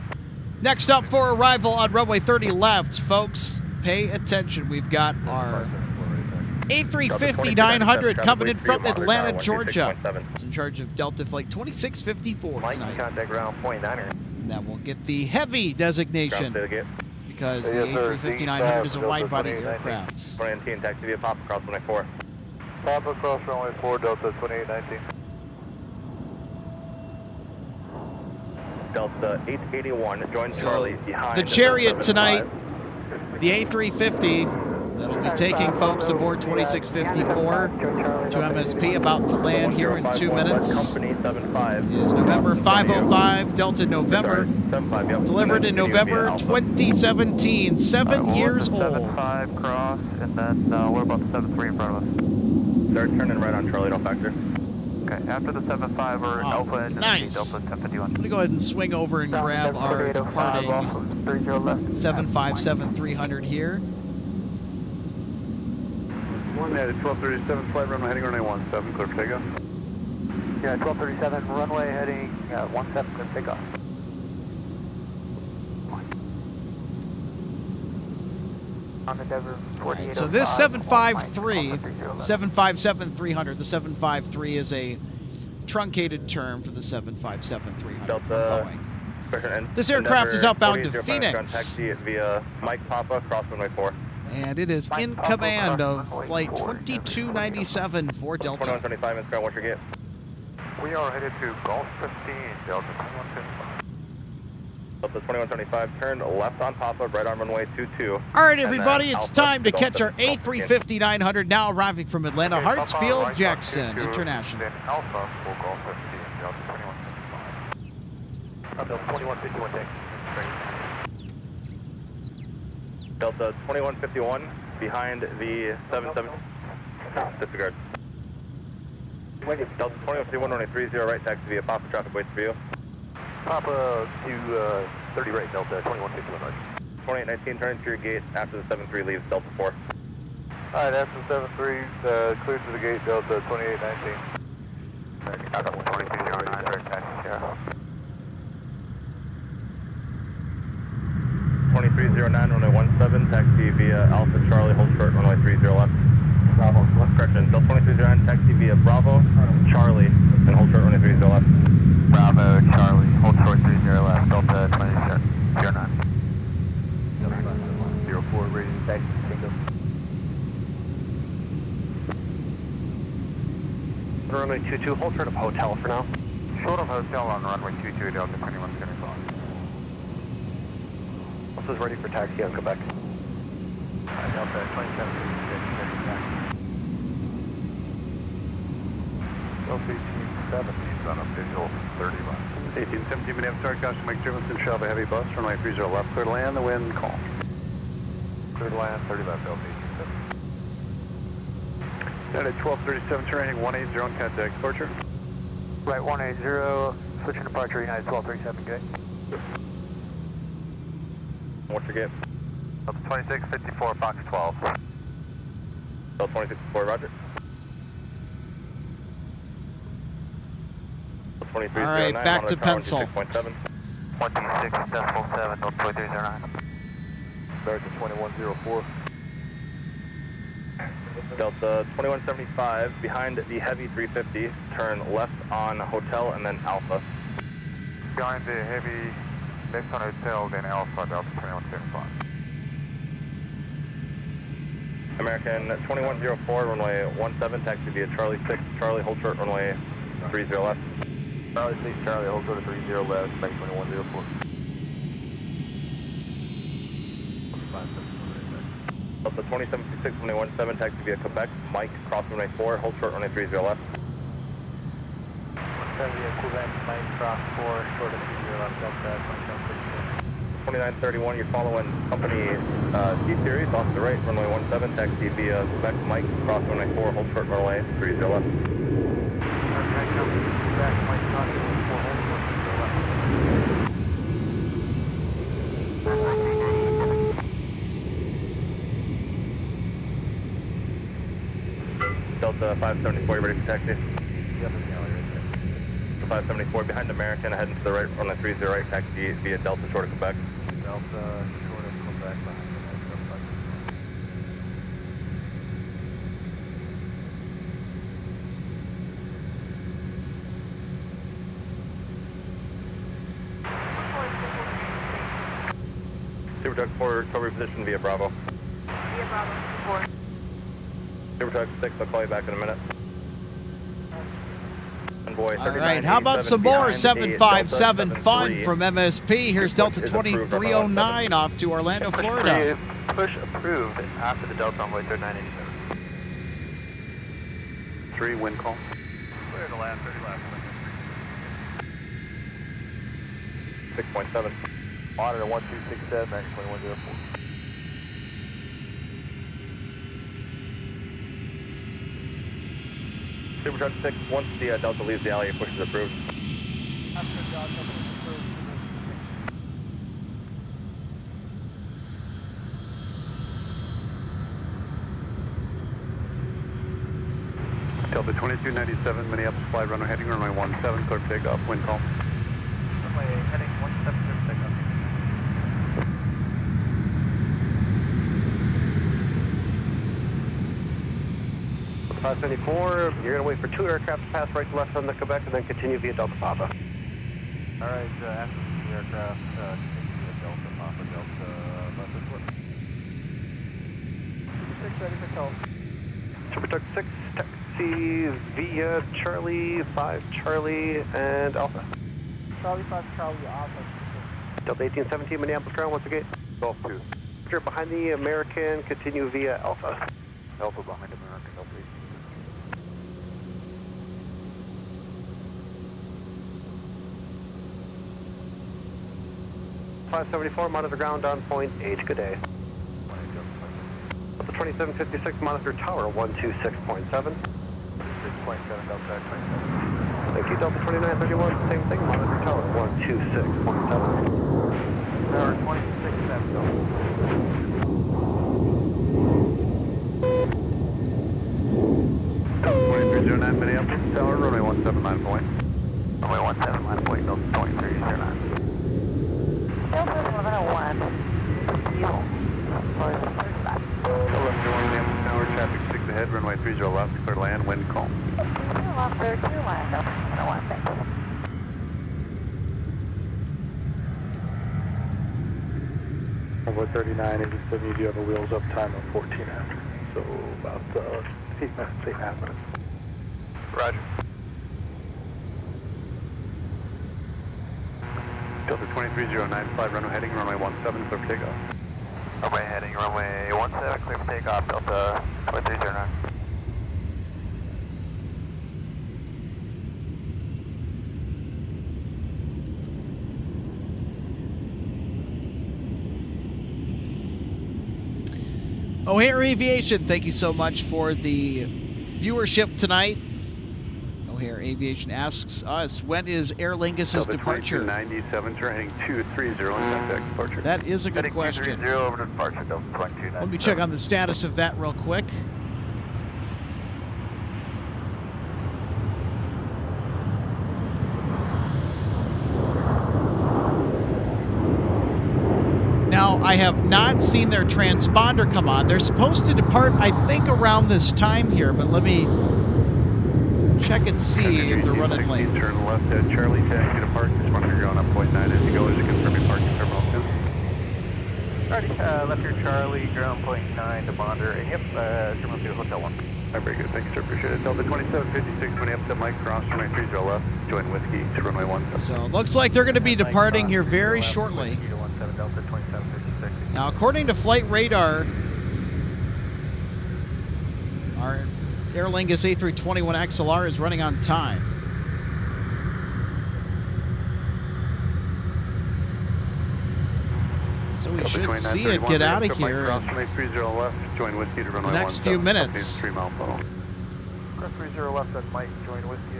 Next up for arrival on runway 30 left, folks, pay attention. We've got our A350-900 coming in from Atlanta, Georgia. It's in charge of Delta Flight 2654 tonight. Contact ground point 9er. And that will get the heavy designation because the A350-900 is a wide-body aircraft. 2019, taxi via Papa, cross runway 4. Papa, cross runway 4, Delta 2819. Delta 881, join Charlie behind. The Chariot tonight, the A350. That'll be taking folks aboard 2654 to MSP, about to land here in 2 minutes. Is November 505, Delta November, delivered in November 2017, 7 years old. 75 cross, and then what about the 73 in front of us? They're turning right on Charlie, don't factor. Okay, after the 75 or Alpha engine, nice. Delta 1051. I'm going to go ahead and swing over and grab our departing 757-300 here. United 1237, flight runway heading runway 17, clear for takeoff. Yeah, 1237, runway heading 17, clear for takeoff. On the Denver 4805. So this 757-300, the 753 is a truncated term for the 757-300 from Boeing. This aircraft is outbound to Phoenix. Taxi via Mike Papa, cross runway 4. And it is in command of Flight 2297 for Delta. 2125, Miss Ground, what's your gate? We are headed to Golf 15, Delta 2125. Delta 2125, turn left on Papa, right on runway 22. All right, everybody, it's time to catch our A350-900 now arriving from Atlanta, Hartsfield Jackson International. Then Alpha, full Golf 15, Delta 2125. Delta 2151, thanks. Delta 2151, behind the 77. Disregard. Delta 2151, runway 30 right, taxi via Papa, traffic waits for you. Papa to 30 right, Delta 2151 right. 2819, turn into your gate after the 73 leaves, Delta 4. Alright, after the 73, clear to the gate, Delta 2819. 2209, right, taxi, yeah. 2309, runway 17, taxi via Alpha Charlie, hold short, runway 30 left. Bravo, left. Correction, Delta 2309, taxi via Bravo, Charlie, and hold short, runway 30 left. Bravo, Charlie, hold short 30 left, Delta 2009. 04, ready to taxi, Runway 22, hold short of hotel for now. Short of hotel on runway 22, Delta 2175. This is ready for taxi on Quebec. Delta 2756, Delta 1870 on a visual 30 left. 1870, Minneapolis, start caution, Mike Jefferson, shall have a heavy bus, runway 30 left, clear to land, the wind, call. Clear to land, 30 left, Delta 1870. United 1237, terrain 180 on contact, departure. Right, 180, switching departure, United 1237, good. What's your gate? Delta 2654, Fox 12. Delta 2654, roger. All right, back to pencil. 126.7, Delta 2309. Start to 2104. Delta 2175, behind the heavy 350, turn left on hotel and then Alpha. Behind the heavy, left on hotel, then Alpha, Delta 2175. American 2104, runway 17, taxi via Charlie 6, Charlie, hold short, runway 30 left. Charlie 6, Charlie, hold short to 30 left, back 2104. Delta 2756, runway 17, taxi via Quebec, Mike, cross runway 4, hold short, runway 30 left. 170 via Quebec, Mike, cross 4, short of 30 left, Delta 2756. 2931, you're following company C-Series, off the right, runway 17, taxi via Quebec, Mike, cross runway 4, hold short, runway 30 left. Quebec, Mike, cross runway 4, hold short, 30 left. Delta 574, you ready for taxi? Yep, it's Charlie right there. 574, behind American, heading to the right, runway 30 right, taxi via Delta short of Quebec. Delta short of Quebec, behind the Super Truck 4, recovery position via Bravo. Via Bravo, 4. Super Truck 6, I'll call you back in a minute. Envoy All right, how about some more 757 fun from MSP? Here's Delta 2309 off to Orlando, Florida. Push approved after the Delta Envoy 3987. 3, wind call. Clear to land, 30 left. 6.7. Monitor 1267, max 2104. Super Truck 6, once the Delta leaves the alley, push is approved. After Delta approved. Delta 2297, Minneapolis, fly runway heading runway 17, clear takeoff, wind call. Runway heading 17, clear takeoff. 574, you're going to wait for 2 aircraft to pass right to left on the Quebec and then continue via Delta Papa. All right, after the aircraft, continue via Delta Papa, Delta Papa split. 6 ready for tow. Super Truck 6, taxi via Charlie 5, Charlie and Alpha. Charlie 5, Charlie, Alpha. Delta 1817, Minneapolis ground, what's the gate? Golf 2. You're behind the American, continue via Alpha. Alpha behind American, Delta 18. 574, monitor ground on point H, good day. Delta 2756, monitor tower 126.7. 6.7, Delta 27. Thank you, Delta 2931, same thing, monitor tower 126.7. Tower 26.7, Delta. Delta 2309, Minneapolis tower, runway 179 point. Runway 179 point, Delta 2309. Delta 1101, fuel for the first lap. 1101, Minneapolis tower, traffic 6 ahead, runway 30 left, clear land, wind call. Left there, clear land, Delta 1101, thanks. Over 3987, you do have a wheels up time of 14 after, so about 8.5 minutes. Roger. Delta 23095, runway heading, runway 17, clear for takeoff. Runway heading, runway 17, clear for takeoff, Delta 2309. O'Hare Aviation, thank you so much for the viewership tonight. O'Hare Aviation asks us, when is Aer Lingus' departure? 97, heading 230 on contact departure. That is a good question. 230 over to departure, Delta 2297. Let me check on the status of that real quick. Now, I have not seen their transponder come on. They're supposed to depart, I think, around this time here, but let me check and see if they're running late. Turn left at Charlie, taxi to park. Just want to figure out on 0.9 as you go. Is it confirming parking terminal 2? Alrighty, left here Charlie, ground point 9 to Bonder, and yep, terminal 2, hotel 1. Very good, thank you, sir. Appreciate it. Delta 2756, when up to Mike Cross, runway 30 left, join Whiskey to runway 17. So it looks like they're going to be departing here very shortly. Now, according to flight radar, our Aer Lingus A321XLR is running on time. So we should see it get out of here in the next few minutes. Cross 30 left, that's Mike, join Whiskey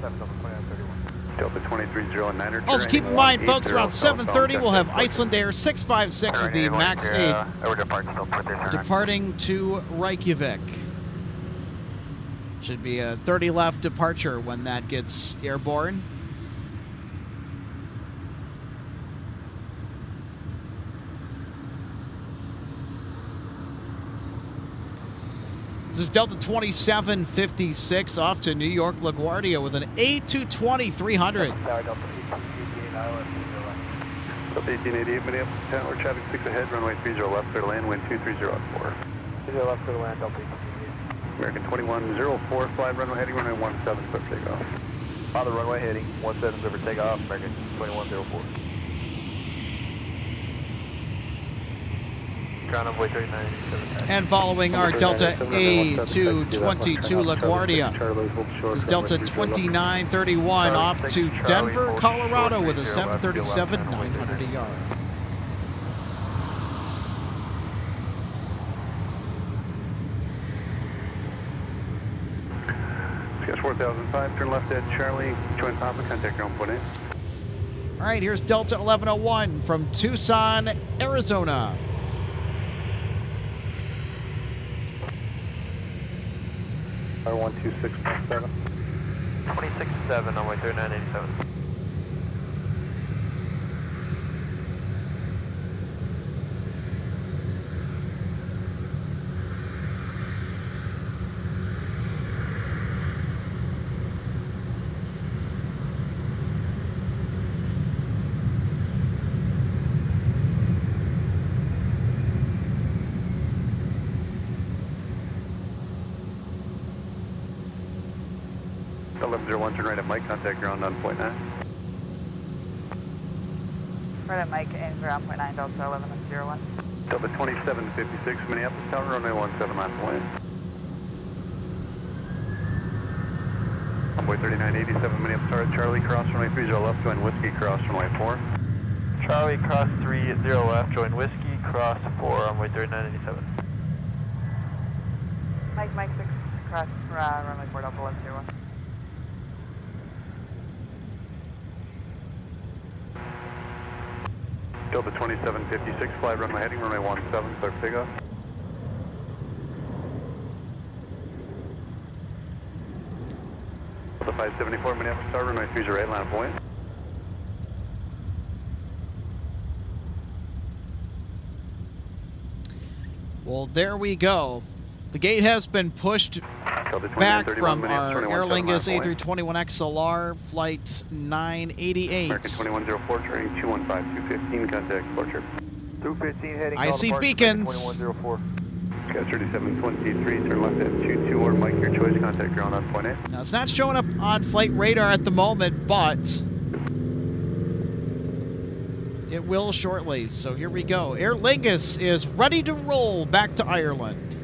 17 over 2931. Delta 230 Also, keep in mind, folks, around 7:30 we'll have Iceland Air 656 with the MAX 8 departing to Reykjavik. Should be a 30 left departure when that gets airborne. This is Delta 2756 off to New York LaGuardia with an A220 300. Delta 1888, Minneapolis Tower, traffic 6 ahead, runway 30 left, clear to land, wind 230 at 4. 30 left, clear to land, Delta 1888. American 2104, fly runway heading, runway 17, clear for takeoff. On the runway heading 17, clear for takeoff, American 2104. And following our Delta A222 LaGuardia, this is Delta 2931 off to Denver, Colorado with a 737 900 AR. Sketch 4005, turn left at Charlie, join Papa, contact ground point 8. All right, here's Delta 1101 from Tucson, Arizona. R126.7. 267 on my 3987. Turn right at Mike, contact ground on point 9. Right at Mike and ground point 9, Delta 1101. Delta 2756, Minneapolis Tower, runway 17, last lane. Runway 3987, Minneapolis Tower, Charlie, cross runway 30 left, join Whiskey, cross runway 4. Charlie, cross 30 left, join Whiskey, cross 4, runway 3987. Mike 6, cross runway 4, Delta 1101. Delta 2756, fly runway heading, runway 17, clear for takeoff. Delta 574, Minneapolis Tower, runway 30 line point. Well, there we go. The gate has been pushed back from our Aer Lingus A321XLR flight 988. American 2104, turning 215, 215, contact departure. 215 heading. I see beacons. 2104. Okay, 3723, turn left at 22 or Mike, your choice, contact ground on point 8. Now, it's not showing up on flight radar at the moment, but it will shortly. So here we go. Aer Lingus is ready to roll back to Ireland.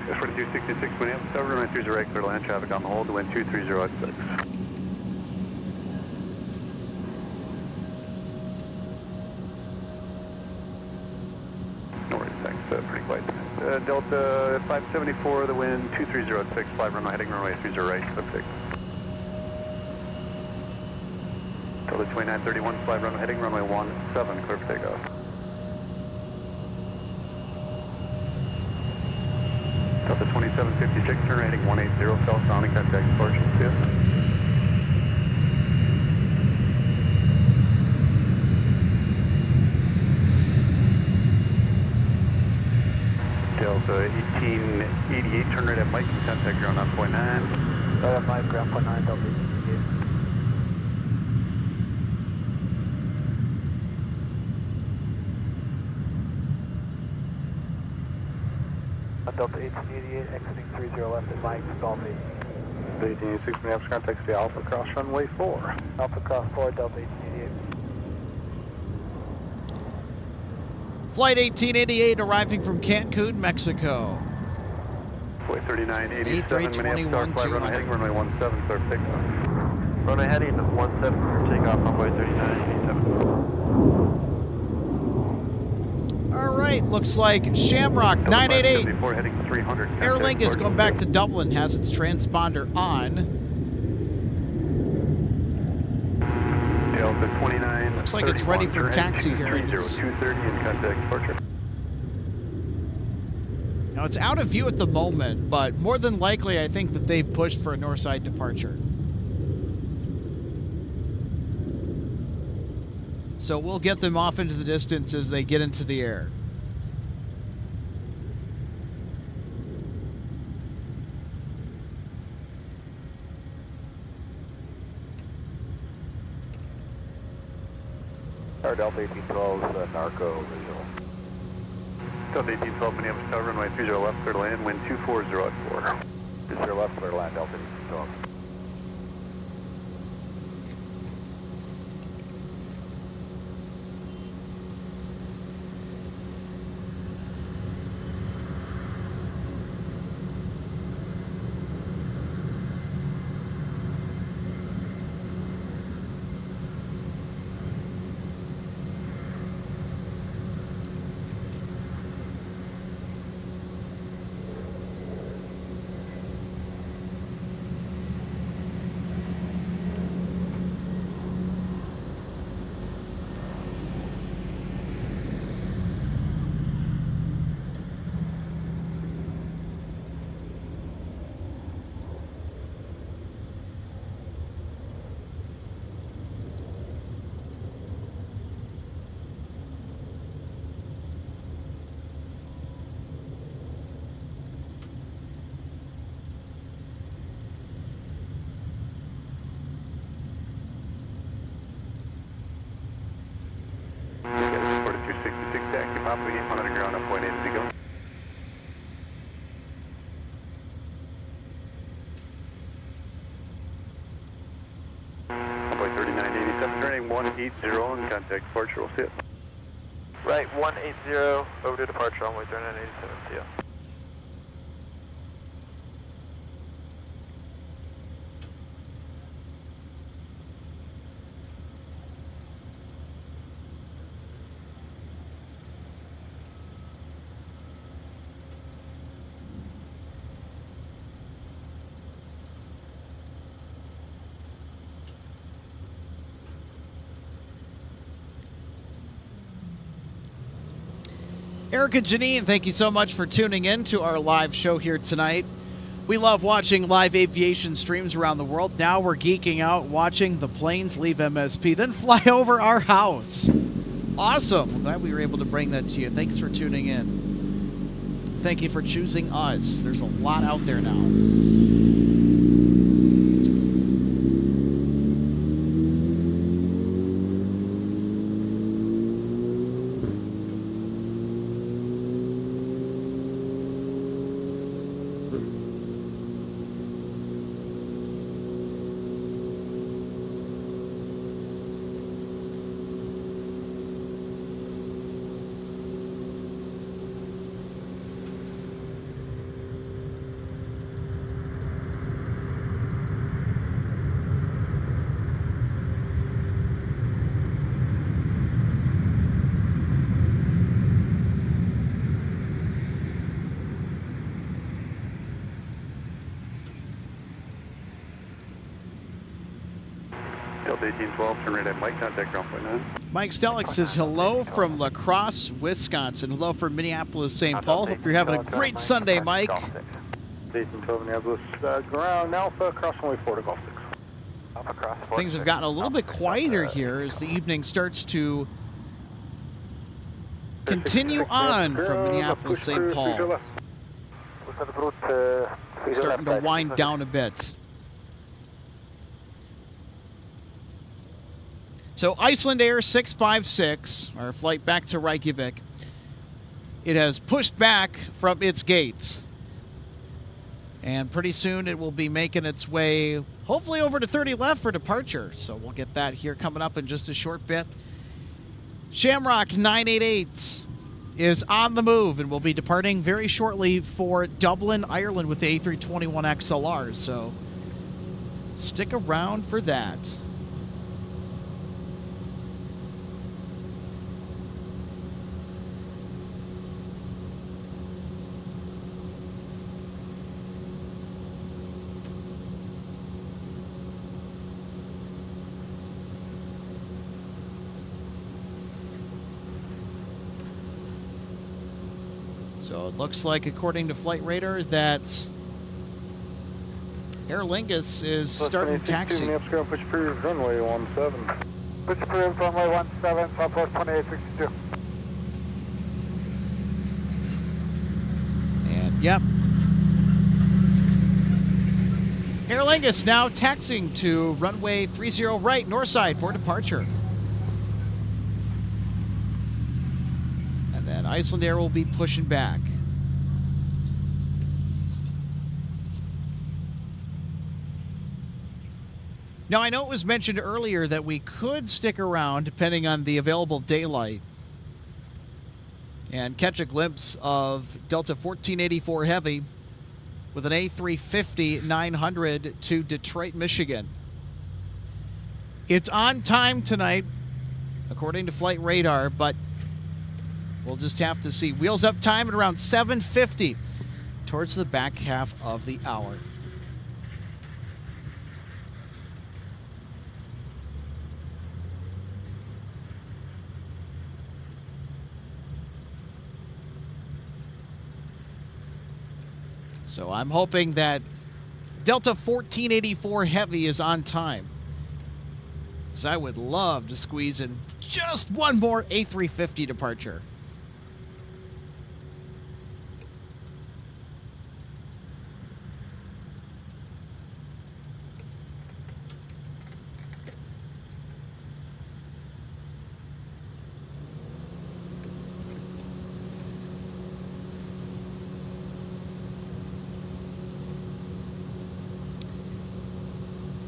Okay, 4266, Minneapolis, cover, runway 30 right, clear to land traffic on the hold, wind 230 at 6. No worries, thanks, pretty quiet. Delta 574, the wind 230 at 6, 5 runway heading runway 30 right, at 6. Delta 2931, 5 runway heading runway 17, clear for takeoff. Delta 2756, turn heading 180, south sounding, contact departure, see ya. Delta 1888, turn right at Mike, contact ground on point 9. Right at Mike, ground point 9, Delta 1888. Delta 1888, exiting 30 left at Mike, stall me. 1886, Minneapolis, contact stay Alpha, cross runway 4. Alpha cross 4, Delta 1888. Flight 1888 arriving from Cancun, Mexico. Flight 3987, Minneapolis, 5 runway heading runway 17, clear for takeoff. Runway heading 17 for takeoff, runway 3987. All right, looks like Shamrock 988. Heading 300. Aer Lingus going back to Dublin, has its transponder on. Delta 29. Looks like it's ready for taxi here. 230 and contact departure. Now it's out of view at the moment, but more than likely I think that they've pushed for a north side departure. So we'll get them off into the distance as they get into the air. Our Delta 1812, narco visual. Delta 1812, Minneapolis, tower, runway 30 left, clear to land, wind 240 at 4. 30 left, clear to land, Delta 1812. Papa, get on the ground at point 8 as you go. Runway 3987, turning 180 and contact departure, we'll see it. Right, 180, over to departure, runway 3987, see ya. Erica Janine, thank you so much for tuning in to our live show here tonight. We love watching live aviation streams around the world. Now we're geeking out watching the planes leave MSP, then fly over our house. Awesome. I'm glad we were able to bring that to you. Thanks for tuning in. Thank you for choosing us. There's a lot out there now. Delta 1812, turn right at Mike, contact ground point 9. Mike Stellick says hello from La Crosse, Wisconsin. Hello from Minneapolis, St. Paul. Hope you're having a great Sunday, Mike. 1812 Minneapolis, ground Alpha, cross runway 4 to Golf 6. Alpha cross 4. Things have gotten a little bit quieter here as the evening starts to continue on from Minneapolis, St. Paul. Starting to wind down a bit. So Iceland Air 656, our flight back to Reykjavik, it has pushed back from its gates. And pretty soon it will be making its way, hopefully, over to 30 left for departure. So we'll get that here coming up in just a short bit. Shamrock 988 is on the move and will be departing very shortly for Dublin, Ireland with the A321XLR. So stick around for that. So it looks like, according to Flight Radar, that Aer Lingus is starting taxi. Push per runway 17. Push per runway 17, Southwest 2862. And yep. Aer Lingus now taxiing to runway 30 right, north side for departure. And then Iceland Air will be pushing back. Now, I know it was mentioned earlier that we could stick around depending on the available daylight and catch a glimpse of Delta 1484 Heavy with an A350-900 to Detroit, Michigan. It's on time tonight, according to Flight Radar, but we'll just have to see. Wheels up time at around 7:50 towards the back half of the hour. So I'm hoping that Delta 1484 Heavy is on time, because I would love to squeeze in just one more A350 departure.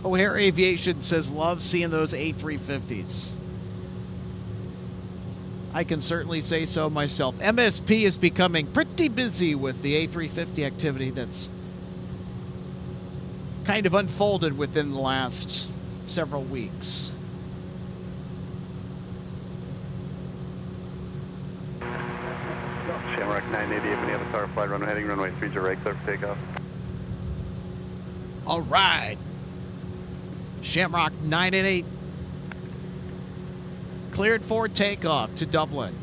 O'Hare Aviation says, love seeing those A350s. I can certainly say so myself. MSP is becoming pretty busy with the A350 activity that's kind of unfolded within the last several weeks. Shamrock 988, Minneapolis Tower, flight runway heading runway 30 right, clear for takeoff. All right. Shamrock 988 cleared for takeoff to Dublin.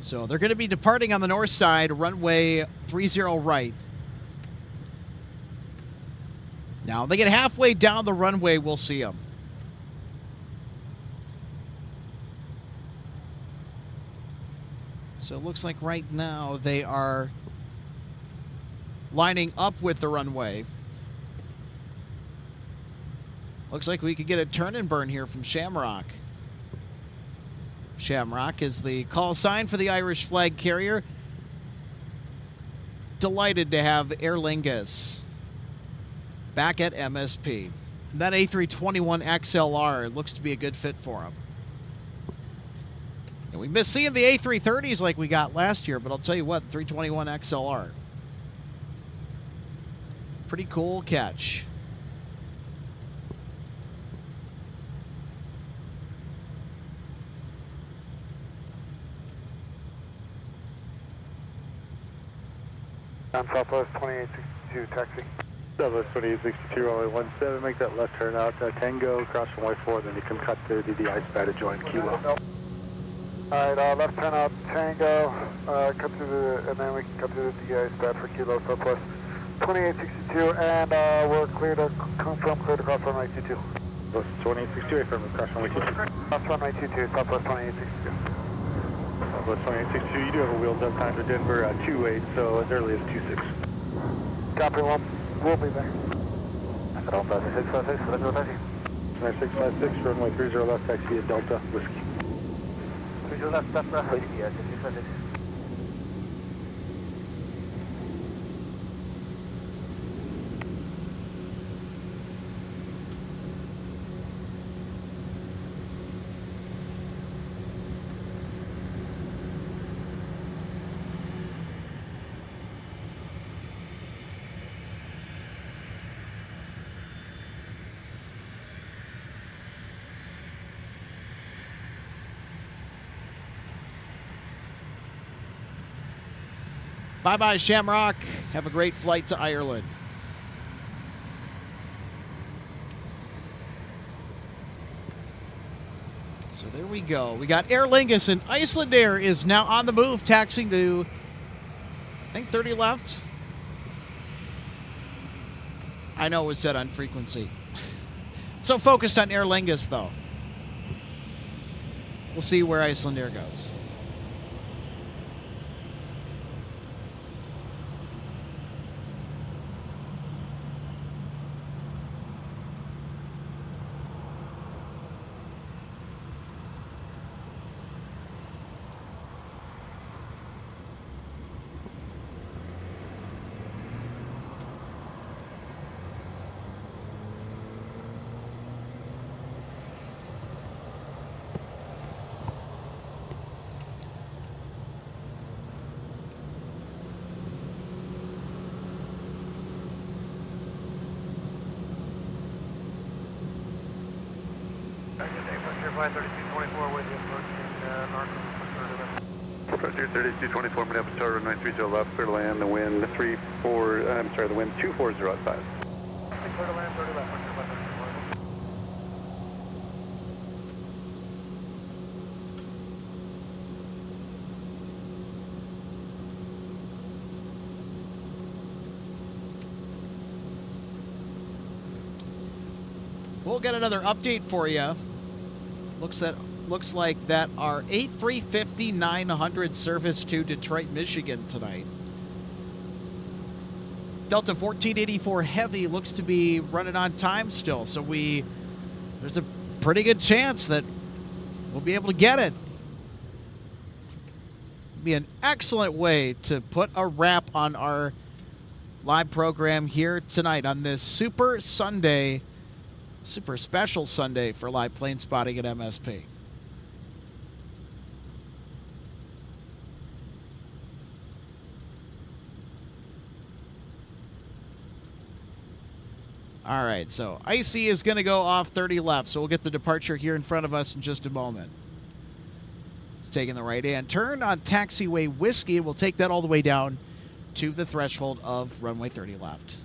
So they're going to be departing on the north side, runway 30 right. Now, they get halfway down the runway, we'll see them. So it looks like right now they are lining up with the runway. Looks like we could get a turn and burn here from Shamrock. Shamrock is the call sign for the Irish flag carrier. Delighted to have Aer Lingus back at MSP. And that A321XLR looks to be a good fit for him. And we miss seeing the A330s like we got last year, but I'll tell you what, 321XLR. Pretty cool catch. On Southwest 2862, taxi. Southwest 2862, runway 17, make that left turn out Tango, cross runway 4, then you can cut through to the ice pad to join Kilo. Alright, left turn out Tango, cut through and then we can cut through the ice pad for Kilo, Southwest 2862, and we're clear to confirm clear to cross runway 22. Southwest 2862, affirm cross runway 22. Cross runway 22, Southwest 2862. Southwest 2862, you do have a wheels up time to Denver, 28, so as early as 26. Copy, one. We'll be there. Delta 656, let's go taxi. 656, runway 30 left, taxi at Delta, Whiskey. 30 left, Whiskey, 656. Bye-bye, Shamrock. Have a great flight to Ireland. So there we go. We got Aer Lingus, and Icelandair is now on the move, taxiing to, I think, 30 left. I know it was set on frequency. So focused on Aer Lingus, though. We'll see where Icelandair goes. Flight 3224 with you approaching North. Frontier 3224, Minneapolis Tower, runway 30 left, clear to land, the wind the wind 240 at 5. Clear to land, 30 left, Frontier Flight 3224. We'll get another update for you. Looks like that our A350-900 service to Detroit, Michigan tonight. Delta 1484 Heavy looks to be running on time still, so there's a pretty good chance that we'll be able to get it. It'll be an excellent way to put a wrap on our live program here tonight on this super special Sunday for live plane spotting at MSP. All right, so Icy is going to go off 30 left, so we'll get the departure here in front of us in just a moment. It's taking the right-hand turn on taxiway Whiskey. We'll take that all the way down to the threshold of runway 30 left.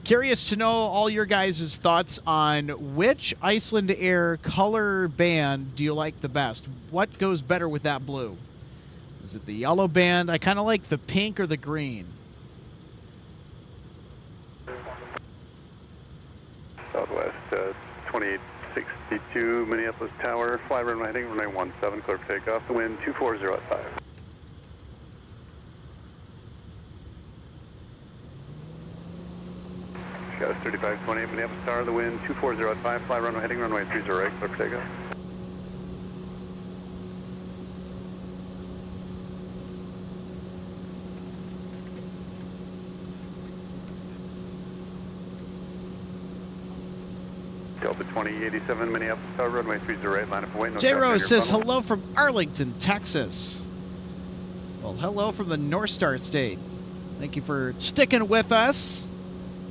Curious to know all your guys' thoughts on which Icelandair color band do you like the best? What goes better with that blue? Is it the yellow band? I kind of like the pink or the green. Southwest 2862, Minneapolis Tower, fly runway heading runway 17, clear for takeoff, the wind 240 at 5. Scott 3528, Minneapolis Tower, the wind 240 at 5, fly runway heading runway 30 right, clear for takeoff. Delta 2087, Minneapolis Tower, runway 30 right, line up for wait. No J-Rose says hello from Arlington, Texas. Well, hello from the North Star State. Thank you for sticking with us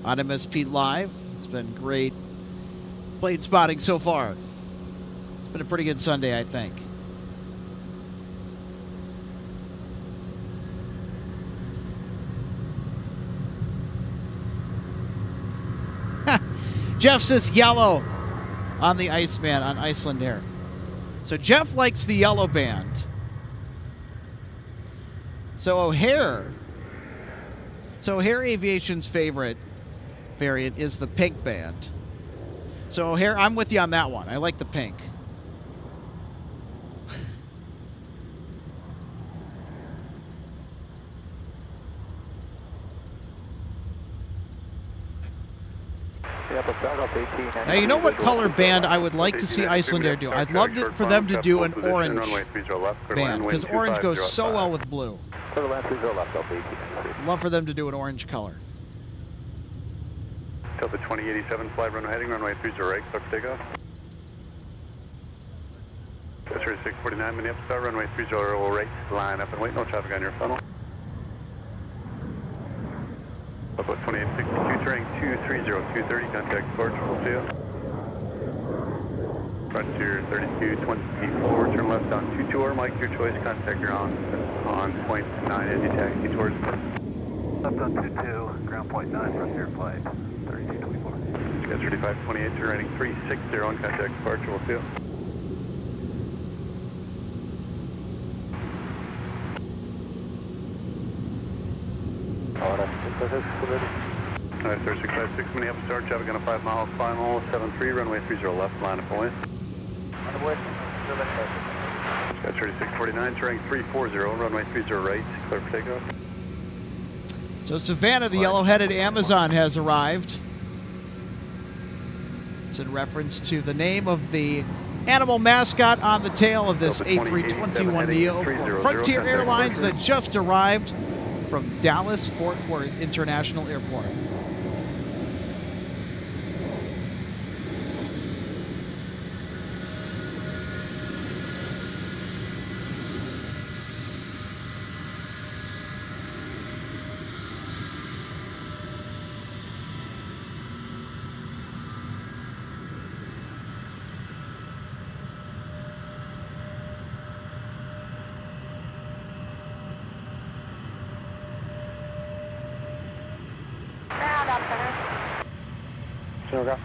on MSP Live. It's been great plane spotting so far. Been a pretty good Sunday, I think. Jeff says yellow on the Iceman on Iceland Air. So Jeff likes the yellow band. So O'Hare Aviation's favorite variant is the pink band. So O'Hare, I'm with you on that one. I like the pink. Now, you know what color band I would like to see Iceland Air do? I'd love for them to do an orange band, because orange goes so well with blue. Love for them to do an orange color. Delta 2087, fly runway heading, runway 30 right, clear for takeoff. Desert 649, Minneapolis, runway 30 right, line up and wait, no traffic on your funnel. About 2862, turning 230, 230, contact Scorch, we'll see you. Frontier 3224, turn left on 22, Mike, your choice, contact ground on point 9 as you taxi towards. Left on 22, ground point 9, Frontier flight 3224. Got 3528, turning 360, on contact Scorch, we'll see you. Alright, sir, 656 Minneapolis, start traffic on a 5 mile final, 73, runway 30 left, line up and away. Got 3649, turning 340, runway 30 right, clear for takeoff. So Savannah, the yellow-headed Amazon, has arrived. It's in reference to the name of the animal mascot on the tail of this A321neo for Frontier Airlines that just arrived from Dallas-Fort Worth International Airport. Sugar.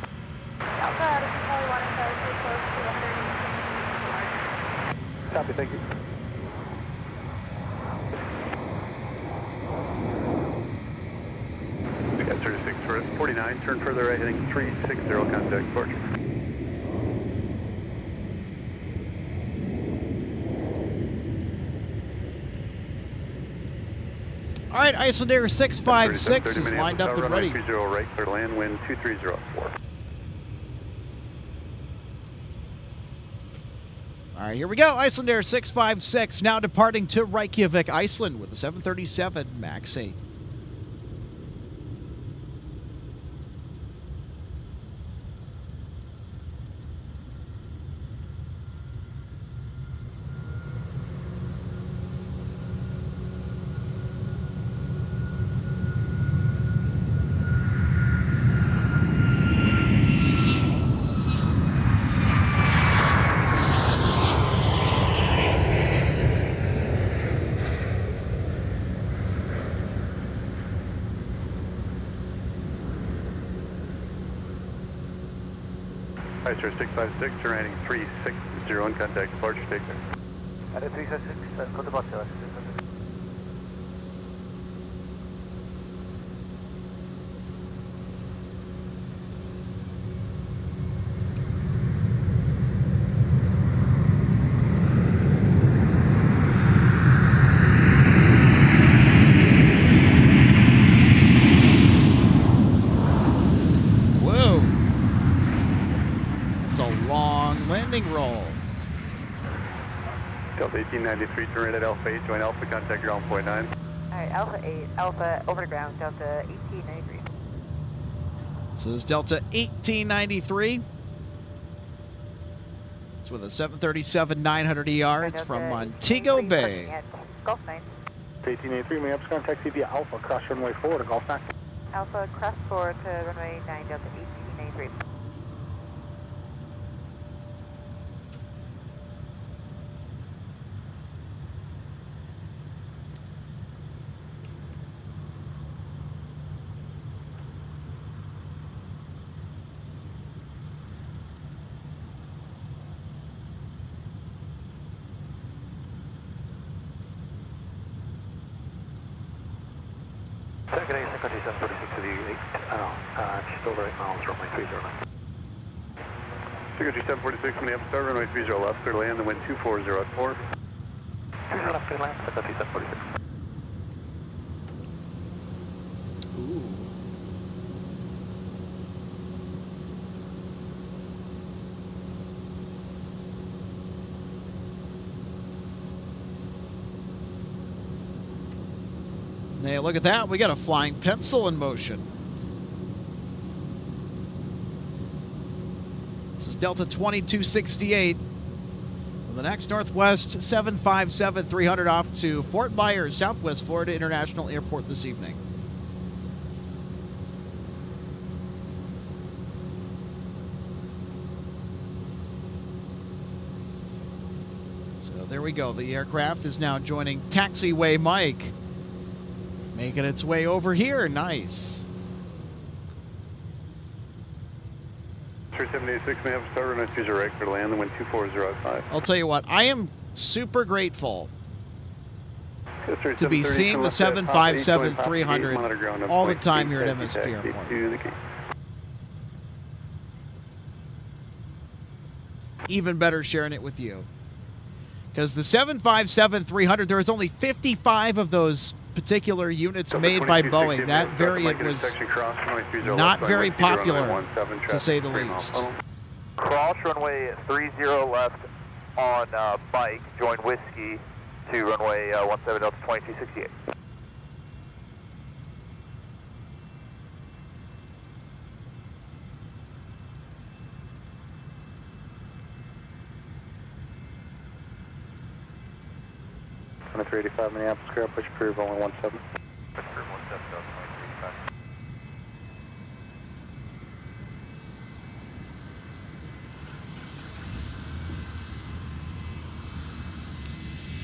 Copy, thank you. We got 3649, turn further right, heading 360, contact Scorch. All right, Iceland Air 656 is lined up and ready. 30 right, clear land, wind 2304. All right, here we go. Iceland Air 656 now departing to Reykjavik, Iceland with the 737 MAX 8. Hi, sir, 656, turn heading 360, on contact Scorch, take care. At 366, go to box. Roll. Delta 1893, turn right at Alpha 8, join Alpha, contact ground point 9. Alright, Alpha 8, Alpha over to ground, Delta 1893. So this Delta 1893. It's with a 737-900ER. It's from Montego Bay. Gulf 9. 1883, may I have contact via Alpha, cross runway 4 to Gulf 9. Alpha, cross 4 to runway 9, Delta 1893. Good day, Sun Country 746 to the 8, just over 8 miles, runway 30 left. Sun Country 746, Minneapolis, start runway 30 left, clear to land, and wind 240 at 4. 30 left, clear to land, Sun Country 746. Hey, look at that. We got a flying pencil in motion. This is Delta 2268. The next Northwest 757-300 off to Fort Myers, Southwest Florida International Airport this evening. So there we go. The aircraft is now joining Taxiway Mike. Making its way over here. Nice. 3786, may have a start runway 30 right, clear to land, and wind 240 at 5. I'll tell you what, I am super grateful to be seeing the 757-300 all the time here at MSP Airport. Even better sharing it with you. Because the 757-300, there was only 55 of those particular units made by Boeing. That variant was not very popular, to say the least. Cross runway 30 left on Mike, join Whiskey to runway 17 Delta 2268. On the 385 Minneapolis, clear, push crew, only 17.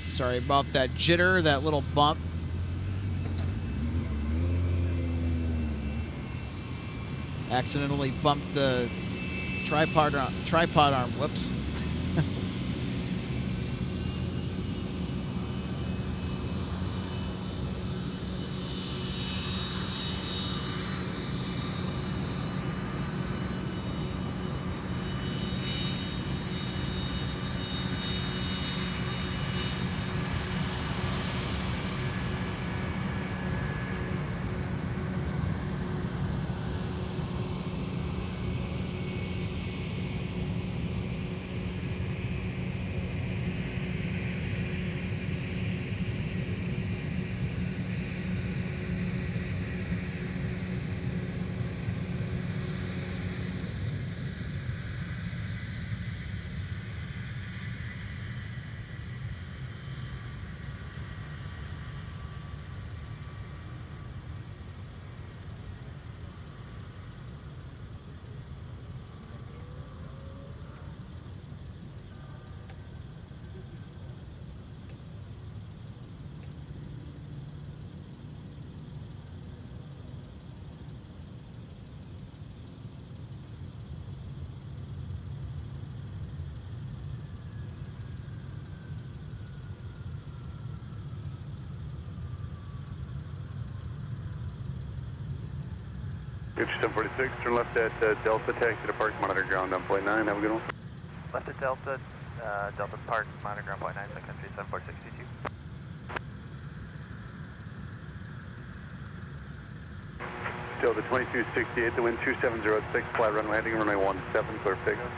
Sorry about that jitter, that little bump. Accidentally bumped the tripod arm. Whoops. Get you 746, turn left at Delta, taxi to Park, monitor ground, down point 9, have a good one. Left at Delta, Delta Park, monitor ground point 9, Sun Country 7462. Delta 2268, the wind 270 at 6, fly runway heading runway 17, clear pickup.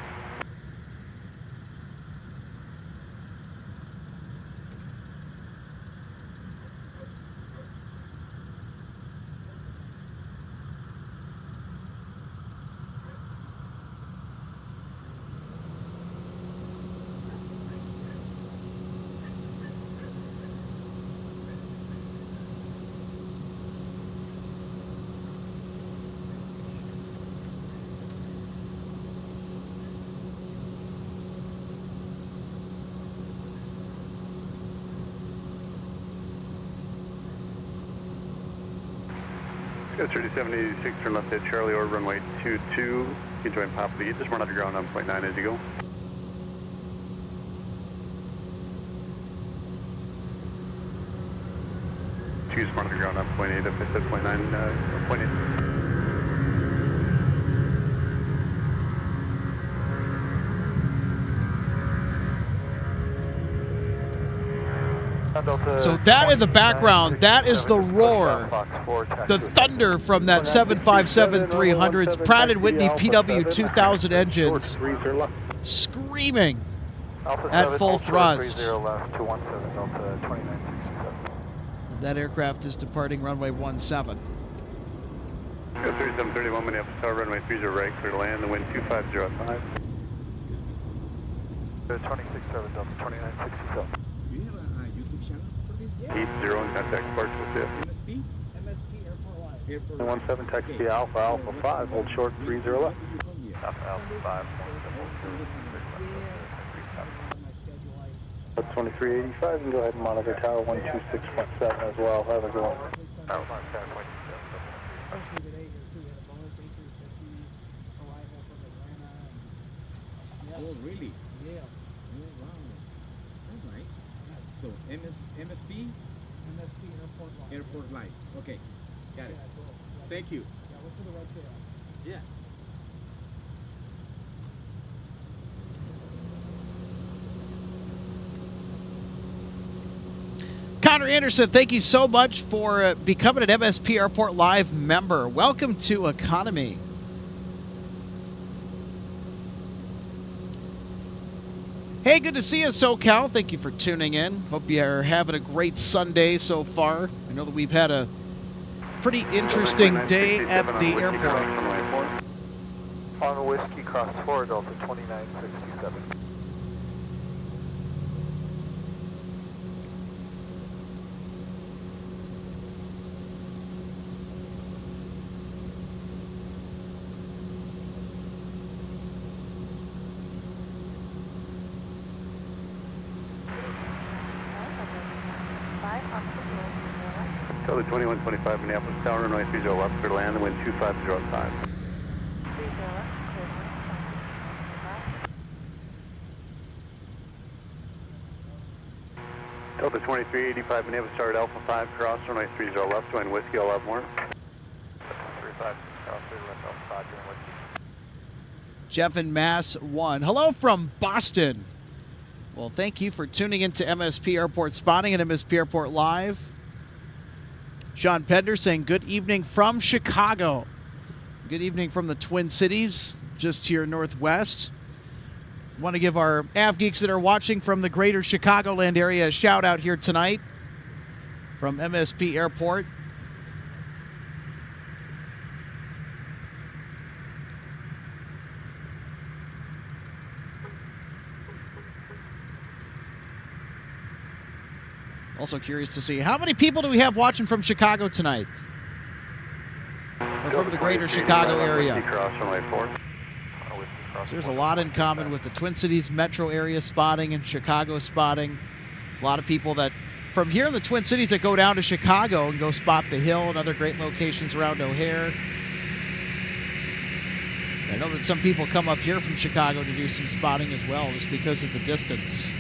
Go 3786, turn left at Charlie or runway 22. You can join Papa. You just run underground on point 9 as you go. choose front of the ground on 0.8 if I said 0.9, 0.8. So that in the background, that is the roar, the thunder from that 757-300's Pratt & Whitney PW2000 engines screaming at full thrust. That aircraft is departing runway 17. 3731 Minneapolis Tower, runway 30 right, clear to land, the wind 250 at 5. 267 Delta 2967. Do you have a YouTube channel for this? 80 in contact, parts with it. MSP? MSP Airport Live. 17 taxi Alpha, Alpha 5, hold short 30 left. Alpha 5, 2385, and go ahead and monitor tower 126.7 as well. Have a good one. Oh, really? Yeah. Oh, wow. That's nice. So, MSP? MSP Airport Live. Airport Live. Okay. Got it. Thank you. Yeah, look for the right tail. Yeah. Connor Anderson, thank you so much for becoming an MSP Airport Live member. Welcome to Economy. Hey, good to see you, SoCal. Thank you for tuning in. Hope you are having a great Sunday so far. I know that we've had a pretty interesting day at the airport. On Whiskey Cross 4, Delta 2967. Delta 2125 Minneapolis Tower, runway 30 left, clear to land, the wind 250 at 5. Delta 2385 Minneapolis Tower, Alpha 5, cross, runway 30 left, join Whiskey, I'll have more. 35, Alpha 3 left, Alpha 5, join Whiskey. Jeff in Mass 1. Hello from Boston. Well, thank you for tuning into MSP Airport Spotting and MSP Airport Live. Sean Pender saying good evening from Chicago. Good evening from the Twin Cities, just here northwest. Want to give our AV geeks that are watching from the greater Chicagoland area a shout out here tonight from MSP Airport. Also curious to see how many people do we have watching from Chicago tonight? Or from the greater Chicago area? So there's a lot in common with the Twin Cities metro area spotting and Chicago spotting. There's a lot of people that from here in the Twin Cities that go down to Chicago and go spot the Hill and other great locations around O'Hare. I know that some people come up here from Chicago to do some spotting as well, just because of the distance.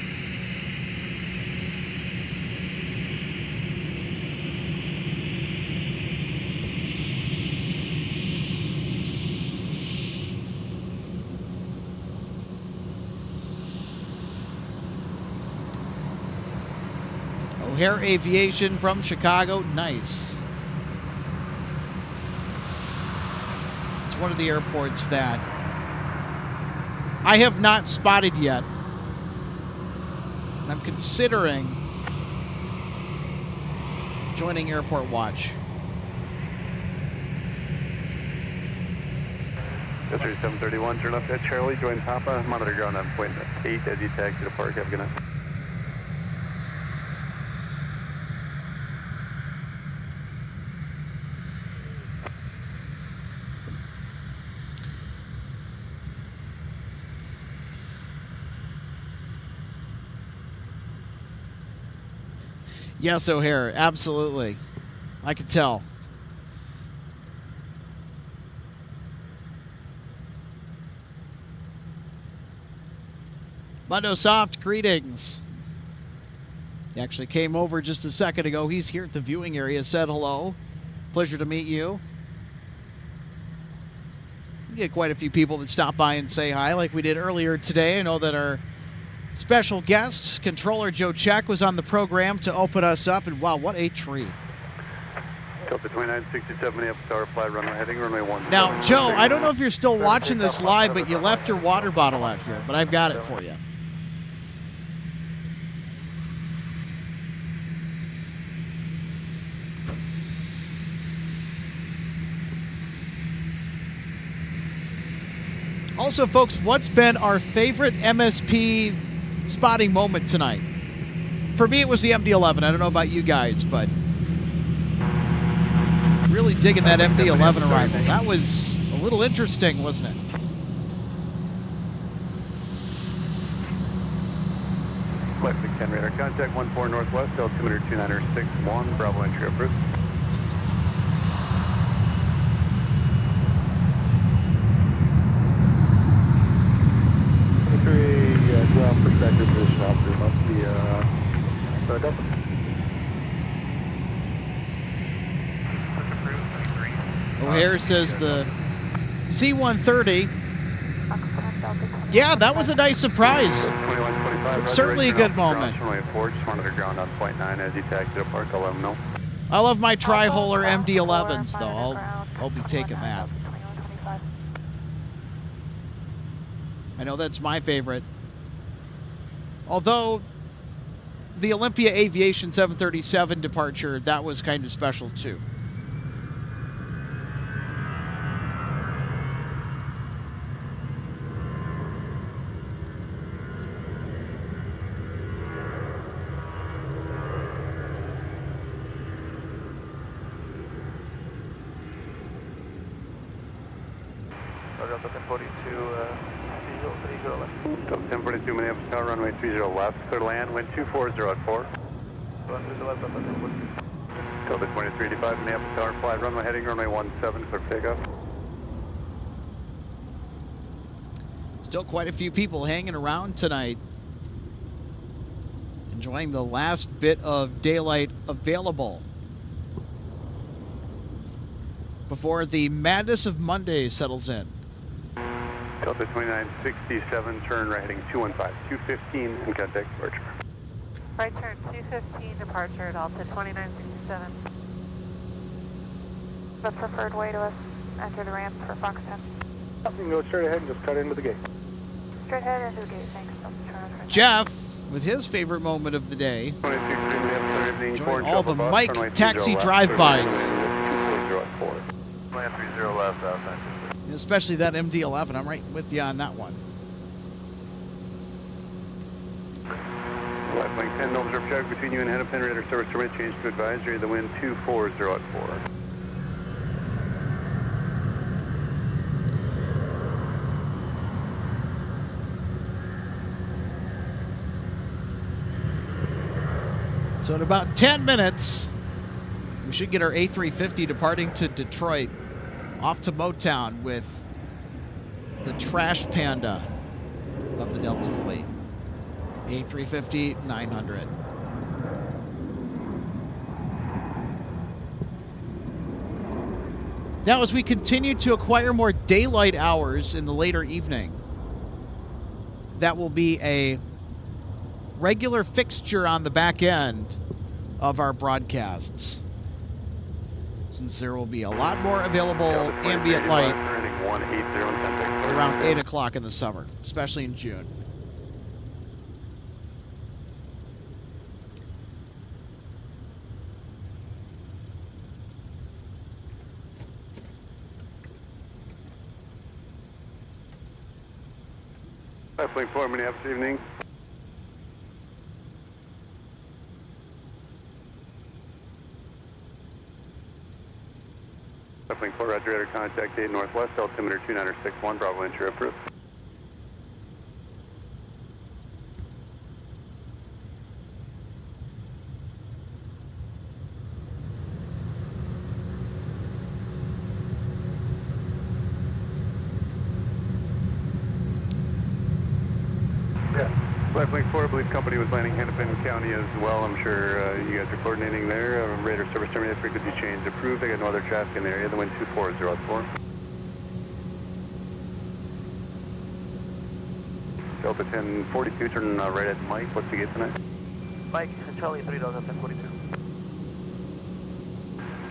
O'Hare Aviation from Chicago, nice. It's one of the airports that I have not spotted yet. I'm considering joining Airport Watch. 3731, turn left at Charlie, join Papa, monitor ground on point 8 as you taxi to park. Have a good night. Yes, O'Hare, absolutely. I could tell. Mundo Soft, greetings. He actually came over just a second ago. He's here at the viewing area, said hello. Pleasure to meet you. We get quite a few people that stop by and say hi like we did earlier today. I know that our special guest, controller Joe Check, was on the program to open us up, and wow, what a treat. Delta 2967 Minneapolis Tower, fly runway heading runway 17. Now, Joe, I don't know if you're still watching this live, but you left your water bottle out here, but I've got it for you. Also, folks, what's been our favorite MSP spotting moment tonight? For me, it was the MD-11. I don't know about you guys, but really digging that MD-11 arrival. That was a little interesting, wasn't it? Flight 610 radar contact 14 northwest, altimeter 2961, Bravo entry approved. Ground perspective position officer must be Delta. O'Hare says the C-130. Yeah, that was a nice surprise. It's certainly a good moment. Just wanted to ground on point 9 as you taxi to park. I'll let them know. I love my tri-holer MD-11s, though. I'll be taking that. I know that's my favorite. Although the Olympia Aviation 737 departure, that was kind of special too. Delta 1042, 1042 Minneapolis Tower, runway 30 left, clear to land, wind 240 at 4. Delta 2385 Minneapolis Tower, fly runway heading runway 17, clear takeoff. Still quite a few people hanging around tonight, enjoying the last bit of daylight available before the madness of Monday settles in. Delta 2967, turn right heading 215, 215 and contact departure. Right turn 215, departure Delta 2967. The preferred way to enter the ramp for Foxton. You can go straight ahead and just cut into the gate. Straight ahead into the gate, thanks. Jeff, with his favorite moment of the day, enjoying all the Mike taxi drive-bys. 30 left, outside. Especially that MD-11. I'm right with you on that one. Left wing 10, no observed traffic between you and Hennepin, radar service permit change to advisory, the wind 240 at 4. So in about 10 minutes, we should get our A350 departing to Detroit, off to Motown with the trash panda of the Delta fleet, A350-900. Now, as we continue to acquire more daylight hours in the later evening, that will be a regular fixture on the back end of our broadcasts, since there will be a lot more available ambient light around 8 o'clock in the summer, especially in June. Flight 4 Minneapolis, evening. Flight 4, Roger, radar contact 8 northwest, altimeter 2961, Bravo entry approved. Left wing 4, I believe company was landing Hennepin County as well. I'm sure you guys are coordinating there. Radar service terminated, frequency change approved. I got no other traffic in the area. The wind 24004. Delta 1042, turning right at Mike. What's the gate tonight? Mike, Charlie 3 Delta 1042.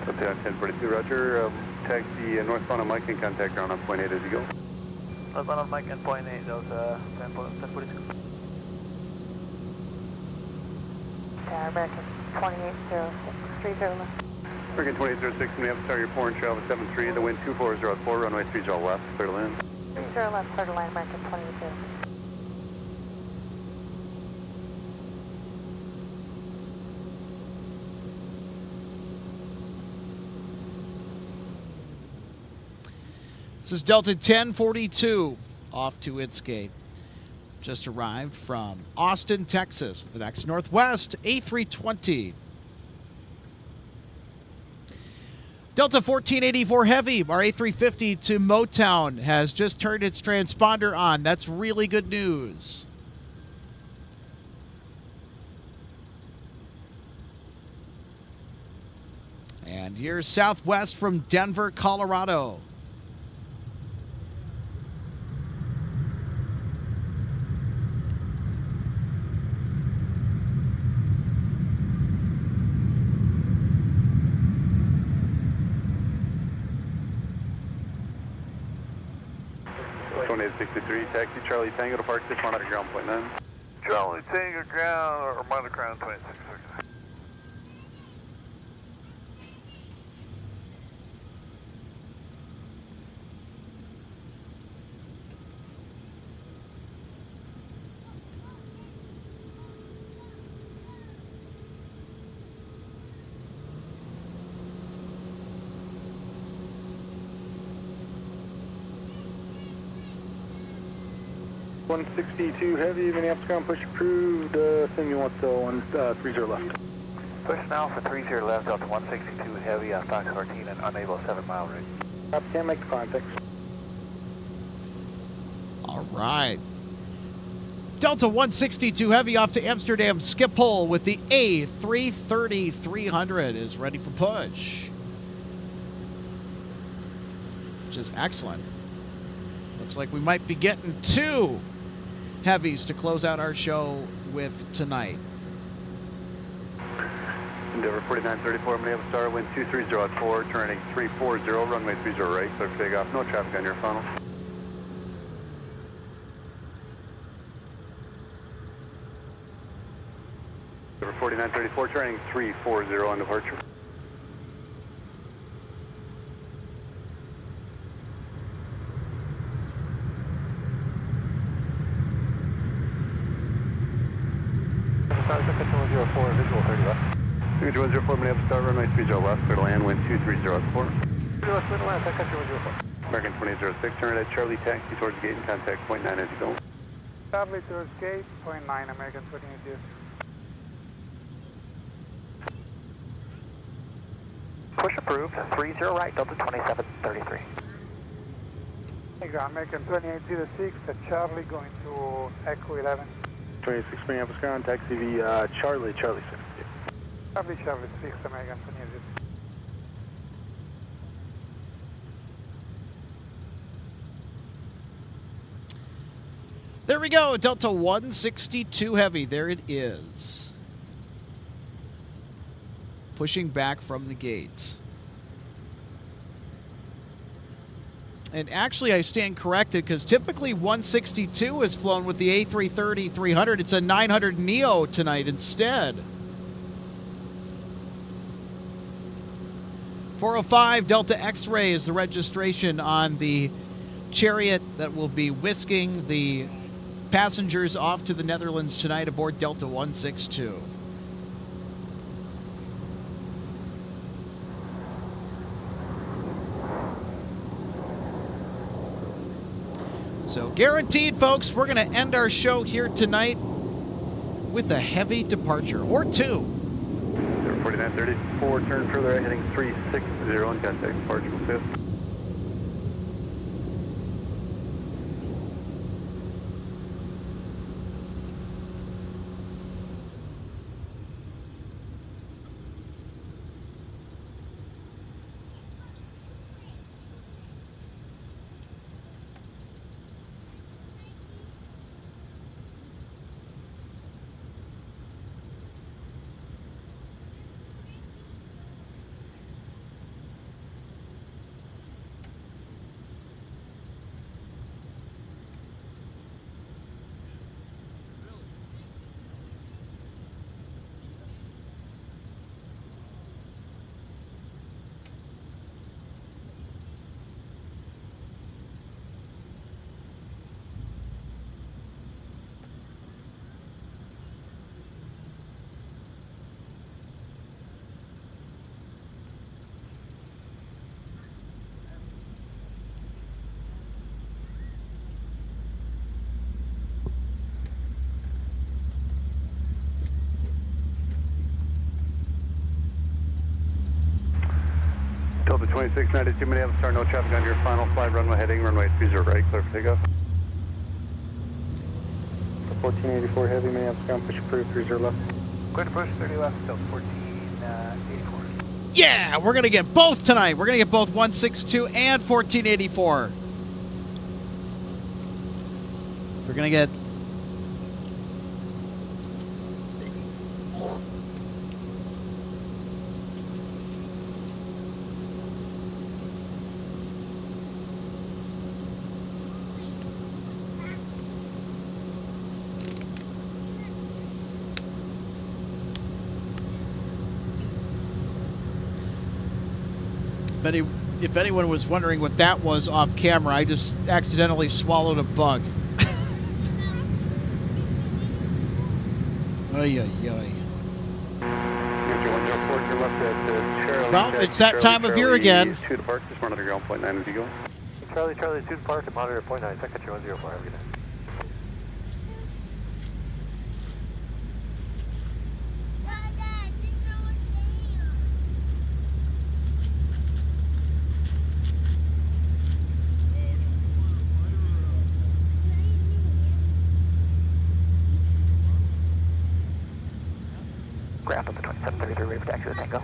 Delta 1042, roger. Taxi northbound on Mike and contact ground on point 8 as you go. Northbound on Mike and point 8, Delta 1042. American 280630 left. American 2806, Minneapolis, Tower, your foreign travel 73, the wind 2404, runway 30 left, clear to land. 30 left, clear to land, American 2806. This is Delta 1042 off to its gate. Just arrived from Austin, Texas with X Northwest A320. Delta 1484 Heavy, our A350 to Motown, has just turned its transponder on. That's really good news. And here's Southwest from Denver, Colorado. Taxi Charlie Tango to park this one at ground point 9. Charlie Tango ground, or monitor ground 26. .162 heavy, Minneapolis ground push approved. Assume you want the 30 left. Push now for 30 left up to 162 heavy on Fox 14 and unable 7 mile range. Can't make the contact. All right. Delta 162 Heavy off to Amsterdam Schiphol with the A330-300 is ready for push. Which is excellent. Looks like we might be getting 2 heavies to close out our show with tonight. Endeavor 4934, Minneapolis Star, wind 230 at 4, turning 340, runway 30 right, clear for takeoff. No traffic on your funnel. Endeavor 4934, turning 340 on departure. Visual 30 left. 104, Minneapolis Star, runway 30 left, clear to land, wind 230 at 4. 30 left, clear to land, Sun Country 104. American 2806, turn right at Charlie, taxi towards gate and contact point 9 as you go. Charlie towards gate, point 9, American 2806. Push approved, 30 right, Delta 2733. American 2806 at Charlie going to Echo 11. 26 Minneapolis ground, taxi via Charlie 6. Charlie 6, American 2806. There we go, Delta 162 Heavy. There it is. Pushing back from the gates. And actually, I stand corrected because typically 162 is flown with the A330-300. It's a 900 Neo tonight instead. 405 Delta X-Ray is the registration on the Chariot that will be whisking the passengers off to the Netherlands tonight aboard Delta 162. So guaranteed, folks, we're going to end our show here tonight with a heavy departure, or 2. 4934, turn further right, heading 360 on contact departure 5th. Delta 2692 Minneapolis, star, no traffic on your final flight, runway heading, runway 30 right, clear for takeoff. 1484 heavy, Minneapolis ground, push approved, 30 left. Clear to push, 30 left, Delta 1484. Yeah, we're going to get both tonight. We're going to get both 162 and 1484. We're going to get... If anyone was wondering what that was off camera, I just accidentally swallowed a bug. Ay, ay, ay. Well, it's that time of year again. 2 depart, just monitor ground point 9 as you go. Charlie, 2 depart, monitor point 9, Sun Country 104, have a good day. Ground on the 2733, rear taxi to Tango.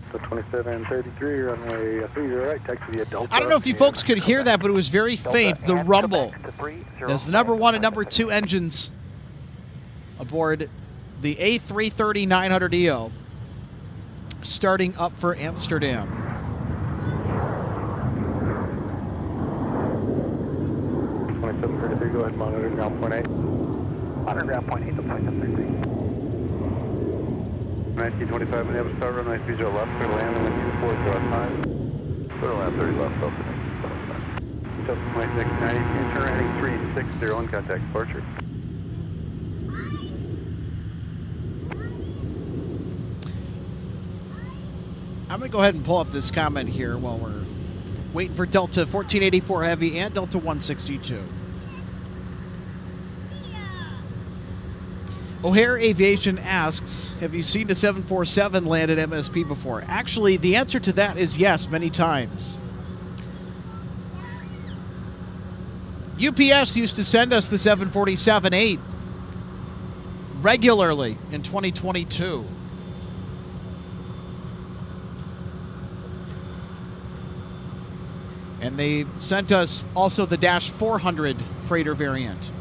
So 2733, runway 30 right, taxi via Delta. I don't know if you folks could hear that, but it was very faint, the rumble. As the number 1 and number 2 engines aboard the A330-900EO starting up for Amsterdam. Go ahead, monitor ground point 8. Monitor ground point 8, 2733. 1925 Minneapolis, star, runway 30 left, clear to land, and then 2405. Clear to land, 30 left, Delta 2692, turn heading 360 on contact departure. I'm going to go ahead and pull up this comment here while we're waiting for Delta 1484 Heavy and Delta 162. O'Hare Aviation asks, have you seen a 747 land at MSP before? Actually, the answer to that is yes, many times. UPS used to send us the 747-8 regularly in 2022. And they sent us also the Dash 400 freighter variant.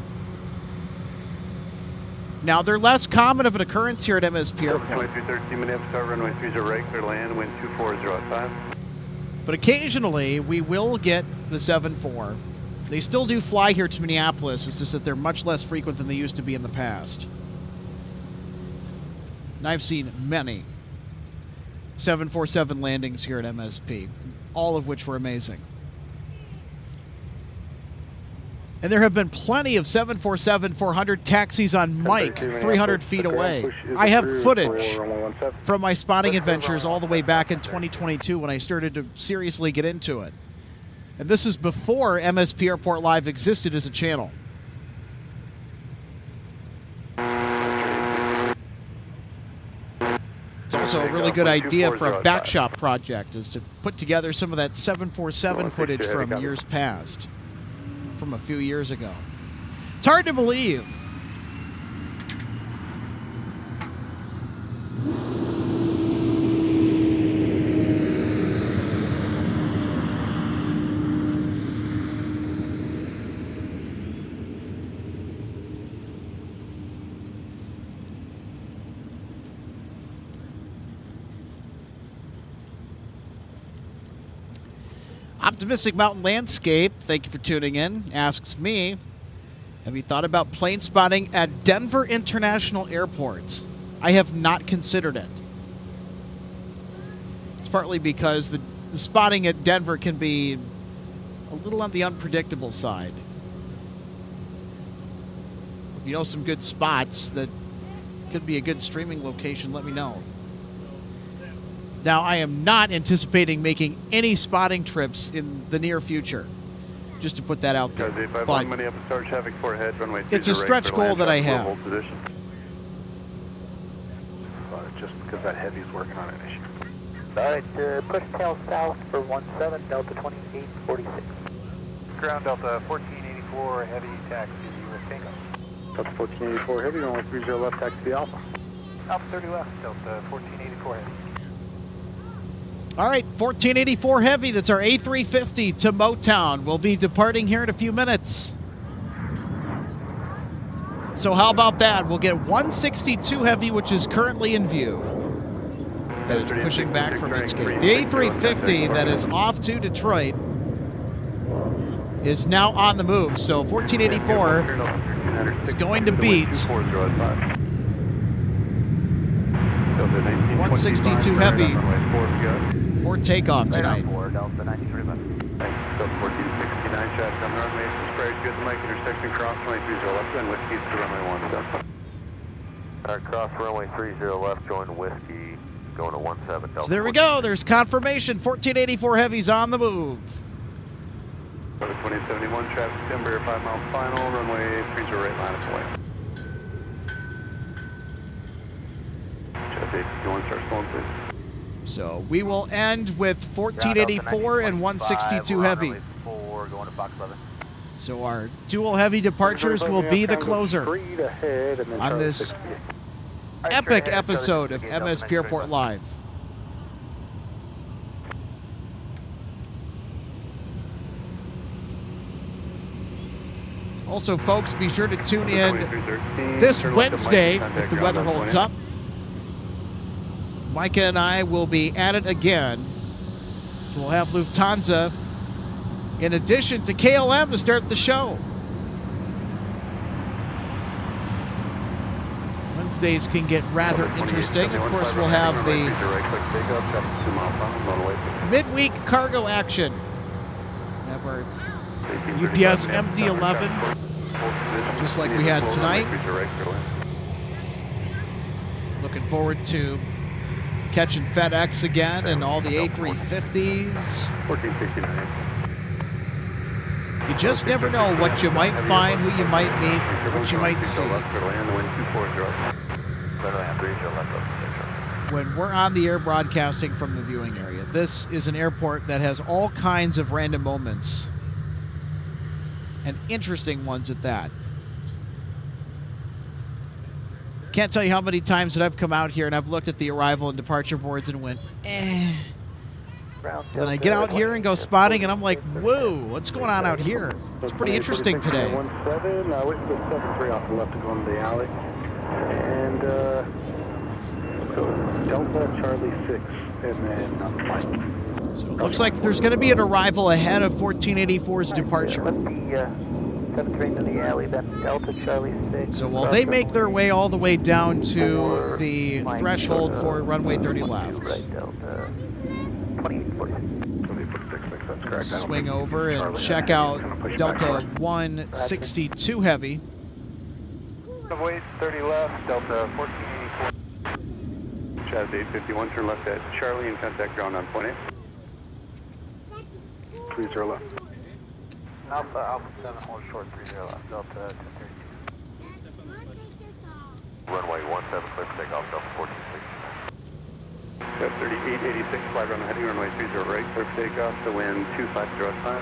Now, they're less common of an occurrence here at MSP Airport. 2313 Minneapolis, star, runway 30 right, clear to land, wind 24085. But occasionally, we will get the 7-4. They still do fly here to Minneapolis. It's just that they're much less frequent than they used to be in the past. And I've seen many 747 landings here at MSP, all of which were amazing. And there have been plenty of 747-400 taxis on Mike 300 feet away. I have footage from my spotting adventures all the way back in 2022 when I started to seriously get into it. And this is before MSP Airport Live existed as a channel. It's also a really good idea for a backshop project, is to put together some of that 747 footage from years past. From a few years ago. It's hard to believe. Optimistic Mountain Landscape, thank you for tuning in, asks me, have you thought about plane spotting at Denver International Airport? I have not considered it. It's partly because the spotting at Denver can be a little on the unpredictable side. If you know some good spots that could be a good streaming location, let me know. Now, I am not anticipating making any spotting trips in the near future, just to put that out there. But it's a stretch goal that I have. Just because that heavy is working on an issue. Alright, push tail south for 17, Delta 2846. Ground Delta 1484, heavy taxi with Tango. Delta 1484 heavy, runway 30 left, taxi Alpha. Alpha 30 left, Delta 1484 heavy. All right, 1484 Heavy. That's our A350 to Motown. We'll be departing here in a few minutes. So how about that? We'll get 162 Heavy, which is currently in view. That is pushing back from its gate. The A350 that is off to Detroit is now on the move. So 1484 is going to beat 162 Heavy for takeoff tonight. Delta 93 left. Delta 1469, traffic on the runway. Sprayed good Mike intersection, cross runway 30 left, and whiskey to runway 17. Alright, cross runway 30 left, join whiskey, going to 17. Delta So there we go. There's confirmation. 1484 Heavy's on the move. Delta 2071, traffic timber, 5 miles final, runway 30 right line of way. Traffic, you want to start slowing, please? So we will end with 1484 and 162 Heavy. So our dual Heavy departures will be the closer on this epic episode of MSP Airport Live. Also, folks, be sure to tune in this Wednesday if the weather holds up. Micah and I will be at it again. So we'll have Lufthansa in addition to KLM to start the show. Wednesdays can get rather interesting. Of course, we'll have the midweek cargo action. We have our UPS MD-11, just like we had tonight. Looking forward to catching FedEx again and all the A350s. 1469. You just never know what you might find, who you might meet, what you might see. When we're on the air broadcasting from the viewing area, this is an airport that has all kinds of random moments, and interesting ones at that. Can't tell you how many times that I've come out here and I've looked at the arrival and departure boards and went, eh. Then I get out here and go spotting and I'm like, whoa, what's going on out here? It's pretty interesting today. 17, wait for the 73 off the left to go into the alley. And Delta Charlie 6, and then on the flight. So it looks like there's going to be an arrival ahead of 1484's departure. Let the 7 in the alley, then Delta Charlie 6. So while they make their way all the way down to the threshold for runway 30 left, swing over and check out Delta 162 Heavy. Wait, 30 left, Delta 1484. Chaz 851, turn left at Charlie and contact ground on point 8. 30 left. Alpha 7, hold short 30 left, Delta 1032. Runway 17, clear for takeoff, Delta 1469. Got 3886, flight runway heading runway 30 right, clear for takeoff, to wind 2505.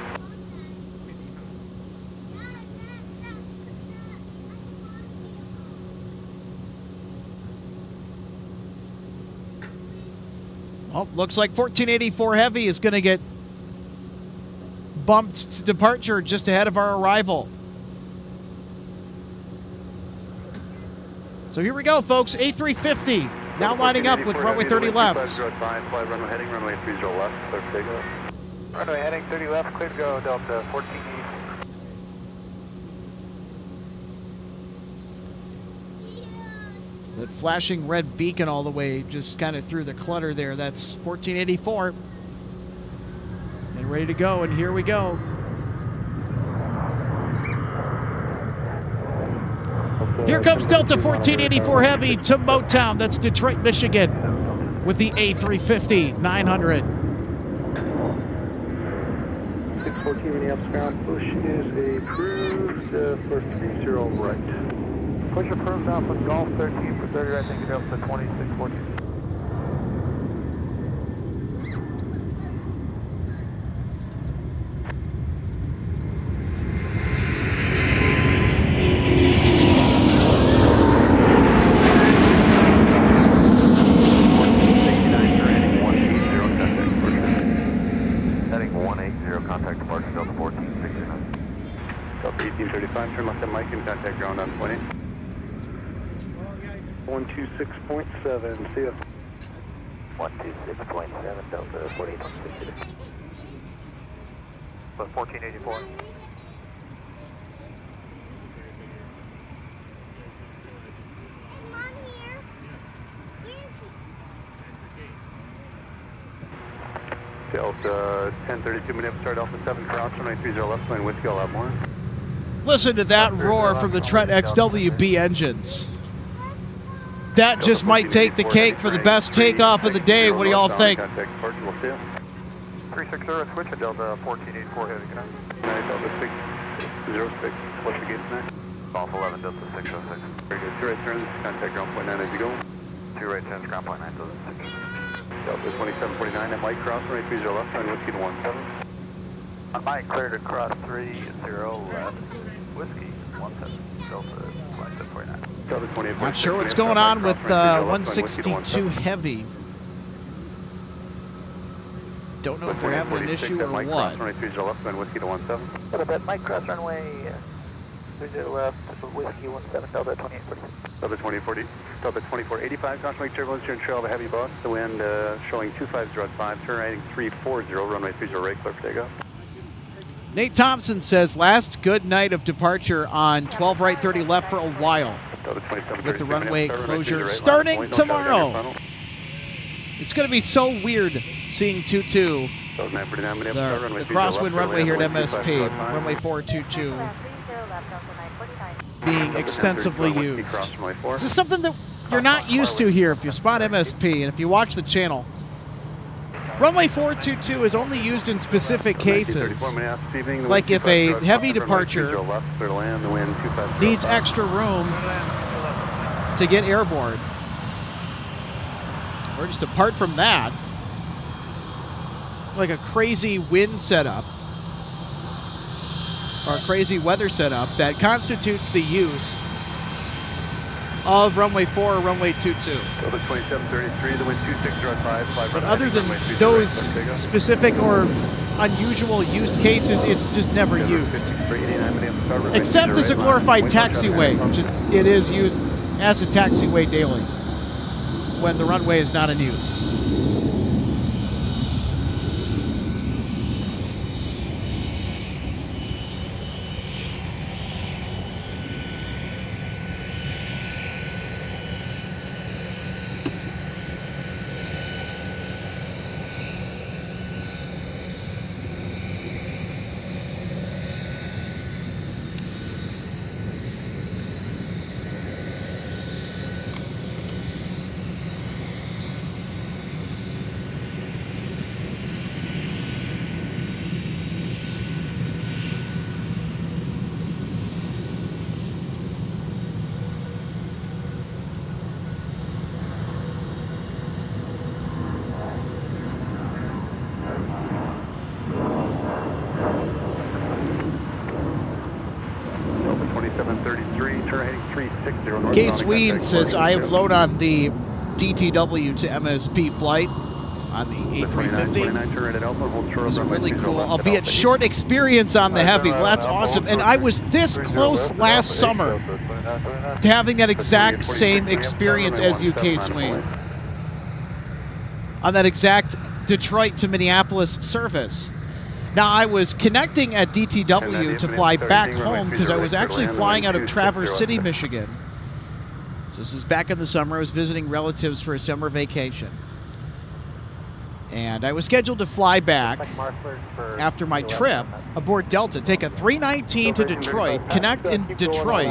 Well, looks like 1484 Heavy is going to get bumped to departure just ahead of our arrival. So here we go, folks. A350 now lining up with runway 30 left. Flight runway heading runway 30 left, clear for takeoff. Runway heading 30 left, clear to go, Delta 1484. That flashing red beacon all the way just kind of through the clutter there. That's 1484. And ready to go, and here we go. Here comes Delta 1484 Heavy to Motown. That's Detroit, Michigan, with the A350 900. 614 Minneapolis ground, push is approved for 30 right. Push approved now for Golf 13 for 30 right, thank you, Delta 2614. 126.7. See ya. 126.7 Delta 4860. But 1484. Delta 1032 Minneapolis, start Alpha 7 cross runway 30 left, line Whiskey, I'll have more. Listen to that roar from the Trent XWB engines. That just might take the cake for the best takeoff of the day. What do y'all think? 360, switch at Delta 1484 heavy connect. Delta 606, what's the gate next? Golf 11 Delta 606. Very good, 2 right turns, contact ground point 9 as you go. 2 right turns, ground point 9 Delta 606. Delta 2749 at Mike cross runway 30 left, line Whiskey to 17. On Mike, cleared across 30 left, Whiskey 17, Delta 2749. Delta 28. Not sure what's going on with 162 Heavy. Don't know if they're having an issue or what. Runway 30 left, line Whiskey to 17. Delta Bed, Mike cross runway 30 left, Whiskey 17, Delta 2840. Delta 2040, Delta 2485, cross make turbulence here and trail of a heavy bus. The wind showing 250 at 5, turn right 340, runway 30 right, clear for takeoff. Nate Thompson says last good night of departure on 12 right, 30 left for a while. With the runway closure starting tomorrow. It's going to be so weird seeing 22, the crosswind runway here at MSP, runway 422, being extensively used. This is something that you're not used to here if you spot MSP and if you watch the channel. Runway 422 is only used in specific cases, like if a heavy departure needs extra room to get airborne. Or just apart from that, like a crazy wind setup or a crazy weather setup that constitutes the use of runway 4 or runway 22. But other than those specific or unusual use cases, it's just never used. Except as a glorified taxiway, which it is used as a taxiway daily when the runway is not in use. Case Ween says, I have flown on the DTW to MSP flight on the A350. It was a really cool, albeit short experience on the Heavy. Well, that's awesome. And I was this close last summer to having that exact same experience as you, Case Ween, on that exact Detroit to Minneapolis service. Now, I was connecting at DTW to fly back home because I was actually flying out of Traverse City, Michigan. So this is back in the summer. I was visiting relatives for a summer vacation. And I was scheduled to fly back after my trip aboard Delta, take a 319 to Detroit, connect in Detroit,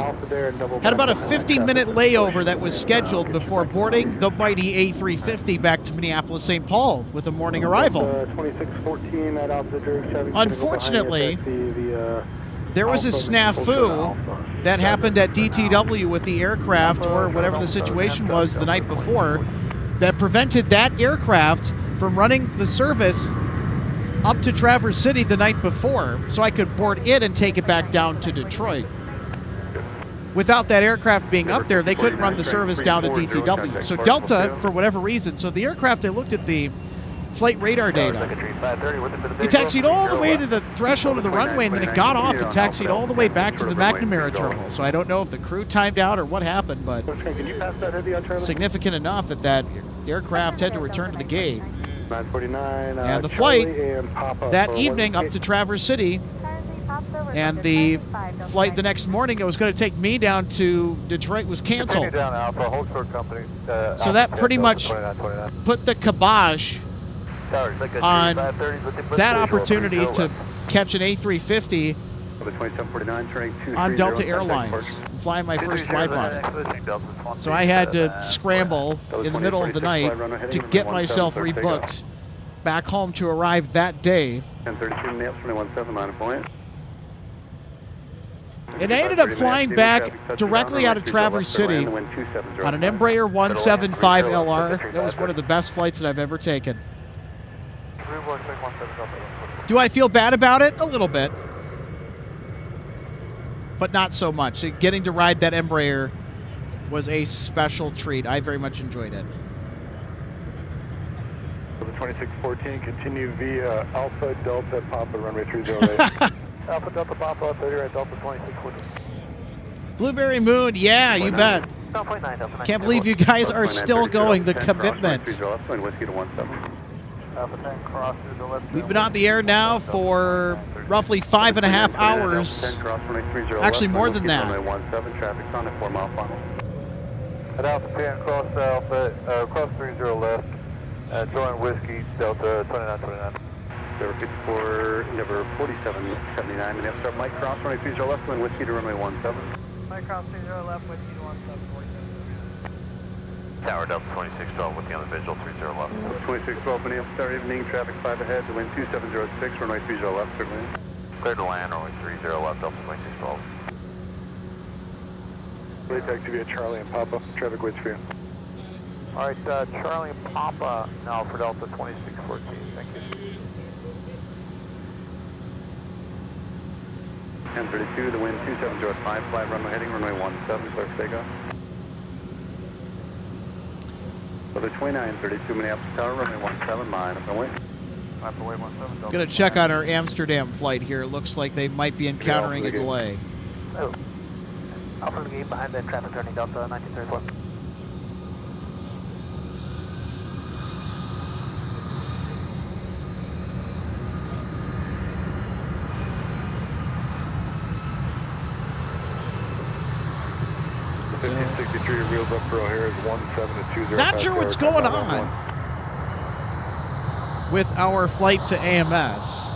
had about a 50-minute layover that was scheduled before boarding the mighty A350 back to Minneapolis-St. Paul with a morning arrival. Unfortunately, there was a snafu that happened at DTW with the aircraft, or whatever the situation was the night before, that prevented that aircraft from running the service up to Traverse City the night before, so I could board it and take it back down to Detroit. Without that aircraft being up there, they couldn't run the service down to DTW. So Delta, for whatever reason, so the aircraft, I looked at the flight radar data. It taxied all the way to the threshold of the runway, and then it got off and taxied all the way back to the McNamara terminal. So I don't know if the crew timed out or what happened, but significant enough that that aircraft had to return to the gate. And the flight that evening up to Traverse City, and the flight the next morning, it was going to take me down to Detroit, was canceled. So that pretty much put the kibosh on that opportunity to catch an A350 on Delta Airlines, flying my first wide body. So I had to scramble in the middle of the night to get myself rebooked back home to arrive that day. And I ended up flying back directly out of Traverse City on an Embraer 175LR. That was one of the best flights that I've ever taken. Do I feel bad about it? A little bit. But not so much. Getting to ride that Embraer was a special treat. I very much enjoyed it. The 2614, continue via Alpha Delta Papa runway 30. Alpha Delta Papa 30 right, Delta 2614. Blueberry Moon, yeah, you bet. Can't believe you guys are still going. The commitment. We've been on the air now for roughly 5.5 hours. Actually, more than that. At Alpha 10, cross 30 left. Join Whiskey, Delta 2929. Number 54, number 4779, and start Mike Cross, runway 30 left, wind Whiskey to runway 17. Mike Cross 30 left, Whiskey to 17, 47. Tower Delta 2612 with you on the visual 30 left. 2612, Minneapolis, start evening, traffic 5 ahead, the wind 2706, runway 30 left, certainly. Clear to land, runway 30 left, Delta 2612. Late taxi via Charlie and Papa, traffic waits for you. Alright, Charlie and Papa now for Delta 2614, thank you. 1032, the wind 2705, fly runway heading, runway 17, clear for takeoff. Other 2932, Minneapolis Tower, runway 17, mine, up and wait. Going to check on our Amsterdam flight here. It looks like they might be encountering a delay. Oh. Alpha to the gate behind the traffic turning Delta 1934. So, 1563 reels up for O'Hare is 1720. Not sure what's going on with our flight to AMS.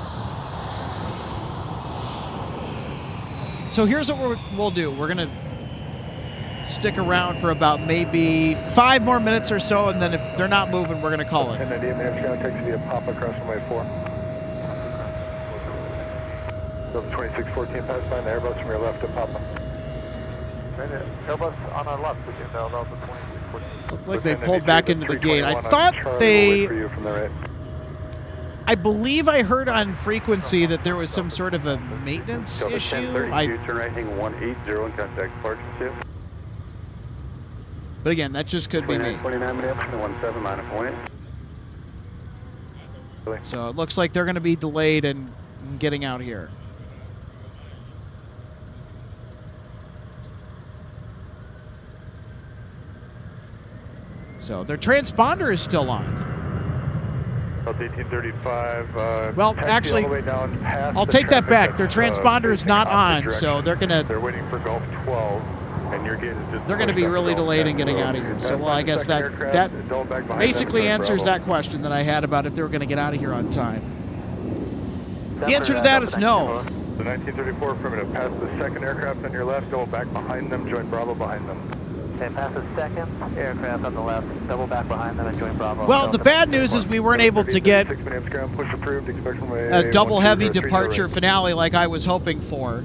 So here's what we'll do. We're going to stick around for about maybe 5 more minutes or so, and then if they're not moving, we're going to call it. 1098 Minneapolis taxi via Papa across runway 4. Delta 2614, pass by the Airbus from your left to Papa. Airbus on our left, we can Delta 2614. Looks like they pulled back into the gate. I thought they... I believe I heard on frequency that there was some sort of a maintenance issue. Turn right, hang 180 and contact departure 2. But again, that just could be me. 29 Minneapolis, 17, minus point. So it looks like they're going to be delayed in getting out here. So their transponder is still on. 1835. Well, actually, I'll take that back. Their transponder is not on, so they're gonna. They're waiting for Gulf 12, and your gate is just. They're gonna be really delayed in getting out of here. So, well, I guess that basically answers that question that I had about if they were gonna get out of here on time. The answer to that is no. The 1934 primitive, pass the second aircraft on your left, double back behind them, join Bravo behind them. Okay, pass the second aircraft on the left, double back behind them and join Bravo. Well, the bad news is we weren't able to get a double heavy departure finale like I was hoping for.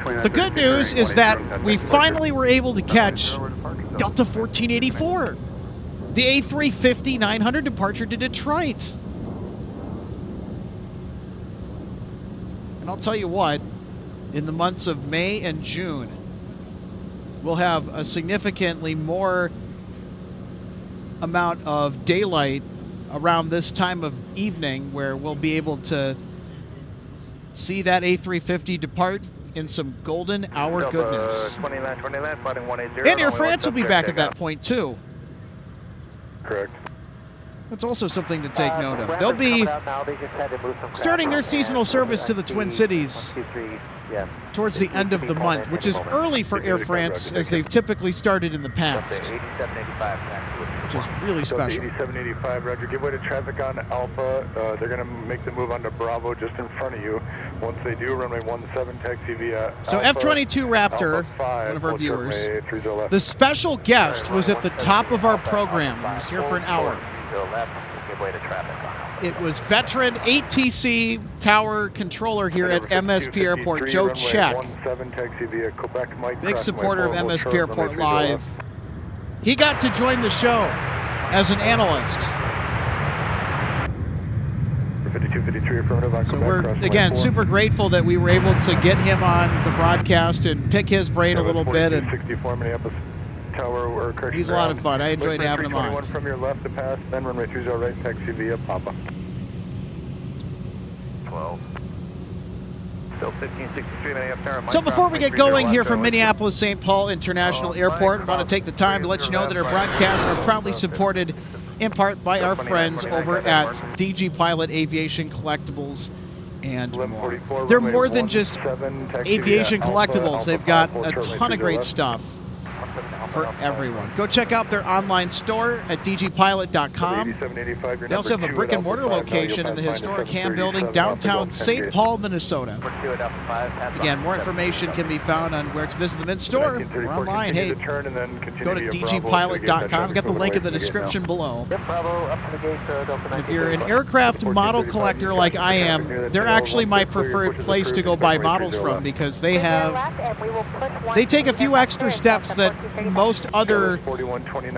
The good news is that we finally were able to catch Delta 1484, the A350-900 departure to Detroit. And I'll tell you what, in the months of May and June, we'll have a significantly more amount of daylight around this time of evening where we'll be able to see that A350 depart in some golden hour goodness. 29, 29, flighting 180. And Air France will be back at that point, too. Correct. That's also something to take note of. They'll be starting their seasonal service to the Twin Cities towards the end of the month, which is early for Air France, as they've typically started in the past, which is really special. 8785, Roger. Give way to traffic on Alpha. They're going to make the move onto Bravo just in front of you. Once they do, runway 17, taxi via So Alpha, F-22 Raptor, one of our viewers, the special guest was at the top of our program. He was here for an hour. It was veteran ATC tower controller here at MSP Airport, Joe Check. Big supporter of MSP Airport Live. He got to join the show as an analyst. So we're, again, super grateful that we were able to get him on the broadcast and pick his brain a little bit. And he's a lot of fun. I enjoyed having him on. From your left to pass, then runway 30 right, taxi via Papa. 12. Still 1563, So before we get going here from Minneapolis St. Paul International Airport, I want to take the time to let you know that our broadcasts are proudly supported in part by our friends over at DG Pilot Aviation Collectibles and more. They're more than just aviation collectibles. They've got a ton of great stuff for everyone. Go check out their online store at dgpilot.com. They also have a brick and mortar location in the historic Ham Building, downtown St. Paul, Minnesota. Again, more information can be found on where to visit them in store or online. Hey, go to dgpilot.com. I've got the link in the description below. And if you're an aircraft model collector like I am, they're actually my preferred place to go buy models from, because they take a few extra steps that most other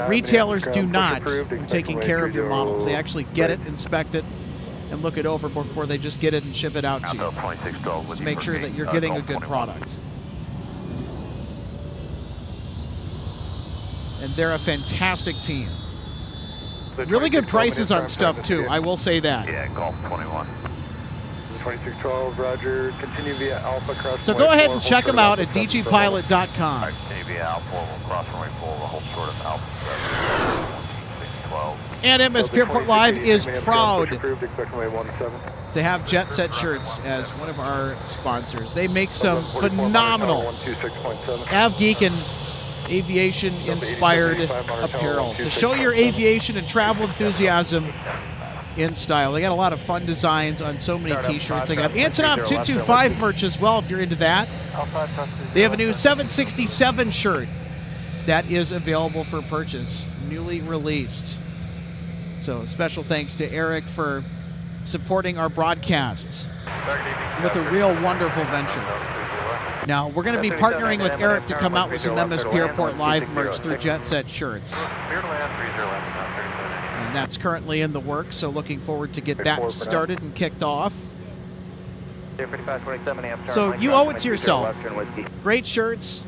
retailers do not in taking care of your models. They actually get it, inspect it, and look it over before they just get it and ship it out to you, just to make sure that you're getting a good product. And they're a fantastic team. Really good prices on stuff, too. I will say that. Yeah, Golf 21. 2612, Roger. Continue via Alpha cross. So go ahead and check them out at dgpilot.com. Continue via Alpha, we'll cross runway 4, we'll hold short of Alpha 7. And MSP Airport Live is proud to have Jet Set Shirts as one of our sponsors. They make some phenomenal AvGeek and aviation-inspired apparel to show your aviation and travel enthusiasm in style. They got a lot of fun designs on so many t-shirts. They got Antonov 225 merch as well, if you're into that. They have a new 767 shirt that is available for purchase, newly released. So special thanks to Eric for supporting our broadcasts with a real wonderful venture. Now, we're going to be partnering with Eric to come out with some MSP Airport Live merch through Jet Set Shirts. And that's currently in the works, so looking forward to get that started and kicked off. So you owe it to yourself. Great shirts,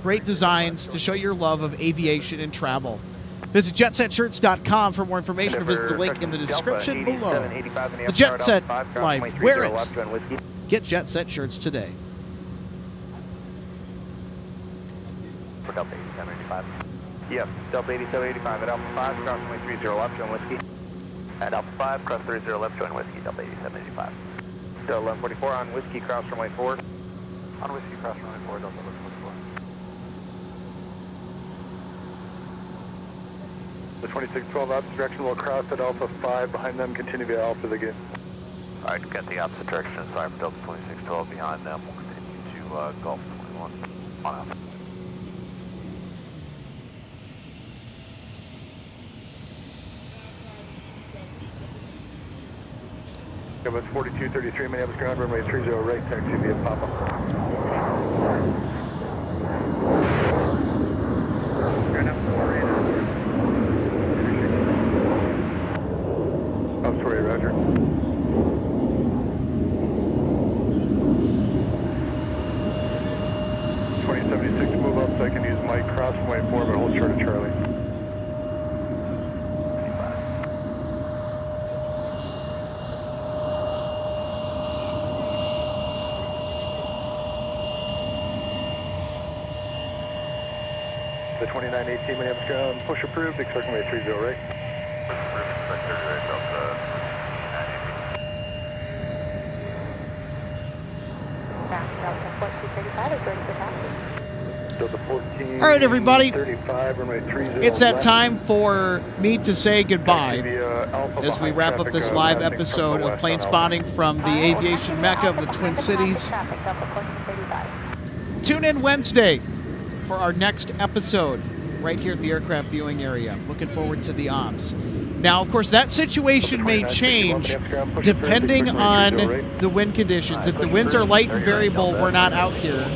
great designs to show your love of aviation and travel. Visit jetsetshirts.com for more information, or visit the link in the description below. The Jet Set Live. Wear it. Get Jet Set Shirts today. For Delta 8785. Yep, Delta 8785 at Alpha 5, cross runway 30 left, join Whiskey. At Alpha 5, cross 30 left, join Whiskey, Delta 8785. Delta 1144 on Whiskey, cross runway 4. On Whiskey, cross runway 4, Delta 1144. The 2612 opposite direction will cross at Alpha 5. Behind them, continue via Alpha again. Alright, got the opposite direction. Sorry for Delta 2612 behind them. We'll continue to Golf 21 on Alpha. It's 4233 Minneapolis ground, runway 30 right, taxi via Papa. Story, Roger. 2076, move up so I can use my cross runway 4, but hold short of Charlie. 2918 Minneapolis ground, push approved, expect runway 30 right. All right, everybody. It's that time for me to say goodbye as we wrap up this live episode of Plane Spotting from the aviation mecca of the Twin Cities. Tune in Wednesday for our next episode right here at the aircraft viewing area. Looking forward to the ops. Now, of course, that situation may change depending on the wind conditions. If the winds are light and variable, we're not out here.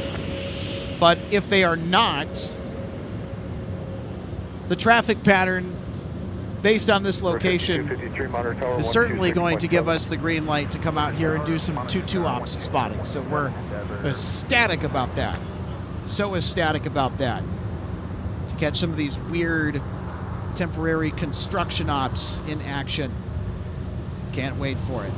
But if they are not, the traffic pattern based on this location is certainly going to give us the green light to come out here and do some 2-2 ops spotting. So we're ecstatic about that. So ecstatic about that. To catch some of these weird temporary construction ops in action. Can't wait for it.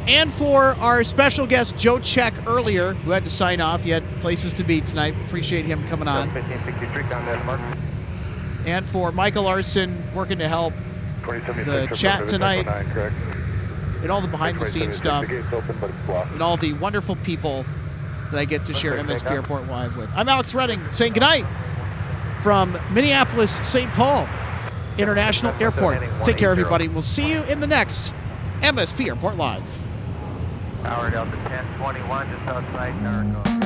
And for our special guest, Joe Check, earlier, who had to sign off. He had places to be tonight. Appreciate him coming on. And for Michael Larson, working to help the chat tonight. And all the behind-the-scenes stuff. And all the wonderful people that I get to share MSP Airport Live with. I'm Alex Redding, saying goodnight from Minneapolis, St. Paul International Airport. Take care, everybody. We'll see you in the next MSP Airport Live. Tower Delta 1021, just outside Jericho.